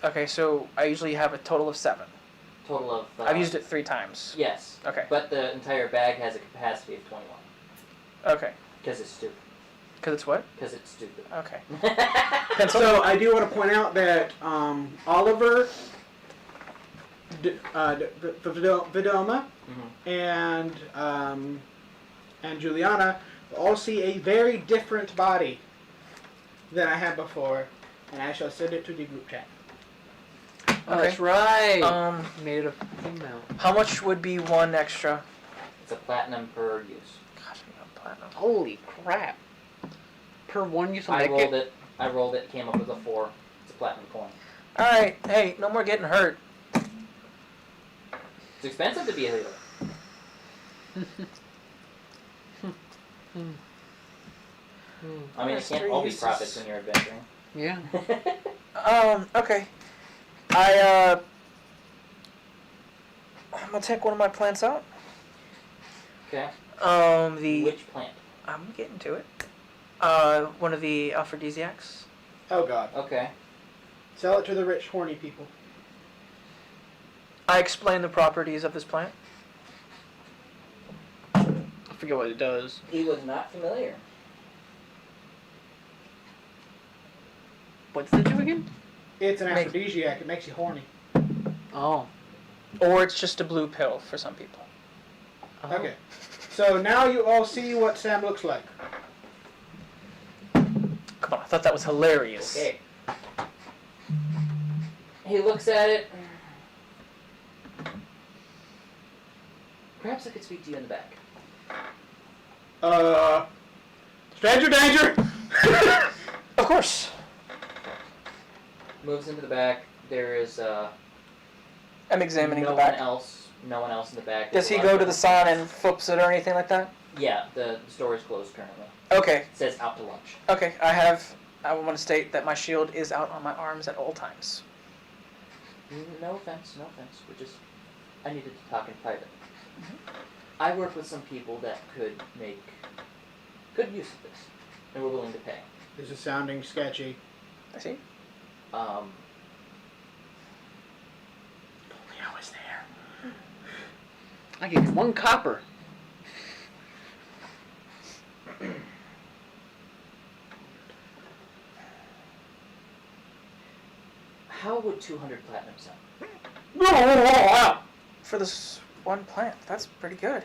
Speaker 3: Okay, so I usually have a total of 7.
Speaker 1: Total of.
Speaker 3: I've used it 3 times.
Speaker 1: Yes,
Speaker 3: Okay.
Speaker 1: but the entire bag has a capacity of 21.
Speaker 3: Okay.
Speaker 1: Because it's stupid.
Speaker 3: Cause it's what?
Speaker 1: Because it's stupid.
Speaker 3: Okay.
Speaker 2: So I do want to point out that Oliver, Vidoma, and Juliana all see a very different body than I had before, and I shall send it to the group chat.
Speaker 5: Oh, that's right.
Speaker 3: Um,
Speaker 5: Made it a female.
Speaker 3: how much would be 1 extra?
Speaker 1: It's a platinum per use.
Speaker 3: Gosh, I got platinum.
Speaker 5: Holy crap. per one you
Speaker 1: I
Speaker 5: select
Speaker 1: rolled
Speaker 5: it?
Speaker 1: it. I rolled it. Came up with a 4. It's a platinum coin.
Speaker 3: All right. Hey, no more getting hurt.
Speaker 1: It's expensive to be a healer. I mean, it can't all be profits when you're adventuring.
Speaker 5: Yeah.
Speaker 3: Okay. I'm gonna take one of my plants out.
Speaker 1: Okay.
Speaker 3: The
Speaker 1: Which plant?
Speaker 3: I'm getting to it. One of the aphrodisiacs.
Speaker 2: Oh God.
Speaker 1: Okay.
Speaker 2: Sell it to the rich, horny people.
Speaker 3: I explain the properties of this plant.
Speaker 5: I forget what it does.
Speaker 1: He was not familiar.
Speaker 5: What's it do again?
Speaker 2: It's an
Speaker 3: Make-
Speaker 2: aphrodisiac. It makes you horny.
Speaker 5: Oh.
Speaker 3: Or it's just a blue pill for some people.
Speaker 5: Oh.
Speaker 2: Okay. So now you all see what Sam looks like.
Speaker 3: Come on, I thought that was hilarious.
Speaker 1: Okay. He looks at it. Perhaps I could speak to you in the back.
Speaker 2: Stranger danger!
Speaker 3: Of course.
Speaker 1: Moves into the back. There is
Speaker 3: I'm examining
Speaker 1: no
Speaker 3: the back.
Speaker 1: one else. No one else in the back.
Speaker 3: Does
Speaker 1: There's
Speaker 3: he
Speaker 1: a lot
Speaker 3: go
Speaker 1: of
Speaker 3: to the
Speaker 1: different
Speaker 3: sun and
Speaker 1: things.
Speaker 3: flips it or anything like that?
Speaker 1: Yeah, the store is closed currently.
Speaker 3: Okay.
Speaker 1: It says out to lunch.
Speaker 3: Okay. I want to state that my shield is out on my arms at all times.
Speaker 1: No offense, no offense. I needed to talk in private. I work with some people that could make good use of this, and we're willing to pay.
Speaker 2: This is sounding sketchy.
Speaker 3: I see.
Speaker 1: Um,
Speaker 2: Only I was there.
Speaker 5: I give you 1 copper.
Speaker 1: how would 200 platinum sound?
Speaker 3: For this one plant, that's pretty good.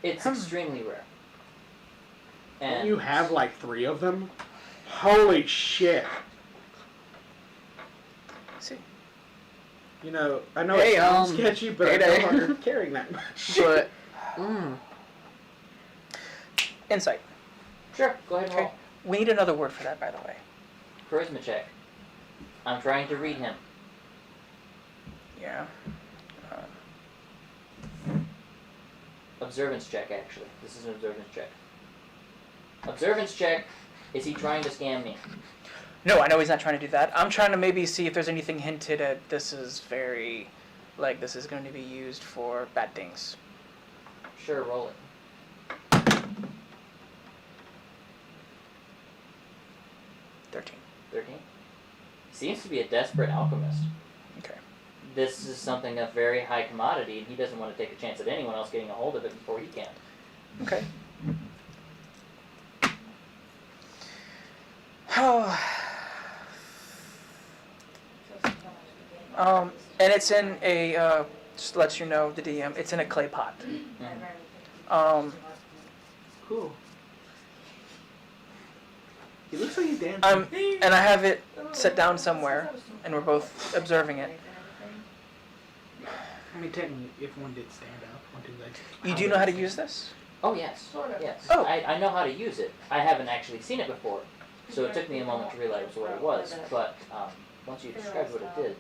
Speaker 1: It's extremely rare. And
Speaker 2: You have like 3 of them? Holy shit.
Speaker 3: I see.
Speaker 2: You know, I know
Speaker 5: Hey,
Speaker 2: it sounds
Speaker 5: um,
Speaker 2: sketchy, but
Speaker 5: hey
Speaker 2: I
Speaker 5: there.
Speaker 2: don't like carrying that much.
Speaker 5: But,
Speaker 3: Insight.
Speaker 1: Sure, go ahead and roll.
Speaker 3: Okay. We need another word for that, by the way.
Speaker 1: Charisma check. I'm trying to read him.
Speaker 3: Yeah.
Speaker 1: Observance check, actually. This is an observance check. Observance check. Is he trying to scam me?
Speaker 3: No, I know he's not trying to do that. I'm trying to maybe see if there's anything hinted at this is very, like, this is going to be used for bad things.
Speaker 1: Sure, roll it.
Speaker 3: 13.
Speaker 1: 13. Seems to be a desperate alchemist.
Speaker 3: Okay.
Speaker 1: This is something of very high commodity, and he doesn't want to take a chance at anyone else getting a hold of it before he can.
Speaker 3: Okay. And it's in a, just to let you know, the DM, it's in a clay pot.
Speaker 2: Cool. He looks like he's dancing.
Speaker 3: And I have it set down somewhere, and we're both observing it.
Speaker 2: I mean, technically, if one did stand up, one did like.
Speaker 3: You do know how to use this?
Speaker 1: Oh, yes. Yes.
Speaker 3: Oh.
Speaker 1: I know how to use it. I haven't actually seen it before, so it took me a moment to realize what it was. But once you described what it did,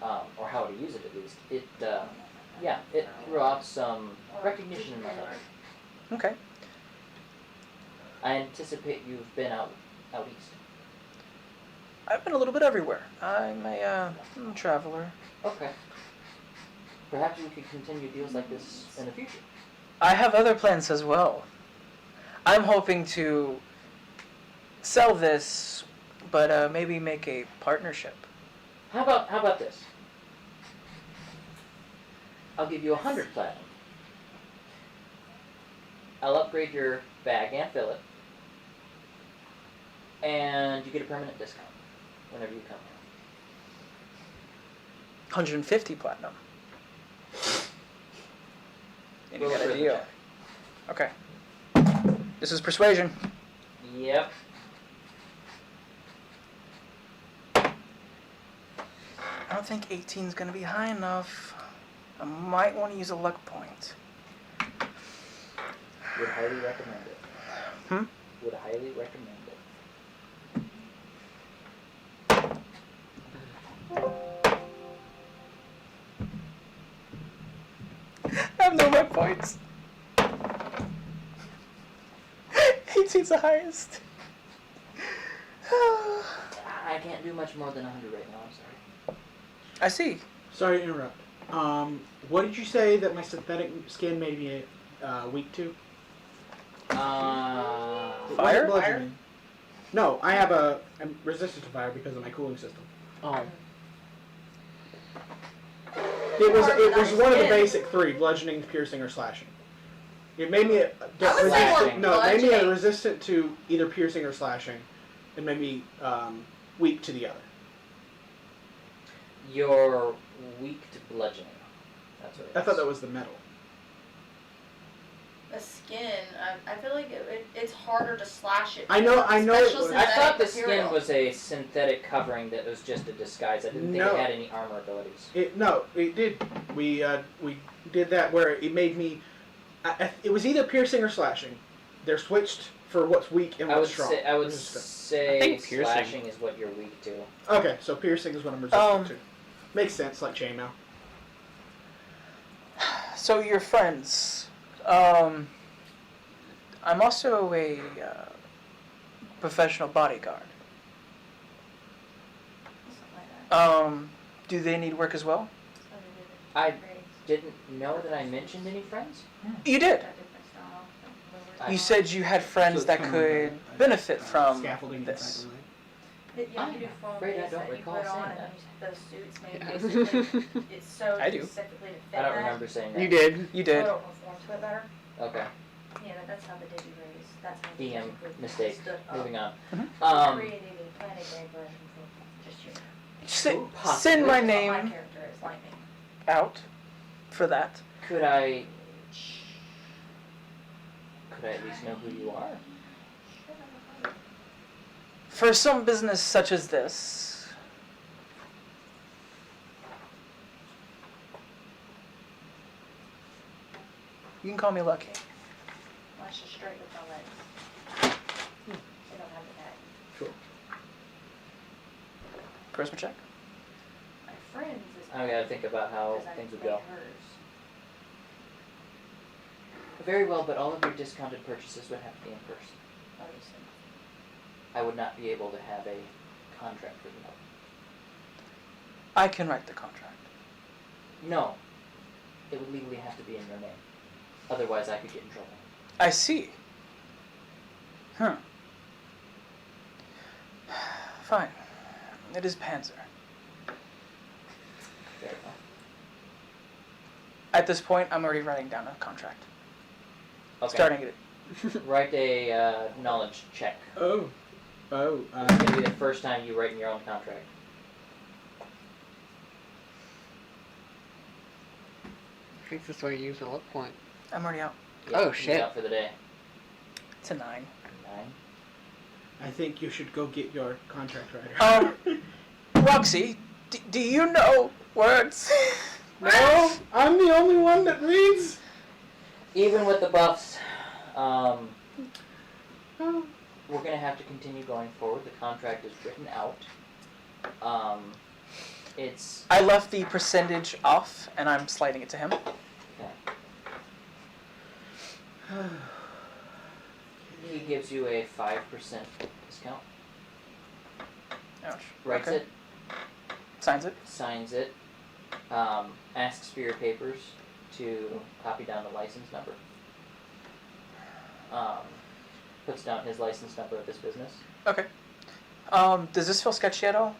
Speaker 1: or how to use it at least, it threw off some recognition in my head.
Speaker 3: Okay.
Speaker 1: I anticipate you've been out east.
Speaker 3: I've been a little bit everywhere. I'm a traveler.
Speaker 1: Okay. Perhaps we could continue deals like this in the future.
Speaker 3: I have other plans as well. I'm hoping to sell this, but maybe make a partnership.
Speaker 1: How about this? I'll give you 100 platinum. I'll upgrade your bag and fill it. And you get a permanent discount whenever you come here.
Speaker 3: 150 platinum. And you
Speaker 1: Roll
Speaker 3: got a
Speaker 1: charisma
Speaker 3: deal.
Speaker 1: check.
Speaker 3: Okay. This is persuasion.
Speaker 1: Yep.
Speaker 3: I don't think 18 is going to be high enough. I might want to use a luck point.
Speaker 1: Would highly recommend it.
Speaker 3: Hmm?
Speaker 1: Would highly recommend it.
Speaker 3: I have no red points. 18's the highest.
Speaker 1: I can't do much more than 100 right now. I'm sorry.
Speaker 3: I see.
Speaker 2: Sorry to interrupt. What did you say that my synthetic skin made me weak to?
Speaker 3: Fire?
Speaker 2: Was it bludgeoning? No, I'm resistant to fire because of my cooling system.
Speaker 5: Oh.
Speaker 2: It was
Speaker 4: Hard to
Speaker 2: one of the
Speaker 4: skin.
Speaker 2: basic three: bludgeoning, piercing, or slashing. It made me
Speaker 4: I would say more
Speaker 2: resistant. No, it made me
Speaker 4: bludgeoning.
Speaker 2: resistant to either piercing or slashing. It made me weak to the other.
Speaker 1: You're weak to bludgeoning. That's what it
Speaker 2: I thought
Speaker 1: is.
Speaker 2: that was the metal.
Speaker 4: The skin, I feel like it's harder to slash it.
Speaker 2: I know
Speaker 4: because of
Speaker 2: it
Speaker 4: special
Speaker 2: was.
Speaker 1: I thought the
Speaker 4: synthetic
Speaker 1: skin was a synthetic covering that was just a disguise. I didn't think
Speaker 2: No.
Speaker 1: it had any armor abilities.
Speaker 2: It did. We did that where it made me. It was either piercing or slashing. They're switched for what's weak and
Speaker 1: I
Speaker 2: what's
Speaker 1: would
Speaker 2: strong.
Speaker 1: say I would
Speaker 2: Resistant.
Speaker 1: say
Speaker 5: I think piercing.
Speaker 1: slashing is what you're weak to.
Speaker 2: Okay, so piercing is what I'm resistant
Speaker 3: Um,
Speaker 2: to. Makes sense, like chainmail.
Speaker 3: So you're friends. I'm also a professional bodyguard.
Speaker 4: Something like that.
Speaker 3: Do they need work as well?
Speaker 4: So they did it
Speaker 1: I-
Speaker 4: different grades.
Speaker 1: Didn't know that I mentioned any friends.
Speaker 3: You did.
Speaker 4: Got different style, lower
Speaker 3: You
Speaker 4: style.
Speaker 3: said you had friends
Speaker 2: So
Speaker 3: that
Speaker 2: it's kinda like
Speaker 3: could
Speaker 2: a-
Speaker 3: benefit from
Speaker 2: scaffolding
Speaker 3: this.
Speaker 2: inside the leg.
Speaker 4: Yeah, you do
Speaker 1: I'm
Speaker 4: foam
Speaker 1: afraid I
Speaker 4: base
Speaker 1: don't
Speaker 4: that you
Speaker 1: recall
Speaker 4: put on,
Speaker 1: saying
Speaker 4: and
Speaker 1: that.
Speaker 4: then those suits made
Speaker 5: Yeah.
Speaker 4: basically it's so
Speaker 3: I do.
Speaker 4: specifically to fit
Speaker 1: I don't
Speaker 4: that.
Speaker 1: remember saying that.
Speaker 5: You did.
Speaker 3: You
Speaker 4: So
Speaker 3: did.
Speaker 4: it'll conform to it better.
Speaker 1: Okay.
Speaker 4: Yeah, that's how they did you raise. That's how they
Speaker 1: DM
Speaker 4: basically
Speaker 1: mistake.
Speaker 4: stood up.
Speaker 1: Moving on.
Speaker 3: Mhm.
Speaker 4: Created a planetary version for just you.
Speaker 1: Ooh, possibly.
Speaker 3: Send my
Speaker 4: That's what
Speaker 3: name
Speaker 4: My character is lightning.
Speaker 3: out for that.
Speaker 1: Could I at least know who you are?
Speaker 3: For some business such as this, you can call me Lucky.
Speaker 4: Let's just straight with my legs. They don't have the back.
Speaker 3: Charisma check.
Speaker 4: My friends is
Speaker 1: I gotta think about how
Speaker 4: because I
Speaker 1: things would
Speaker 4: made
Speaker 1: go.
Speaker 4: hers.
Speaker 1: Very well, but all of your discounted purchases would have to be in person.
Speaker 4: Obviously.
Speaker 1: I would not be able to have a contract written up.
Speaker 3: I can write the contract.
Speaker 1: No. It would legally have to be in your name. Otherwise, I could get in trouble.
Speaker 3: I see. Huh. Fine. It is Panzer.
Speaker 1: Very well.
Speaker 3: At this point, I'm already writing down a contract.
Speaker 1: Okay.
Speaker 3: Starting it.
Speaker 1: Write a knowledge check.
Speaker 2: Oh.
Speaker 1: It's gonna be the first time you write in your own contract.
Speaker 5: I think that's why you use a luck point.
Speaker 3: I'm already out.
Speaker 5: Oh,
Speaker 1: he's
Speaker 5: shit.
Speaker 1: out for the day.
Speaker 3: It's a 9.
Speaker 1: 9.
Speaker 2: I think you should go get your contract writer.
Speaker 3: Roxy, do you know words?
Speaker 2: No, I'm the only one that reads.
Speaker 1: Even with the buffs, we're gonna have to continue going forward. The contract is written out. It's
Speaker 3: I left the percentage off, and I'm sliding it to him.
Speaker 1: he gives you a 5% discount.
Speaker 3: Ouch.
Speaker 1: Writes
Speaker 3: Okay.
Speaker 1: it,
Speaker 3: Signs it.
Speaker 1: signs it, asks for your papers to copy down the license number. Puts down his license number of this business.
Speaker 3: Okay. Does this feel sketchy at all?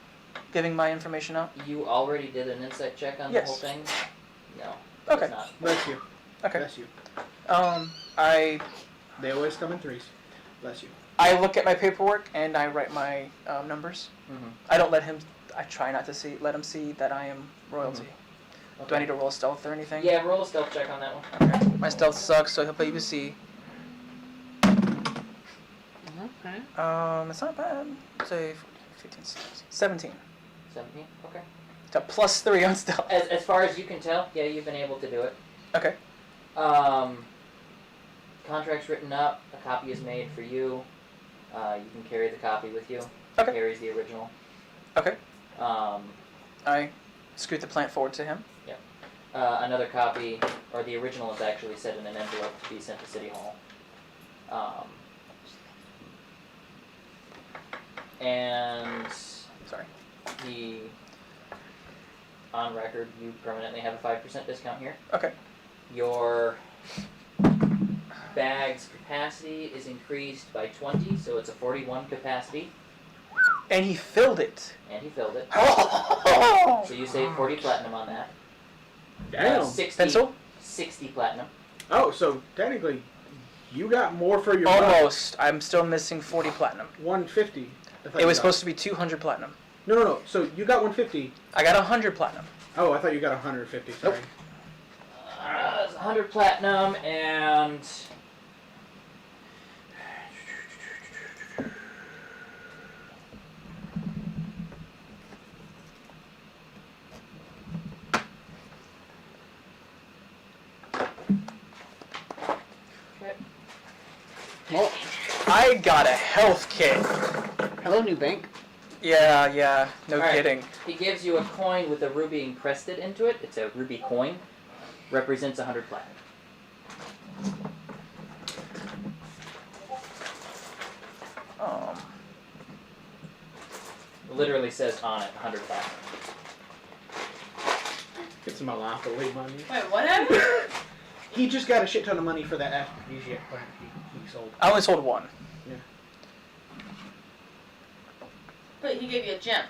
Speaker 3: Giving my information out?
Speaker 1: You already did an insight check on
Speaker 3: Yes.
Speaker 1: the whole thing? No.
Speaker 3: Okay.
Speaker 1: It's not.
Speaker 2: Bless you.
Speaker 3: Okay.
Speaker 2: Bless you.
Speaker 3: I
Speaker 2: They always come in threes. Bless you.
Speaker 3: look at my paperwork and I write my numbers.
Speaker 1: Mm-hmm.
Speaker 3: I don't let him. I try not to let him see that I am royalty. Do I need to roll stealth or anything?
Speaker 1: Yeah, roll a stealth check on that one.
Speaker 3: Okay. My stealth sucks, so he'll put you see.
Speaker 5: Okay.
Speaker 3: It's not bad. Say 15, 16, 17.
Speaker 1: 17? Okay.
Speaker 3: It's a +3 on stealth.
Speaker 1: As far as you can tell, yeah, you've been able to do it.
Speaker 3: Okay.
Speaker 1: Contract's written up, a copy is made for you. You can carry the copy with you.
Speaker 3: Okay.
Speaker 1: Carries the original.
Speaker 3: Okay. I scoot the plant forward to him.
Speaker 1: Another copy, or the original is actually set in an envelope to be sent to City Hall. And
Speaker 3: Sorry.
Speaker 1: on record, you permanently have a 5% discount here.
Speaker 3: Okay.
Speaker 1: Your bag's capacity is increased by 20, so it's a 41 capacity,
Speaker 3: And he filled it.
Speaker 1: and he filled it.
Speaker 3: Oh!
Speaker 1: So you save 40 platinum on that.
Speaker 2: Damn.
Speaker 1: 60,
Speaker 3: Pencil?
Speaker 1: 60 platinum.
Speaker 2: Oh, so technically, you got more for your buck.
Speaker 3: Almost. I'm still missing 40 platinum.
Speaker 2: 150.
Speaker 3: It was supposed to be 200 platinum.
Speaker 2: No. So you got 150.
Speaker 3: I got 100 platinum.
Speaker 2: Oh, I thought you got 150. Sorry.
Speaker 1: It's 100 platinum and
Speaker 5: Well,
Speaker 3: I got a health kit.
Speaker 5: hello, new bank.
Speaker 3: Yeah. No
Speaker 1: Alright.
Speaker 3: kidding.
Speaker 1: he gives you a coin with a ruby encrusted into it. It's a ruby coin. Represents 100 platinum. Literally says on it 100 platinum.
Speaker 2: Get some Malafoli money.
Speaker 4: Wait, what happened?
Speaker 2: He just got a shit ton of money for that aphrodisiac plant he sold.
Speaker 3: I only sold one.
Speaker 4: But he gave you a gem.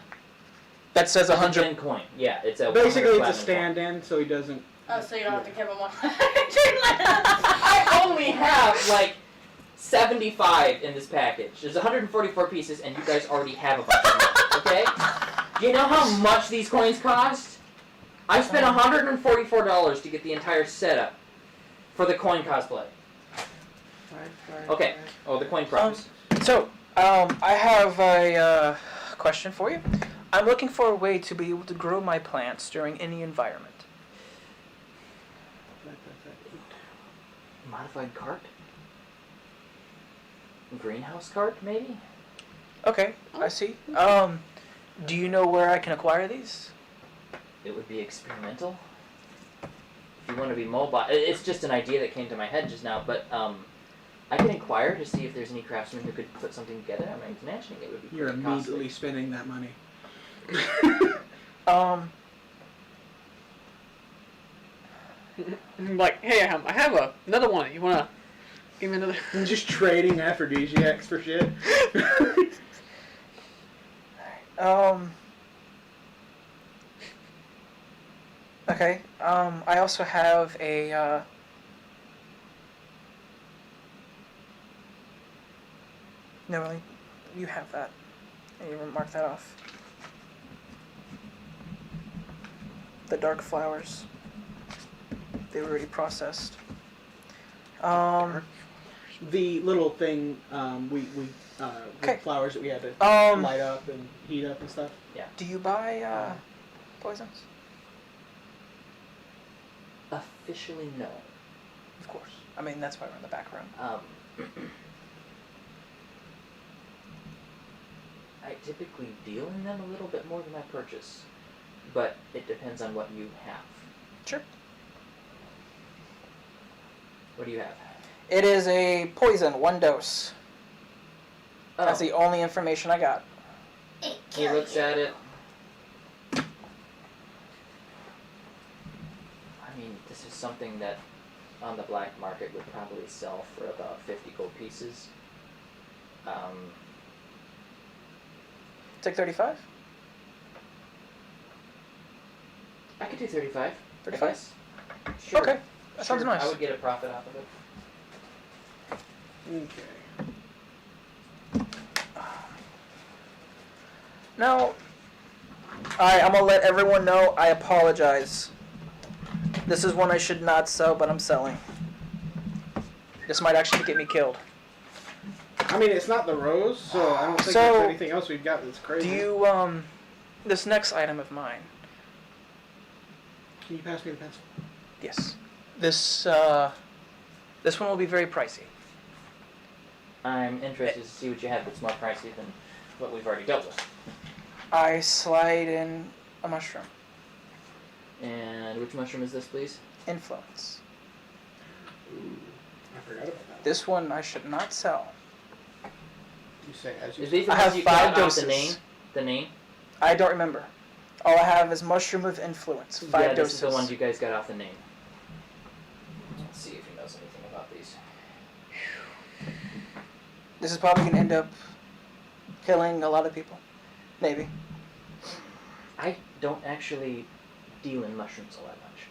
Speaker 3: That says
Speaker 1: It's a
Speaker 3: 100.
Speaker 1: 10 coin. Yeah, it's a
Speaker 2: Basically,
Speaker 1: 100
Speaker 2: it's a
Speaker 1: platinum
Speaker 2: stand-in, so he doesn't.
Speaker 4: Oh, so you don't have to give him one.
Speaker 1: coin. I only have like 75 in this package. There's 144 pieces, and you guys already have a bunch of them. Okay? Do you know how much these coins cost? I spent $144 to get the entire setup for the coin cosplay. Okay. Oh, the coin props.
Speaker 3: So, I have a question for you. I'm looking for a way to be able to grow my plants during any environment.
Speaker 1: Modified cart? Greenhouse cart, maybe?
Speaker 3: Okay, I see. Do you know where I can acquire these?
Speaker 1: It would be experimental. If you want to be mobile, it's just an idea that came to my head just now. But I can inquire to see if there's any craftsmen who could put something together. I'm imagining it would be.
Speaker 2: You're
Speaker 1: pretty
Speaker 2: immediately
Speaker 1: costly.
Speaker 2: spending that money.
Speaker 5: Like, hey, I have another one. You wanna give me another?
Speaker 2: Just trading aphrodisiacs for shit.
Speaker 3: Okay. I also have a. No, really, you have that. You mark that off. The dark flowers. They were already processed.
Speaker 2: The little thing,
Speaker 3: Okay.
Speaker 2: the flowers that we had to
Speaker 3: Um,
Speaker 2: light up and heat up and stuff.
Speaker 3: Do you buy poisons?
Speaker 1: Officially, no.
Speaker 3: Of course. I mean, that's why we're in the back room.
Speaker 1: I typically deal in them a little bit more than I purchase, but it depends on what you have.
Speaker 3: Sure.
Speaker 1: What do you have?
Speaker 3: It is a poison, 1 dose.
Speaker 1: Oh,
Speaker 3: That's the only information I got.
Speaker 1: he looks at it. I mean, this is something that on the black market would probably sell for about 50 gold pieces.
Speaker 3: Take 35?
Speaker 1: I could do 35.
Speaker 3: 35?
Speaker 1: I guess. Sure.
Speaker 3: Okay, that sounds
Speaker 1: Sure,
Speaker 3: nice.
Speaker 1: I would get a profit off of it.
Speaker 2: Okay.
Speaker 3: Now, I'm gonna let everyone know I apologize. This is one I should not sell, but I'm selling. This might actually get me killed.
Speaker 2: I mean, it's not the rose, so I don't think
Speaker 3: So,
Speaker 2: there's anything else we've got that's crazy.
Speaker 3: Do you, this next item of mine,
Speaker 2: Can you pass me the pencil?
Speaker 3: yes. This one will be very pricey.
Speaker 1: I'm interested to see what you have that's more pricey than what we've already dealt with.
Speaker 3: I slide in A mushroom.
Speaker 1: And which mushroom is this, please?
Speaker 3: Influence.
Speaker 2: Ooh, I forgot about that.
Speaker 3: This one I should not sell.
Speaker 2: You say as you
Speaker 1: Is these the
Speaker 3: I
Speaker 1: ones
Speaker 3: have
Speaker 1: you
Speaker 3: 5
Speaker 1: got off
Speaker 3: doses.
Speaker 1: the name? The name?
Speaker 3: I don't remember. All I have is mushroom of influence. 5
Speaker 1: yeah,
Speaker 3: doses.
Speaker 1: this is the ones you guys got off the name. Let's see if he knows anything about these.
Speaker 3: This is probably gonna end up killing a lot of people. Maybe.
Speaker 1: I don't actually deal in mushrooms all that much.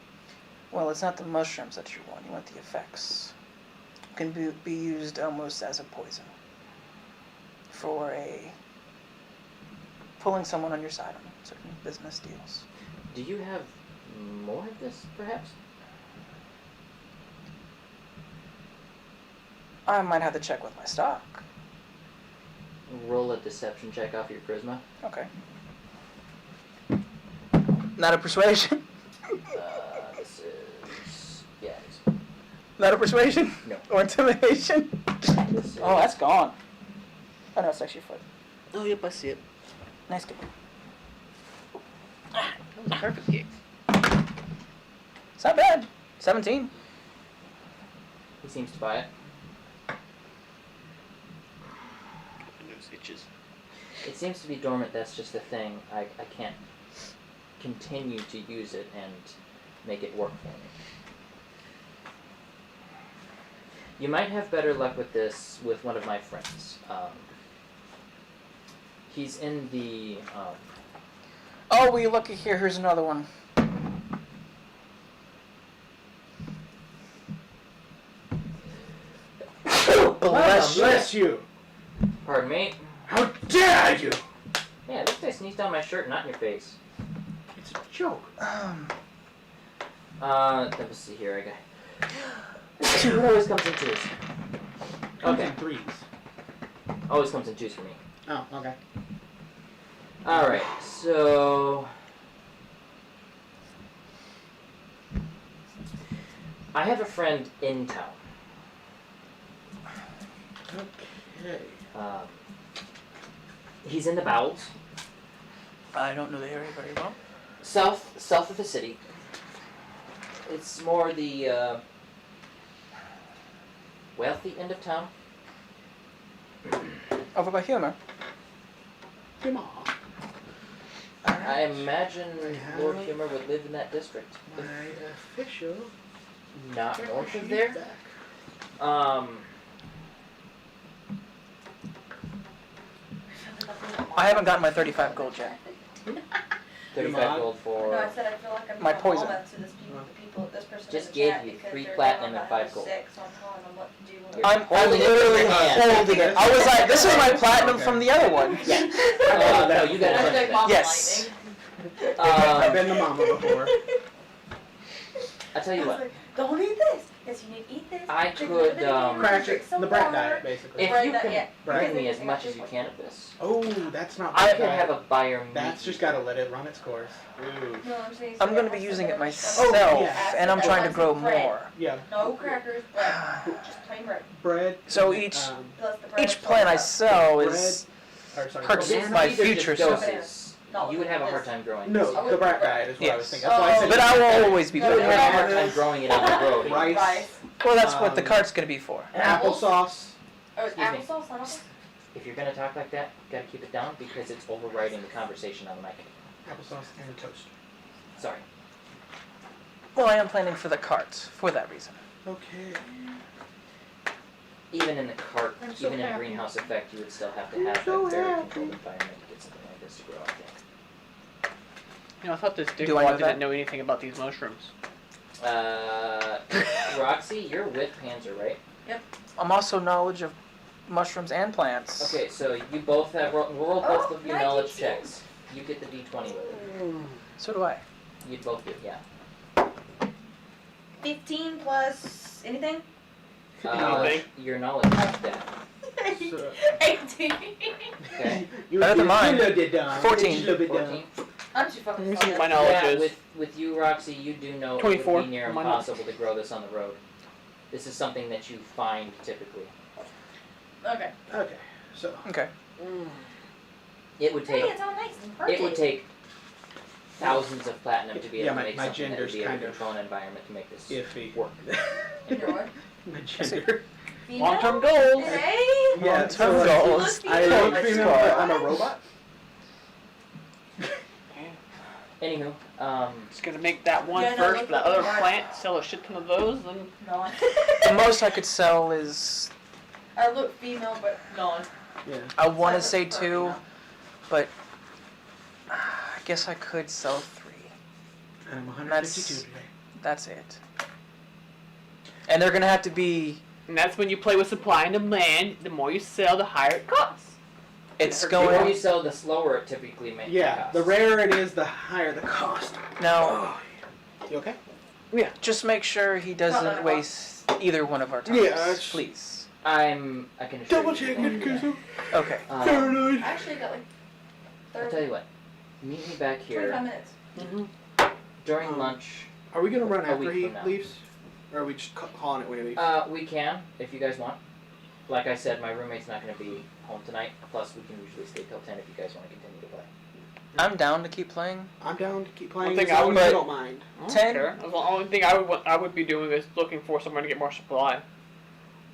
Speaker 3: Well, it's not the mushrooms that you want. You want the effects. It can be used almost as a poison. For pulling someone on your side on certain business deals.
Speaker 1: Do you have more of this, perhaps?
Speaker 3: I might have to check with my stock.
Speaker 1: Roll a deception check off your charisma.
Speaker 3: Okay. Not a persuasion?
Speaker 1: This is... yeah, it is.
Speaker 3: Not a persuasion?
Speaker 1: No.
Speaker 3: Or intimidation?
Speaker 1: This is...
Speaker 3: Oh, that's gone. Oh no, it's actually your foot.
Speaker 5: Oh, yep, I see it.
Speaker 3: Nice kick.
Speaker 5: That was a perfect kick.
Speaker 3: It's not bad. 17.
Speaker 1: He seems to buy it.
Speaker 5: Those itches.
Speaker 1: It seems to be dormant, that's just the thing. I can't continue to use it and make it work for me. You might have better luck with this with one of my friends. He's in the...
Speaker 3: Oh, will you looky here? Here's another one.
Speaker 2: bless you.
Speaker 1: Pardon me?
Speaker 2: How dare you?
Speaker 1: Yeah, this guy sneezed down my shirt, not in your face.
Speaker 2: It's a joke.
Speaker 1: Let me see here, I got... It always comes in twos.
Speaker 2: Comes
Speaker 1: Okay.
Speaker 2: in threes.
Speaker 1: Always comes in twos for me.
Speaker 2: Oh, okay.
Speaker 1: Alright, so... I have a friend in town.
Speaker 2: Okay.
Speaker 1: He's in the bowels,
Speaker 3: I don't know the area very well.
Speaker 1: south of the city. It's more the wealthy end of town.
Speaker 3: Over by Humor.
Speaker 2: Come on.
Speaker 1: I imagine
Speaker 2: I
Speaker 1: Lord
Speaker 2: have-
Speaker 1: Humor would live in that district.
Speaker 2: My official.
Speaker 1: Not north of there.
Speaker 2: feedback.
Speaker 3: I haven't gotten my 35 gold yet.
Speaker 1: 35 gold for...
Speaker 4: No, I said I feel like I'm
Speaker 3: My
Speaker 4: being a
Speaker 3: poison.
Speaker 4: mama to this this person
Speaker 1: Just
Speaker 4: in the
Speaker 1: gave
Speaker 4: chat
Speaker 1: you
Speaker 4: because
Speaker 1: 3
Speaker 4: they're
Speaker 1: platinum
Speaker 4: going
Speaker 1: and
Speaker 4: on
Speaker 1: 5 gold.
Speaker 4: Sick, so I'm telling them what to do. When
Speaker 1: You're
Speaker 3: I'm
Speaker 1: holding it in
Speaker 3: literally
Speaker 1: your hand.
Speaker 3: holding it. I was like, this is my platinum from the other one.
Speaker 1: Yeah.
Speaker 2: Oh,
Speaker 1: No, you got
Speaker 4: That's
Speaker 1: a bunch
Speaker 4: like
Speaker 1: of
Speaker 4: mama
Speaker 3: Yes.
Speaker 2: I've
Speaker 1: that.
Speaker 2: been the mama before.
Speaker 1: I tell you
Speaker 4: I was
Speaker 1: what.
Speaker 4: like, don't eat this. Yes, you need to eat this.
Speaker 1: I
Speaker 4: Drink a
Speaker 1: could,
Speaker 4: little bit of beer,
Speaker 2: Crash
Speaker 4: drink
Speaker 2: it.
Speaker 4: some
Speaker 2: The brat
Speaker 4: water.
Speaker 2: diet, basically.
Speaker 1: If
Speaker 4: Right,
Speaker 1: you
Speaker 4: that-
Speaker 1: can
Speaker 4: yeah.
Speaker 1: bring me
Speaker 4: Because
Speaker 1: as
Speaker 4: I
Speaker 1: much
Speaker 4: got
Speaker 1: as you
Speaker 4: your
Speaker 1: can of this,
Speaker 2: Oh, that's not
Speaker 1: I
Speaker 2: bad.
Speaker 1: can have a buyer meet
Speaker 2: That's just gotta let it run its course. Ooh.
Speaker 4: No, I'm saying
Speaker 3: I'm
Speaker 4: so
Speaker 3: gonna
Speaker 4: it
Speaker 3: be
Speaker 4: has
Speaker 3: using
Speaker 4: to
Speaker 3: it
Speaker 4: go
Speaker 3: myself,
Speaker 2: yeah.
Speaker 3: and I'm trying to grow
Speaker 4: Bread.
Speaker 3: more.
Speaker 2: Yeah.
Speaker 4: No crackers, bread. Just plain bread.
Speaker 2: Bread.
Speaker 3: So each
Speaker 4: Plus the bread
Speaker 3: each
Speaker 4: is
Speaker 3: plant I
Speaker 4: chopped up.
Speaker 3: sell is
Speaker 2: Or sorry.
Speaker 3: Perks
Speaker 1: These-
Speaker 3: my
Speaker 1: these are just
Speaker 3: future
Speaker 1: doses.
Speaker 4: No,
Speaker 1: You would have a hard
Speaker 4: this.
Speaker 1: time growing
Speaker 2: No,
Speaker 1: this.
Speaker 2: the brat diet is what I was
Speaker 3: Yes.
Speaker 2: thinking. That's why I said
Speaker 3: But I will always be
Speaker 1: You would
Speaker 3: better.
Speaker 1: have a hard time growing it on the road.
Speaker 2: Rice.
Speaker 3: Well, that's what the
Speaker 2: Um,
Speaker 3: cart's gonna be for.
Speaker 2: Applesauce.
Speaker 4: Oh, it's
Speaker 1: Excuse me.
Speaker 4: applesauce on it?
Speaker 1: If you're gonna talk like that, you gotta keep it down because it's overriding the conversation on the mic.
Speaker 2: Applesauce and toast.
Speaker 1: Sorry.
Speaker 3: Well, I am planning for the cart for that reason.
Speaker 2: Okay.
Speaker 1: Even in the cart,
Speaker 2: I'm so
Speaker 1: even in a
Speaker 2: happy.
Speaker 1: greenhouse effect, you would still have to
Speaker 2: I'm
Speaker 1: have
Speaker 2: so
Speaker 1: a very
Speaker 2: happy.
Speaker 1: controlled environment to get something like this to grow, I think.
Speaker 5: You know, I thought this
Speaker 3: Do I
Speaker 5: dickwad
Speaker 3: know
Speaker 5: didn't
Speaker 3: that?
Speaker 5: know anything about these mushrooms.
Speaker 1: Roxy, you're with Panzer, right?
Speaker 3: I'm also knowledge of mushrooms and plants.
Speaker 1: Okay, so you both have roll both
Speaker 4: Oh,
Speaker 1: of your knowledge
Speaker 4: 19.
Speaker 1: checks. You get the D20 with it.
Speaker 3: So do I.
Speaker 1: You'd both get, yeah.
Speaker 4: 15 plus anything?
Speaker 5: Anything?
Speaker 1: Your knowledge is that.
Speaker 2: So-
Speaker 4: 18.
Speaker 1: Okay.
Speaker 2: You
Speaker 3: Better than mine.
Speaker 2: You a little bit dumb.
Speaker 3: 14.
Speaker 2: Just a little bit dumb.
Speaker 1: 14.
Speaker 4: I'm too fucking
Speaker 5: Let me see
Speaker 4: slow.
Speaker 5: my knowledge
Speaker 1: Yeah,
Speaker 5: is.
Speaker 1: with you, Roxy, you do know it
Speaker 5: 24.
Speaker 1: would be near
Speaker 5: Am I not-
Speaker 1: impossible to grow this on the road. This is something that you find typically.
Speaker 4: Okay.
Speaker 2: Okay. So.
Speaker 3: Okay.
Speaker 1: It would
Speaker 4: Hey,
Speaker 1: take
Speaker 4: it's all nice and
Speaker 1: it would
Speaker 4: perfect.
Speaker 1: take thousands of platinum to be able
Speaker 2: Yeah,
Speaker 1: to
Speaker 2: my-
Speaker 1: make
Speaker 2: my
Speaker 1: something that would
Speaker 2: gender's
Speaker 1: be able to
Speaker 2: kind of
Speaker 1: control an environment to make this
Speaker 2: Iffy.
Speaker 1: work.
Speaker 4: And your what?
Speaker 2: My gender.
Speaker 4: Female?
Speaker 3: Long-term goals.
Speaker 4: Hey.
Speaker 2: Yeah,
Speaker 3: Long-term
Speaker 2: so like,
Speaker 3: goals.
Speaker 4: You look
Speaker 2: I
Speaker 4: female,
Speaker 2: am
Speaker 4: but
Speaker 2: female,
Speaker 4: you're
Speaker 2: but I'm a
Speaker 4: not.
Speaker 2: robot.
Speaker 1: Anywho,
Speaker 5: Just gonna make that one
Speaker 4: Yeah, no,
Speaker 5: first,
Speaker 4: look
Speaker 5: but that
Speaker 4: at
Speaker 5: other
Speaker 4: that.
Speaker 5: plant, sell a shit ton of those, then
Speaker 4: Non.
Speaker 3: The most I could sell is
Speaker 4: I look female, but non.
Speaker 2: Yeah.
Speaker 3: I want to
Speaker 4: Cyber
Speaker 3: say
Speaker 4: furry
Speaker 3: 2,
Speaker 4: now.
Speaker 3: but I guess I could sell 3.
Speaker 2: And I'm 152
Speaker 3: That's-
Speaker 2: today.
Speaker 3: That's it. And they're gonna have to be.
Speaker 5: and that's when you play with supply and demand. The more you sell, the higher it costs.
Speaker 3: It's
Speaker 1: the more
Speaker 3: going
Speaker 1: you sell, the slower it typically makes.
Speaker 2: Yeah, the rarer it is, the higher the cost.
Speaker 3: now.
Speaker 2: You okay?
Speaker 3: Just make sure he
Speaker 4: Not
Speaker 3: doesn't
Speaker 4: that
Speaker 3: waste either one of our times.
Speaker 2: Yeah, it's-
Speaker 3: please.
Speaker 1: I can assure
Speaker 2: Double
Speaker 1: you
Speaker 2: check
Speaker 1: that-
Speaker 2: it, because I'm
Speaker 3: Okay.
Speaker 2: paranoid.
Speaker 4: I actually got like
Speaker 1: I'll
Speaker 4: 30,
Speaker 1: tell you what. Meet me back
Speaker 4: 25
Speaker 1: here
Speaker 4: minutes.
Speaker 1: during lunch.
Speaker 2: Are we gonna run
Speaker 1: A
Speaker 2: after
Speaker 1: week
Speaker 2: he
Speaker 1: from now.
Speaker 2: leaves? Or are we just calling it when he leaves?
Speaker 1: We can, if you guys want. Like I said, my roommate's not going to be home tonight. Plus, we can usually stay till 10 if you guys want to continue to play.
Speaker 3: I'm down to keep playing.
Speaker 2: I'm down to keep playing
Speaker 5: thing
Speaker 2: as
Speaker 5: I
Speaker 2: long
Speaker 5: would-
Speaker 2: as you don't mind.
Speaker 5: I don't
Speaker 3: 10?
Speaker 5: care. The only thing I would be doing is looking for somewhere to get more supply,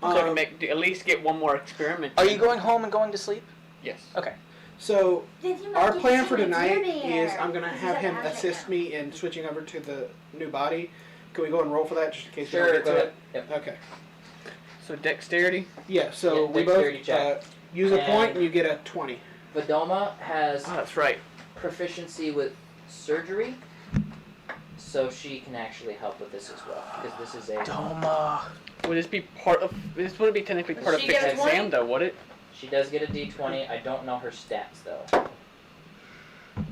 Speaker 5: so I can make at least get one more experiment.
Speaker 3: Are you going home and going to sleep?
Speaker 5: Yes.
Speaker 3: Okay.
Speaker 2: So
Speaker 4: Did you
Speaker 2: our
Speaker 4: not
Speaker 2: plan
Speaker 4: get
Speaker 2: for
Speaker 4: to
Speaker 2: tonight
Speaker 4: do there?
Speaker 2: is I'm gonna have him assist me in switching over to the new body. Can we go and roll for that just in case we
Speaker 1: Sure,
Speaker 2: don't get
Speaker 1: go
Speaker 2: to
Speaker 1: ahead.
Speaker 2: it?
Speaker 1: Yep.
Speaker 2: Okay.
Speaker 5: So dexterity.
Speaker 2: Yeah. So
Speaker 1: Yeah,
Speaker 2: we
Speaker 1: dexterity
Speaker 2: both
Speaker 1: check.
Speaker 2: use a point
Speaker 1: And-
Speaker 2: and you get a 20.
Speaker 1: Vadoma has
Speaker 5: Oh, that's right.
Speaker 1: proficiency with surgery, so she can actually help with this as well. Because this is a.
Speaker 3: Doma.
Speaker 5: Would this be part of? This wouldn't be technically part of
Speaker 4: She get
Speaker 5: fixed
Speaker 4: a 20?
Speaker 5: exam, though, would it?
Speaker 1: She does get a d20. I don't know her stats though.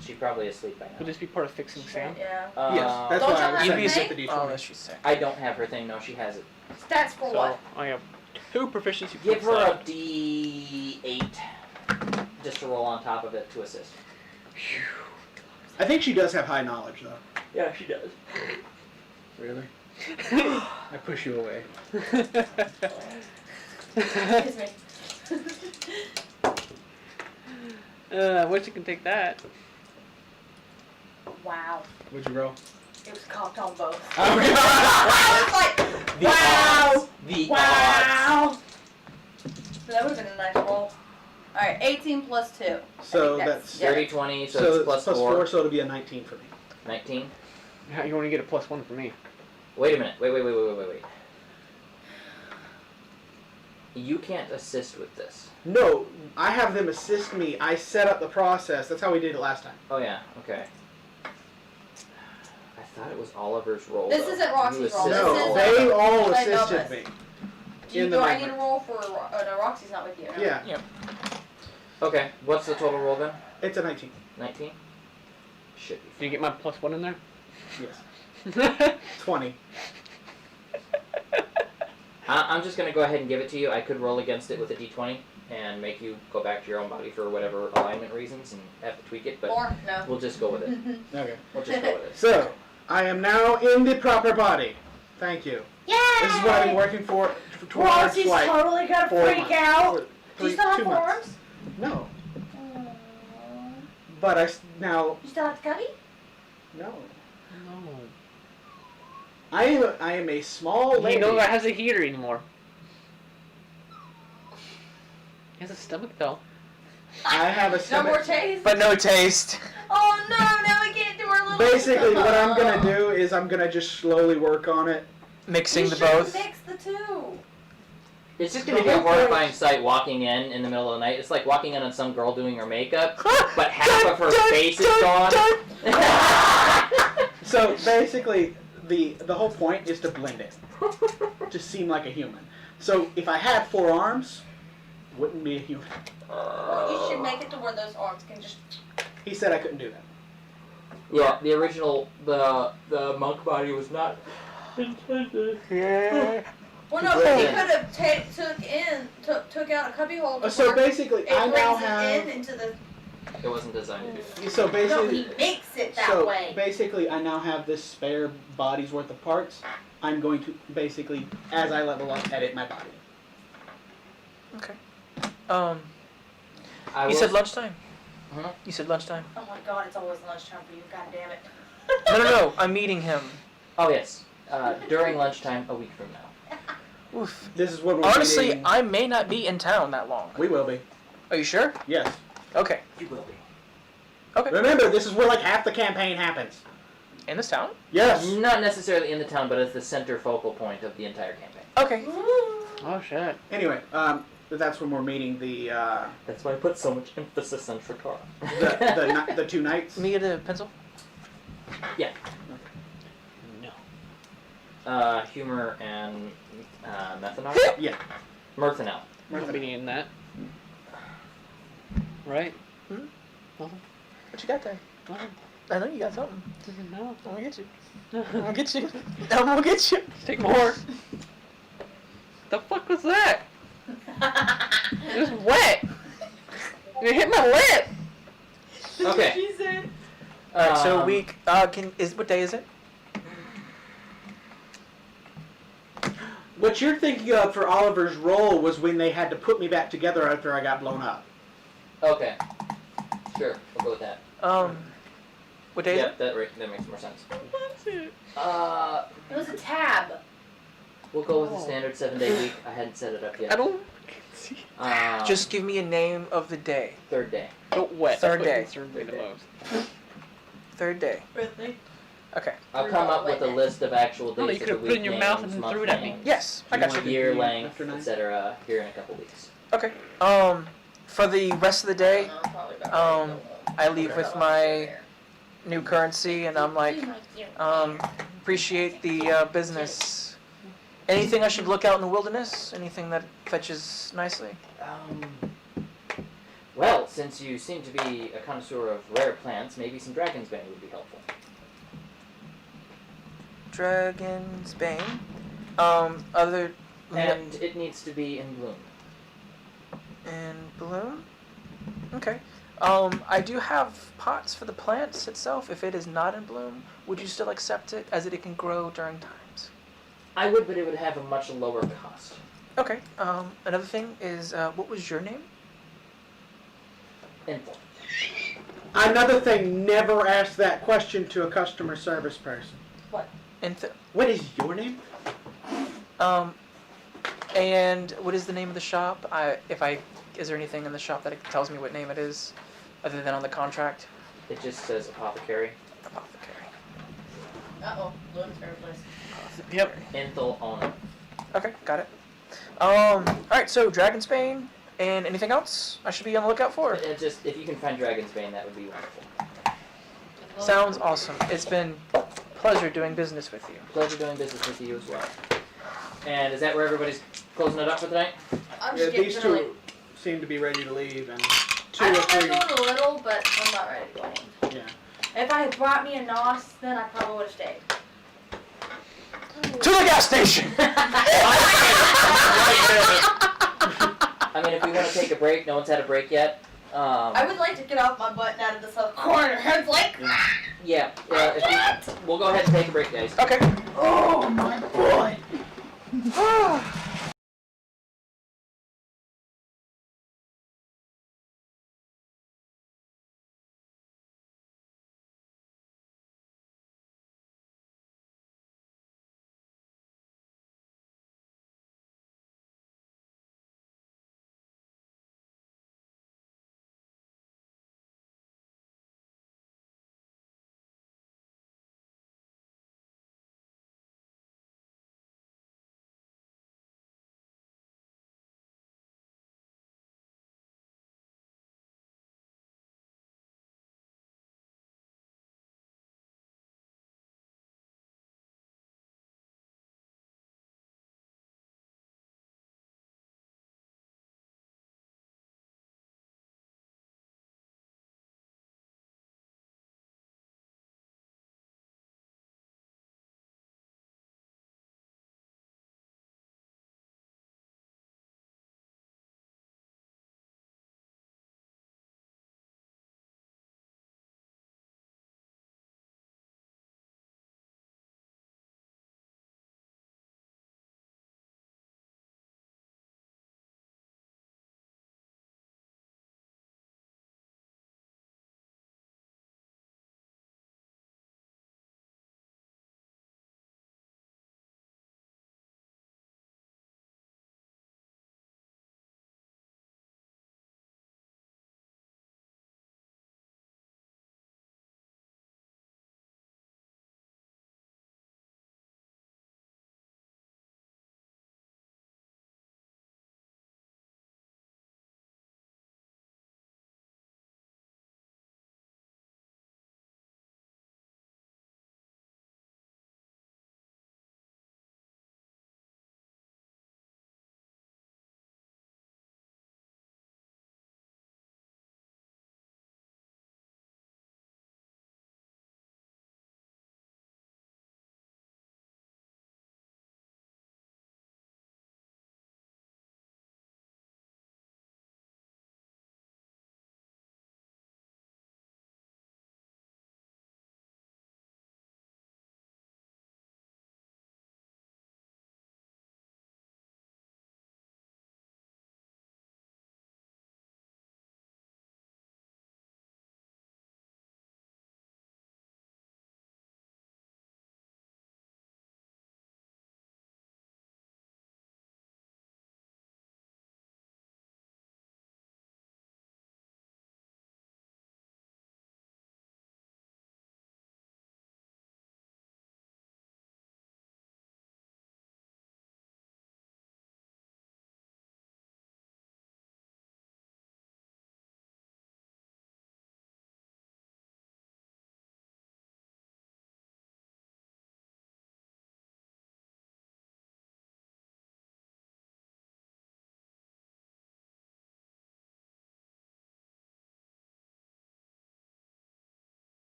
Speaker 1: She's probably asleep by
Speaker 5: Would
Speaker 1: now.
Speaker 5: this be part of fixing exam?
Speaker 4: Yeah.
Speaker 2: Yes, that's
Speaker 4: Don't
Speaker 2: why
Speaker 4: you
Speaker 2: I was
Speaker 4: have
Speaker 2: saying
Speaker 4: a
Speaker 2: you
Speaker 4: thing?
Speaker 2: get the
Speaker 3: Oh,
Speaker 2: D20.
Speaker 3: that's she's sick.
Speaker 1: I don't have her thing. No, she has it.
Speaker 4: Stats for
Speaker 5: So
Speaker 4: what?
Speaker 5: I have 2 proficiency.
Speaker 1: Give
Speaker 5: points
Speaker 1: her a
Speaker 5: left.
Speaker 1: d8 just to roll on top of it to assist.
Speaker 2: I think she does have high knowledge though.
Speaker 1: Yeah, she does.
Speaker 2: Really? I push you away.
Speaker 4: Excuse me.
Speaker 5: Wish you can take that.
Speaker 4: Wow.
Speaker 2: Would you roll?
Speaker 4: It was cocked on both.
Speaker 2: Oh,
Speaker 4: I was like,
Speaker 1: The
Speaker 4: wow!
Speaker 1: odds. The odds.
Speaker 4: Wow! That would have been a nice roll. Alright, 18 plus 2.
Speaker 2: So
Speaker 4: I think
Speaker 2: that's
Speaker 4: yeah.
Speaker 1: Dirty 20, so,
Speaker 2: so
Speaker 1: it's plus
Speaker 2: plus
Speaker 1: 4.
Speaker 2: 4, so it'll be a 19 for me.
Speaker 1: 19.
Speaker 5: You only get a +1 for me.
Speaker 1: Wait a minute. Wait. You can't assist with this.
Speaker 2: No, I have them assist me. I set up the process. That's how we did it last time.
Speaker 1: Oh yeah, okay. I thought it was Oliver's roll.
Speaker 4: This
Speaker 1: though.
Speaker 4: isn't Roxy's
Speaker 1: You
Speaker 4: roll.
Speaker 1: assisted.
Speaker 4: This
Speaker 2: No,
Speaker 4: is,
Speaker 2: they all
Speaker 4: Play
Speaker 2: assisted
Speaker 4: Novus.
Speaker 2: me.
Speaker 4: Do, you,
Speaker 2: in the
Speaker 4: do I
Speaker 2: movement.
Speaker 4: need a roll for... no, Roxy's not with you. No?
Speaker 2: Yeah,
Speaker 1: Okay, what's the total roll then?
Speaker 2: it's a 19.
Speaker 1: 19? Should be.
Speaker 5: Do you get my +1 in there?
Speaker 2: Yes. 20.
Speaker 1: I'm just gonna go ahead and give it to you. I could roll against it with a d20 and make you go back to your own body for whatever alignment reasons and have to tweak it, but
Speaker 4: Or, no.
Speaker 1: we'll just go with it.
Speaker 2: Okay.
Speaker 1: We'll just go with it.
Speaker 2: So, I am now in the proper body. Thank you.
Speaker 4: Yay!
Speaker 2: This is what I've been working for towards
Speaker 4: Roxy's
Speaker 2: like
Speaker 4: totally gonna
Speaker 2: 4
Speaker 4: freak
Speaker 2: months.
Speaker 4: out. Do
Speaker 2: Three-
Speaker 4: you still have
Speaker 2: 2
Speaker 4: four
Speaker 2: months.
Speaker 4: arms?
Speaker 2: No,
Speaker 4: Aww.
Speaker 2: but now
Speaker 4: You still have Scotty?
Speaker 2: no.
Speaker 5: No.
Speaker 2: I am a small lady.
Speaker 5: He no longer has a heater anymore. He has a stomach though.
Speaker 2: I have a
Speaker 4: No
Speaker 2: stomach.
Speaker 4: more taste?
Speaker 3: But no taste.
Speaker 4: Oh no, now we can't do our little...
Speaker 2: Basically, what I'm gonna do is I'm gonna just slowly work on it.
Speaker 3: Mixing
Speaker 4: You
Speaker 3: the
Speaker 4: should
Speaker 3: both.
Speaker 4: mix the two.
Speaker 1: It's just gonna
Speaker 2: The
Speaker 1: be a
Speaker 2: whole point-
Speaker 1: horrifying sight walking in the middle of the night. It's like walking in on some girl doing her makeup, but half of her face is gone.
Speaker 2: So basically, the whole point is to blend it, to seem like a human. So if I had 4 arms, wouldn't be a human.
Speaker 4: You should make it to where those arms can just...
Speaker 2: He said I couldn't do that.
Speaker 1: Yeah, the original the monk body was not intended.
Speaker 3: Yeah.
Speaker 4: Well, no,
Speaker 1: Yeah.
Speaker 4: he could have took out a cubby hole. to
Speaker 2: So
Speaker 4: where
Speaker 2: basically,
Speaker 4: it
Speaker 2: I now
Speaker 4: brings it
Speaker 2: have.
Speaker 4: in into the...
Speaker 1: It wasn't designed to do that.
Speaker 2: So
Speaker 4: No,
Speaker 2: basically,
Speaker 4: he makes it that
Speaker 2: so
Speaker 4: way.
Speaker 2: basically, I now have this spare body's worth of parts. I'm going to basically, as I level up, edit my body.
Speaker 3: Okay.
Speaker 1: I
Speaker 3: You
Speaker 1: will-
Speaker 3: said lunchtime. You said lunchtime.
Speaker 4: Oh my god, it's always lunchtime for you. God damn it.
Speaker 3: No. I'm meeting him.
Speaker 1: Oh yes, during lunchtime a week from now.
Speaker 3: Oof.
Speaker 2: This is what we're
Speaker 3: Honestly,
Speaker 2: meeting.
Speaker 3: I may not be in town that long.
Speaker 2: We will be.
Speaker 3: Are you sure?
Speaker 2: Yes.
Speaker 3: Okay.
Speaker 1: You will be.
Speaker 3: Okay.
Speaker 2: Remember, this is where like half the campaign happens.
Speaker 3: In this town?
Speaker 2: Yes.
Speaker 1: Not necessarily in the town, but as the center focal point of the entire campaign.
Speaker 3: Okay.
Speaker 5: Oh shit.
Speaker 2: Anyway, that's when we're meeting the
Speaker 1: That's why I put so much emphasis on Shakara.
Speaker 2: the 2 nights.
Speaker 3: Me get a pencil?
Speaker 5: No.
Speaker 1: Humor and methanol.
Speaker 2: Yeah.
Speaker 1: Mirthanol.
Speaker 5: We're not meeting in that. Right?
Speaker 3: What you got there?
Speaker 5: Nothing.
Speaker 3: I know you got something.
Speaker 5: No.
Speaker 3: I'm gonna get you. I'm gonna get you. I'm gonna get you.
Speaker 5: Take more. The fuck was that? It was wet. It hit my lip.
Speaker 1: Okay.
Speaker 4: She said.
Speaker 3: Alright, so week what day is it?
Speaker 2: What you're thinking of for Oliver's role was when they had to put me back together after I got blown up.
Speaker 1: Okay. Sure, we'll go with that.
Speaker 3: What day is
Speaker 1: Yeah,
Speaker 3: it?
Speaker 1: that makes more sense.
Speaker 4: It was a tab.
Speaker 1: We'll go with the standard 7-day week. I hadn't set it up yet.
Speaker 5: I don't see.
Speaker 3: Just give me a name of the day.
Speaker 1: Third day.
Speaker 5: Wet.
Speaker 3: Third day.
Speaker 5: That's what concerned me the most.
Speaker 3: Third day.
Speaker 4: Really?
Speaker 3: Okay.
Speaker 1: I'll come up with a list of actual
Speaker 5: No,
Speaker 1: days
Speaker 5: you
Speaker 1: of the
Speaker 5: could've
Speaker 1: week
Speaker 5: put it in your mouth
Speaker 1: names,
Speaker 5: and
Speaker 1: month
Speaker 5: threw it at me.
Speaker 1: names,
Speaker 3: Yes, I got you.
Speaker 1: year
Speaker 2: After
Speaker 1: length,
Speaker 2: 9?
Speaker 1: etc. here in a couple weeks.
Speaker 3: Okay. For the rest of the day, I leave with my new currency, and I'm like, appreciate the business. Anything I should look out in the wilderness? Anything that fetches nicely?
Speaker 1: Well, since you seem to be a connoisseur of rare plants, maybe some dragon's bane would be helpful.
Speaker 3: Dragon's Bane. Other
Speaker 1: And it needs to be in bloom.
Speaker 3: in bloom. Okay. I do have pots for the plants itself. If it is not in bloom, would you still accept it, as it can grow during times?
Speaker 1: I would, but it would have a much lower cost.
Speaker 3: Okay. Another thing is, what was your name?
Speaker 1: Info.
Speaker 2: Another thing, never ask that question to a customer service person. What is your name?
Speaker 3: And what is the name of the shop? Is there anything in the shop that tells me what name it is, other than on the contract?
Speaker 1: It just says apothecary.
Speaker 3: Apothecary.
Speaker 4: Uh-oh. Bloom's her place.
Speaker 5: Yep.
Speaker 1: Inthal owner.
Speaker 3: Okay, got it. Alright, so Dragon's Bane, and anything else I should be on the lookout for?
Speaker 1: Just if you can find dragon's bane, that would be wonderful.
Speaker 3: Sounds awesome. It's been a pleasure doing business with you.
Speaker 1: Pleasure doing business with you as well. And is that where everybody's closing it up for the night?
Speaker 4: I'm
Speaker 2: Yeah,
Speaker 4: just getting
Speaker 2: these
Speaker 4: really.
Speaker 2: two seem to be ready to leave, and 2
Speaker 4: I
Speaker 2: or
Speaker 4: don't mind
Speaker 2: 3.
Speaker 4: going a little, but I'm not ready to go in.
Speaker 2: Yeah.
Speaker 4: If I had brought me a NOS, then I probably would have stayed.
Speaker 3: To the gas station!
Speaker 1: I mean, if we want to take a break, no one's had a break yet.
Speaker 4: I would like to get off my butt and out of this other corner. It's like,
Speaker 1: Yeah, we'll go ahead and take a break, guys.
Speaker 3: Okay.
Speaker 4: oh my boy.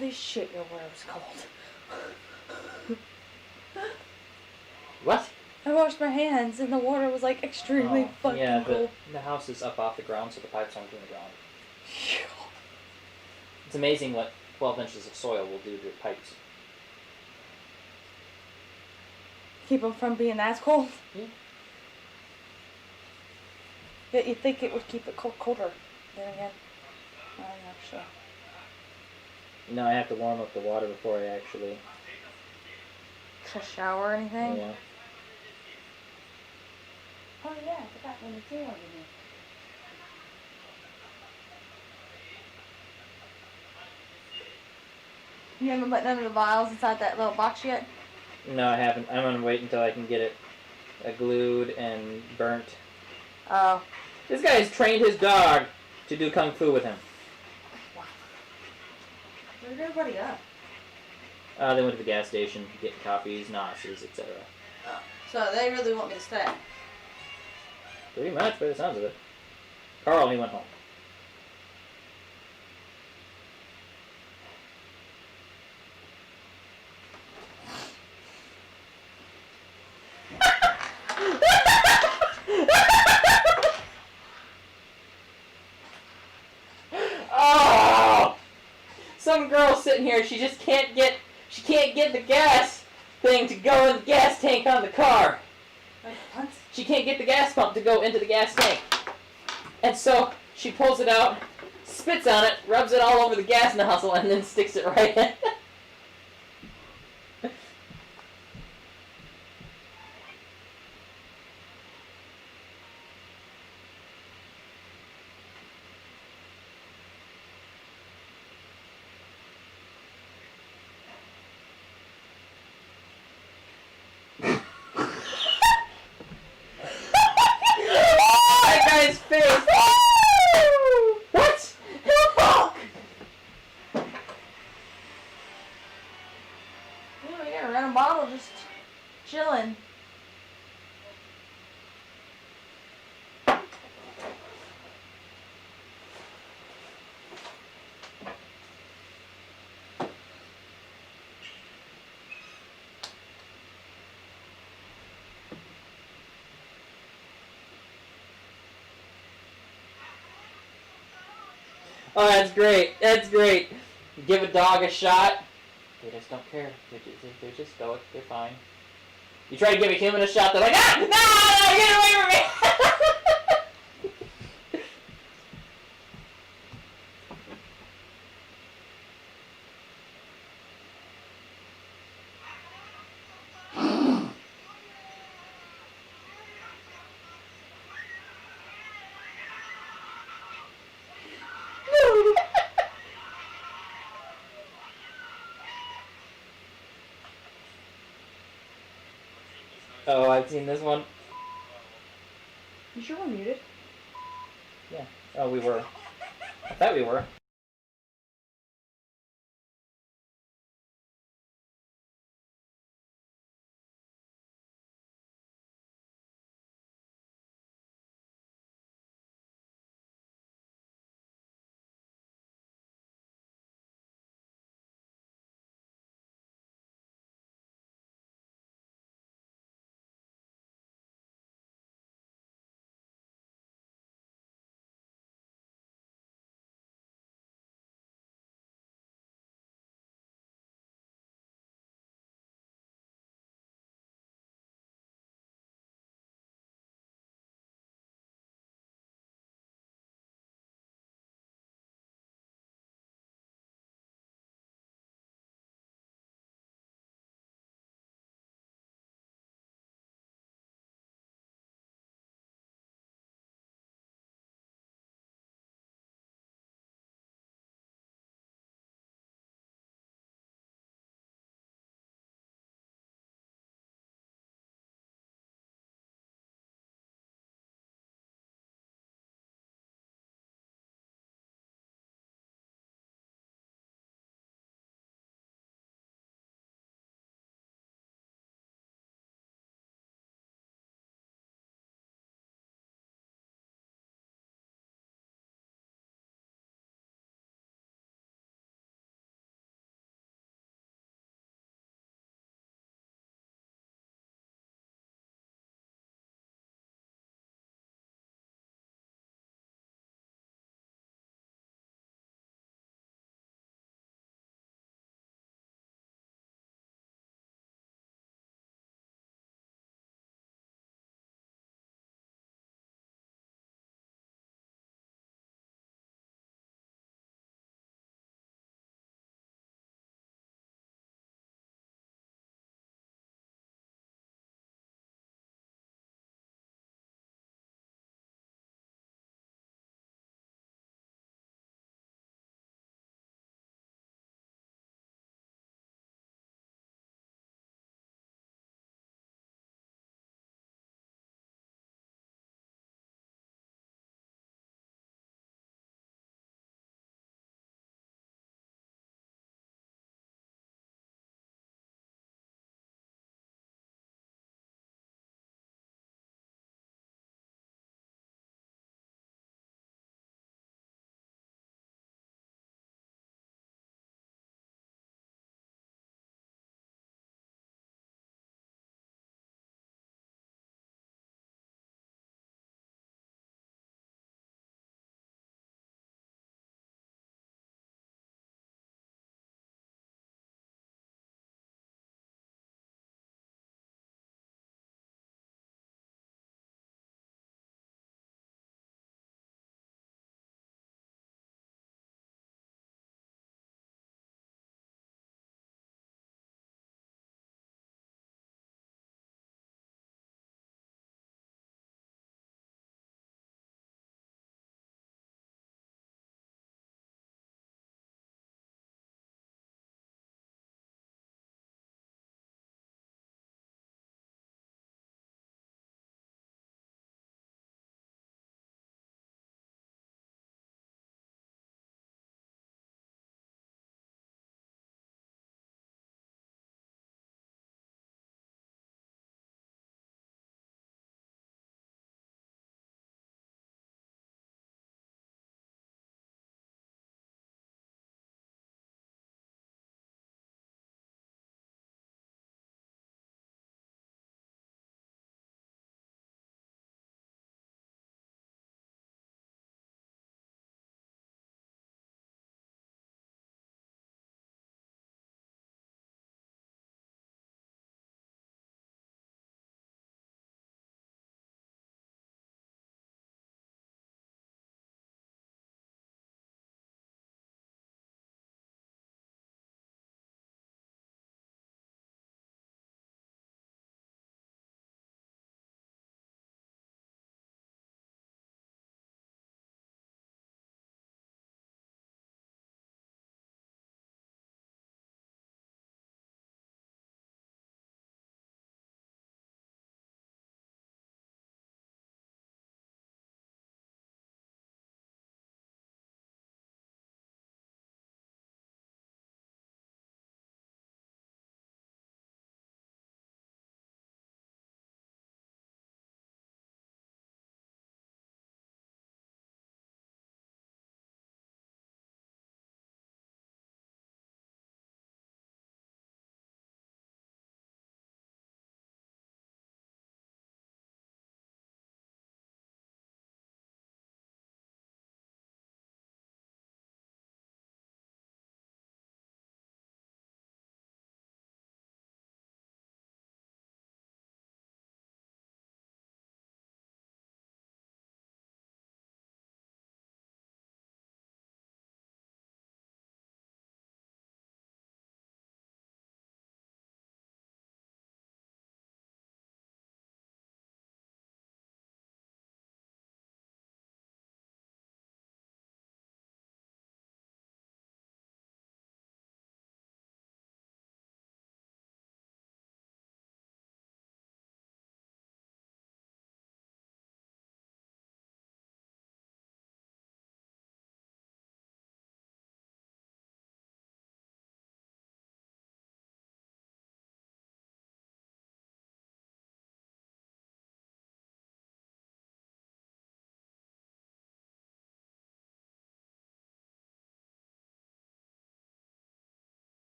Speaker 4: Holy shit, your water was cold.
Speaker 1: What?
Speaker 4: I washed my hands and the water was like extremely fucking
Speaker 1: yeah,
Speaker 4: cold.
Speaker 1: the house is up off the ground, so the pipes aren't in the ground. It's amazing what 12 inches of soil will do to pipes.
Speaker 4: Keep them from being as cold?
Speaker 1: Yeah.
Speaker 4: Yet you'd think it would keep it colder. Then again, I'm not sure.
Speaker 1: You know, I have to warm up the water before I actually.
Speaker 4: To shower or anything?
Speaker 1: Yeah.
Speaker 4: Oh yeah, I forgot when the tea over there. You haven't put none of the vials inside that little box yet?
Speaker 1: No, I haven't. I'm gonna wait until I can get it glued and burnt.
Speaker 4: Oh.
Speaker 1: This guy's trained his dog to do kung fu with him.
Speaker 4: Where's everybody at?
Speaker 1: They went to the gas station, getting coffees, nasas, etc.
Speaker 4: So they really want me to stay.
Speaker 1: Pretty much, by the sounds of it. Carl, he went home. Oh! Some girl sitting here, she just can't get the gas thing to go in the gas tank on the car.
Speaker 4: Like, what?
Speaker 1: She can't get the gas pump to go into the gas tank. And so she pulls it out, spits on it, rubs it all over the gas nozzle, and then sticks it right in. That guy's face. What? Fuck!
Speaker 4: Yeah, we got a random bottle just chilling.
Speaker 1: Oh, that's great. That's great. Give a dog a shot. They just don't care. They just stoic. They're fine. You try to give a human a shot, they're like, ah! No! No! Get away from me! Oh, I've seen this one.
Speaker 4: You sure we're muted?
Speaker 1: Oh, we were. I thought we were.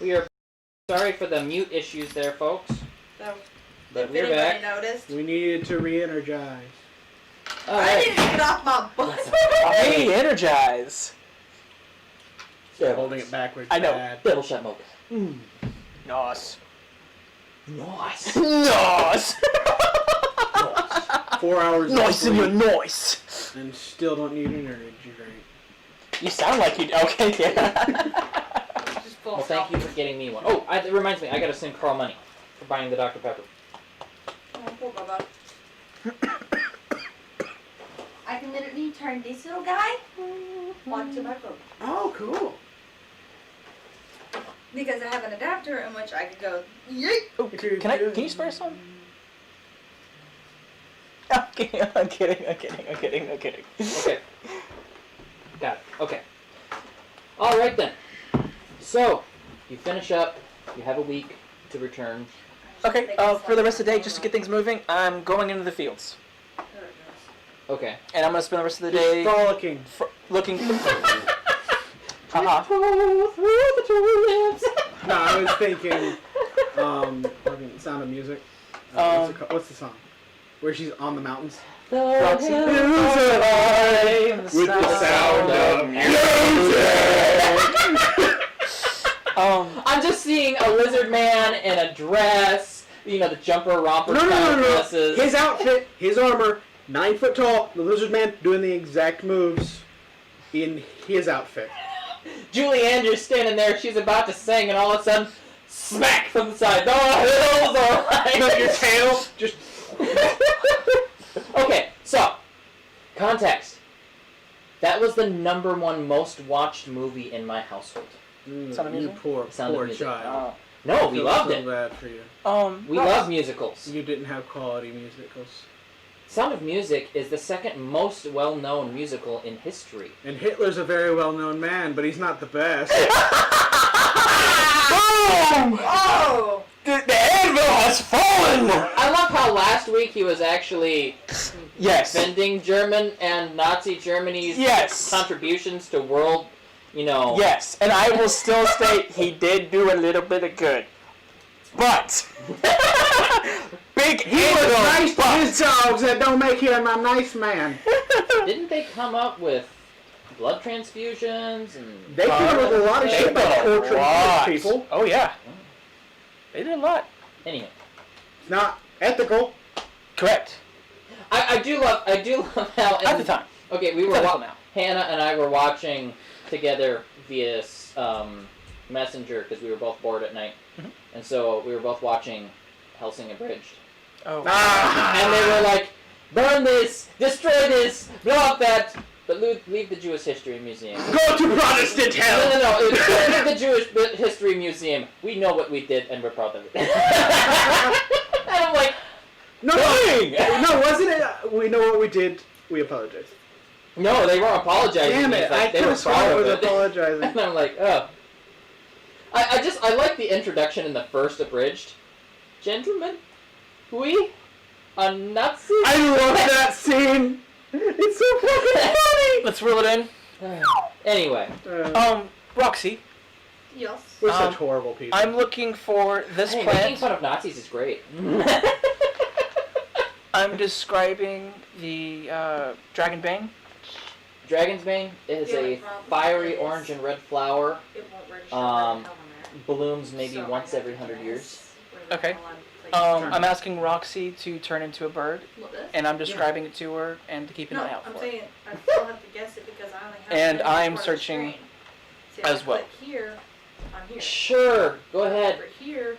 Speaker 1: We are sorry for the mute issues there, folks.
Speaker 4: So,
Speaker 1: But
Speaker 4: if
Speaker 1: we're
Speaker 4: anybody
Speaker 1: back.
Speaker 4: noticed.
Speaker 2: We needed to re-energize.
Speaker 1: All
Speaker 4: I
Speaker 1: right.
Speaker 4: need to get off my butt.
Speaker 3: Hey, energize.
Speaker 2: Holding it backwards.
Speaker 3: I know.
Speaker 2: Bad.
Speaker 1: Double shot mode.
Speaker 3: Nice.
Speaker 1: Nice.
Speaker 3: Nice.
Speaker 2: 4 hours. of
Speaker 3: Nice in your
Speaker 2: sleep
Speaker 3: noise.
Speaker 2: and still don't need an energy drink.
Speaker 3: You sound like you. Okay, yeah.
Speaker 4: Just full
Speaker 1: Well, thank you for getting me one. Oh, it reminds me, I gotta send Carl money for buying the Dr. Pepper.
Speaker 4: Oh, poor Bubba. I can literally turn this little guy onto my phone.
Speaker 2: Oh, cool.
Speaker 4: Because I have an adapter in which I could go, yeet!
Speaker 3: Oh, can you spare some? I'm kidding.
Speaker 1: Okay. Got it. Okay. Alright then. So, you finish up, you have a week to return.
Speaker 3: Okay, for the rest of the day, just to get things moving, I'm going into the fields.
Speaker 1: Okay.
Speaker 3: And I'm going to spend the rest of the
Speaker 2: Just
Speaker 3: day
Speaker 2: frolicking.
Speaker 3: looking...
Speaker 1: Through the tulips.
Speaker 2: No, I was thinking, fucking Sound of Music. What's, it called? What's the song? Where she's on the mountains.
Speaker 3: Roxy.
Speaker 2: With the sound of
Speaker 1: I'm just seeing a lizard man in a dress, you know, the jumper romper kind of dresses.
Speaker 2: His outfit, his armor, 9 foot tall, the lizard man doing the exact moves in his outfit.
Speaker 1: Julie Andrews standing there, she's about to sing, and all of a sudden, smack from the side. The hills are right.
Speaker 2: No, your tail just.
Speaker 1: Okay, so, context. That was the #1 most watched movie in my household.
Speaker 3: Sound of
Speaker 2: You
Speaker 3: Music?
Speaker 2: poor,
Speaker 1: Sound of
Speaker 2: poor
Speaker 1: Music.
Speaker 2: child.
Speaker 1: No, we
Speaker 2: Feel
Speaker 1: loved
Speaker 2: so
Speaker 1: it.
Speaker 2: bad for you.
Speaker 1: We love musicals.
Speaker 2: You didn't have quality musicals.
Speaker 1: Sound of Music is the second most well-known musical in history.
Speaker 2: And Hitler's a very well-known man, but he's not the best.
Speaker 3: Boom!
Speaker 4: Oh!
Speaker 3: The anvil has fallen!
Speaker 1: I love how last week he was actually
Speaker 3: Yes.
Speaker 1: defending German and Nazi Germany's
Speaker 3: Yes.
Speaker 1: contributions to world, you know.
Speaker 3: Yes, and I will still state he did do a little bit of good. But big
Speaker 2: He was
Speaker 3: anvil,
Speaker 2: nice to
Speaker 3: but-
Speaker 2: his dogs. That don't make him a nice man.
Speaker 1: Didn't they come up with blood transfusions and...
Speaker 2: They came up with a lot of
Speaker 3: They
Speaker 2: shit about
Speaker 3: did a
Speaker 2: torturing
Speaker 3: lot.
Speaker 2: people.
Speaker 3: Oh yeah. They did a lot.
Speaker 1: Anyway.
Speaker 2: It's not ethical.
Speaker 3: Correct.
Speaker 1: I do love how...
Speaker 3: At the time.
Speaker 1: Okay, we were...
Speaker 3: Ethical now.
Speaker 1: Hannah and I were watching together via Messenger because we were both bored at night.
Speaker 3: Mhm.
Speaker 1: And so we were both watching Helsing Abridged.
Speaker 3: Oh.
Speaker 1: And they were like, burn this, destroy this, blow up that, but leave the Jewish History Museum.
Speaker 2: Go to Protestant hell.
Speaker 1: No, leave the Jewish History Museum. We know what we did and we're proud of it. And I'm like,
Speaker 2: No, no, wasn't it? We know what we did. We apologize.
Speaker 1: no, they weren't apologizing.
Speaker 2: Damn it!
Speaker 1: It's like
Speaker 2: I
Speaker 1: they
Speaker 2: could
Speaker 1: were
Speaker 2: have sworn
Speaker 1: proud
Speaker 2: I
Speaker 1: of
Speaker 2: was
Speaker 1: it.
Speaker 2: apologizing.
Speaker 1: And I'm like, oh. I like the introduction in the first Abridged. Gentlemen, we are Nazis.
Speaker 2: I love that scene. It's so fucking
Speaker 3: Let's reel it in.
Speaker 1: Anyway,
Speaker 2: funny.
Speaker 3: Roxy,
Speaker 4: Yes.
Speaker 2: We're such horrible people.
Speaker 3: I'm looking for this
Speaker 1: hey, making
Speaker 3: plant.
Speaker 1: fun of Nazis is great.
Speaker 3: I'm describing the Dragon Bane.
Speaker 1: Dragon's Bane is
Speaker 4: The
Speaker 1: a
Speaker 4: only problem
Speaker 1: fiery
Speaker 4: is-
Speaker 1: orange and red flower.
Speaker 4: It won't register
Speaker 1: Um,
Speaker 4: where the hell I'm at.
Speaker 1: Blooms maybe
Speaker 4: So I
Speaker 1: once
Speaker 4: have
Speaker 1: every
Speaker 4: to
Speaker 1: 100
Speaker 4: guess
Speaker 1: years.
Speaker 4: where the
Speaker 3: Okay.
Speaker 4: hell I'm placed.
Speaker 3: I'm asking Roxy to turn into a bird,
Speaker 4: What, this?
Speaker 3: and I'm describing it to her and to keep an
Speaker 4: No,
Speaker 3: eye out
Speaker 4: I'm
Speaker 3: for it.
Speaker 4: saying I still have to guess it because I only have
Speaker 3: And
Speaker 4: one
Speaker 3: I'm
Speaker 4: part of the
Speaker 3: searching
Speaker 4: screen. See, if
Speaker 3: as
Speaker 4: I
Speaker 3: well.
Speaker 4: click here, I'm here.
Speaker 1: Sure, go ahead.
Speaker 4: Over here,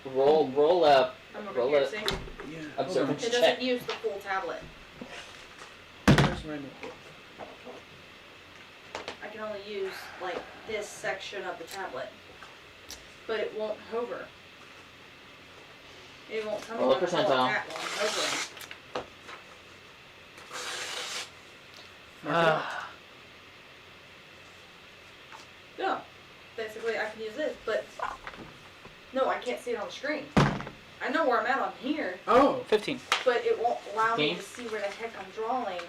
Speaker 1: Roll up.
Speaker 4: I'm over
Speaker 1: Roll
Speaker 4: here.
Speaker 1: it.
Speaker 4: See?
Speaker 2: Yeah.
Speaker 1: Observance
Speaker 4: It
Speaker 1: check.
Speaker 4: doesn't use the full tablet.
Speaker 2: Where's my notebook?
Speaker 4: I can only use like this section of the tablet, but it won't hover. It won't tell me
Speaker 1: Roll a
Speaker 4: what the hell
Speaker 1: percentile.
Speaker 4: it's at while I'm hovering. Yeah, basically I can use this, but no, I can't see it on the screen. I know where I'm at on here,
Speaker 2: Oh.
Speaker 3: 15.
Speaker 4: but it won't allow me
Speaker 1: Okay.
Speaker 4: to see where the heck I'm drawing.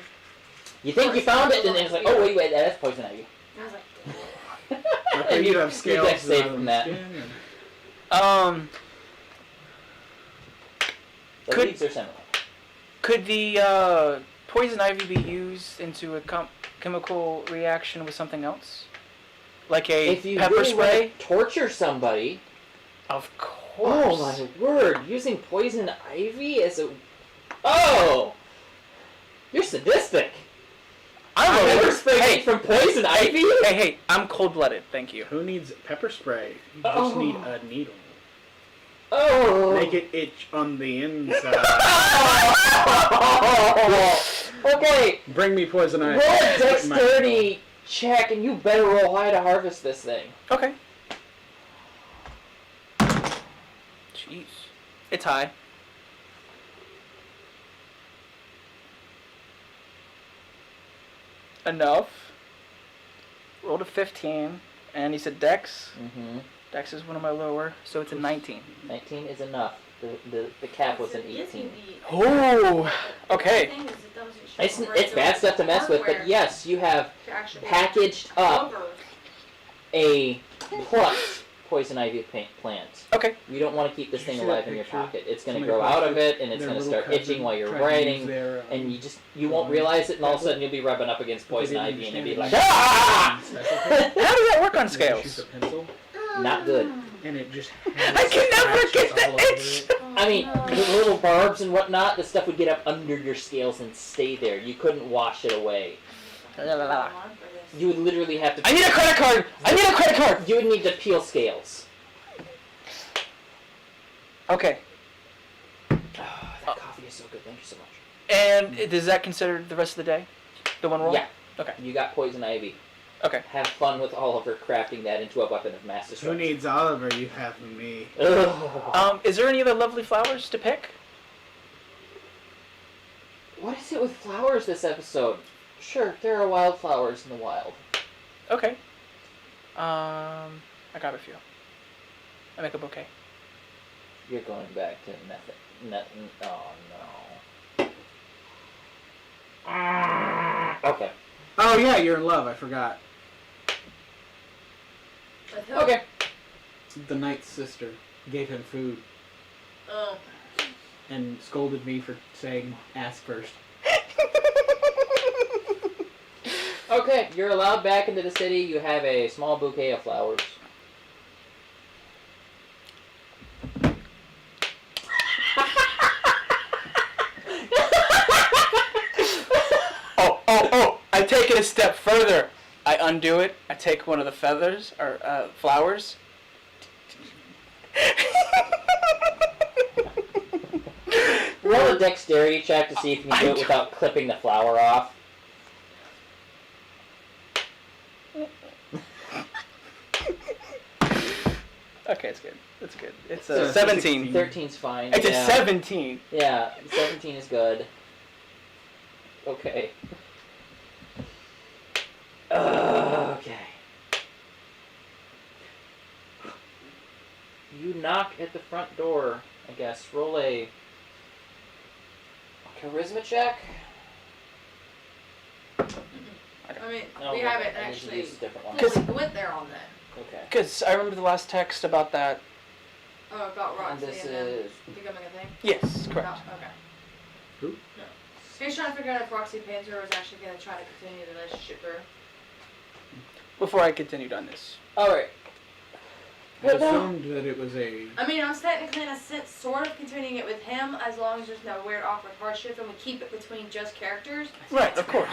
Speaker 1: You think you found it, and then it's like, oh wait, that's poison ivy.
Speaker 4: And I was like,
Speaker 2: Luckily you have scales.
Speaker 1: Dex save
Speaker 2: rather
Speaker 1: from
Speaker 2: than
Speaker 1: that.
Speaker 2: skin,
Speaker 1: The
Speaker 3: Could-
Speaker 1: leaves are similar.
Speaker 3: Could the poison ivy be used into a chemical reaction with something else? Like a
Speaker 1: If you
Speaker 3: pepper
Speaker 1: really
Speaker 3: spray?
Speaker 1: want to torture somebody,
Speaker 3: Of course.
Speaker 1: oh my word, using poison ivy as a... Oh! You're sadistic.
Speaker 3: I'm
Speaker 1: I've
Speaker 3: a
Speaker 1: never sprayed from poison ivy.
Speaker 3: Hey, I'm cold-blooded, thank you.
Speaker 2: Who needs pepper spray? You just
Speaker 1: Oh.
Speaker 2: need a needle.
Speaker 1: Oh!
Speaker 2: Make it itch on the inside.
Speaker 1: Okay,
Speaker 2: Bring me poison
Speaker 1: roll
Speaker 2: ivy.
Speaker 1: a dexterity check, and you better roll high to harvest this thing.
Speaker 3: Okay. Jeez. It's high. Enough. Rolled a 15, and he said Dex.
Speaker 1: Mm-hmm.
Speaker 3: Dex is one of my lower, so it's a 19.
Speaker 1: 19 is enough. The cap was an 18.
Speaker 3: Oh, okay.
Speaker 4: The thing is, it doesn't show
Speaker 1: It's
Speaker 4: regular
Speaker 1: bad stuff to mess with, but
Speaker 4: hardware
Speaker 1: yes, you have
Speaker 4: to actually
Speaker 1: packaged up
Speaker 4: cover.
Speaker 1: a plus poison ivy plant.
Speaker 3: Okay.
Speaker 1: You don't want to keep this
Speaker 2: Did you
Speaker 1: thing
Speaker 2: see
Speaker 1: alive
Speaker 2: that
Speaker 1: in your
Speaker 2: picture?
Speaker 1: pocket. It's going to
Speaker 2: Somebody
Speaker 1: grow out of
Speaker 2: posted
Speaker 1: it, and it's
Speaker 2: their
Speaker 1: going to
Speaker 2: little
Speaker 1: start itching
Speaker 2: cousin
Speaker 1: while you're
Speaker 2: tried to use
Speaker 1: writing,
Speaker 2: their,
Speaker 1: and you won't realize it, and all of a sudden you'll be rubbing up against
Speaker 2: But they
Speaker 1: poison
Speaker 2: didn't
Speaker 1: ivy, and you'll be
Speaker 2: understand
Speaker 1: like,
Speaker 2: it.
Speaker 1: ah!
Speaker 3: How does that work on
Speaker 2: Shoot
Speaker 3: scales?
Speaker 2: a pencil,
Speaker 1: Not good.
Speaker 2: and it just.
Speaker 3: I can never get
Speaker 2: scratches all
Speaker 3: the
Speaker 2: over
Speaker 3: itch.
Speaker 2: it.
Speaker 1: I mean, the little barbs and whatnot, the stuff would get up under your scales and stay there. You couldn't wash it away. You would literally have to.
Speaker 3: I need a credit card! I need a credit card!
Speaker 1: You would need to peel scales.
Speaker 3: Okay.
Speaker 1: Oh, that coffee is so good. Thank you so much.
Speaker 3: And is that considered the rest of the day? The one roll?
Speaker 1: Yeah.
Speaker 3: Okay.
Speaker 1: You got poison ivy.
Speaker 3: Okay.
Speaker 1: Have fun with Oliver crafting that into a weapon of mass
Speaker 2: Who
Speaker 1: destruction.
Speaker 2: needs Oliver? You have me.
Speaker 1: Ugh.
Speaker 3: Is there any other lovely flowers to pick?
Speaker 1: What is it with flowers this episode? Sure, there are wildflowers in the wild.
Speaker 3: Okay. I got a few. I make a bouquet.
Speaker 1: You're going back to nothing. Oh no. Okay.
Speaker 2: Oh yeah, you're in love. I forgot.
Speaker 4: With who?
Speaker 1: Okay.
Speaker 2: The knight's sister gave him food
Speaker 4: Oh.
Speaker 2: and scolded me for saying ask first.
Speaker 1: Okay, you're allowed back into the city. You have a small bouquet of flowers.
Speaker 3: Oh! I take it a step further. I undo it. I take one of the feathers, or flowers.
Speaker 1: Roll a dexterity check to see if you can do it without clipping the flower off.
Speaker 3: Okay, it's good. It's good. It's
Speaker 2: So
Speaker 3: a 17.
Speaker 1: 13's fine.
Speaker 3: It's
Speaker 1: yeah.
Speaker 3: a 17.
Speaker 1: Yeah, 17 is good. Okay. Okay. You knock at the front door, I guess. Roll a charisma check.
Speaker 4: I mean,
Speaker 1: No,
Speaker 4: we
Speaker 1: no,
Speaker 4: haven't
Speaker 1: I need to
Speaker 4: actually
Speaker 1: use a different one.
Speaker 4: fully went there on that.
Speaker 1: Okay.
Speaker 3: Because I remember the last text about that.
Speaker 4: Oh, about
Speaker 1: And
Speaker 4: Roxy
Speaker 1: this
Speaker 4: and then
Speaker 1: is
Speaker 4: becoming a thing?
Speaker 3: Yes, correct.
Speaker 4: Oh, okay.
Speaker 2: Who?
Speaker 4: No. He's trying to figure out if Roxy Panzer was actually going to try to continue the relationship through.
Speaker 3: Before I continued on this.
Speaker 1: alright.
Speaker 2: I
Speaker 1: Well, no.
Speaker 2: assumed that it was a.
Speaker 4: I mean, I was technically in a sense sort of continuing it with him as long as there's no weird awkward hardship and we keep it between just characters.
Speaker 3: Right, of course.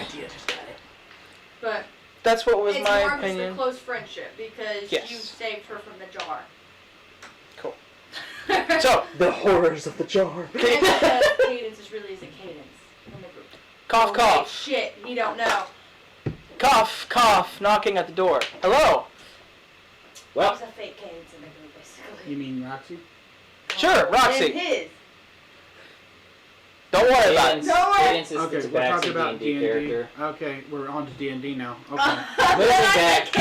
Speaker 4: But
Speaker 3: That's what was
Speaker 4: it's
Speaker 3: my
Speaker 4: more of just a
Speaker 3: opinion.
Speaker 4: close friendship because
Speaker 3: Yes.
Speaker 4: you saved her from the jar.
Speaker 3: Cool. So,
Speaker 1: The horrors of the jar.
Speaker 4: And because Cadence is really isn't Cadence in the group.
Speaker 3: cough,
Speaker 4: Oh,
Speaker 3: cough.
Speaker 4: wait, shit, he don't know.
Speaker 3: Cough, cough, knocking at the door. Hello?
Speaker 1: Well,
Speaker 4: There's a fake Cadence in the group, basically.
Speaker 2: You mean Roxy?
Speaker 3: Sure, Roxy.
Speaker 4: And his.
Speaker 3: Don't worry about
Speaker 1: Cadence,
Speaker 3: it.
Speaker 4: No way.
Speaker 1: Cadence is
Speaker 2: Okay,
Speaker 1: the
Speaker 2: we're talking
Speaker 1: tabaxi
Speaker 2: about
Speaker 1: D&D
Speaker 2: D&D.
Speaker 1: character.
Speaker 2: Okay, we're on to D&D now. Okay.
Speaker 1: Moving back.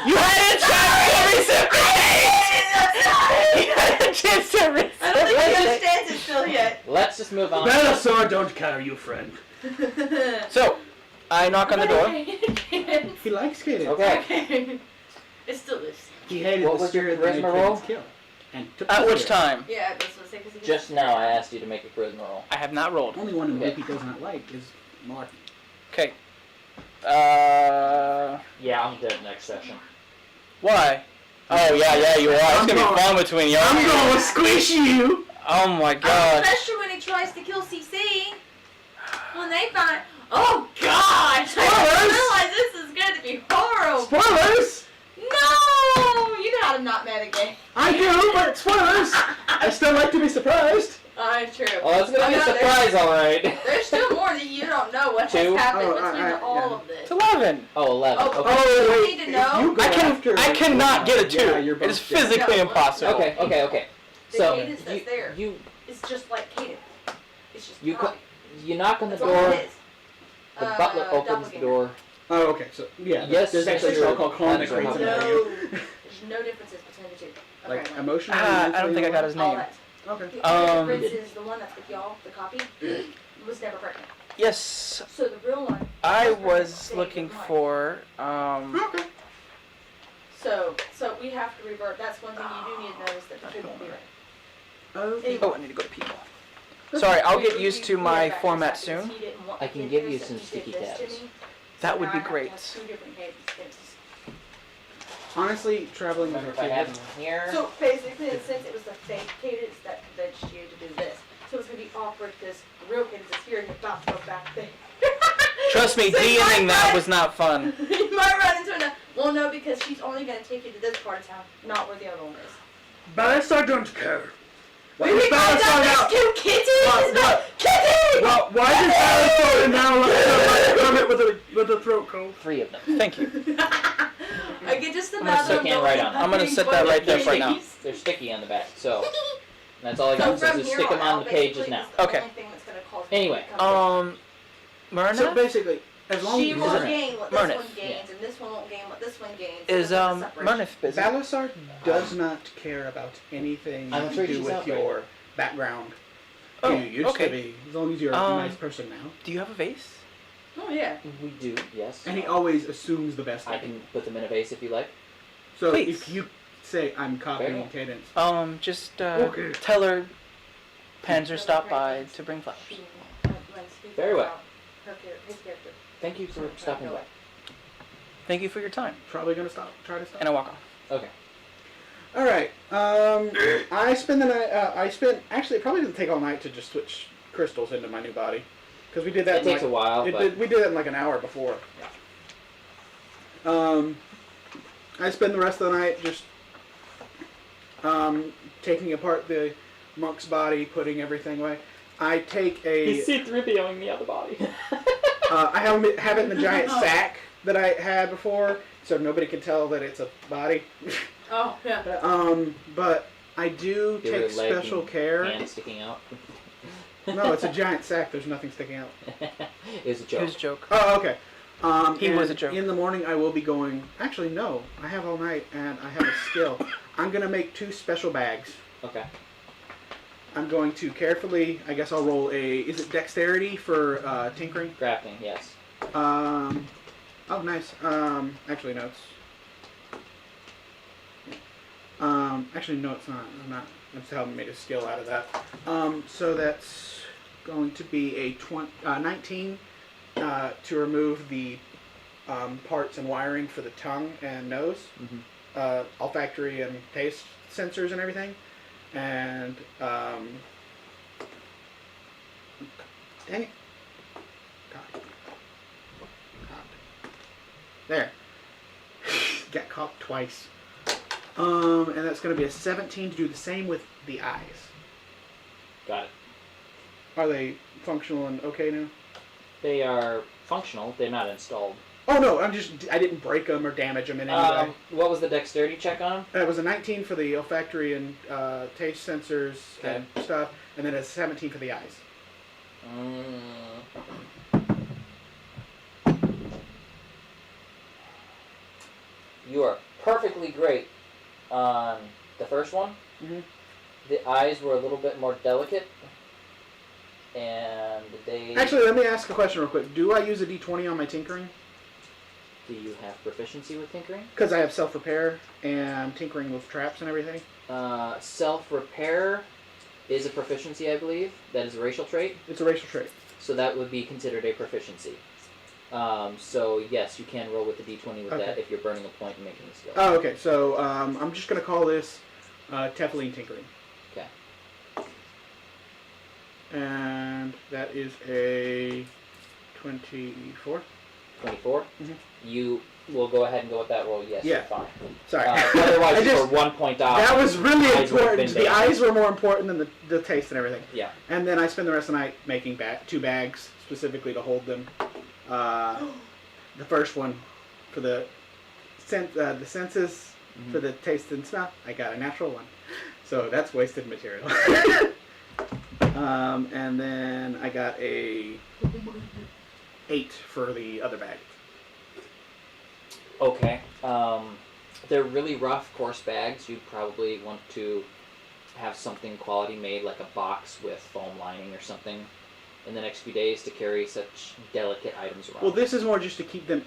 Speaker 3: You had a chance to reciprocate! You had a chance to
Speaker 4: I don't think he
Speaker 3: reciprocate!
Speaker 4: understands it still yet.
Speaker 1: Let's just move on.
Speaker 2: Bellasaur, don't carry you, friend.
Speaker 3: So, I knock on the door.
Speaker 2: He likes Cadence.
Speaker 1: Okay.
Speaker 4: Okay. It still is.
Speaker 2: He hated
Speaker 1: What
Speaker 2: the
Speaker 1: was your
Speaker 2: spirit that made
Speaker 1: charisma roll?
Speaker 2: kids kill. And took
Speaker 3: At
Speaker 2: the
Speaker 3: which
Speaker 2: spirit.
Speaker 3: time?
Speaker 4: Yeah, that's what I say. 'Cause he
Speaker 1: Just
Speaker 4: gets-
Speaker 1: now, I asked you to make a charisma roll.
Speaker 3: I have not rolled.
Speaker 2: Only one in the
Speaker 1: Okay.
Speaker 2: group he does not like is Mark.
Speaker 3: Okay.
Speaker 1: Yeah, I'm dead next session.
Speaker 3: Why? Oh yeah, you are. It's
Speaker 2: I'm
Speaker 3: gonna be
Speaker 2: going-
Speaker 3: fun between you.
Speaker 2: I'm gonna squish you!
Speaker 3: Oh my god.
Speaker 4: Especially when he tries to kill CC. When they find, oh gosh, I
Speaker 2: Spoilers!
Speaker 4: realize this is going to be horrible.
Speaker 2: Spoilers!
Speaker 4: No, you know how to not metagame.
Speaker 2: I do, but spoilers! I still like to be surprised.
Speaker 4: True.
Speaker 1: Oh, it's gonna be a
Speaker 4: No,
Speaker 1: surprise, alright.
Speaker 4: There's still more that you don't know what
Speaker 1: Two?
Speaker 4: has happened
Speaker 2: Oh,
Speaker 4: between all
Speaker 2: yeah.
Speaker 4: of this.
Speaker 3: It's 11.
Speaker 1: Oh, 11.
Speaker 4: Oh,
Speaker 1: Okay.
Speaker 2: Oh,
Speaker 4: you need to know.
Speaker 2: You go after
Speaker 3: I cannot get a 2.
Speaker 2: Yeah, you're
Speaker 3: it is
Speaker 2: both dead.
Speaker 3: physically
Speaker 4: No,
Speaker 3: impossible.
Speaker 1: Okay.
Speaker 4: The
Speaker 1: So,
Speaker 4: cadence that's there.
Speaker 1: you
Speaker 4: It's just like cadence. It's just
Speaker 1: You
Speaker 4: time.
Speaker 1: you knock on the
Speaker 4: That's all
Speaker 1: door.
Speaker 4: it is.
Speaker 1: The butler opens the
Speaker 4: doppelganger.
Speaker 1: door.
Speaker 2: Oh, okay, so, yeah.
Speaker 1: Yes,
Speaker 2: there's actually a
Speaker 1: sure.
Speaker 2: spell called Calm that
Speaker 1: That's
Speaker 2: creates a
Speaker 1: right.
Speaker 2: value.
Speaker 4: There's no differences between the two.
Speaker 2: Like,
Speaker 4: apparently.
Speaker 2: emotional.
Speaker 3: I don't think I got his
Speaker 4: All
Speaker 3: name.
Speaker 4: that.
Speaker 2: Okay.
Speaker 4: The only difference is the one that's with y'all, the copy, was never pregnant.
Speaker 3: Yes,
Speaker 4: So the real one.
Speaker 3: I
Speaker 4: pregnant,
Speaker 3: was
Speaker 4: stayed
Speaker 3: looking
Speaker 4: with mine.
Speaker 3: for.
Speaker 2: Okay.
Speaker 4: So we have to revert. That's one thing you do need to know is that the food won't be right.
Speaker 2: Okay.
Speaker 3: Oh, I need to go to people. Sorry, I'll get used to my format soon.
Speaker 1: I can give you some sticky tabs.
Speaker 3: That would be great.
Speaker 2: Honestly, traveling with
Speaker 1: Remember
Speaker 2: a
Speaker 1: if I had
Speaker 2: kid.
Speaker 1: them here?
Speaker 4: So basically, since it was the fake cadence that convinced you to do this, so it's gonna be awkward because the real cadence is here and you're about to go back there.
Speaker 3: Trust me,
Speaker 4: So you
Speaker 3: DMing
Speaker 4: might
Speaker 3: that
Speaker 4: run-
Speaker 3: was not fun.
Speaker 4: You might run into another. Well, no, because she's only gonna take you to this part of town, not where the other one is.
Speaker 2: Balthasar don't care. Why
Speaker 4: We
Speaker 2: does
Speaker 4: found out
Speaker 2: Balthasar
Speaker 4: there's
Speaker 2: now?
Speaker 4: two kitties.
Speaker 2: What?
Speaker 4: Kitty.
Speaker 2: Well, why does Balthasar now let Kermit with a throat cold?
Speaker 1: 3 of them.
Speaker 3: Thank you.
Speaker 4: I can just
Speaker 3: gonna
Speaker 4: imagine
Speaker 1: stick it right on.
Speaker 3: I'm gonna set that right there for now.
Speaker 1: They're sticky on the back, so that's all I
Speaker 4: So
Speaker 1: got. So
Speaker 4: from
Speaker 1: just
Speaker 4: here
Speaker 1: stick them on
Speaker 4: out,
Speaker 1: the pages
Speaker 4: basically,
Speaker 1: now.
Speaker 4: it's the
Speaker 3: Okay.
Speaker 4: only thing that's gonna cause
Speaker 1: Anyway,
Speaker 4: me to come
Speaker 3: Myrna?
Speaker 2: So basically, as long
Speaker 4: she
Speaker 2: as
Speaker 4: will
Speaker 1: Myrna.
Speaker 4: gain what this
Speaker 3: Myrna.
Speaker 4: one gains, and this one won't gain what this one gains.
Speaker 3: Is
Speaker 4: so there's a separation.
Speaker 3: Myrna busy?
Speaker 2: Balthasar does not care about anything
Speaker 1: I'm
Speaker 2: to
Speaker 1: afraid
Speaker 2: do
Speaker 1: she's
Speaker 2: with
Speaker 1: out
Speaker 2: your background.
Speaker 3: Oh,
Speaker 2: You used
Speaker 3: okay.
Speaker 2: to be, as long as you're a nice person now.
Speaker 3: Do you have a vase?
Speaker 4: Oh yeah.
Speaker 1: We do, yes.
Speaker 2: And he always assumes the best.
Speaker 1: I
Speaker 2: of you.
Speaker 1: can put them in a vase if you like.
Speaker 2: So
Speaker 3: Please.
Speaker 2: if you say I'm copying
Speaker 1: Very well.
Speaker 2: cadence,
Speaker 3: Just
Speaker 2: Okay.
Speaker 3: tell her Panzer stopped by to bring flowers.
Speaker 1: Very well.
Speaker 4: His character.
Speaker 1: Thank you for stopping by.
Speaker 3: Thank you for your time.
Speaker 2: probably gonna try to stop.
Speaker 3: And I walk off.
Speaker 1: Okay.
Speaker 2: All right. I spend the night. Actually, it probably didn't take all night to just switch crystals into my new body, because we did that.
Speaker 1: It takes a while, but
Speaker 2: we did it in like an hour before. I spend the rest of the night just taking apart the monk's body, putting everything away. I take a.
Speaker 1: C-3POing the other body.
Speaker 2: I have it in the giant sack that I had before, so nobody can tell that it's a body.
Speaker 4: Oh yeah.
Speaker 2: But I do
Speaker 1: Give it
Speaker 2: take
Speaker 1: a leg
Speaker 2: special
Speaker 1: and
Speaker 2: care.
Speaker 1: Hand sticking out.
Speaker 2: No, it's a giant sack. There's nothing sticking out.
Speaker 1: It's a
Speaker 3: It
Speaker 1: joke.
Speaker 3: was a joke.
Speaker 2: Oh, okay.
Speaker 3: He
Speaker 2: and
Speaker 3: was a joke.
Speaker 2: In the morning, I will be going. Actually, no. I have all night, and I have a skill. I'm gonna make 2 special bags.
Speaker 1: Okay.
Speaker 2: I'm going to carefully. I guess I'll roll a. Is it dexterity for tinkering?
Speaker 1: Grafting, yes.
Speaker 2: Oh, nice. Actually, no. Actually, no, it's not. I'm not. I just haven't made a skill out of that. So that's going to be a 19 to remove the parts and wiring for the tongue and nose, olfactory and taste sensors and everything, and dang it. God. There. Got caught twice. And that's going to be a 17 to do the same with the eyes.
Speaker 1: Got it.
Speaker 2: Are they functional and okay now?
Speaker 1: They are functional. They're not installed.
Speaker 2: Oh no, I didn't break them or damage them in any way.
Speaker 1: What was the dexterity check on them?
Speaker 2: It was a 19 for the olfactory and taste sensors and stuff, and then a 17 for the eyes.
Speaker 1: You are perfectly great on the first one.
Speaker 2: Mhm.
Speaker 1: The eyes were a little bit more delicate, and they...
Speaker 2: Actually, let me ask a question real quick. Do I use a D20 on my tinkering?
Speaker 1: Do you have proficiency with tinkering?
Speaker 2: Because I have self-repair and tinkering with traps and everything.
Speaker 1: Self-repair is a proficiency, I believe. That is a racial trait.
Speaker 2: It's a racial trait.
Speaker 1: So that would be considered a proficiency. So yes, you can roll with the d20 with that
Speaker 2: Okay.
Speaker 1: if you're burning a point and making a skill.
Speaker 2: Oh, okay. So I'm just gonna call this Teflon tinkering.
Speaker 1: Okay.
Speaker 2: And that is a 24.
Speaker 1: 24.
Speaker 2: Mhm.
Speaker 1: You will go ahead and go with that roll. Yes,
Speaker 2: Yeah.
Speaker 1: you're fine.
Speaker 2: Sorry.
Speaker 1: Otherwise,
Speaker 2: I
Speaker 1: you
Speaker 2: just-
Speaker 1: were 1 point off.
Speaker 2: that was really
Speaker 1: Eyes would have been
Speaker 2: important. The
Speaker 1: bad.
Speaker 2: eyes were more important than the taste and everything.
Speaker 1: Yeah.
Speaker 2: And then I spend the rest of the night making 2 bags specifically to hold them. The first one for the senses,
Speaker 1: Mhm.
Speaker 2: for the taste and smell, I got a natural 1. So that's wasted material. And then I got a 8 for the other bag.
Speaker 1: Okay. They're really rough, coarse bags. You'd probably want to have something quality made, like a box with foam lining or something, in the next few days to carry such delicate items around.
Speaker 2: Well, this is more just to keep them.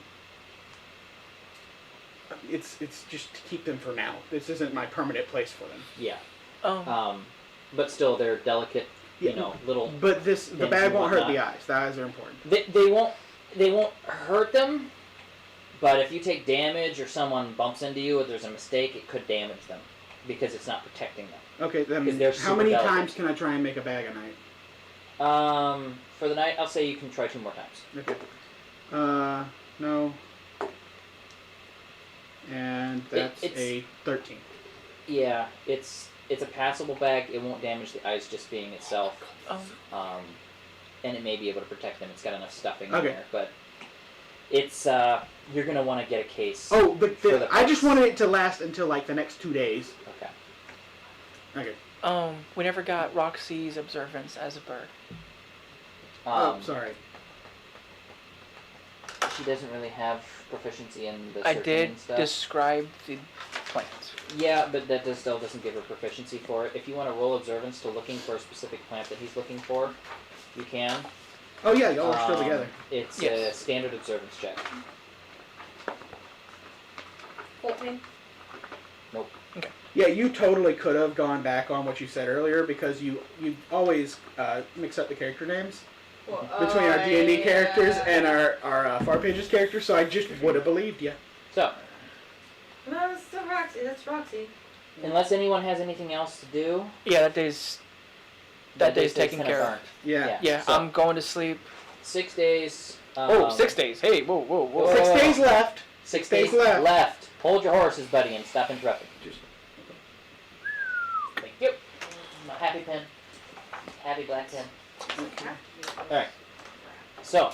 Speaker 2: It's just to keep them for now. This isn't my permanent place for them.
Speaker 1: Yeah.
Speaker 3: Um,
Speaker 1: But still, they're delicate. You
Speaker 2: Yeah.
Speaker 1: know, little.
Speaker 2: But the
Speaker 1: Pins
Speaker 2: bag
Speaker 1: and
Speaker 2: won't hurt the
Speaker 1: whatnot.
Speaker 2: eyes. The eyes are important.
Speaker 1: They won't hurt them. But if you take damage or someone bumps into you or there's a mistake, it could damage them because it's not protecting them.
Speaker 2: Okay, then
Speaker 1: 'Cause they're
Speaker 2: how
Speaker 1: super
Speaker 2: many
Speaker 1: delicate.
Speaker 2: times can I try and make a bag a night?
Speaker 1: For the night, I'll say you can try 2 more times.
Speaker 2: Okay. No. And that's
Speaker 1: it's-
Speaker 2: a 13.
Speaker 1: Yeah, it's a passable bag. It won't damage the ice just being itself. And it may be able to protect them. It's got enough stuffing
Speaker 2: Okay.
Speaker 1: in there, but it's you're gonna want to get a case.
Speaker 2: Oh, but
Speaker 1: For the
Speaker 2: I just
Speaker 1: box.
Speaker 2: wanted it to last until like the next 2 days.
Speaker 1: Okay.
Speaker 2: Okay.
Speaker 3: we never got Roxy's observance as a bird.
Speaker 2: Oh, sorry.
Speaker 1: She doesn't really have proficiency in the
Speaker 3: I
Speaker 1: searching
Speaker 3: did
Speaker 1: and stuff.
Speaker 3: describe the plant.
Speaker 1: Yeah, but that still doesn't give her proficiency for it. If you want to roll observance to looking for a specific plant that he's looking for, you can.
Speaker 2: Oh yeah, y'all are still
Speaker 1: Um,
Speaker 2: together.
Speaker 1: It's a
Speaker 3: Yes.
Speaker 1: standard observance check.
Speaker 4: 14.
Speaker 2: Yeah, you totally could have gone back on what you said earlier because you always mix up the character names between our D&D characters and our Far Pages characters, so I just would have believed you.
Speaker 1: So,
Speaker 4: No, it's still Roxy. That's Roxy.
Speaker 1: unless anyone has anything else to do,
Speaker 3: Yeah, that day's taken
Speaker 1: kinda
Speaker 3: care of.
Speaker 1: burnt.
Speaker 2: Yeah.
Speaker 3: Yeah,
Speaker 1: So,
Speaker 3: I'm going to sleep.
Speaker 1: 6 days.
Speaker 3: 6 days. Hey, whoa, whoa, whoa.
Speaker 1: Whoa.
Speaker 2: 6 days left.
Speaker 1: 6
Speaker 2: days
Speaker 1: days
Speaker 2: left.
Speaker 1: left. Hold your horses, buddy, and stop interrupting. Thank you. My happy pen. Happy black pen. Alright. So,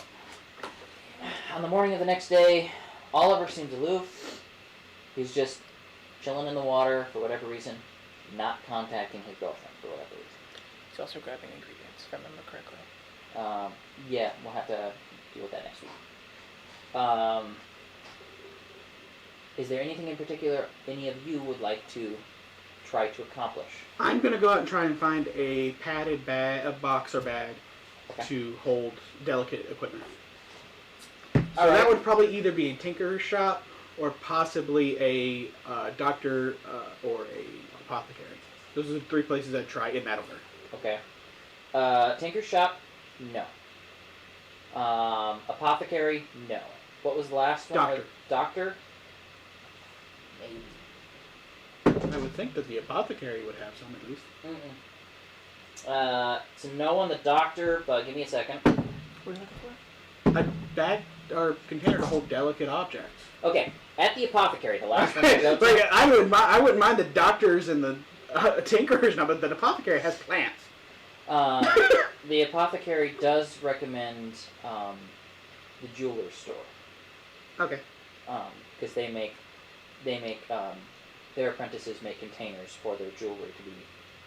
Speaker 1: on the morning of the next day, Oliver seems aloof. He's just chilling in the water for whatever reason, not contacting his girlfriend for whatever reason.
Speaker 3: He's also grabbing ingredients, if I remember correctly.
Speaker 1: Yeah, we'll have to deal with that next week. Is there anything in particular any of you would like to try to accomplish?
Speaker 2: I'm gonna go out and try and find a padded bag, a box or bag,
Speaker 1: Okay.
Speaker 2: to hold delicate equipment. So
Speaker 1: All right.
Speaker 2: that would probably either be a tinkerer's shop or possibly a doctor or a apothecary. Those are the 3 places I'd try in that order.
Speaker 1: Okay. Tinker's shop? No. Apothecary? No. What was the last one?
Speaker 2: Doctor.
Speaker 1: Doctor? Maybe.
Speaker 2: I would think that the apothecary would have some at least.
Speaker 1: So no on the doctor, but give me a second.
Speaker 3: What are you looking for?
Speaker 2: A bag or container to hold delicate objects.
Speaker 1: Okay, at the apothecary, the last one to go to.
Speaker 2: Like, I wouldn't mind the doctors and the tinkerers now, but the apothecary has plants.
Speaker 1: The apothecary does recommend the jeweler's store.
Speaker 2: Okay.
Speaker 1: Because they make their apprentices make containers for their jewelry to be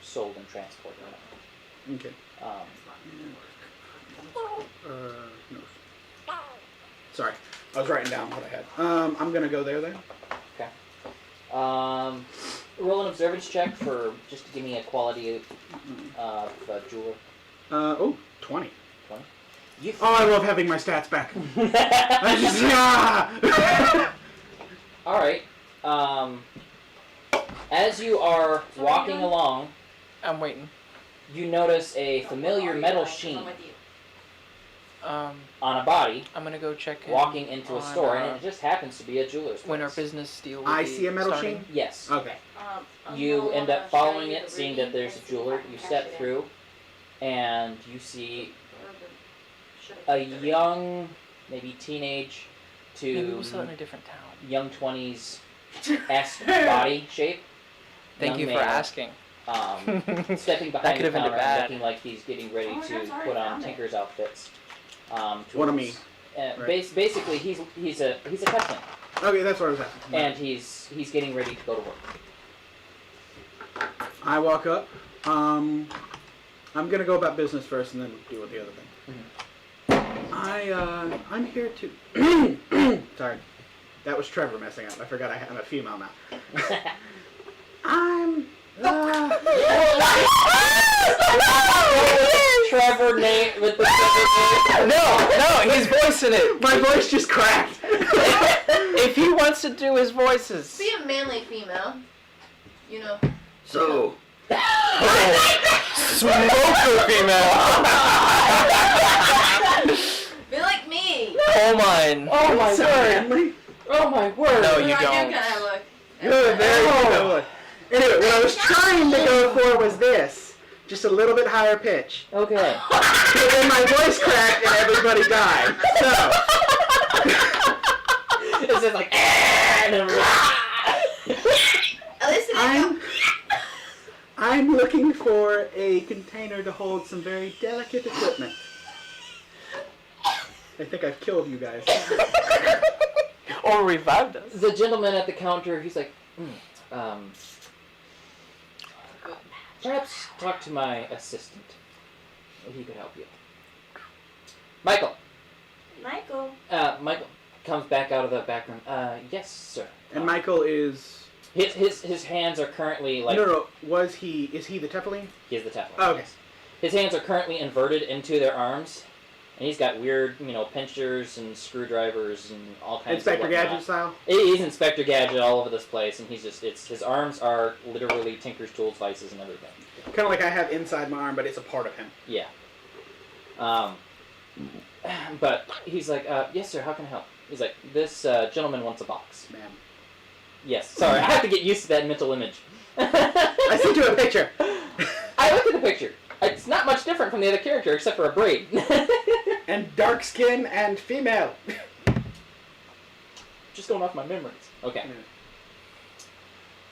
Speaker 1: sold and transported.
Speaker 2: Okay. No. Sorry, I was writing down what I had. I'm gonna go there then.
Speaker 1: Roll an observance check for just to give me a quality of jeweler.
Speaker 2: 20.
Speaker 1: You
Speaker 2: Oh, I love having my stats back. I just, yeah.
Speaker 1: All right. As you are
Speaker 4: So what are you
Speaker 1: walking
Speaker 4: doing?
Speaker 1: along,
Speaker 3: I'm waiting.
Speaker 1: you notice a familiar metal sheen
Speaker 4: I'm with you.
Speaker 1: on a body
Speaker 3: I'm gonna go check in
Speaker 1: walking into a
Speaker 3: on,
Speaker 1: store, and it just happens to be a jeweler's
Speaker 3: when our
Speaker 1: place.
Speaker 3: business deal. Will
Speaker 2: I
Speaker 3: be
Speaker 2: see a metal
Speaker 3: starting.
Speaker 2: sheen?
Speaker 1: Yes.
Speaker 2: Okay.
Speaker 4: I'm
Speaker 1: You
Speaker 4: gonna
Speaker 1: end up
Speaker 4: show
Speaker 1: following
Speaker 4: you
Speaker 1: it,
Speaker 4: the
Speaker 1: seeing
Speaker 4: reading
Speaker 1: that there's a
Speaker 4: and see if I
Speaker 1: jeweler.
Speaker 4: can
Speaker 1: You
Speaker 4: cash
Speaker 1: step
Speaker 4: it in.
Speaker 1: through, and you see
Speaker 4: Or should
Speaker 1: a
Speaker 4: I keep the reading?
Speaker 1: young, maybe teenage
Speaker 3: Maybe we'll sell it in
Speaker 1: to
Speaker 3: a different town.
Speaker 1: young 20s-esque body shape.
Speaker 3: Thank
Speaker 1: young
Speaker 3: you for
Speaker 1: male,
Speaker 3: asking.
Speaker 1: Stepping
Speaker 3: That
Speaker 1: behind
Speaker 3: could
Speaker 1: the
Speaker 3: have ended
Speaker 1: counter,
Speaker 3: bad.
Speaker 1: looking like he's getting ready
Speaker 4: Oh,
Speaker 1: to
Speaker 4: that's already
Speaker 1: put on
Speaker 4: found it.
Speaker 1: Tinker's outfits.
Speaker 2: One of me.
Speaker 1: Tools.
Speaker 2: Right.
Speaker 1: Basically, he's a testman,
Speaker 2: Okay, that's what I was asking.
Speaker 1: and he's getting ready to go to work.
Speaker 2: I walk up. I'm gonna go about business first, and then deal with the other thing. I'm here to. Sorry, that was Trevor messing up. I forgot I'm a female now. I'm.
Speaker 1: Trevor Nate with the Trevor
Speaker 3: No, he's voicing it.
Speaker 2: My voice just cracked.
Speaker 3: If he wants to do his voices.
Speaker 4: Be a manly female. You know.
Speaker 2: So.
Speaker 3: Smoker female.
Speaker 4: Be like me.
Speaker 3: Come on.
Speaker 1: Oh my
Speaker 2: So
Speaker 1: word!
Speaker 2: manly.
Speaker 1: Oh my word!
Speaker 3: No,
Speaker 4: You
Speaker 3: you
Speaker 4: know, I
Speaker 3: don't.
Speaker 4: do kind of look.
Speaker 2: Good, very good. Anyway, what I was trying to go for was this. Just a little bit higher pitch.
Speaker 1: Okay.
Speaker 2: But then my voice cracked and everybody died. So.
Speaker 1: It's just like. And then,
Speaker 4: At least it ain't
Speaker 2: I'm looking for a container to hold some very delicate equipment. I think I've killed you guys.
Speaker 3: Or revived us.
Speaker 1: the gentleman at the counter, he's like, perhaps talk to my assistant. He could help you. Michael.
Speaker 4: Michael.
Speaker 1: Michael comes back out of the back room. Yes, sir.
Speaker 2: And Michael is.
Speaker 1: His hands are currently like.
Speaker 2: No. Is he the Teflon?
Speaker 1: He is the Teflon.
Speaker 2: Oh, okay.
Speaker 1: yes. His hands are currently inverted into their arms, and he's got weird, pinchers and screwdrivers and all kinds
Speaker 2: Inspector
Speaker 1: of whatnot.
Speaker 2: Gadget style?
Speaker 1: He's Inspector Gadget all over this place, and his arms are literally Tinker's tools, vices, and everything.
Speaker 2: Kind of like I have inside my arm, but it's a part of him.
Speaker 1: Yeah. But he's like, yes, sir. How can I help? He's like, this gentleman wants a box.
Speaker 2: Man.
Speaker 1: Yes. Sorry, I have to get used to that mental image.
Speaker 2: I sent you a picture.
Speaker 1: I looked at the picture. It's not much different from the other character except for a braid.
Speaker 2: And dark skin and female.
Speaker 1: Just going off my memories. Okay.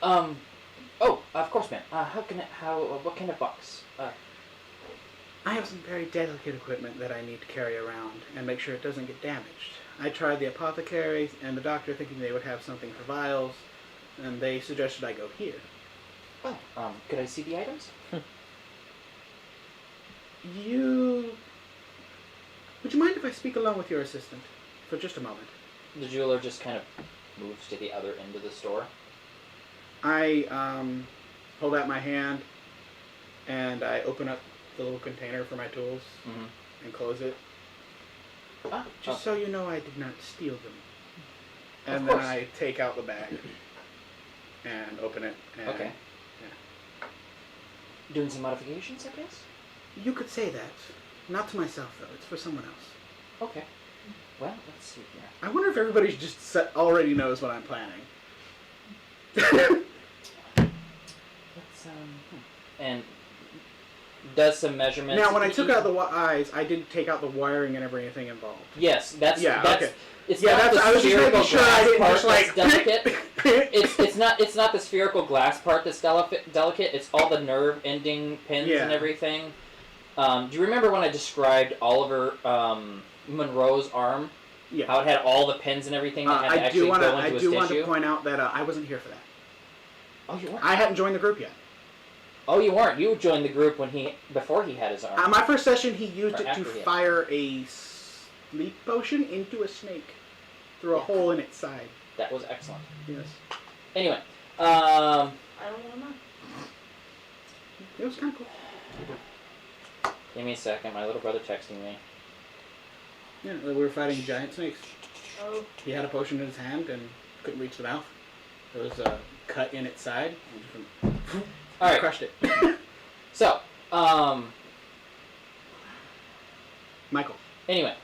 Speaker 2: Yeah.
Speaker 1: Oh, of course, ma'am. What kind of box?
Speaker 2: I have some very delicate equipment that I need to carry around and make sure it doesn't get damaged. I tried the apothecary and the doctor thinking they would have something for vials, and they suggested I go here.
Speaker 1: Oh, could I see the items?
Speaker 2: Would you mind if I speak alone with your assistant for just a moment?
Speaker 1: The jeweler just kind of moves to the other end of the store.
Speaker 2: I hold out my hand and I open up the little container for my tools
Speaker 1: Mm-hmm.
Speaker 2: and close it.
Speaker 1: Ah,
Speaker 2: Just so you know I did not steal them.
Speaker 1: Of
Speaker 2: And then
Speaker 1: course.
Speaker 2: I take out the bag and open it. And
Speaker 1: Okay. Doing some modifications, I guess?
Speaker 2: You could say that. Not to myself, though. It's for someone else.
Speaker 1: Okay. Well, let's see here.
Speaker 2: I wonder if everybody just already knows what I'm planning.
Speaker 1: Let's, And does some measurements.
Speaker 2: Now, when I took out the eyes, I did take out the wiring and everything involved.
Speaker 1: Yes, that's
Speaker 2: Okay.
Speaker 1: It's
Speaker 2: Yeah,
Speaker 1: not
Speaker 2: that's.
Speaker 1: the
Speaker 2: I was just
Speaker 1: spherical
Speaker 2: making sure I
Speaker 1: glass
Speaker 2: didn't
Speaker 1: part
Speaker 2: just like.
Speaker 1: that's delicate. It's not the spherical glass part that's delicate. It's all the nerve ending pins and
Speaker 2: Yeah.
Speaker 1: everything. Do you remember when I described Oliver Monroe's arm?
Speaker 2: Yeah.
Speaker 1: How it had all the pins and everything that had to
Speaker 2: I
Speaker 1: actually
Speaker 2: do want
Speaker 1: go
Speaker 2: to.
Speaker 1: into
Speaker 2: I
Speaker 1: his
Speaker 2: do want
Speaker 1: tissue?
Speaker 2: to point out that I wasn't here for that.
Speaker 1: Oh, you weren't.
Speaker 2: I hadn't joined the group yet.
Speaker 1: Oh, you weren't. You joined the group before he had his arm.
Speaker 2: My first session, he used
Speaker 1: Or
Speaker 2: it to
Speaker 1: after he had.
Speaker 2: fire a sleep potion into a snake through a hole in its side.
Speaker 1: That was excellent.
Speaker 2: Yes.
Speaker 1: Anyway,
Speaker 4: I don't want to know.
Speaker 2: It was kind of cool.
Speaker 1: give me a second. My little brother texting me.
Speaker 2: Yeah, we were fighting giant snakes.
Speaker 4: Oh.
Speaker 2: He had a potion in his hand and couldn't reach the mouth. There was a cut in its side. And just
Speaker 1: All right.
Speaker 2: crushed it.
Speaker 1: So,
Speaker 2: Michael.
Speaker 1: anyway,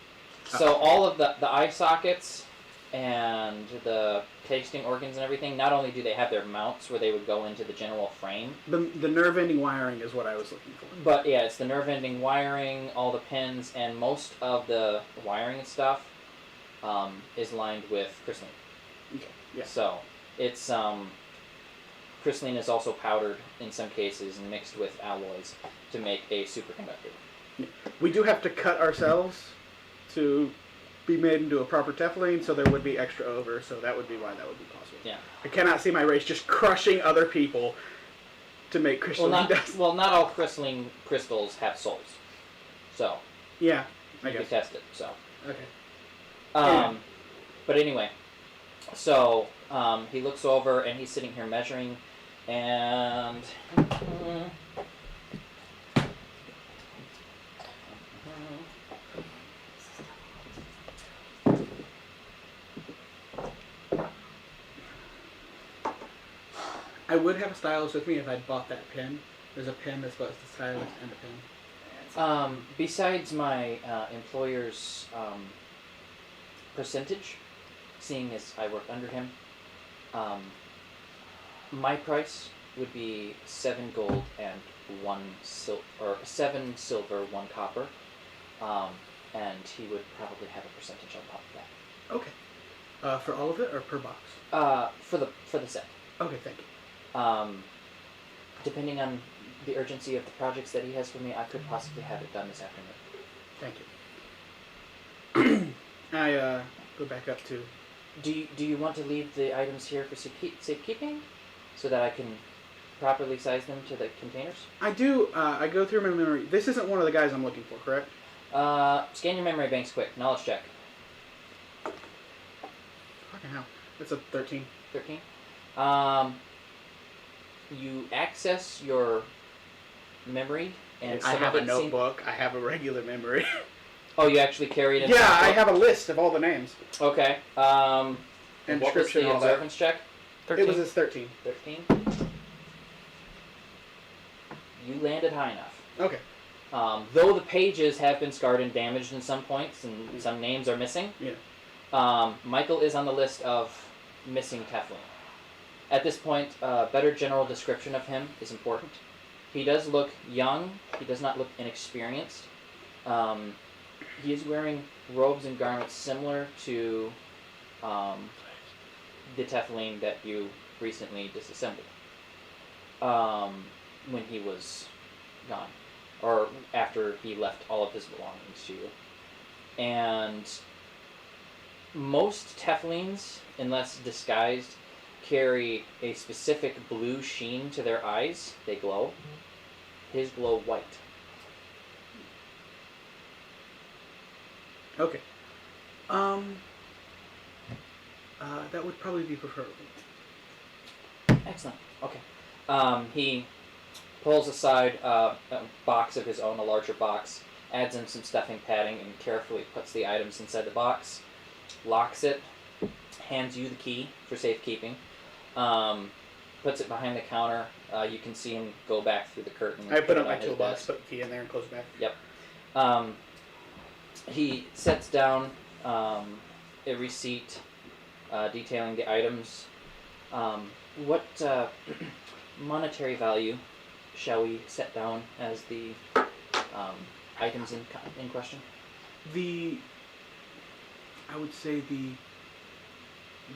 Speaker 1: so all of the eye sockets and the tasting organs and everything, not only do they have their mounts where they would go into the general frame,
Speaker 2: The nerve ending wiring is what I was looking for.
Speaker 1: but yeah, it's the nerve ending wiring, all the pins, and most of the wiring and stuff is lined with crystalline.
Speaker 2: Okay. Yeah.
Speaker 1: So it's crystalline is also powdered in some cases and mixed with alloys to make a superconductor.
Speaker 2: We do have to cut ourselves to be made into a proper Teflon, so there would be extra over, so that would be why that would be possible.
Speaker 1: Yeah.
Speaker 2: I cannot see my race just crushing other people to make
Speaker 1: Well,
Speaker 2: crystalline dust.
Speaker 1: not all crystalline crystals have souls. So
Speaker 2: Yeah, I
Speaker 1: you can
Speaker 2: guess.
Speaker 1: test it. So.
Speaker 2: Okay.
Speaker 1: But anyway, so he looks over and he's sitting here measuring, and
Speaker 2: I would have a stylus with me if I'd bought that pen. There's a pen that's both the stylus and a pen.
Speaker 1: besides my employer's percentage, seeing as I work under him, my price would be 7 gold and 7 silver, 1 copper, and he would probably have a percentage on top of that.
Speaker 2: Okay. For all of it or per box?
Speaker 1: For the set.
Speaker 2: Okay, thank you.
Speaker 1: Depending on the urgency of the projects that he has for me, I could possibly have it done this afternoon.
Speaker 2: Thank you. I go back up to.
Speaker 1: Do you want to leave the items here for safekeeping, so that I can properly size them to the containers?
Speaker 2: I do. I go through my memory. This isn't one of the guys I'm looking for, correct?
Speaker 1: Scan your memory banks quick. Knowledge check.
Speaker 2: Fucking hell. It's a 13.
Speaker 1: 13. You access your memory, and
Speaker 2: I
Speaker 1: some
Speaker 2: have
Speaker 1: of
Speaker 2: a
Speaker 1: it seem-
Speaker 2: notebook. I have a regular memory.
Speaker 1: Oh, you actually carry it in.
Speaker 2: Yeah, I
Speaker 1: that
Speaker 2: have a list of all the names.
Speaker 1: book? Okay.
Speaker 2: And
Speaker 1: What was
Speaker 2: description
Speaker 1: the
Speaker 2: and all that.
Speaker 1: observance check?
Speaker 3: 13.
Speaker 2: It was his 13.
Speaker 1: 13. You landed high enough.
Speaker 2: Okay.
Speaker 1: Though the pages have been scarred and damaged in some points, and some names are missing.
Speaker 2: Yeah.
Speaker 1: Michael is on the list of missing Teflon. At this point, better general description of him is important. He does look young. He does not look inexperienced. He is wearing robes and garments similar to the Teflon that you recently disassembled when he was gone, or after he left all of his belongings to you. And most Teflons, unless disguised, carry a specific blue sheen to their eyes. They glow. His glow white.
Speaker 2: Okay. That would probably be preferable.
Speaker 1: Excellent. Okay. He pulls aside a box of his own, a larger box, adds in some stuffing padding, and carefully puts the items inside the box, locks it, hands you the key for safekeeping, puts it behind the counter. You can see him go back through the curtain.
Speaker 2: I put
Speaker 1: it
Speaker 2: up my
Speaker 1: on his
Speaker 2: toolbox,
Speaker 1: desk.
Speaker 2: put the key in there, and close it back.
Speaker 1: Yep. He sets down a receipt detailing the items. What monetary value shall we set down as the items in question?
Speaker 2: I would say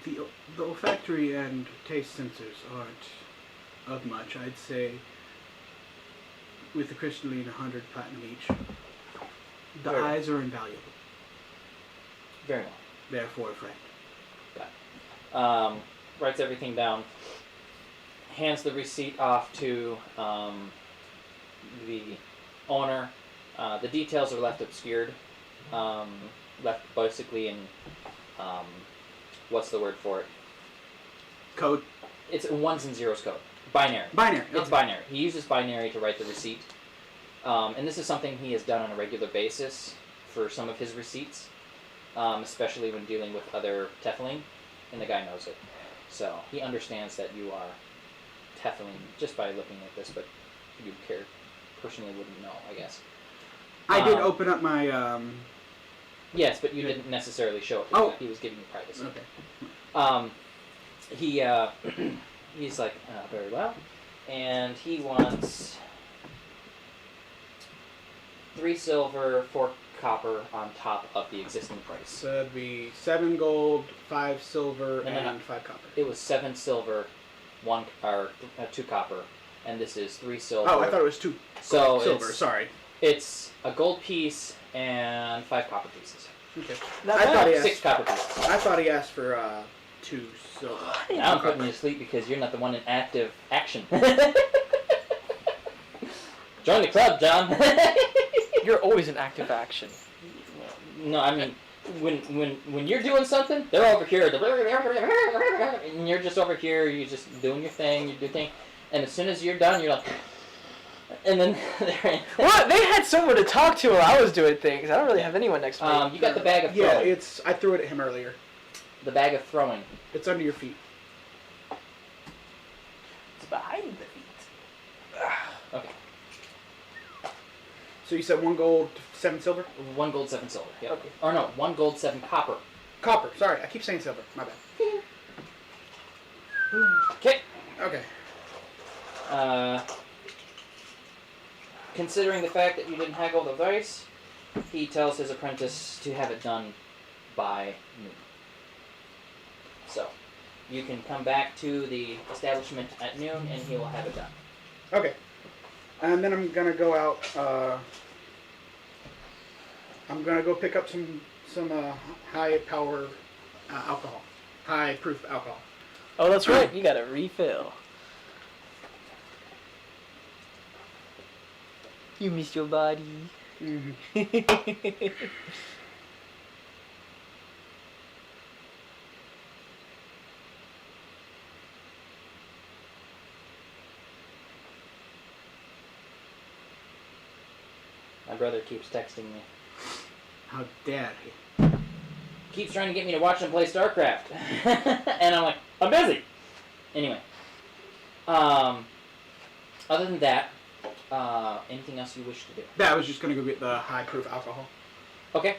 Speaker 2: the olfactory and taste sensors aren't of much. I'd say with the crystalline 100 platinum each. The
Speaker 1: Very well.
Speaker 2: eyes are invaluable.
Speaker 1: Very well.
Speaker 2: Therefore, a friend.
Speaker 1: Writes everything down, hands the receipt off to the owner. The details are left obscured, left basically in, what's the word for it?
Speaker 2: Code.
Speaker 1: It's a ones and zeros code. Binary.
Speaker 2: Binary.
Speaker 1: It's
Speaker 2: Okay.
Speaker 1: binary. He uses binary to write the receipt. And this is something he has done on a regular basis for some of his receipts. especially when dealing with other Teflon, and the guy knows it. So he understands that you are Teflon just by looking at this, but you personally wouldn't know, I guess.
Speaker 2: I did open up my.
Speaker 1: Yes, but you didn't necessarily show it.
Speaker 2: Oh.
Speaker 1: He was giving you privacy.
Speaker 2: Okay.
Speaker 1: He's like, very well, and he wants 3 silver, 4 copper on top of the existing price.
Speaker 2: So that'd be 7 gold, 5 silver,
Speaker 1: No.
Speaker 2: and 5 copper.
Speaker 1: It was 7 silver, 2 copper, and this is 3 silver.
Speaker 2: Oh, I thought it was 2
Speaker 1: so
Speaker 2: silver. Sorry.
Speaker 1: It's a gold piece and 5 copper pieces.
Speaker 2: Okay.
Speaker 3: Not
Speaker 2: I thought
Speaker 3: bad.
Speaker 2: he
Speaker 1: 6
Speaker 2: asked.
Speaker 1: copper pieces.
Speaker 2: I thought he asked for 2 silver.
Speaker 1: Now I'm putting you to sleep because you're not the one in active action. Join the club, John.
Speaker 3: You're always in active action.
Speaker 1: No, I mean, when you're doing something, they're over here, and you're just over here. You're just doing your thing. You do your thing, and as soon as you're done, you're like, and then they're in.
Speaker 3: Well, they had someone to talk to while I was doing things. I don't really have anyone next to me.
Speaker 1: You got the bag of
Speaker 2: Yeah,
Speaker 1: throwing.
Speaker 2: I threw it at him earlier.
Speaker 1: The bag of throwing.
Speaker 2: It's under your feet.
Speaker 3: It's behind the feet.
Speaker 1: Okay.
Speaker 2: So you said 1 gold, 7 silver?
Speaker 1: 1 gold, 7 silver. Yep.
Speaker 2: Okay.
Speaker 1: Or no, 1 gold, 7 copper.
Speaker 2: Copper. Sorry, I keep saying silver. My bad.
Speaker 1: Okay.
Speaker 2: Okay.
Speaker 1: Considering the fact that you didn't haggle the dice, he tells his apprentice to have it done by noon. So, you can come back to the establishment at noon and he will have it done.
Speaker 2: Okay. And then I'm gonna go out. I'm gonna go pick up some high power alcohol, high proof alcohol.
Speaker 3: Oh, that's right. You got a refill. You miss your body.
Speaker 2: Mm-hmm.
Speaker 1: My brother keeps texting me.
Speaker 2: How dare
Speaker 1: Keeps trying to get me to watch him play StarCraft. And I'm like, I'm busy! Anyway. Other than that, anything else you wish to do?
Speaker 2: Yeah, I was just gonna go get the high proof alcohol.
Speaker 1: Okay.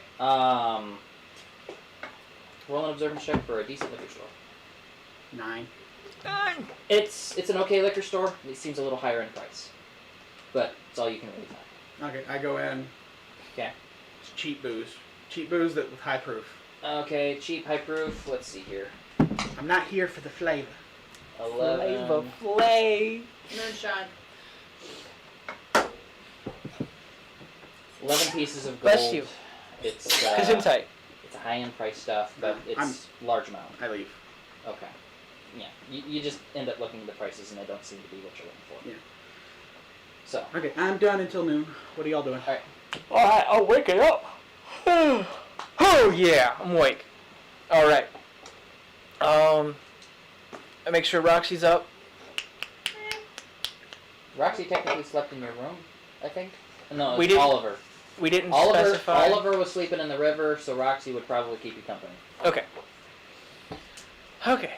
Speaker 1: Roll an observance check for a decent liquor store.
Speaker 2: 9.
Speaker 1: It's an okay liquor store. It seems a little higher in price, but it's all you can really find.
Speaker 2: Okay, I go in.
Speaker 1: Okay.
Speaker 2: It's cheap booze. Cheap booze that with high proof.
Speaker 1: Okay, cheap, high proof. Let's see here.
Speaker 2: I'm not here for the flavor.
Speaker 1: 11.
Speaker 3: Flay.
Speaker 4: Moonshine.
Speaker 1: 11 pieces of gold.
Speaker 3: Bless you.
Speaker 1: It's
Speaker 3: Gesundheit.
Speaker 1: it's a high-end price stuff, but it's large amount.
Speaker 2: I leave.
Speaker 1: Okay. Yeah. You just end up looking at the prices, and they don't seem to be what you're looking for.
Speaker 2: Yeah.
Speaker 1: So.
Speaker 2: Okay, I'm done until noon. What are y'all doing?
Speaker 1: All right.
Speaker 3: Alright, I'll wake it up. Oh yeah, I'm awake. Alright. I make sure Roxy's up.
Speaker 1: Roxy technically slept in your room, I think. No,
Speaker 3: We
Speaker 1: it's
Speaker 3: didn't
Speaker 1: Oliver.
Speaker 3: We didn't
Speaker 1: Oliver
Speaker 3: specify.
Speaker 1: Oliver was sleeping in the river, so Roxy would probably keep you company.
Speaker 3: Okay. Okay.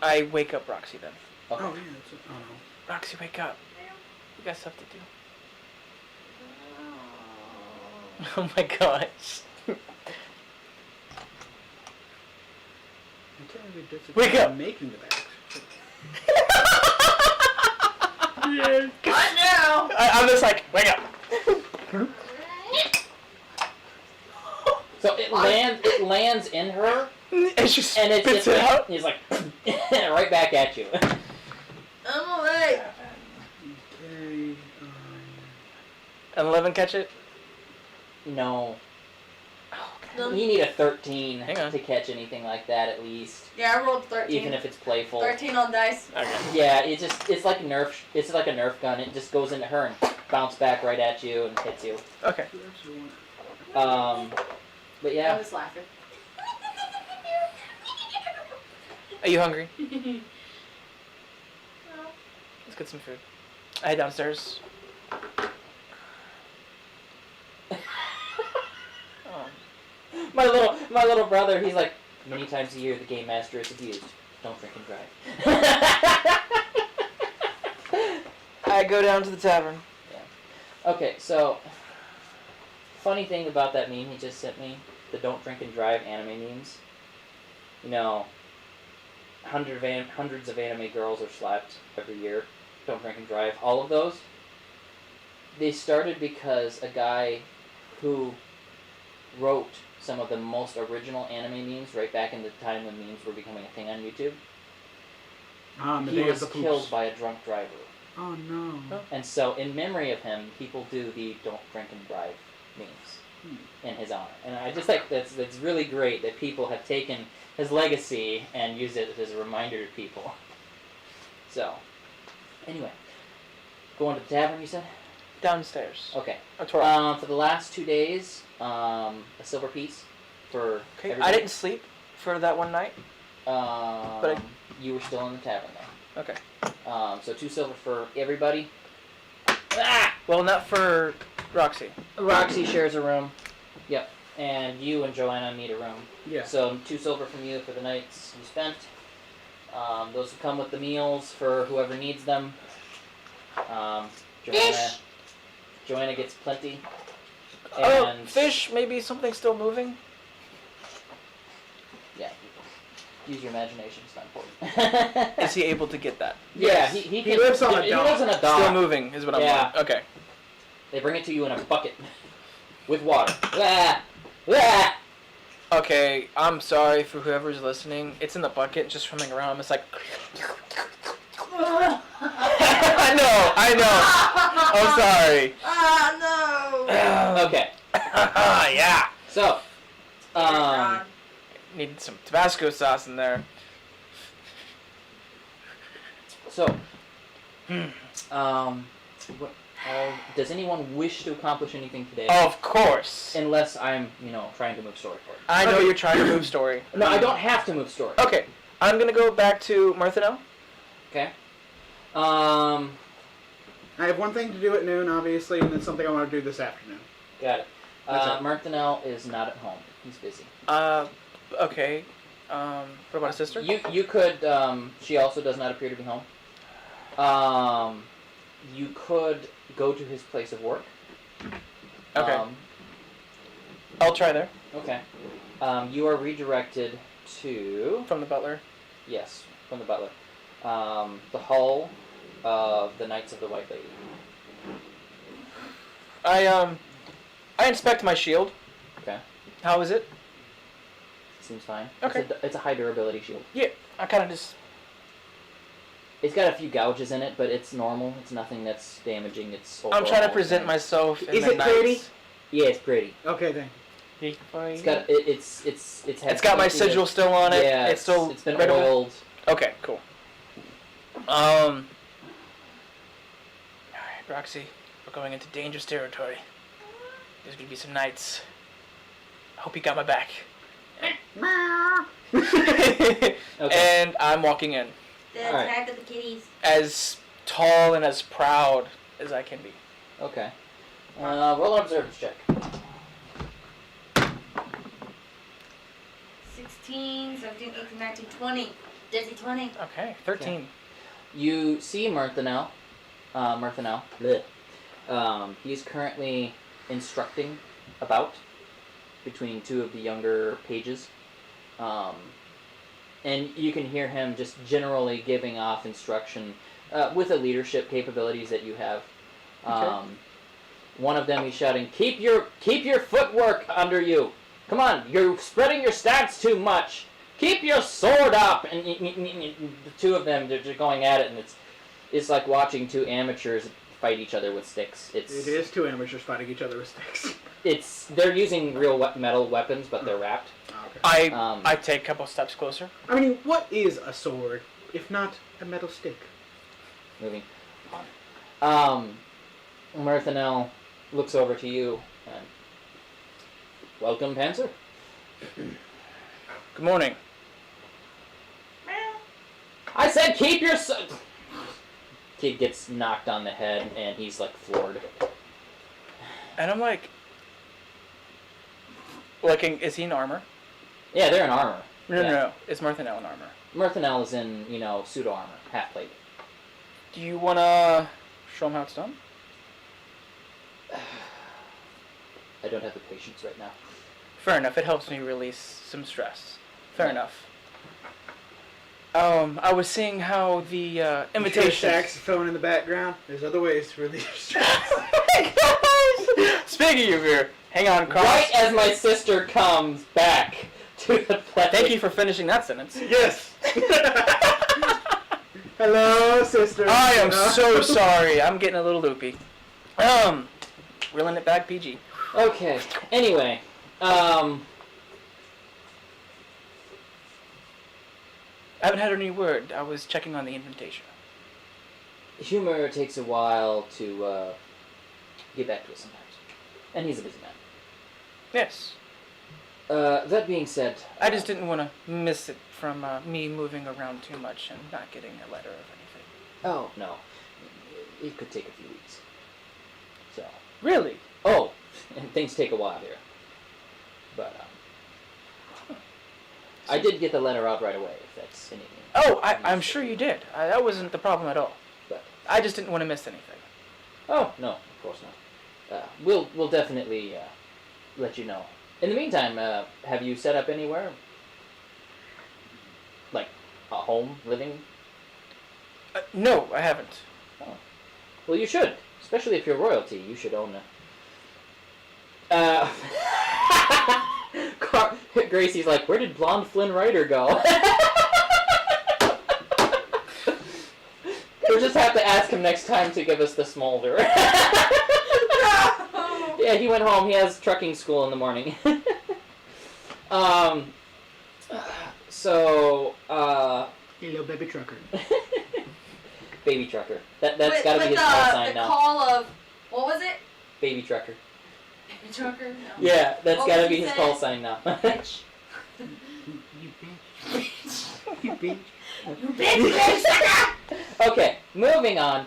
Speaker 3: I wake up Roxy then.
Speaker 1: Okay.
Speaker 2: Oh, yeah. That's it. Oh, no.
Speaker 3: Roxy, wake up. We got stuff to do. Oh my gosh.
Speaker 2: I'm terribly difficult
Speaker 3: Wake up!
Speaker 2: making the bags.
Speaker 3: Yeah.
Speaker 4: What now?
Speaker 3: I'm just like, wake up.
Speaker 1: So it lands in her,
Speaker 3: And she
Speaker 1: and it's
Speaker 3: spits it out.
Speaker 1: He's like right back at you.
Speaker 4: I'm awake.
Speaker 2: Okay.
Speaker 3: And 11 catch it?
Speaker 1: No,
Speaker 4: No.
Speaker 1: you need a 13
Speaker 3: Hang on.
Speaker 1: to catch anything like that at least,
Speaker 4: Yeah, I rolled 13.
Speaker 1: even if it's playful.
Speaker 4: 13 on dice.
Speaker 3: Okay.
Speaker 1: Yeah, it's like a Nerf. It's like a Nerf gun. It just goes into her and bounce back right at you and hits you.
Speaker 3: Okay.
Speaker 1: But
Speaker 4: I
Speaker 1: yeah,
Speaker 4: was laughing.
Speaker 3: Are you hungry? Let's get some food. I head downstairs.
Speaker 1: my little brother, he's like, many times a year the game master is abused. Don't drink and drive.
Speaker 3: I go down to the tavern.
Speaker 1: Okay, so funny thing about that meme he just sent me, the don't drink and drive anime memes. You know, hundreds of anime girls are slapped every year. Don't drink and drive. All of those. They started because a guy who wrote some of the most original anime memes right back in the time when memes were becoming a thing on YouTube.
Speaker 2: The
Speaker 1: He
Speaker 2: day of
Speaker 1: was
Speaker 2: the poops.
Speaker 1: killed by a drunk driver.
Speaker 2: Oh no.
Speaker 1: And so, in memory of him, people do the "Don't Drink and Drive" memes in his honor. And I just think that's really great that people have taken his legacy and used it as a reminder to people. So, anyway, going to the tavern, you said?
Speaker 3: Downstairs.
Speaker 1: Okay.
Speaker 3: A tour.
Speaker 1: For the last 2 days, a silver piece for
Speaker 3: Okay.
Speaker 1: everybody.
Speaker 3: I didn't sleep for that one night. But
Speaker 1: you were still in the tavern though.
Speaker 3: Okay.
Speaker 1: So 2 silver for everybody. Ah!
Speaker 3: Well, not for Roxy.
Speaker 1: Roxy shares a room. Yep. And you and Joanna need a room.
Speaker 2: Yeah.
Speaker 1: So 2 silver from you for the nights you spent. Those come with the meals for whoever needs them. Joanna gets plenty. And
Speaker 3: Fish, maybe something still moving?
Speaker 1: Yeah. Use your imagination. It's not important.
Speaker 3: Is he able to get that?
Speaker 1: Yeah, he
Speaker 2: lives on a
Speaker 1: he
Speaker 2: dock.
Speaker 1: lives in a dock.
Speaker 3: Still moving is what I'm
Speaker 1: Yeah.
Speaker 3: wondering. Okay.
Speaker 1: They bring it to you in a bucket with water. Ah! Ah!
Speaker 3: Okay, I'm sorry for whoever's listening. It's in the bucket, just swimming around. It's like... I know. I'm sorry.
Speaker 4: Ah, no.
Speaker 1: Okay.
Speaker 3: Yeah.
Speaker 1: So,
Speaker 3: Need some Tabasco sauce in there.
Speaker 1: So, what, does anyone wish to accomplish anything today?
Speaker 3: Of course.
Speaker 1: Unless I'm, trying to move story forward.
Speaker 3: I know you're trying to move story.
Speaker 1: No, I don't have to move story.
Speaker 3: Okay, I'm gonna go back to Martha now.
Speaker 1: Okay.
Speaker 2: I have one thing to do at noon, obviously, and then something I want to do this afternoon.
Speaker 1: Got it.
Speaker 2: That's it.
Speaker 1: Marthinell is not at home. He's busy.
Speaker 3: Okay. What about his sister?
Speaker 1: You could, she also does not appear to be home. You could go to his place of work.
Speaker 3: Okay. I'll try there.
Speaker 1: Okay. You are redirected to...
Speaker 3: From the butler.
Speaker 1: Yes, from the butler. The hall of the Knights of the White Lady.
Speaker 3: I inspect my shield.
Speaker 1: Okay.
Speaker 3: How is it?
Speaker 1: Seems fine.
Speaker 3: Okay.
Speaker 1: It's a high durability shield.
Speaker 3: Yeah, I kind of just...
Speaker 1: It's got a few gouges in it, but it's normal. It's nothing that's damaging. It's
Speaker 3: I'm trying to
Speaker 1: overall
Speaker 3: present
Speaker 1: nice.
Speaker 3: myself in
Speaker 2: Is
Speaker 3: the
Speaker 2: it pretty?
Speaker 3: Knights.
Speaker 1: Yeah, it's pretty.
Speaker 2: Okay, then.
Speaker 1: It's got
Speaker 3: It's got my sigil still on it.
Speaker 1: Yeah,
Speaker 3: it's still
Speaker 1: it's been
Speaker 3: readable.
Speaker 1: oiled.
Speaker 3: Okay, cool. Alright, Roxy, we're going into dangerous territory. There's gonna be some knights. I hope you got my back.
Speaker 1: Okay.
Speaker 3: And I'm walking in,
Speaker 4: The
Speaker 1: Alright.
Speaker 4: attack of the kitties.
Speaker 3: as tall and as proud as I can be.
Speaker 1: Okay. Roll an observance check.
Speaker 4: 16, 17, 18, 19, 20. Dizzy 20.
Speaker 3: Okay, 13.
Speaker 1: You see Marthinell. Bleh. He's currently instructing about between 2 of the younger pages. And you can hear him just generally giving off instruction with the leadership capabilities that you have.
Speaker 3: Okay.
Speaker 1: One of them he's shouting, keep your footwork under you. Come on, you're spreading your stats too much. Keep your sword up. And the 2 of them, they're just going at it, and it's like watching 2 amateurs fight each other with sticks.
Speaker 2: It is 2 amateurs fighting each other with sticks.
Speaker 1: They're using real metal weapons, but they're wrapped.
Speaker 2: Okay.
Speaker 3: I take a couple steps closer.
Speaker 2: I mean, what is a sword, if not a metal stick?
Speaker 1: Moving on. Marthinell looks over to you and welcome, Panzer.
Speaker 3: Good morning.
Speaker 1: I said keep your Kid gets knocked on the head and he's like floored.
Speaker 3: And I'm like, Like, is he in armor?
Speaker 1: Yeah, they're in armor.
Speaker 3: No,
Speaker 1: Yeah.
Speaker 3: no. Is Marthinell in armor?
Speaker 1: Mirthanel is in, pseudo armor, half plate.
Speaker 3: Do you wanna show him how it's done?
Speaker 1: I don't have the patience right now.
Speaker 3: Fair enough. It helps me release some stress. Fair enough. I was seeing how the
Speaker 2: You hear a
Speaker 3: invitation.
Speaker 2: saxophone in the background. There's other ways to relieve stress.
Speaker 3: Speaking of here, hang on, Cross.
Speaker 1: Right as my sister comes back to the play.
Speaker 3: Thank you for finishing that sentence.
Speaker 2: Yes. Hello, sister.
Speaker 3: I am so sorry. I'm getting a little loopy. Reeling it back, PG.
Speaker 1: Okay. Anyway,
Speaker 3: I haven't had any word. I was checking on the invitation.
Speaker 1: humor takes a while to get back to us sometimes, and he's a busy man.
Speaker 3: Yes.
Speaker 1: That being said,
Speaker 3: I just didn't want to miss it from me moving around too much and not getting a letter of anything.
Speaker 1: Oh no, it could take a few weeks. So.
Speaker 3: Really?
Speaker 1: Oh, and things take a while here. But I did get the letter out right away. If that's anything.
Speaker 3: Oh, I'm sure you did. That wasn't the problem at all.
Speaker 1: But
Speaker 3: I just didn't want to miss anything.
Speaker 1: oh no, of course not. We'll definitely let you know. In the meantime, have you set up anywhere? Like a home living?
Speaker 3: No, I haven't.
Speaker 1: Well, you should, especially if you're royalty. You should own Gracie's like, where did blonde Flynn Rider go? We'll just have to ask him next time to give us the smolder. Yeah, he went home. He has trucking school in the morning.
Speaker 2: Hello, baby trucker.
Speaker 1: Baby trucker. That's got to be his call sign
Speaker 4: the
Speaker 1: now.
Speaker 4: call of, what was it?
Speaker 1: Baby trucker.
Speaker 4: Baby trucker? No.
Speaker 1: Yeah, that's
Speaker 4: What
Speaker 1: got to
Speaker 4: was
Speaker 1: be
Speaker 4: he
Speaker 1: his
Speaker 4: saying?
Speaker 1: call sign now.
Speaker 4: Bitch.
Speaker 2: You bitch. You bitch.
Speaker 4: You bitch, bitch, sucker!
Speaker 1: Okay, moving on.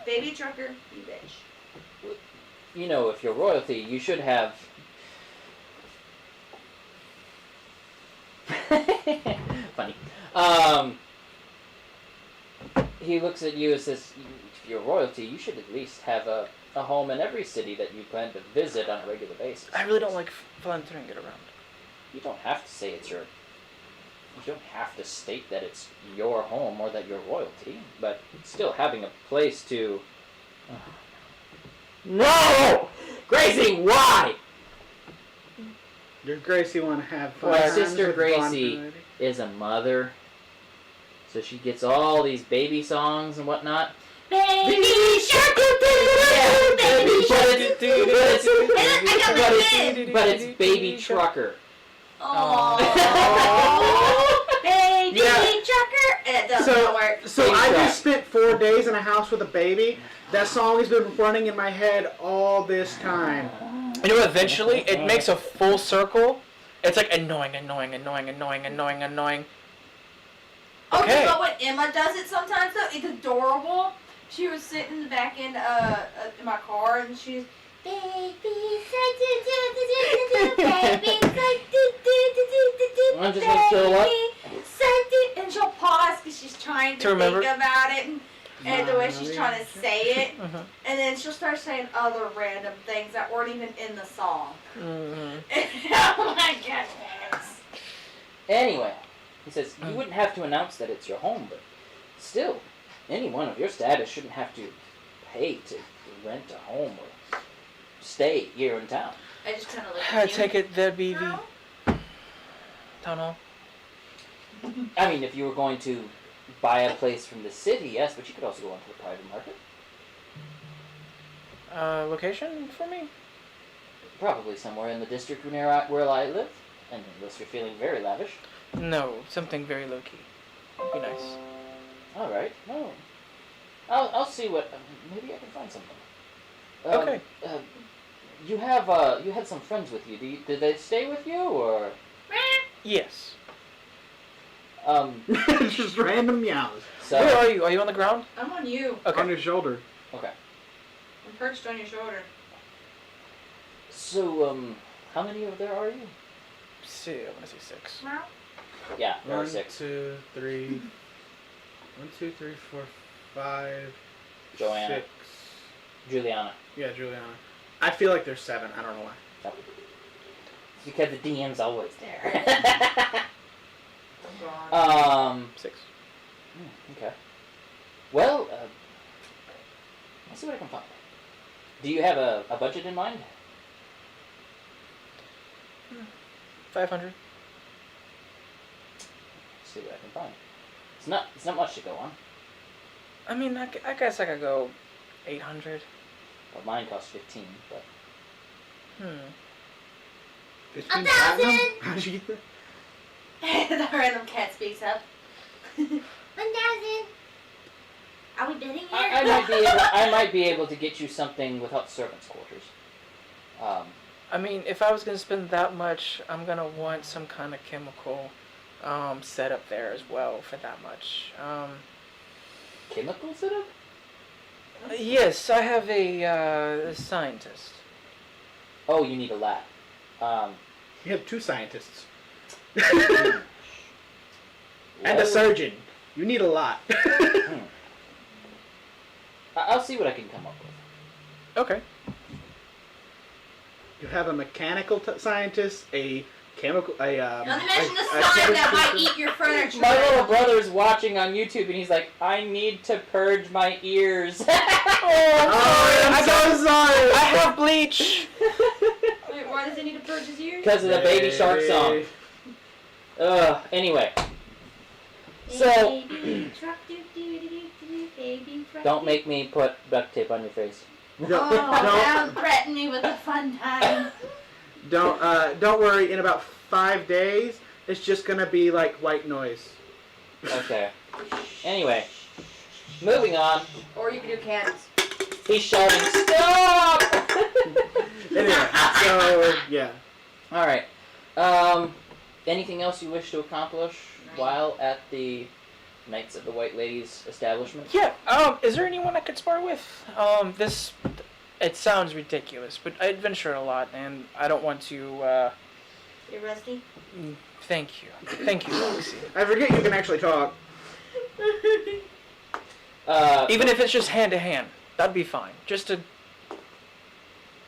Speaker 4: Baby trucker, you bitch.
Speaker 1: If you're royalty, you should have. Funny. He looks at you and says, if you're royalty, you should at least have a home in every city that you plan to visit on a regular basis.
Speaker 3: I really don't like flantering it around.
Speaker 1: You don't have to say it's your. You don't have to state that it's your home or that you're royalty, but still having a place to. No! Gracie, why?
Speaker 2: Does Gracie want to have fun?
Speaker 1: Well,
Speaker 2: times
Speaker 1: Sister
Speaker 2: with
Speaker 1: Gracie
Speaker 2: blonde lady?
Speaker 1: is a mother, so she gets all these baby songs and whatnot.
Speaker 4: Baby shark, baby shark.
Speaker 1: But it's Baby Trucker.
Speaker 4: Aww. Baby
Speaker 2: Yeah.
Speaker 4: trucker. And it doesn't work.
Speaker 2: So
Speaker 1: Baby
Speaker 2: I
Speaker 1: truck.
Speaker 2: just spent 4 days in a house with a baby. That song has been running in my head all this time.
Speaker 3: You know, eventually it makes a full circle. It's like annoying.
Speaker 4: Okay,
Speaker 3: Okay.
Speaker 4: but when Emma does it sometimes, though, it's adorable. She was sitting back in my car, and she's baby,
Speaker 1: I'm just gonna fill up.
Speaker 4: and she'll pause because she's trying to
Speaker 3: remember?
Speaker 4: think about it and the way she's trying to say it,
Speaker 3: Mhm.
Speaker 4: and then she'll start saying other random things that weren't even in the song.
Speaker 3: Mhm.
Speaker 4: Oh my goodness!
Speaker 1: Anyway, he says, you wouldn't have to announce that it's your home, but still, anyone of your status shouldn't have to pay to rent a home or stay here in town.
Speaker 4: I just kind of look
Speaker 3: I
Speaker 4: at you.
Speaker 3: take it that'd be the
Speaker 4: No?
Speaker 3: town hall.
Speaker 1: I mean, if you were going to buy a place from the city, yes, but you could also go into the private market.
Speaker 3: Location for me?
Speaker 1: Probably somewhere in the district near where I live, and unless you're feeling very lavish.
Speaker 3: No, something very low key. Would be nice.
Speaker 1: All right, no, I'll see what. Maybe I can find something.
Speaker 3: Okay.
Speaker 1: You had some friends with you. Did they stay with you or?
Speaker 3: Yes.
Speaker 2: Just random meows
Speaker 1: So
Speaker 3: Where are you? Are you on the ground?
Speaker 4: I'm on you.
Speaker 3: Okay.
Speaker 2: on your shoulder.
Speaker 1: okay.
Speaker 4: I'm perched on your shoulder.
Speaker 1: So How many of there are you?
Speaker 3: See, I want to say 6.
Speaker 1: Yeah, there are
Speaker 2: 1,
Speaker 1: 6.
Speaker 2: 2, 3. 1, 2, 3, 4, 5.
Speaker 1: Joanna.
Speaker 2: 6.
Speaker 1: Juliana.
Speaker 2: Yeah, Juliana. I feel like there's 7. I don't know why.
Speaker 1: Because the DM's always there.
Speaker 3: 6.
Speaker 1: Okay. Well, let's see what I can find. Do you have a budget in mind?
Speaker 3: 500.
Speaker 1: Let's see what I can find. It's not much to go on.
Speaker 3: I mean, I guess I could go 800.
Speaker 1: Well, mine costs 15, but
Speaker 2: 15
Speaker 4: 1,000!
Speaker 2: platinum? How did you get that?
Speaker 4: The random cat speaks up. 1,000. Are we bidding here?
Speaker 1: I might be able to get you something without servants' quarters.
Speaker 3: I mean, if I was going to spend that much, I'm going to want some kind of chemical set up there as well for that much.
Speaker 1: Chemical setup?
Speaker 3: Yes, I have a scientist.
Speaker 1: Oh, you need a lab.
Speaker 2: You have 2 scientists.
Speaker 1: Well,
Speaker 2: And a surgeon. You need a lot.
Speaker 1: I'll see what I can come up with.
Speaker 3: Okay.
Speaker 2: You have a mechanical scientist, a chemical,
Speaker 4: Not to mention the slime that might eat your furniture.
Speaker 1: My little brother's watching on YouTube and he's like, I need to purge my ears.
Speaker 2: I'm so sorry.
Speaker 3: I have bleach.
Speaker 4: Wait, why does he need to purge his ears?
Speaker 1: Because of the Baby Shark song. Anyway. So, don't make me put duct tape on your face.
Speaker 2: Don't,
Speaker 4: Don't threaten me with a fun time.
Speaker 2: don't worry. In about 5 days, it's just gonna be like white noise.
Speaker 1: Okay. Anyway, moving on.
Speaker 4: Or you can do candles.
Speaker 1: He's shouting, stop!
Speaker 2: Anyway, so yeah.
Speaker 1: Alright. Anything else you wish to accomplish while at the Knights of the White Ladies establishment?
Speaker 3: Yeah, is there anyone I could spar with? It sounds ridiculous, but I adventure a lot, and I don't want to,
Speaker 4: You're rusty?
Speaker 3: Thank you. Thank you, Roxy.
Speaker 2: I forget you can actually talk.
Speaker 3: Even if it's just hand to hand, that'd be fine. Just to...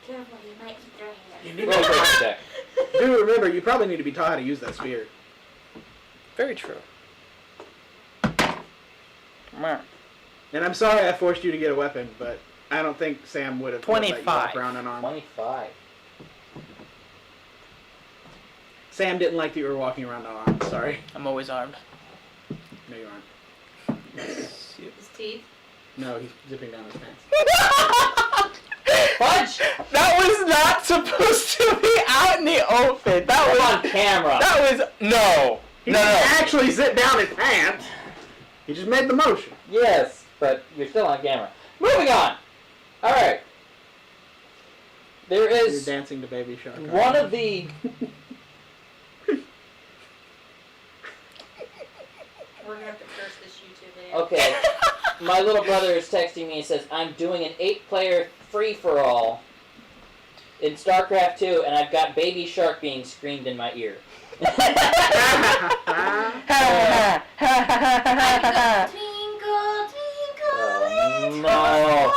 Speaker 4: Careful, you might eat their hand.
Speaker 1: Roll a quick check.
Speaker 2: Do remember, you probably need to be taught how to use that spear.
Speaker 3: Very true.
Speaker 2: And I'm sorry I forced you to get a weapon, but I don't think Sam would have let you walk
Speaker 3: 25.
Speaker 2: around unarmed.
Speaker 1: 25.
Speaker 2: Sam didn't like that you were walking around unarmed. Sorry.
Speaker 3: I'm always armed.
Speaker 2: No, you aren't.
Speaker 4: His teeth.
Speaker 2: No, he's zipping down his pants.
Speaker 1: Fudge!
Speaker 3: That was not supposed to be out in the open. That
Speaker 1: On
Speaker 3: was...
Speaker 1: camera.
Speaker 3: That was... No.
Speaker 2: He
Speaker 3: No,
Speaker 2: didn't
Speaker 3: no.
Speaker 2: actually zip down his pants. He just made the motion.
Speaker 1: Yes, but you're still on camera. Moving on! Alright. There
Speaker 2: You're
Speaker 1: is
Speaker 2: dancing to Baby Shark.
Speaker 1: one of the...
Speaker 4: We're gonna have to curse this YouTube video.
Speaker 1: Okay. My little brother is texting me and says, I'm doing an 8-player free-for-all in StarCraft 2, and I've got Baby Shark being screamed in my ear.
Speaker 4: Twinkle, twinkle,
Speaker 1: no.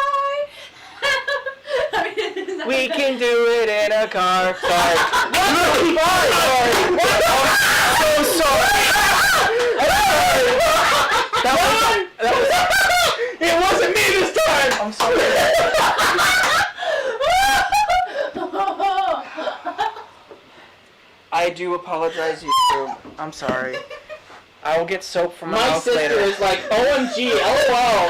Speaker 3: We can do it in a car. Sorry. Sorry. I'm so sorry. That was...
Speaker 2: It wasn't me this time!
Speaker 3: I'm sorry. I do apologize, you two. I'm sorry. I will get soap from my
Speaker 1: My
Speaker 3: mouth
Speaker 1: sister
Speaker 3: later.
Speaker 1: is like, OMG, LOL.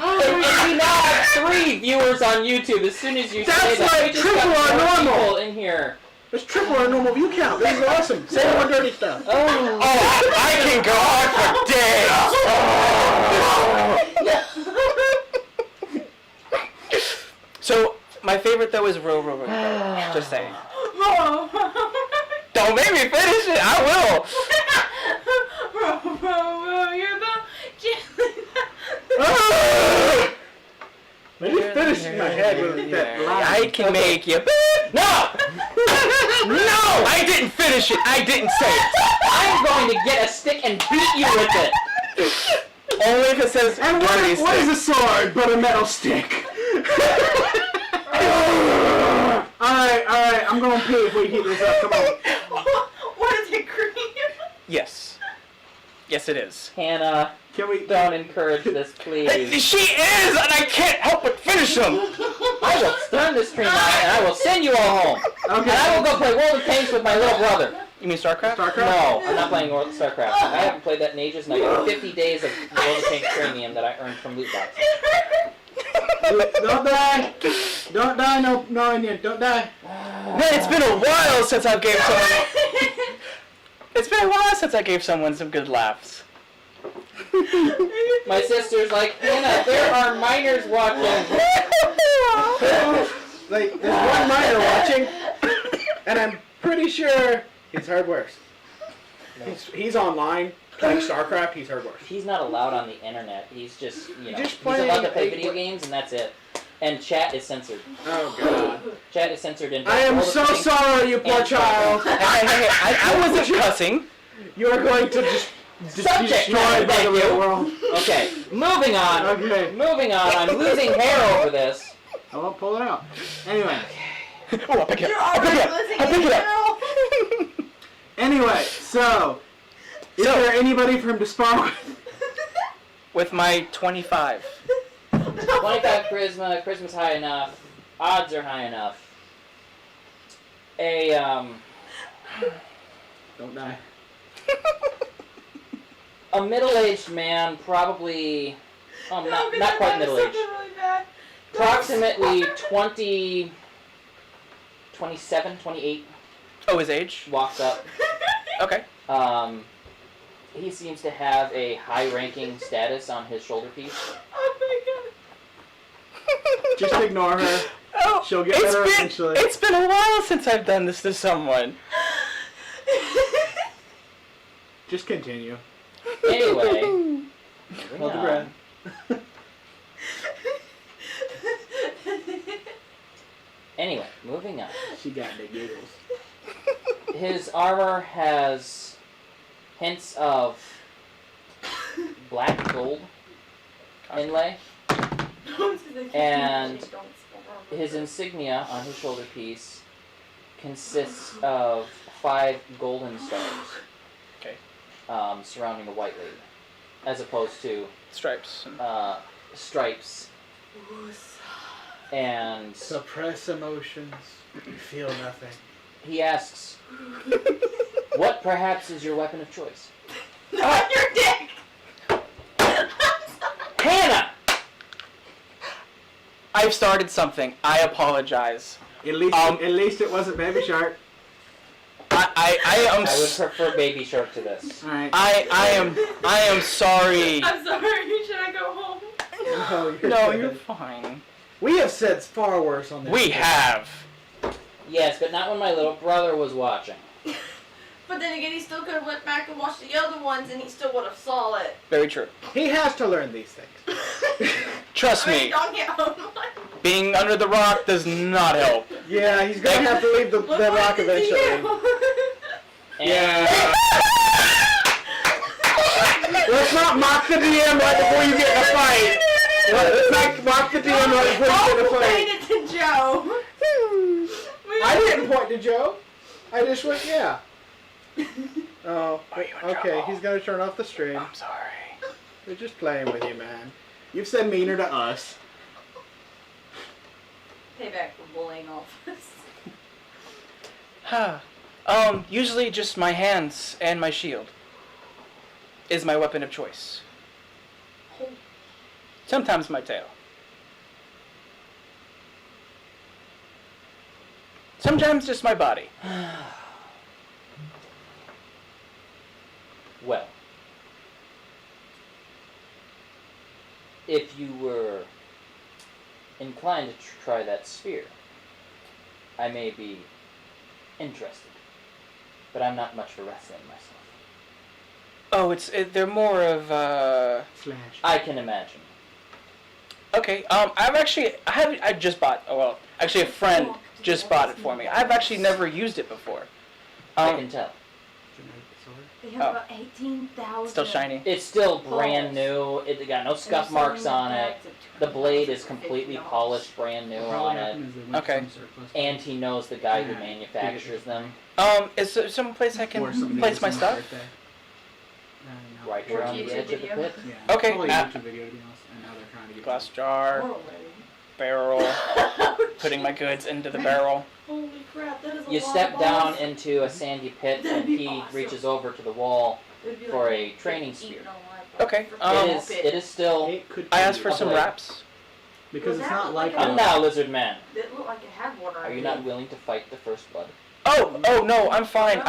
Speaker 1: And we now have 3 viewers on YouTube. As soon as you say
Speaker 2: That's
Speaker 1: that,
Speaker 2: like
Speaker 1: we just
Speaker 2: triple
Speaker 1: got
Speaker 2: our
Speaker 1: more
Speaker 2: normal.
Speaker 1: people in here.
Speaker 2: Let's triple our normal view count. This is awesome. Say more dirty stuff.
Speaker 1: Oh.
Speaker 3: I can go on for days. So, my favorite though is Row Row Row. Just saying. Don't make me finish it. I will.
Speaker 4: You're about
Speaker 2: When you finish my head with that line.
Speaker 3: I can
Speaker 1: Okay.
Speaker 3: make you.
Speaker 1: No!
Speaker 3: No! I didn't finish it. I didn't say it.
Speaker 1: I'm going to get a stick and beat you with it.
Speaker 3: Only if it says
Speaker 2: And
Speaker 3: dirty
Speaker 2: what is
Speaker 3: stick.
Speaker 2: a sword but a metal stick? Alright, I'm gonna pee if we keep this up. Come on.
Speaker 4: What is it, cream?
Speaker 3: Yes. Yes, it is.
Speaker 1: Hannah,
Speaker 2: Can we?
Speaker 1: don't encourage this, please.
Speaker 3: She is, and I can't help but finish them.
Speaker 1: I will turn this stream on and I will send you all home.
Speaker 2: Okay.
Speaker 1: And I will go play World of Tanks with my little brother.
Speaker 3: You mean StarCraft?
Speaker 2: StarCraft?
Speaker 1: No, I'm not playing World of StarCraft. I haven't played that in ages, and I got 50 days of World of Tanks premium that I earned from loot boxes.
Speaker 2: Don't die. Don't die, no Indian. Don't die.
Speaker 3: Man, it's been a while since I gave someone. It's been a while since I gave someone some good laughs.
Speaker 1: My sister's like, Hannah, there are minors watching.
Speaker 2: Like, there's one miner watching, and I'm pretty sure he's heard worse. He's online playing StarCraft. He's heard worse.
Speaker 1: He's not allowed on the internet. He's just, you know,
Speaker 2: Just
Speaker 1: he's allowed to play
Speaker 2: playing-
Speaker 1: video games, and that's it. And chat is censored.
Speaker 2: Oh God.
Speaker 1: Chat is censored in.
Speaker 2: I am
Speaker 1: World of
Speaker 2: so
Speaker 1: Tanks.
Speaker 2: sorry, you poor
Speaker 1: and
Speaker 2: child.
Speaker 3: Hey, I wasn't cussing.
Speaker 2: You are going to just be
Speaker 1: Subject
Speaker 2: destroyed
Speaker 1: matter,
Speaker 2: by the
Speaker 1: thank
Speaker 2: real
Speaker 1: you.
Speaker 2: world.
Speaker 1: Okay, moving on.
Speaker 2: Okay.
Speaker 1: Moving on. I'm losing hair over this.
Speaker 2: I won't pull it out. Anyway.
Speaker 3: Oh, I'll pick it
Speaker 4: You're
Speaker 3: up. I'll pick
Speaker 4: already
Speaker 3: it up.
Speaker 4: losing
Speaker 3: I'll pick it up.
Speaker 4: girl.
Speaker 2: Anyway, so is
Speaker 3: So-
Speaker 2: there anybody for him to spar with?
Speaker 3: With my 25.
Speaker 1: 25 charisma. Charisma's high enough. Odds are high enough.
Speaker 2: Don't die.
Speaker 1: A middle-aged man, probably.
Speaker 4: No,
Speaker 1: Not
Speaker 4: because
Speaker 1: quite
Speaker 4: I thought it was
Speaker 1: middle-aged.
Speaker 4: something really bad.
Speaker 1: Approximately 20, 27, 28
Speaker 3: Oh, his age?
Speaker 1: walks up.
Speaker 3: Okay.
Speaker 1: He seems to have a high-ranking status on his shoulder piece.
Speaker 4: Oh my
Speaker 2: Just ignore her.
Speaker 3: Oh,
Speaker 2: She'll get better eventually.
Speaker 3: It's been a while since I've done this to someone.
Speaker 2: Just continue.
Speaker 1: Anyway, moving
Speaker 2: Hold the
Speaker 1: on.
Speaker 2: breath.
Speaker 1: Anyway, moving on.
Speaker 2: She got the giggles.
Speaker 1: His armor has hints of black gold inlay. And his insignia on his shoulder piece consists of 5 golden stars.
Speaker 3: Okay.
Speaker 1: Surrounding a white lady, as opposed to
Speaker 3: Stripes.
Speaker 1: stripes. And
Speaker 2: Suppress emotions. Feel nothing.
Speaker 1: he asks, "What perhaps is your weapon of choice?"
Speaker 4: Not your dick.
Speaker 1: Hannah!
Speaker 3: I've started something. I apologize.
Speaker 2: At least it wasn't Baby Shark.
Speaker 3: I am
Speaker 1: I would prefer Baby Shark to this.
Speaker 2: All right.
Speaker 3: I am sorry.
Speaker 4: I'm sorry. Should I go home?
Speaker 3: No, you're fine.
Speaker 2: We have said far worse on this.
Speaker 3: We have.
Speaker 1: Yes, but not when my little brother was watching.
Speaker 4: But then again, he still could have went back and watched the other ones, and he still would have saw it.
Speaker 3: Very true.
Speaker 2: He has to learn these things.
Speaker 3: Trust
Speaker 4: I mean,
Speaker 3: me,
Speaker 4: don't get home.
Speaker 3: being under the rock does not help.
Speaker 2: Yeah, he's gonna have to leave the rock eventually.
Speaker 1: And
Speaker 2: Let's not mock the DM right before you get in a fight. Let's not mock the DM right before you get in a fight.
Speaker 4: Pointed to Joe.
Speaker 2: I didn't point to Joe. I just went, yeah. Oh,
Speaker 3: Are you in
Speaker 2: okay.
Speaker 3: trouble?
Speaker 2: He's gonna turn off the stream.
Speaker 3: I'm sorry.
Speaker 2: We're just playing with you, man. You've said meaner to us.
Speaker 4: Payback for bullying all of us.
Speaker 3: Usually just my hands and my shield is my weapon of choice. Sometimes my tail. Sometimes just my body.
Speaker 1: well, if you were inclined to try that sphere, I may be interested. But I'm not much for wrestling myself.
Speaker 3: Oh, they're more of
Speaker 2: Slash.
Speaker 1: I can imagine.
Speaker 3: Okay. I just bought. Oh well, actually, a friend just bought it for me. I've actually never used it before.
Speaker 1: I can tell.
Speaker 4: They have
Speaker 3: Oh.
Speaker 4: about 18,000.
Speaker 3: Still shiny.
Speaker 1: It's still brand new. It got no scuff marks on it. The blade is completely polished, brand new on it.
Speaker 3: Okay.
Speaker 1: And he knows the guy who manufactures them.
Speaker 3: Is there some place I can place my stuff?
Speaker 1: Right here on the edge of the pit.
Speaker 2: Yeah.
Speaker 3: Okay,
Speaker 2: Probably a
Speaker 3: uh,
Speaker 2: YouTube video, to be honest, and now they're trying to get
Speaker 3: Glass jar,
Speaker 4: Whirlwind.
Speaker 3: barrel, putting my goods into the barrel.
Speaker 4: Holy crap, that is a
Speaker 1: You
Speaker 4: lot
Speaker 1: step
Speaker 4: of
Speaker 1: down
Speaker 4: balls.
Speaker 1: into a sandy pit,
Speaker 4: That'd
Speaker 1: and
Speaker 4: be
Speaker 1: he
Speaker 4: awesome.
Speaker 1: reaches over to the wall.
Speaker 4: It'd be
Speaker 1: for
Speaker 4: like
Speaker 1: a
Speaker 4: getting
Speaker 1: training
Speaker 4: eaten
Speaker 1: spear.
Speaker 4: alive by
Speaker 3: Okay,
Speaker 4: a freaking
Speaker 1: It is still.
Speaker 2: It could
Speaker 3: I
Speaker 2: kill
Speaker 3: asked for
Speaker 2: you.
Speaker 3: some
Speaker 1: Okay.
Speaker 3: wraps.
Speaker 2: Because
Speaker 4: Was
Speaker 2: it's
Speaker 4: that
Speaker 2: not
Speaker 4: look
Speaker 2: like
Speaker 4: like
Speaker 1: Come
Speaker 4: a-
Speaker 1: now, lizard man.
Speaker 4: It looked like it had one.
Speaker 1: Are you not willing to fight the first blood?
Speaker 3: Oh no, I'm fine.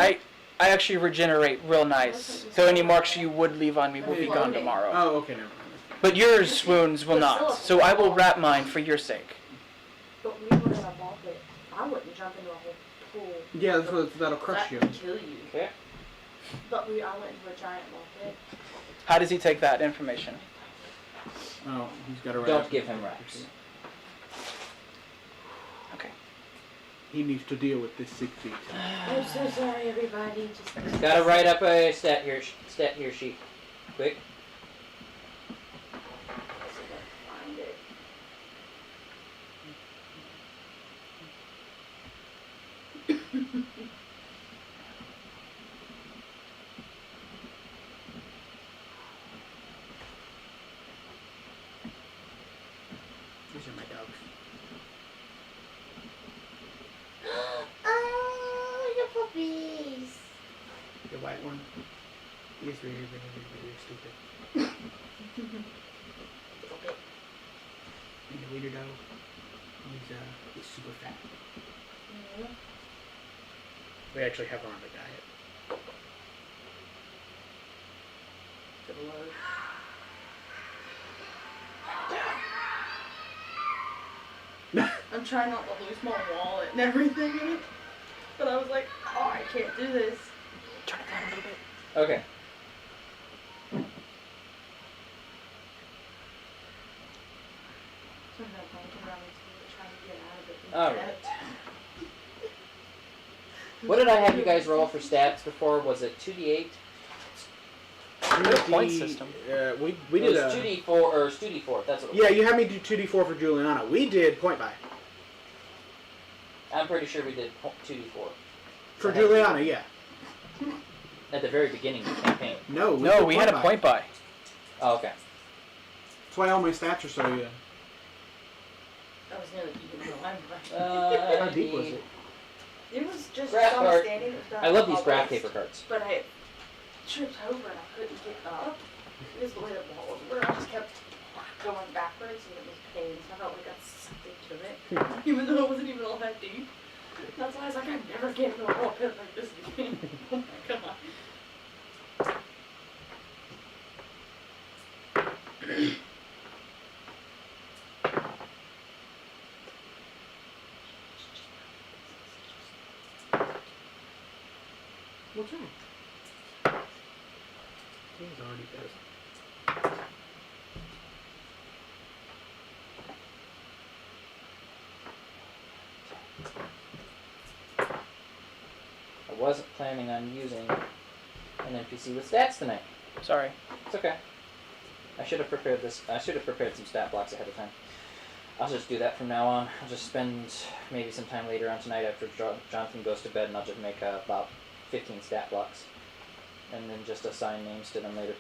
Speaker 3: I actually regenerate real nice. So any marks you would leave on me will be gone tomorrow.
Speaker 2: Oh, okay, never mind.
Speaker 3: But yours wounds will not. So I will wrap mine for your sake.
Speaker 4: But we were in a ball pit. I wouldn't jump into a whole pool.
Speaker 2: Yeah, that'll crush
Speaker 4: That
Speaker 2: you.
Speaker 4: would kill you.
Speaker 1: Okay.
Speaker 4: But I went into a giant ball pit.
Speaker 3: How does he take that information?
Speaker 2: Oh, he's got to
Speaker 1: Don't give him wraps.
Speaker 3: Okay.
Speaker 2: He needs to deal with this 6 feet.
Speaker 4: I'm so sorry, everybody. Just
Speaker 1: Gotta write up a stat here sheet. Quick.
Speaker 4: find it.
Speaker 2: These are my dogs.
Speaker 4: Oh, your puppies.
Speaker 2: The white one. He's really, really, really, really stupid. And the wiener dog. He's super fat. We actually have her on the diet.
Speaker 4: I'm trying not to lose my wallet and everything in it. But I was like, oh, I can't do this.
Speaker 3: Turn it down a little bit.
Speaker 1: Okay.
Speaker 4: So I'm gonna bump around and trying to get out of it.
Speaker 1: Alright. What did I have you guys roll for stats before? Was it 2d8?
Speaker 3: We did a point system.
Speaker 2: We
Speaker 1: It
Speaker 2: did
Speaker 1: was
Speaker 2: a...
Speaker 1: 2d4 or 2d4. That's what it was.
Speaker 2: Yeah, you had me do 2d4 for Juliana. We did point by.
Speaker 1: I'm pretty sure we did 2d4.
Speaker 2: For Juliana, yeah.
Speaker 1: At the very beginning of the campaign.
Speaker 2: No,
Speaker 3: No,
Speaker 2: did
Speaker 3: we had a
Speaker 2: by.
Speaker 3: point by.
Speaker 1: Oh, okay.
Speaker 2: That's why all my stats are so, yeah.
Speaker 4: That was nearly eating the line.
Speaker 2: How deep was it?
Speaker 4: It was just
Speaker 1: Graph
Speaker 4: on
Speaker 1: card.
Speaker 4: standing. It was down
Speaker 1: I love
Speaker 4: my
Speaker 1: these graph
Speaker 4: waist.
Speaker 1: paper cards.
Speaker 4: But I tripped over and I couldn't get up. It was the way the ball was where I just kept going backwards and it was pain. So I felt like I sucked into it. Even though it wasn't even all that deep. That's why I was like, I'm never getting to a ball pit like this again. Oh my god.
Speaker 2: What's wrong? He's already pissed.
Speaker 1: I wasn't planning on using an NPC with stats tonight.
Speaker 3: Sorry.
Speaker 1: It's okay. I should have prepared this. I should have prepared some stat blocks ahead of time. I'll just do that from now on. I'll just spend maybe some time later on tonight after Jonathan goes to bed, and I'll just make about 15 stat blocks, and then just assign names to them later.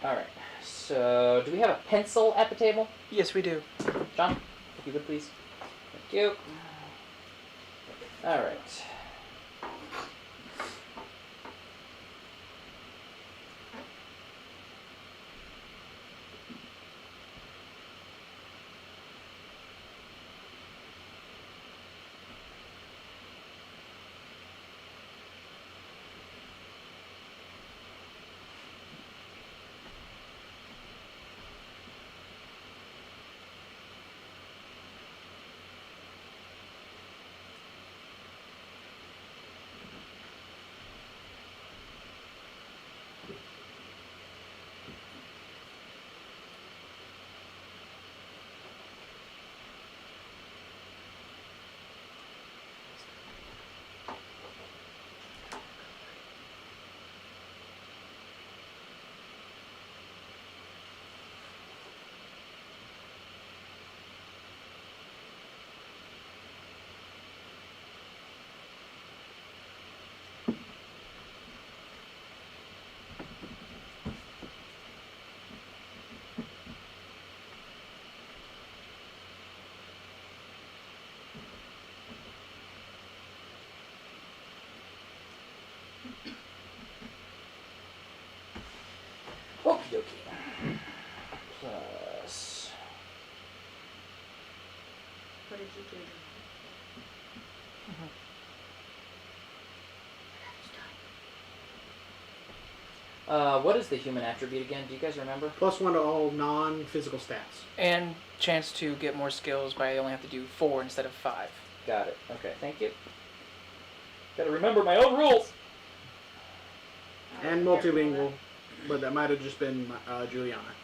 Speaker 1: All right. So, do we have a pencil at the table,
Speaker 3: Yes, we do.
Speaker 1: John? If you would, please. Thank you. All right.
Speaker 4: What did you do?
Speaker 1: What is the human attribute again? Do you guys remember?
Speaker 2: +1 to all non-physical stats.
Speaker 3: And chance to get more skills, but I only have to do 4 instead of 5.
Speaker 1: Got it. Okay, thank you. Gotta remember my own rules.
Speaker 2: And multilingual, but that might have just been Juliana.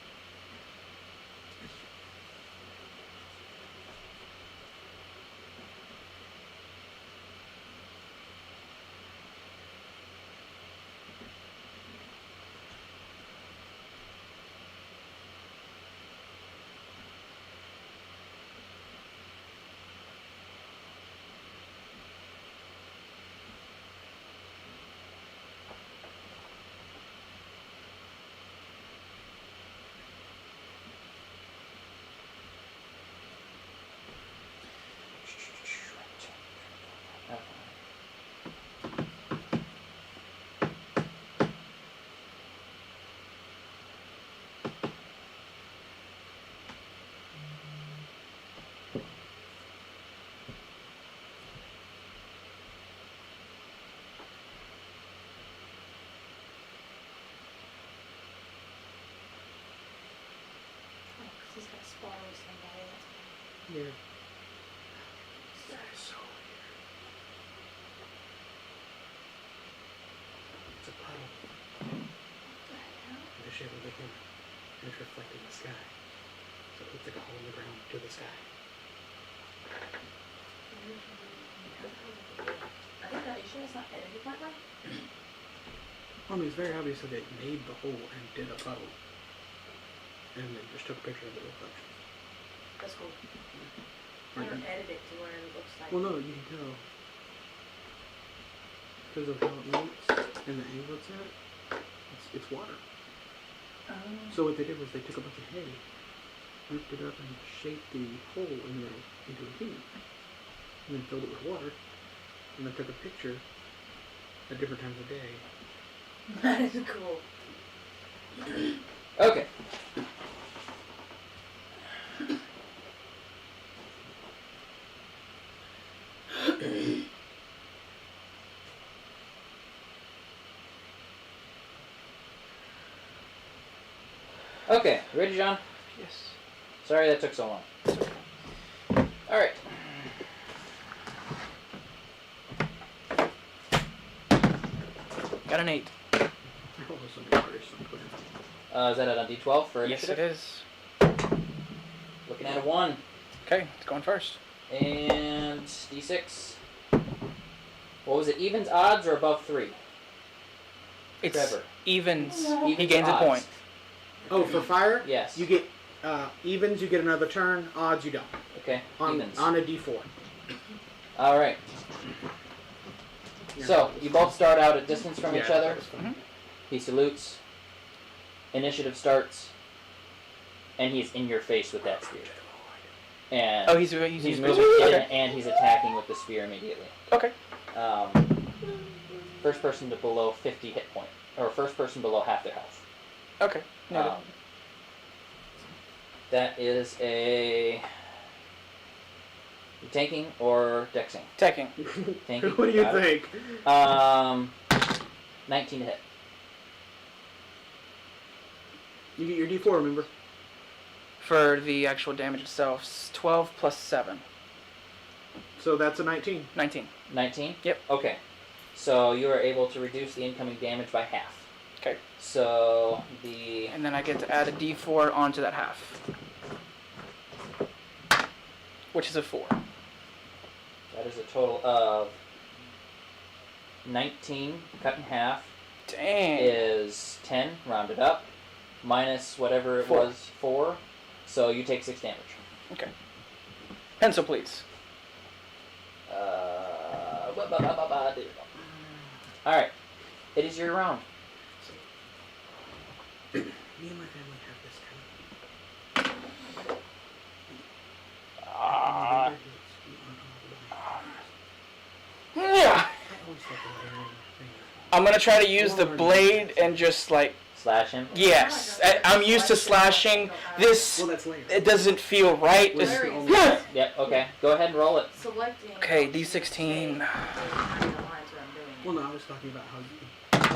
Speaker 4: He's got spar with somebody.
Speaker 2: Yeah. That is so weird. It's a puddle. In the shape of a human. And it's reflecting the sky. So it looks like a hole in the ground to the sky.
Speaker 4: You sure it's not edited that way?
Speaker 2: I mean, it's very obvious that they made the hole and did a puddle. And then just took a picture of the reflection.
Speaker 4: That's cool. I don't edit it to where it looks like.
Speaker 2: Well, no, you can tell. Because of how it moves and the angle it's at, it's water. So what they did was they took a bunch of hay, ripped it up, and shaped the hole in the middle into a human. And then filled it with water. And then took a picture at different times of day.
Speaker 4: That is cool.
Speaker 1: Okay. Okay, ready, John?
Speaker 3: Yes.
Speaker 1: Sorry that took so long. Alright.
Speaker 3: Got an 8.
Speaker 2: Oh, some curious on Twitter.
Speaker 1: Is that a D12 for
Speaker 3: Yes,
Speaker 1: initiative?
Speaker 3: it is.
Speaker 1: Looking at a 1.
Speaker 3: Okay, it's going first.
Speaker 1: And D6. What was it, evens, odds, or above 3?
Speaker 3: It's
Speaker 1: Trevor.
Speaker 3: evens. He
Speaker 1: Evens
Speaker 3: gains
Speaker 1: or
Speaker 3: a
Speaker 1: odds?
Speaker 3: point.
Speaker 2: Oh, for fire?
Speaker 1: Yes.
Speaker 2: You get evens, you get another turn. Odds, you don't.
Speaker 1: Okay, evens.
Speaker 2: On a D4.
Speaker 1: Alright. So, you both start out at distance from each other. He salutes. Initiative starts. And he's in your face with that spear. And
Speaker 3: Oh, he's
Speaker 1: he's
Speaker 3: using
Speaker 1: moving in
Speaker 3: okay.
Speaker 1: and he's attacking with the spear immediately.
Speaker 3: Okay.
Speaker 1: First person to below 50 hit point. Or first person below half their health.
Speaker 3: Okay. Noted.
Speaker 1: That is a... tanking or dexing?
Speaker 3: Attacking.
Speaker 1: Tanking.
Speaker 2: What do you
Speaker 1: got it.
Speaker 2: think?
Speaker 1: 19 to hit.
Speaker 2: You get your D4, remember?
Speaker 3: For the actual damage itself, 12 plus 7.
Speaker 2: So that's a 19.
Speaker 3: 19.
Speaker 1: 19?
Speaker 3: Yep.
Speaker 1: Okay. So you are able to reduce the incoming damage by half.
Speaker 3: Okay.
Speaker 1: So the...
Speaker 3: And then I get to add a d4 onto that half. Which is a 4.
Speaker 1: That is a total of 19 cut in half
Speaker 3: Dang.
Speaker 1: is 10, rounded up, minus whatever it
Speaker 3: 4.
Speaker 1: was, 4. So you take 6 damage.
Speaker 3: Okay. Pencil, please.
Speaker 1: Alright. It is your round.
Speaker 2: Me and my family have this kind of...
Speaker 3: Yeah. I'm gonna try to use the blade and just like...
Speaker 1: Slash him.
Speaker 3: Yes. I'm used to slashing. This...
Speaker 2: Well, that's later.
Speaker 3: It doesn't feel right.
Speaker 2: Where's
Speaker 3: Just,
Speaker 2: the only-
Speaker 3: yeah.
Speaker 1: Yep. Okay. Go ahead and roll it.
Speaker 4: Selecting.
Speaker 3: Okay, D16.
Speaker 2: Well, no, I was talking about how you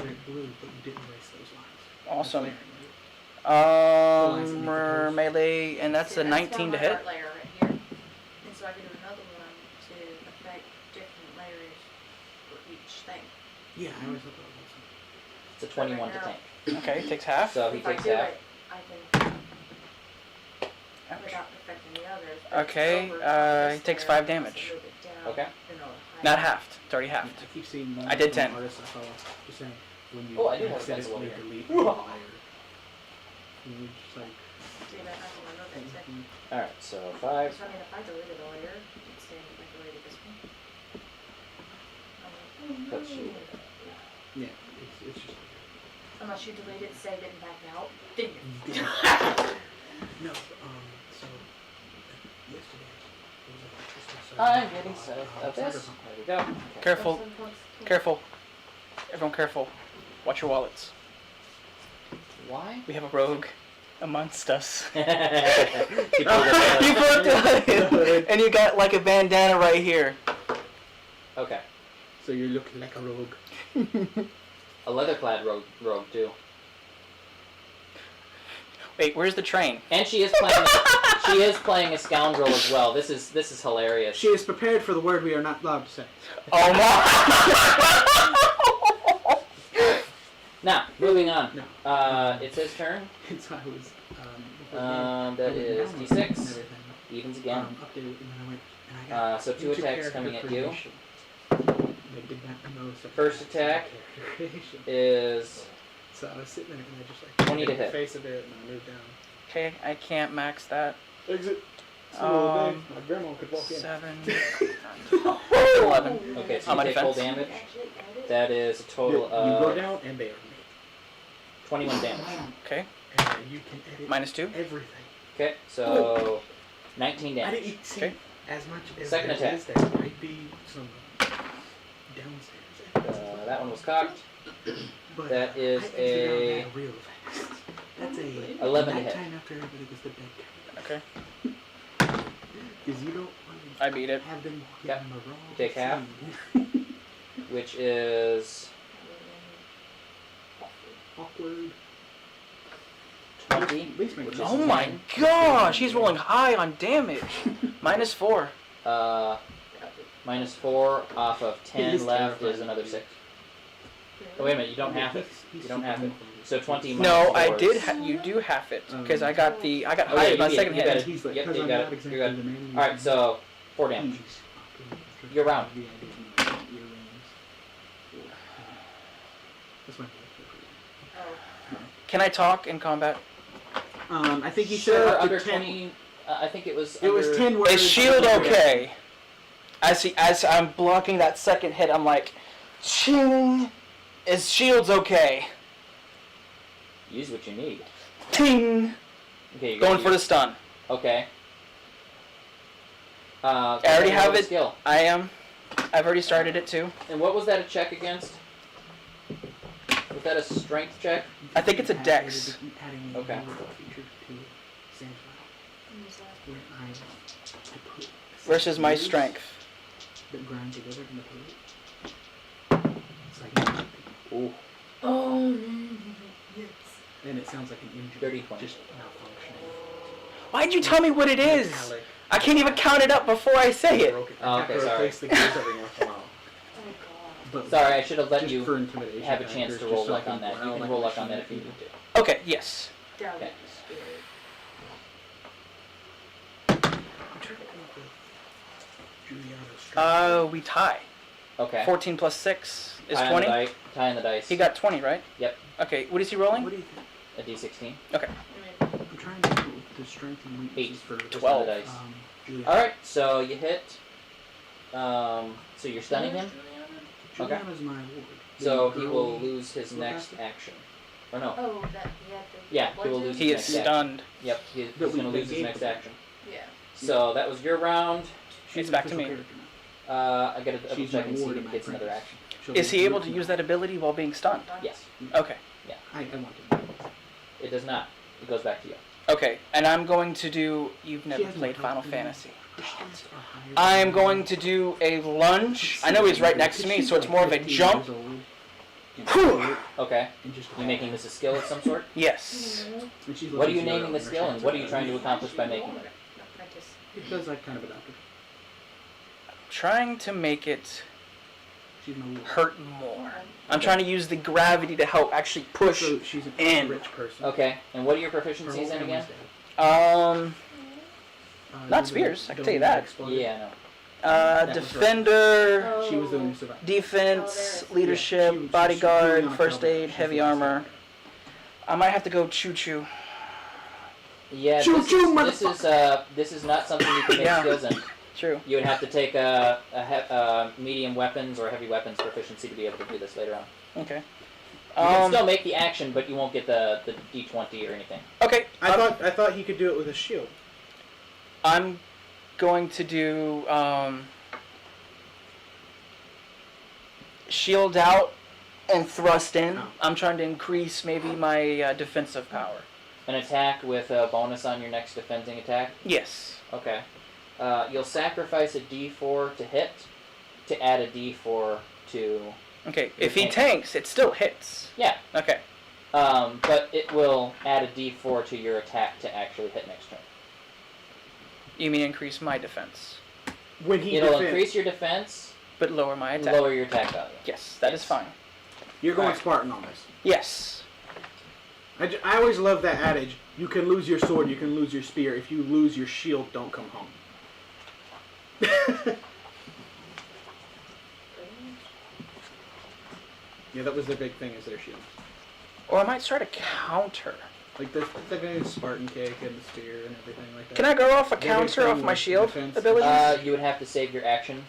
Speaker 2: put it blue, but you didn't erase those lines.
Speaker 3: Awesome.
Speaker 2: Lines that make the
Speaker 3: Melee, and that's a 19 to hit.
Speaker 4: Layer right here. And so I can do another one to affect different layers for each thing.
Speaker 2: Yeah, I always thought that was
Speaker 1: It's a 21 to tank.
Speaker 3: Okay, takes half.
Speaker 1: So he
Speaker 4: If I
Speaker 1: takes
Speaker 4: do
Speaker 1: half.
Speaker 4: it, I can,
Speaker 3: Ouch.
Speaker 4: without affecting the others. but
Speaker 3: Okay,
Speaker 4: over top
Speaker 3: he
Speaker 4: this
Speaker 3: takes
Speaker 4: layer,
Speaker 3: 5
Speaker 4: I can
Speaker 3: damage.
Speaker 4: move it down,
Speaker 1: Okay.
Speaker 4: then it'll hide.
Speaker 3: Not halved. It's already
Speaker 2: awesome.
Speaker 3: halved.
Speaker 2: I keep seeing
Speaker 3: I did 10.
Speaker 2: artists I follow just saying when you
Speaker 1: Oh, I do have a
Speaker 2: accidentally
Speaker 1: pencil over
Speaker 2: delete
Speaker 1: here.
Speaker 2: a layer, you just like
Speaker 4: See that? I can remove it. So,
Speaker 1: All right. So 5.
Speaker 4: so I mean, if I deleted a layer, it's saying I deleted this one.
Speaker 1: That's you.
Speaker 2: yeah, it's just
Speaker 4: Unless you deleted, saved it, and backed out. Then you.
Speaker 2: no. So yesterday there was a Christmas
Speaker 1: I'm getting set of this. There we go. Okay.
Speaker 3: Careful. Careful. Everyone careful. Watch your wallets.
Speaker 1: Why?
Speaker 3: We have a rogue amongst us.
Speaker 1: He pulled it out.
Speaker 3: You broke the hood, and you got like a bandana right here.
Speaker 1: Okay.
Speaker 2: So you look like a rogue.
Speaker 1: A leather-clad rogue too.
Speaker 3: Wait, where's the train?
Speaker 1: And she is playing. She is playing a scoundrel as well. This is hilarious.
Speaker 2: She is prepared for the word we are not allowed to say.
Speaker 3: Oh my!
Speaker 1: Now, moving on.
Speaker 2: No.
Speaker 1: It's his turn.
Speaker 2: It's I was
Speaker 1: That is D6.
Speaker 2: Everything.
Speaker 1: Evens again.
Speaker 2: Updated, and then I went and I got
Speaker 1: So 2 attacks
Speaker 2: character
Speaker 1: coming at you.
Speaker 2: creation. They did not know such
Speaker 1: First
Speaker 2: a thing as
Speaker 1: attack
Speaker 2: character creation.
Speaker 1: Is
Speaker 2: So I was sitting there and I just like
Speaker 1: 20 to
Speaker 2: hit the
Speaker 1: hit.
Speaker 2: face of it and I moved down.
Speaker 3: Okay, I can't max that.
Speaker 2: Exit.
Speaker 3: My
Speaker 2: grandma could walk
Speaker 3: 7,
Speaker 1: 11.
Speaker 3: 11.
Speaker 1: Okay, so
Speaker 3: On
Speaker 1: you
Speaker 3: my
Speaker 1: take full
Speaker 3: defense.
Speaker 1: damage. That is a total
Speaker 2: You go
Speaker 1: of
Speaker 2: down and they are me.
Speaker 1: 21 damage.
Speaker 3: Okay,
Speaker 2: And you can edit
Speaker 3: -2.
Speaker 2: everything.
Speaker 1: Okay, so 19
Speaker 2: I
Speaker 1: damage.
Speaker 2: didn't see
Speaker 3: Okay.
Speaker 2: as much as
Speaker 1: Second
Speaker 2: there
Speaker 1: attack.
Speaker 2: is. There might be some downstairs.
Speaker 1: That one was cocked.
Speaker 2: But
Speaker 1: that is
Speaker 2: I exited
Speaker 1: a-
Speaker 2: out that real fast. That's a
Speaker 1: 11 to hit.
Speaker 2: nighttime after everybody goes to bed.
Speaker 3: Okay,
Speaker 2: Because you don't want
Speaker 3: I beat
Speaker 2: to
Speaker 3: it.
Speaker 2: have them walking
Speaker 1: Yep.
Speaker 2: on the wrong
Speaker 1: Take half.
Speaker 2: scene.
Speaker 1: Which is
Speaker 2: Awkward.
Speaker 1: 20.
Speaker 2: At least make
Speaker 1: Which
Speaker 2: it
Speaker 1: is
Speaker 3: Oh my gosh, he's rolling high on damage. -4.
Speaker 1: -4 off of 10
Speaker 2: He's
Speaker 1: left
Speaker 2: terrifying.
Speaker 1: is another 6. Oh, wait a minute, you don't have it.
Speaker 2: He's
Speaker 1: You don't have it.
Speaker 2: super
Speaker 1: So 20 minus
Speaker 3: No, I
Speaker 1: 4
Speaker 3: did.
Speaker 1: is-
Speaker 3: You do half it because I got high
Speaker 1: yeah,
Speaker 3: on my
Speaker 1: you
Speaker 3: second
Speaker 1: get it.
Speaker 3: hit.
Speaker 2: He's like,
Speaker 1: Yep,
Speaker 2: 'cause
Speaker 1: you
Speaker 2: I'm
Speaker 1: got
Speaker 2: not
Speaker 1: it.
Speaker 2: exactly
Speaker 1: You're good.
Speaker 2: the man you
Speaker 1: Alright,
Speaker 2: need.
Speaker 1: so 4 damage.
Speaker 2: He's
Speaker 1: You're round.
Speaker 2: Yeah, I did. Earrings. That's my
Speaker 3: Can I talk in combat?
Speaker 2: I think he
Speaker 1: Sure,
Speaker 2: said up to
Speaker 1: under
Speaker 2: 10.
Speaker 1: 20. I think it was.
Speaker 2: It was
Speaker 1: under-
Speaker 2: 10 words.
Speaker 3: Is shield okay? As I'm blocking that second hit, I'm like, ching. Is shield's okay?
Speaker 1: Use what you need.
Speaker 3: Ting.
Speaker 1: Okay, you're
Speaker 3: Going for the stun.
Speaker 1: Okay.
Speaker 3: I already have it.
Speaker 1: Skill.
Speaker 3: I am. I've already started it too.
Speaker 1: And what was that a check against? Was that a strength check?
Speaker 3: I think it's a dex.
Speaker 1: Okay.
Speaker 3: Versus my strength.
Speaker 2: That grind together in the plate. It's like
Speaker 1: Ooh.
Speaker 4: Oh, yes.
Speaker 2: and it sounds like an engine
Speaker 1: 30 points.
Speaker 2: just malfunctioning.
Speaker 3: Why'd you tell me what it is?
Speaker 2: Metallic.
Speaker 3: I can't even count it up before I say it.
Speaker 2: Broke it.
Speaker 1: Oh,
Speaker 2: I have
Speaker 1: okay,
Speaker 2: to
Speaker 1: sorry.
Speaker 2: replace the gears every once in a while.
Speaker 4: Oh, God.
Speaker 2: But
Speaker 1: Sorry, I should have let
Speaker 2: just
Speaker 1: you
Speaker 2: for intimidation
Speaker 1: have a chance
Speaker 2: factors,
Speaker 1: to
Speaker 2: just
Speaker 1: roll
Speaker 2: so
Speaker 1: luck
Speaker 2: I
Speaker 1: on that. You
Speaker 2: growl
Speaker 1: can
Speaker 2: like
Speaker 1: roll
Speaker 2: a
Speaker 1: luck on that
Speaker 2: machine
Speaker 1: if you need to.
Speaker 3: Okay, yes.
Speaker 4: Down
Speaker 1: Okay.
Speaker 4: spirit.
Speaker 2: I'm trying to come up with Giuliano's strength.
Speaker 3: We tie.
Speaker 1: Okay.
Speaker 3: 14 plus 6 is
Speaker 1: Tie
Speaker 3: 20.
Speaker 1: On the dice.
Speaker 3: He got 20, right?
Speaker 1: Yep.
Speaker 3: Okay, what is he rolling?
Speaker 2: What do you think?
Speaker 1: A D16.
Speaker 3: Okay.
Speaker 2: I'm trying to come up with the strength and weaknesses
Speaker 1: 8.
Speaker 2: for
Speaker 3: 12.
Speaker 1: On the dice.
Speaker 2: Giuliano.
Speaker 1: All right. So you hit. So you're stunning him. Okay.
Speaker 2: Giuliano's my ward.
Speaker 1: So
Speaker 2: The
Speaker 1: he
Speaker 2: girl-
Speaker 1: will lose his
Speaker 2: Go
Speaker 1: next
Speaker 2: back.
Speaker 1: action. Or no.
Speaker 4: Oh, that he had the.
Speaker 1: Yeah, he will
Speaker 4: bludgeon?
Speaker 1: lose
Speaker 3: He
Speaker 1: his
Speaker 3: is
Speaker 1: next action.
Speaker 3: stunned.
Speaker 1: Yep. He's
Speaker 2: But we-
Speaker 1: going to
Speaker 2: they
Speaker 1: lose his
Speaker 2: gave
Speaker 1: next
Speaker 2: him.
Speaker 1: action.
Speaker 4: Yeah.
Speaker 1: So that was your round.
Speaker 2: She's
Speaker 3: It's
Speaker 2: an
Speaker 3: back to
Speaker 2: official
Speaker 3: me.
Speaker 2: character now.
Speaker 1: I got to double
Speaker 2: She's
Speaker 1: check
Speaker 2: my
Speaker 1: and see
Speaker 2: ward
Speaker 1: if
Speaker 2: and
Speaker 1: he gets
Speaker 2: my
Speaker 1: another
Speaker 2: apprentice.
Speaker 1: action.
Speaker 2: She'll
Speaker 3: Is
Speaker 2: be
Speaker 3: he able to
Speaker 2: working.
Speaker 3: use that ability while being stunned?
Speaker 1: Yes.
Speaker 3: Okay.
Speaker 2: I want to.
Speaker 1: It does not. It goes back to you.
Speaker 3: Okay, and I'm going to do. You've
Speaker 2: She
Speaker 3: never
Speaker 2: has
Speaker 3: played
Speaker 2: no
Speaker 3: Final
Speaker 2: health
Speaker 3: Fantasy. I'm going to do a lunge. I know he's right next to me, so it's more of a jump.
Speaker 1: Okay. You making this a skill of some sort?
Speaker 3: Yes.
Speaker 1: What are you naming the skill, and what are you trying to accomplish by making it?
Speaker 2: Because I kind of adopted.
Speaker 3: Trying to make it
Speaker 2: She's my little.
Speaker 3: hurt more. I'm trying to use the gravity to help actually push.
Speaker 2: So she's a
Speaker 3: in.
Speaker 2: rich person.
Speaker 1: Okay. And what are your
Speaker 2: Her
Speaker 1: proficiencies
Speaker 2: whole
Speaker 1: in again?
Speaker 2: family's dead.
Speaker 3: Not
Speaker 2: you
Speaker 3: spears, I can
Speaker 2: don't
Speaker 3: tell you
Speaker 2: know
Speaker 3: that.
Speaker 2: exploded.
Speaker 1: Yeah, no.
Speaker 2: That was
Speaker 3: Defender,
Speaker 2: She was the one who survived.
Speaker 3: defense,
Speaker 4: Oh,
Speaker 3: leadership,
Speaker 2: she was
Speaker 3: bodyguard,
Speaker 2: on a
Speaker 3: first
Speaker 2: travel.
Speaker 3: aid,
Speaker 2: She's
Speaker 3: heavy
Speaker 2: the one who
Speaker 3: armor.
Speaker 2: survived.
Speaker 3: I might have to go choo-choo.
Speaker 1: Yeah,
Speaker 2: Choo choo,
Speaker 1: this is not something you can make
Speaker 3: Yeah.
Speaker 1: skills in.
Speaker 3: True.
Speaker 1: You would have to take medium weapons or heavy weapons proficiency to be able to do this later on.
Speaker 3: Okay.
Speaker 1: You can still make the action, but you won't get the D20 or anything.
Speaker 3: Okay.
Speaker 2: I thought he could do it with a shield.
Speaker 3: I'm going to do shield out and thrust in.
Speaker 2: Oh.
Speaker 3: I'm trying to increase maybe my defensive power.
Speaker 1: An attack with a bonus on your next defending attack.
Speaker 3: Yes.
Speaker 1: Okay. You'll sacrifice a D4 to hit to add a D4 to.
Speaker 3: Okay.
Speaker 1: Your
Speaker 3: If he
Speaker 1: tank.
Speaker 3: tanks, it still hits.
Speaker 1: Yeah.
Speaker 3: Okay.
Speaker 1: But it will add a D4 to your attack to actually hit next turn.
Speaker 3: You mean increase my defense,
Speaker 2: When he
Speaker 1: It'll
Speaker 2: defends,
Speaker 1: increase your defense,
Speaker 3: but lower my attack.
Speaker 1: lower your attack value.
Speaker 3: Yes, that is fine.
Speaker 2: you're going
Speaker 1: Alright.
Speaker 2: Spartan on this.
Speaker 3: Yes.
Speaker 2: I always love that adage. You can lose your sword, you can lose your spear. If you lose your shield, don't come home. Yeah, that was their big thing, is their shield.
Speaker 3: Or I might start a counter.
Speaker 2: Like the Spartan kick and the spear and everything like that.
Speaker 3: Can I go off a
Speaker 2: Their big
Speaker 3: counter
Speaker 2: thing
Speaker 3: off my
Speaker 2: was
Speaker 3: shield
Speaker 2: defense.
Speaker 3: abilities?
Speaker 1: You would have to save your action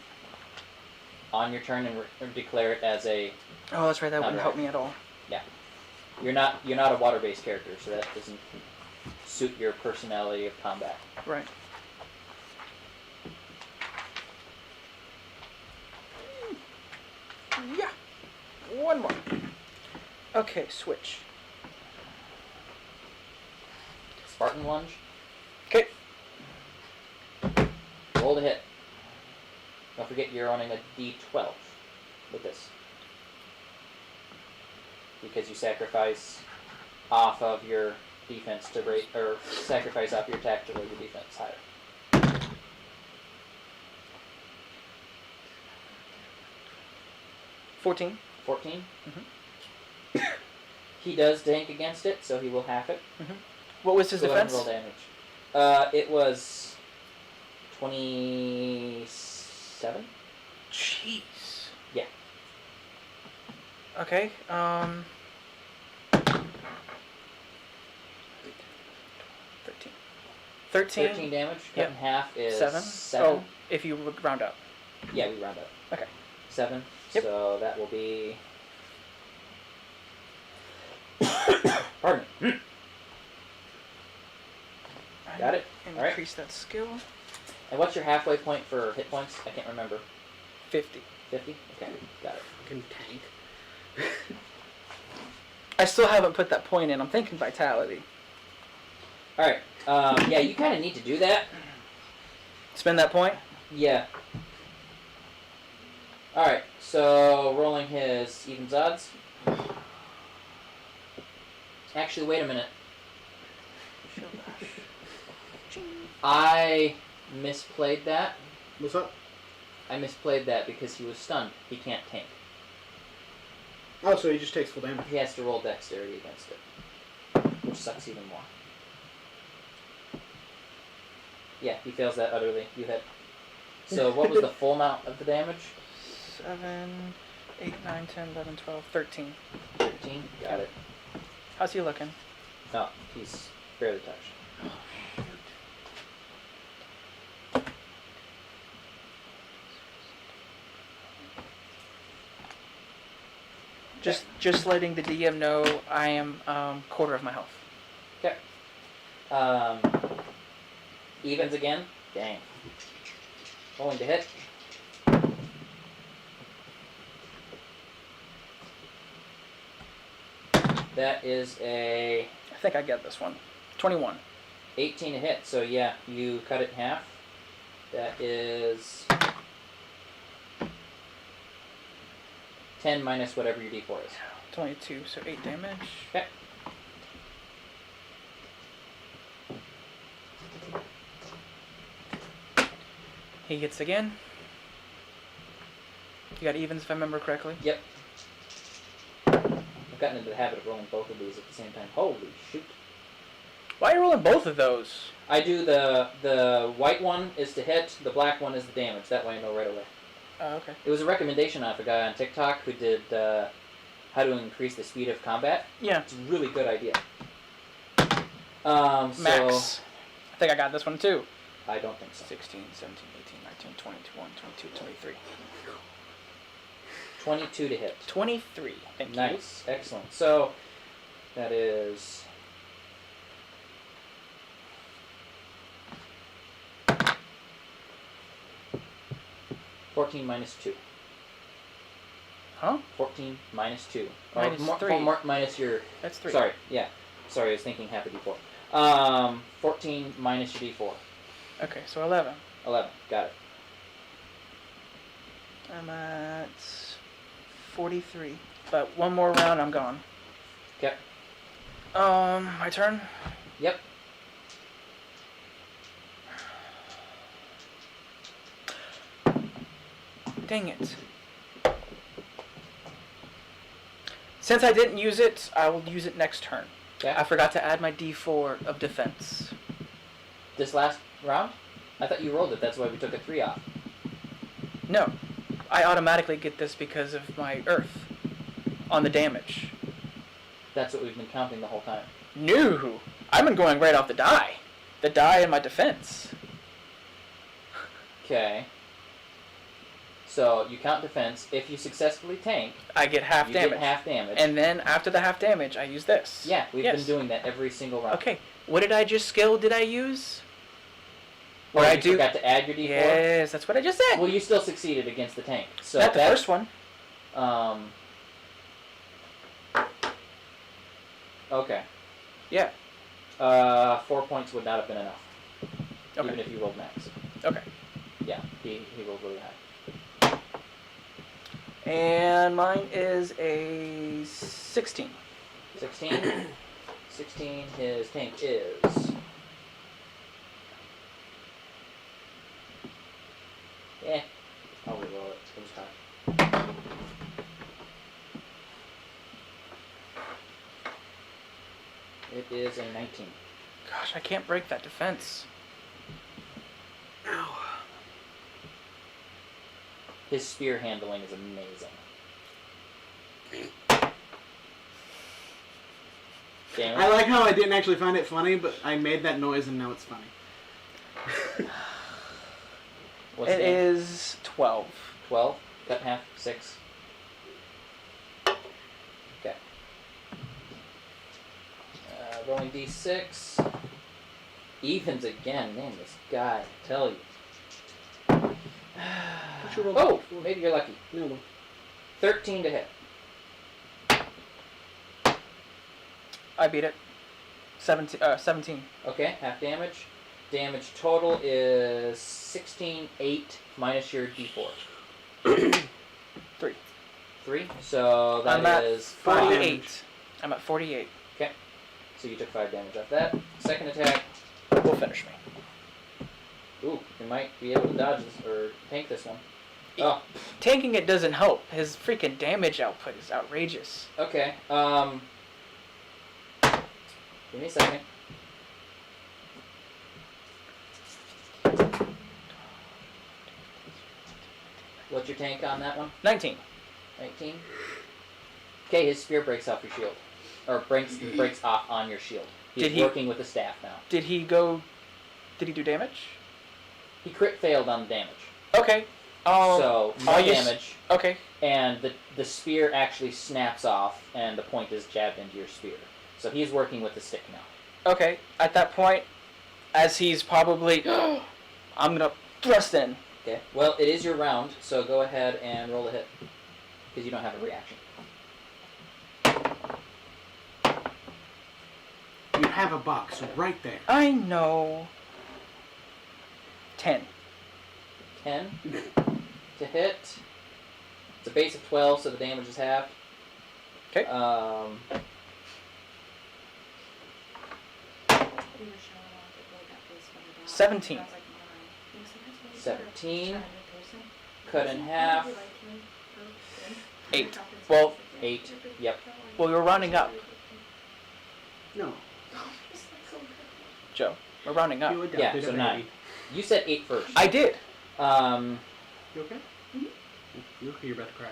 Speaker 1: on your turn and declare it as a.
Speaker 3: Oh, that's right. That wouldn't
Speaker 1: Not
Speaker 3: help
Speaker 1: right.
Speaker 3: me at all.
Speaker 1: You're not a water-based character, so that doesn't suit your personality of combat.
Speaker 3: Right. Yeah. One more. Okay, switch.
Speaker 1: Spartan lunge.
Speaker 3: Okay.
Speaker 1: Roll to hit. Don't forget you're running a D12 with this. Because you sacrifice off of your defense to rate, or sacrifice off your attack to rate your defense higher.
Speaker 3: 14.
Speaker 1: 14. He does tank against it, so he will half it.
Speaker 3: What was his
Speaker 1: Go ahead and
Speaker 3: defense?
Speaker 1: roll damage. It was 27.
Speaker 3: Jeez.
Speaker 1: Yeah.
Speaker 3: Okay. 13.
Speaker 1: 13 damage. Cut
Speaker 3: Yep.
Speaker 1: in half is
Speaker 3: 7.
Speaker 1: 7.
Speaker 3: Oh, if you round up.
Speaker 1: Yeah, we round up.
Speaker 3: Okay.
Speaker 1: 7.
Speaker 3: Yep.
Speaker 1: So that will be. Pardon me. Got it? Alright.
Speaker 3: Increase that skill.
Speaker 1: And what's your halfway point for hit points? I can't remember.
Speaker 3: 50.
Speaker 1: 50? Okay, got it.
Speaker 2: Fucking tank.
Speaker 3: I still haven't put that point in. I'm thinking vitality.
Speaker 1: Alright. Yeah, you kind of need to do that.
Speaker 3: Spend that point.
Speaker 1: Yeah. Alright, so rolling his evens odds. Actually, wait a minute. I misplayed that.
Speaker 2: What's up?
Speaker 1: I misplayed that because he was stunned. He can't tank.
Speaker 2: Oh, so he just takes full damage.
Speaker 1: He has to roll dexterity against it, which sucks even more. Yeah, he fails that utterly. You hit. So what was the full amount of the damage?
Speaker 3: 7, 8, 9, 10, 11, 12, 13.
Speaker 1: 13. Got it.
Speaker 3: How's he looking?
Speaker 1: No, he's barely touched.
Speaker 3: Just letting the DM know I am quarter of my health.
Speaker 1: Evens again. Dang. Rolling to hit. That is a
Speaker 3: I think I get this one. 21.
Speaker 1: 18 to hit. So yeah, you cut it in half. That is 10 minus whatever your D4 is.
Speaker 3: 22, so 8 damage.
Speaker 1: Okay.
Speaker 3: He hits again. You got evens if I remember correctly.
Speaker 1: Yep. I've gotten into the habit of rolling both of these at the same time. Holy shoot.
Speaker 3: Why are you rolling both of those?
Speaker 1: I do the white one is to hit, the black one is the damage. That way I know right away.
Speaker 3: Oh, okay.
Speaker 1: It was a recommendation off a guy on TikTok who did how to increase the speed of combat.
Speaker 3: Yeah.
Speaker 1: It's a really good idea.
Speaker 3: Max.
Speaker 1: So
Speaker 3: I think I got this one too.
Speaker 1: I don't think so.
Speaker 3: 16, 17, 18, 19, 21, 22, 23.
Speaker 1: 22 to hit.
Speaker 3: 23. Thank you.
Speaker 1: Nice. Excellent. So that is 14 minus 2.
Speaker 3: Huh?
Speaker 1: 14 minus 2.
Speaker 3: Minus 3.
Speaker 1: Minus your...
Speaker 3: That's 3.
Speaker 1: Sorry, yeah. Sorry, I was thinking half a D4. 14 minus your D4.
Speaker 3: Okay, so 11.
Speaker 1: 11. Got it.
Speaker 3: I'm at 43. But one more round, I'm gone.
Speaker 1: Okay.
Speaker 3: My turn?
Speaker 1: Yep.
Speaker 3: Dang it. Since I didn't use it, I will use it next turn.
Speaker 1: Okay.
Speaker 3: I forgot to add my D4 of defense.
Speaker 1: This last round? I thought you rolled it. That's why we took a 3 off.
Speaker 3: No. I automatically get this because of my earth on the damage.
Speaker 1: That's what we've been counting the whole time.
Speaker 3: No! I've been going right off the die. The die and my defense.
Speaker 1: Okay. So you count defense. If you successfully tank,
Speaker 3: I get half
Speaker 1: you
Speaker 3: damage.
Speaker 1: get half damage.
Speaker 3: And then after the half damage, I use this.
Speaker 1: yeah, we've
Speaker 3: Yes.
Speaker 1: been doing that every single round.
Speaker 3: Okay. What skill did I use?
Speaker 1: Or
Speaker 3: What I
Speaker 1: you
Speaker 3: do?
Speaker 1: forgot to add your D4.
Speaker 3: Yes, that's what I just said.
Speaker 1: Well, you still succeeded against the tank. So
Speaker 3: Not the
Speaker 1: that,
Speaker 3: first one.
Speaker 1: Okay.
Speaker 3: Yeah.
Speaker 1: 4 points would not have been enough.
Speaker 3: Okay.
Speaker 1: Even if you rolled max.
Speaker 3: Okay.
Speaker 1: Yeah, he rolled really high.
Speaker 3: And mine is a 16.
Speaker 1: 16. 16. His tank is. Yeah. I'll reroll it. It was high. It is a 19.
Speaker 3: Gosh, I can't break that defense.
Speaker 2: Ow.
Speaker 1: His spear handling is amazing. Damage.
Speaker 2: I like how I didn't actually find it funny, but I made that noise and now it's funny.
Speaker 1: What's
Speaker 3: It
Speaker 1: the damage?
Speaker 3: is 12.
Speaker 1: 12. Cut in half. 6. Okay. Rolling d6. Evens again. Man, this guy. I tell you.
Speaker 2: You rolled
Speaker 1: Oh, maybe you're lucky.
Speaker 2: No.
Speaker 1: 13 to hit.
Speaker 3: I beat it. 17.
Speaker 1: Okay, half damage. Damage total is 16, 8 minus your d4.
Speaker 3: 3.
Speaker 1: 3. So
Speaker 3: I'm
Speaker 1: that
Speaker 3: at
Speaker 1: is
Speaker 3: 48. I'm at 48.
Speaker 1: Okay. So you took 5 damage off that. Second attack.
Speaker 3: Will finish me.
Speaker 1: Ooh, you might be able to dodge this or tank this one. Oh,
Speaker 3: Tanking it doesn't help. His freaking damage output is outrageous.
Speaker 1: okay. Give me a second. What's your tank on that one?
Speaker 3: 19.
Speaker 1: 19. Okay, his spear breaks off your shield, or breaks off on your shield. He's
Speaker 3: Did he-
Speaker 1: working with the staff now.
Speaker 3: Did he do damage?
Speaker 1: He crit failed on the damage,
Speaker 3: Okay.
Speaker 1: so no
Speaker 3: I'll use-
Speaker 1: damage.
Speaker 3: Okay.
Speaker 1: And the spear actually snaps off, and the point is jabbed into your spear. So he's working with the stick now.
Speaker 3: Okay. At that point, as he's probably, I'm gonna thrust in.
Speaker 1: Okay. Well, it is your round, so go ahead and roll a hit, because you don't have a reaction.
Speaker 2: You have a box right there.
Speaker 3: I know. 10.
Speaker 1: 10 to hit. It's a base of 12, so the damage is halved.
Speaker 3: Okay.
Speaker 4: We were showing off that they got this one down.
Speaker 3: 17.
Speaker 4: I was like, "Mine." He was like, "That's what you
Speaker 1: 17.
Speaker 4: said." Trying to person.
Speaker 1: Cut in half.
Speaker 3: 8. Well,
Speaker 1: 8. Yep.
Speaker 3: Well, we're rounding up,
Speaker 2: No.
Speaker 3: Joe. We're rounding up.
Speaker 2: You went down.
Speaker 1: Yeah,
Speaker 2: Did
Speaker 1: so
Speaker 2: a
Speaker 1: 9.
Speaker 2: baby.
Speaker 1: You said 8 first.
Speaker 3: I did.
Speaker 2: You okay?
Speaker 4: Mhm.
Speaker 2: You look like you're about to cry.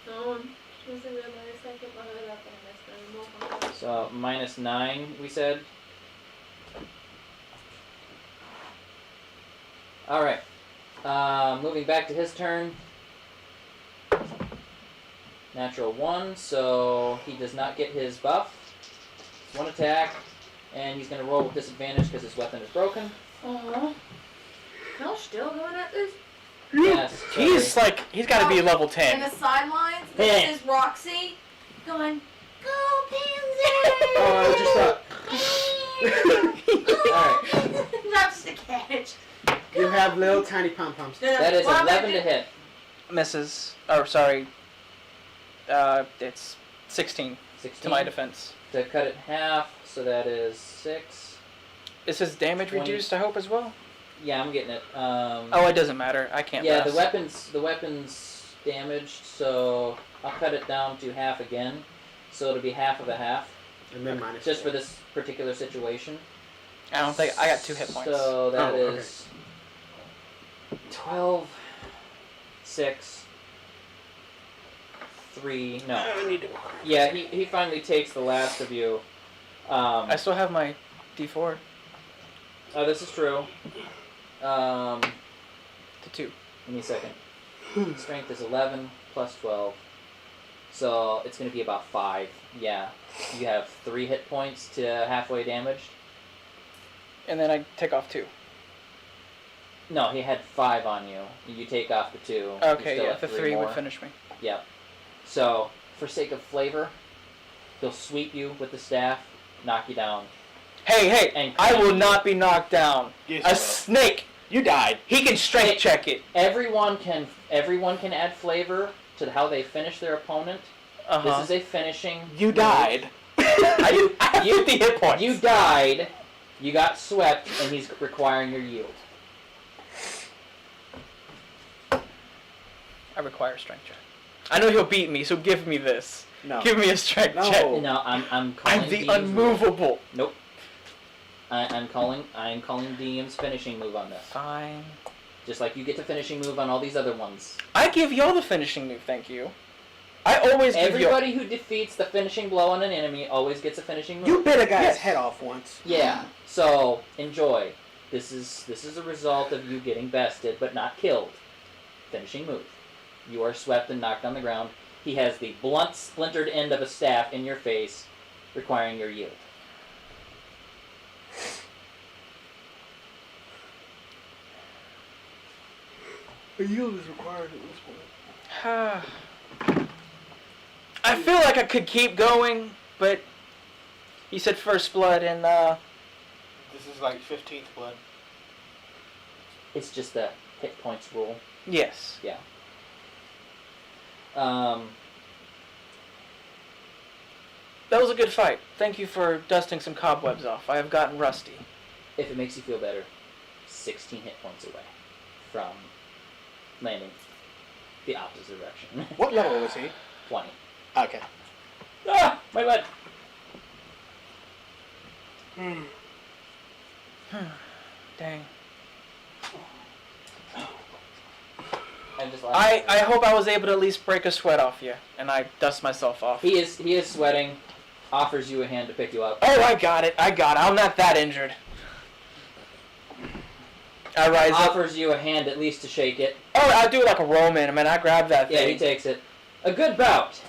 Speaker 7: No, doesn't realize I can buy it up and that's
Speaker 1: So minus 9, we said. Alright. Moving back to his turn. Natural 1, so he does not get his buff. It's 1 attack, and he's going to roll with disadvantage because his weapon is broken.
Speaker 4: Aw. Y'all still going at this?
Speaker 1: Yes.
Speaker 3: He's like, he's got to be level
Speaker 4: In
Speaker 3: 10.
Speaker 4: the sidelines,
Speaker 1: Hey.
Speaker 4: this is Roxy going, "Go Panzer!"
Speaker 2: Oh, I just thought.
Speaker 1: Alright.
Speaker 4: That's the catch.
Speaker 2: You have little tiny pom poms.
Speaker 1: That is
Speaker 4: What am I
Speaker 1: 11 to
Speaker 4: doing?
Speaker 1: hit.
Speaker 3: Misses. Or, sorry. It's 16
Speaker 1: 16
Speaker 3: to my defense.
Speaker 1: to cut it in half, so that is 6.
Speaker 3: Is his damage
Speaker 1: 20.
Speaker 3: reduced, I hope, as well?
Speaker 1: Yeah, I'm getting it.
Speaker 3: Oh, it doesn't matter. I can't
Speaker 1: yeah,
Speaker 3: pass.
Speaker 1: the weapon's damaged, so I'll cut it down to half again. So it'll be half of a half,
Speaker 2: And then minus.
Speaker 1: just for this particular situation.
Speaker 3: I don't think... I got 2 hit points.
Speaker 1: So that
Speaker 2: Oh,
Speaker 1: is 12, 6, 3. No.
Speaker 2: I need to.
Speaker 1: Yeah, he finally takes the last of you.
Speaker 3: I still have my D4
Speaker 1: Oh, this is true.
Speaker 3: to 2.
Speaker 1: Give me a second. Strength is 11 plus 12. So it's going to be about 5. Yeah. You have 3 hit points to halfway damaged.
Speaker 3: And then I take off 2.
Speaker 1: No, he had 5 on you. You take off the 2. You
Speaker 3: Okay,
Speaker 1: still
Speaker 3: yeah,
Speaker 1: have
Speaker 3: the
Speaker 1: 3
Speaker 3: 3
Speaker 1: more.
Speaker 3: would finish me.
Speaker 1: Yep. So, for sake of flavor, he'll sweep you with the staff, knock you down.
Speaker 3: Hey,
Speaker 1: And
Speaker 3: I will not be knocked down.
Speaker 2: Yes,
Speaker 3: A
Speaker 2: you will.
Speaker 3: snake! You died. He can strength check it.
Speaker 1: Everyone can add flavor to how they finish their opponent.
Speaker 3: Uh-huh.
Speaker 1: This is a finishing.
Speaker 3: You
Speaker 1: move.
Speaker 3: died. I have 50 hit points.
Speaker 1: You died. You got swept, and he's requiring your yield.
Speaker 3: I require a strength check. I know he'll beat me, so give me this.
Speaker 2: No.
Speaker 3: Give me a strength
Speaker 2: No.
Speaker 3: check.
Speaker 1: No, I'm calling.
Speaker 3: I'm the
Speaker 1: DM's
Speaker 3: unmovable.
Speaker 1: Nope. I'm calling DM's finishing move on this.
Speaker 3: Fine.
Speaker 1: Just like you get to finishing move on all these other ones.
Speaker 3: I give y'all the finishing move, thank you. I always give y'all...
Speaker 1: Everybody who defeats the finishing blow on an enemy always gets a finishing move.
Speaker 2: You bit a guy's
Speaker 3: Yes.
Speaker 2: head off once.
Speaker 1: Yeah. So enjoy. This is a result of you getting bested but not killed. Finishing move. You are swept and knocked on the ground. He has the blunt, splintered end of a staff in your face, requiring your yield.
Speaker 2: A yield is required at this point.
Speaker 3: I feel like I could keep going, but you said first blood and
Speaker 2: This is like 15th blood.
Speaker 1: It's just a hit points rule.
Speaker 3: yes. That was a good fight. Thank you for dusting some cobwebs off. I have gotten rusty.
Speaker 1: If it makes you feel better, 16 hit points away from landing the opposite direction.
Speaker 2: What level was he?
Speaker 1: 20.
Speaker 2: Okay.
Speaker 1: Ah! My leg!
Speaker 3: Dang.
Speaker 1: I just
Speaker 3: I hope I was able to at least break a sweat off you, and I dust myself off.
Speaker 1: He is sweating, offers you a hand to pick you up.
Speaker 3: Oh, I got it. I'm not that injured. I rise up.
Speaker 1: Offers you a hand at least to shake it.
Speaker 3: Oh, I do it like a Roman. I mean, I grab that
Speaker 1: Yeah, he
Speaker 3: thing.
Speaker 1: takes it. A good bout.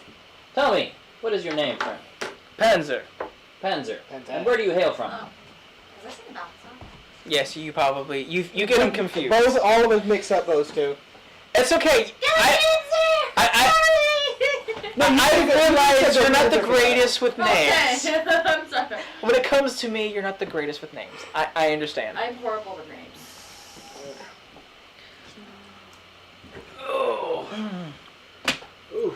Speaker 1: Tell me, what is your name, friend?
Speaker 3: Panzer.
Speaker 1: Panzer.
Speaker 2: Panzer.
Speaker 1: And where do you hail from?
Speaker 4: Oh. Is this an outside?
Speaker 3: Yes, you probably you get them confused.
Speaker 2: All of us mix up those two.
Speaker 3: It's okay. I
Speaker 2: No, you said
Speaker 3: realize
Speaker 2: they're
Speaker 3: you're not the
Speaker 2: different.
Speaker 3: greatest with names.
Speaker 4: Okay, I'm sorry.
Speaker 3: When it comes to me, you're not the greatest with names. I understand.
Speaker 4: I'm horrible with names.
Speaker 2: Oof.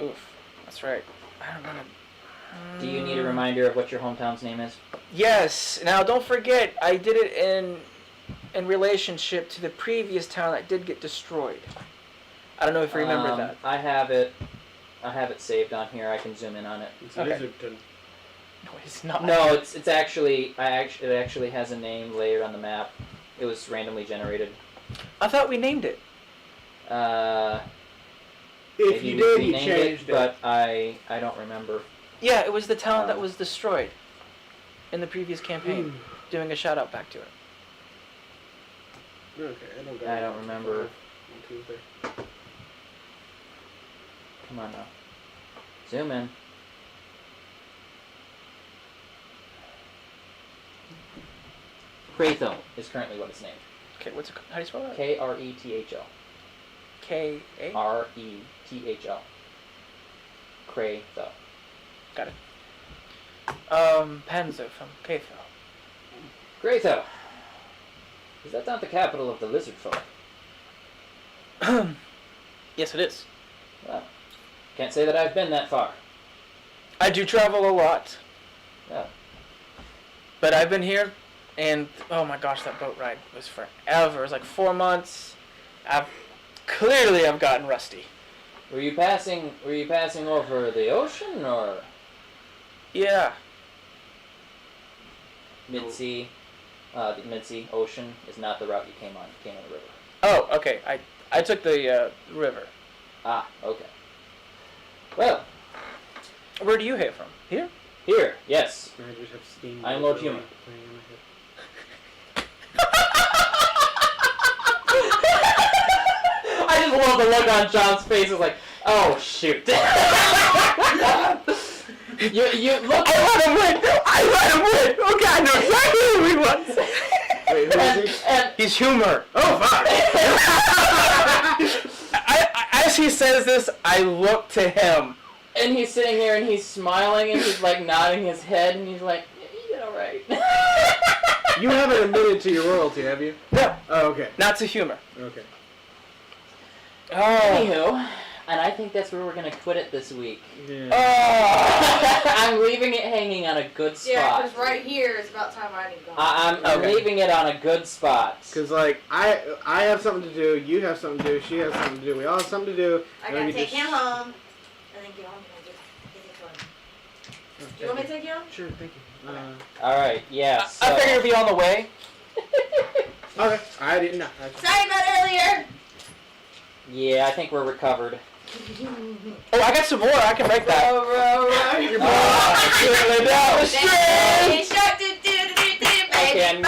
Speaker 3: Oof. That's right. I don't wanna.
Speaker 1: Do you need a reminder of what your hometown's name is?
Speaker 3: Yes. Now, don't forget, I did it in relationship to the previous town that did get destroyed. I don't know if you remember that.
Speaker 1: I have it saved on here. I can zoom in on it.
Speaker 2: It's
Speaker 3: Okay.
Speaker 2: Lizardton.
Speaker 3: No, it's not.
Speaker 1: No, it's actually it actually has a name layered on the map. It was randomly generated.
Speaker 3: I thought we named it.
Speaker 2: If
Speaker 1: Maybe
Speaker 2: you
Speaker 1: we
Speaker 2: did, he
Speaker 1: renamed
Speaker 2: changed it.
Speaker 1: but I don't remember.
Speaker 3: Yeah, it was the town that was destroyed in the previous campaign.
Speaker 2: Hmm.
Speaker 3: Doing a shout out back to it.
Speaker 2: Okay,
Speaker 1: I don't remember.
Speaker 2: On Tuesday.
Speaker 1: Come on now. Zoom in. Kretho is currently what it's named.
Speaker 3: Okay, how do you spell that?
Speaker 1: Kretho.
Speaker 3: K-A?
Speaker 1: Rethl. Kretho.
Speaker 3: Got it. Panzer from Kretho.
Speaker 1: Kretho. Is that not the capital of the lizard folk?
Speaker 3: Yes, it is.
Speaker 1: Well, can't say that I've been that far.
Speaker 3: I do travel a lot.
Speaker 1: Yeah.
Speaker 3: But I've been here, and oh my gosh, that boat ride was forever. It was like 4 months. I've gotten rusty.
Speaker 1: Were you passing over the ocean or
Speaker 3: Yeah.
Speaker 1: mid-sea? The mid-sea ocean is not the route you came on. You came on the river.
Speaker 3: Oh, okay. I took the river.
Speaker 1: Ah, okay. Well,
Speaker 3: Where do you hail from? Here?
Speaker 1: here, yes.
Speaker 2: I just have steam.
Speaker 1: I'm Lord Human.
Speaker 2: playing on my hip.
Speaker 1: I just love the look on John's face. It's like, oh shoot. you look.
Speaker 3: I let him win! Okay, I know exactly who he was!
Speaker 2: Wait, who is he?
Speaker 1: And
Speaker 3: He's humor.
Speaker 2: Oh, fuck!
Speaker 3: As he says this, I look to him.
Speaker 1: and he's sitting here and he's smiling and he's like nodding his head and he's like, yeah, you did all right.
Speaker 2: You haven't admitted to your royalty, have you?
Speaker 3: No,
Speaker 2: Oh, okay.
Speaker 3: not to humor.
Speaker 2: Okay.
Speaker 3: Oh.
Speaker 1: Anywho, and I think that's where we're gonna quit it this week.
Speaker 2: Yeah.
Speaker 3: Oh.
Speaker 1: I'm leaving it hanging on a good spot.
Speaker 4: Yeah, because right here is about time I need to go.
Speaker 1: I'm
Speaker 3: Okay.
Speaker 1: leaving it on a good spot.
Speaker 2: Because, like, I have something to do, you have something to do, she has something to do, we all have something to do.
Speaker 4: I
Speaker 2: and
Speaker 4: gotta
Speaker 2: we
Speaker 4: take
Speaker 2: just-
Speaker 4: him home, and then get home and just take it home. Do you want me to take you home?
Speaker 2: Sure, thank you.
Speaker 1: Alright, yeah, so...
Speaker 3: I figured it'd be on the way.
Speaker 2: Okay, I didn't know.
Speaker 4: Sorry about earlier!
Speaker 1: Yeah, I think we're recovered.
Speaker 3: Oh, I got some more. I can make that.
Speaker 4: Row, row, row.
Speaker 3: You're down the street.
Speaker 4: Instructed, do, do, do, do, baby.
Speaker 1: Okay, I'm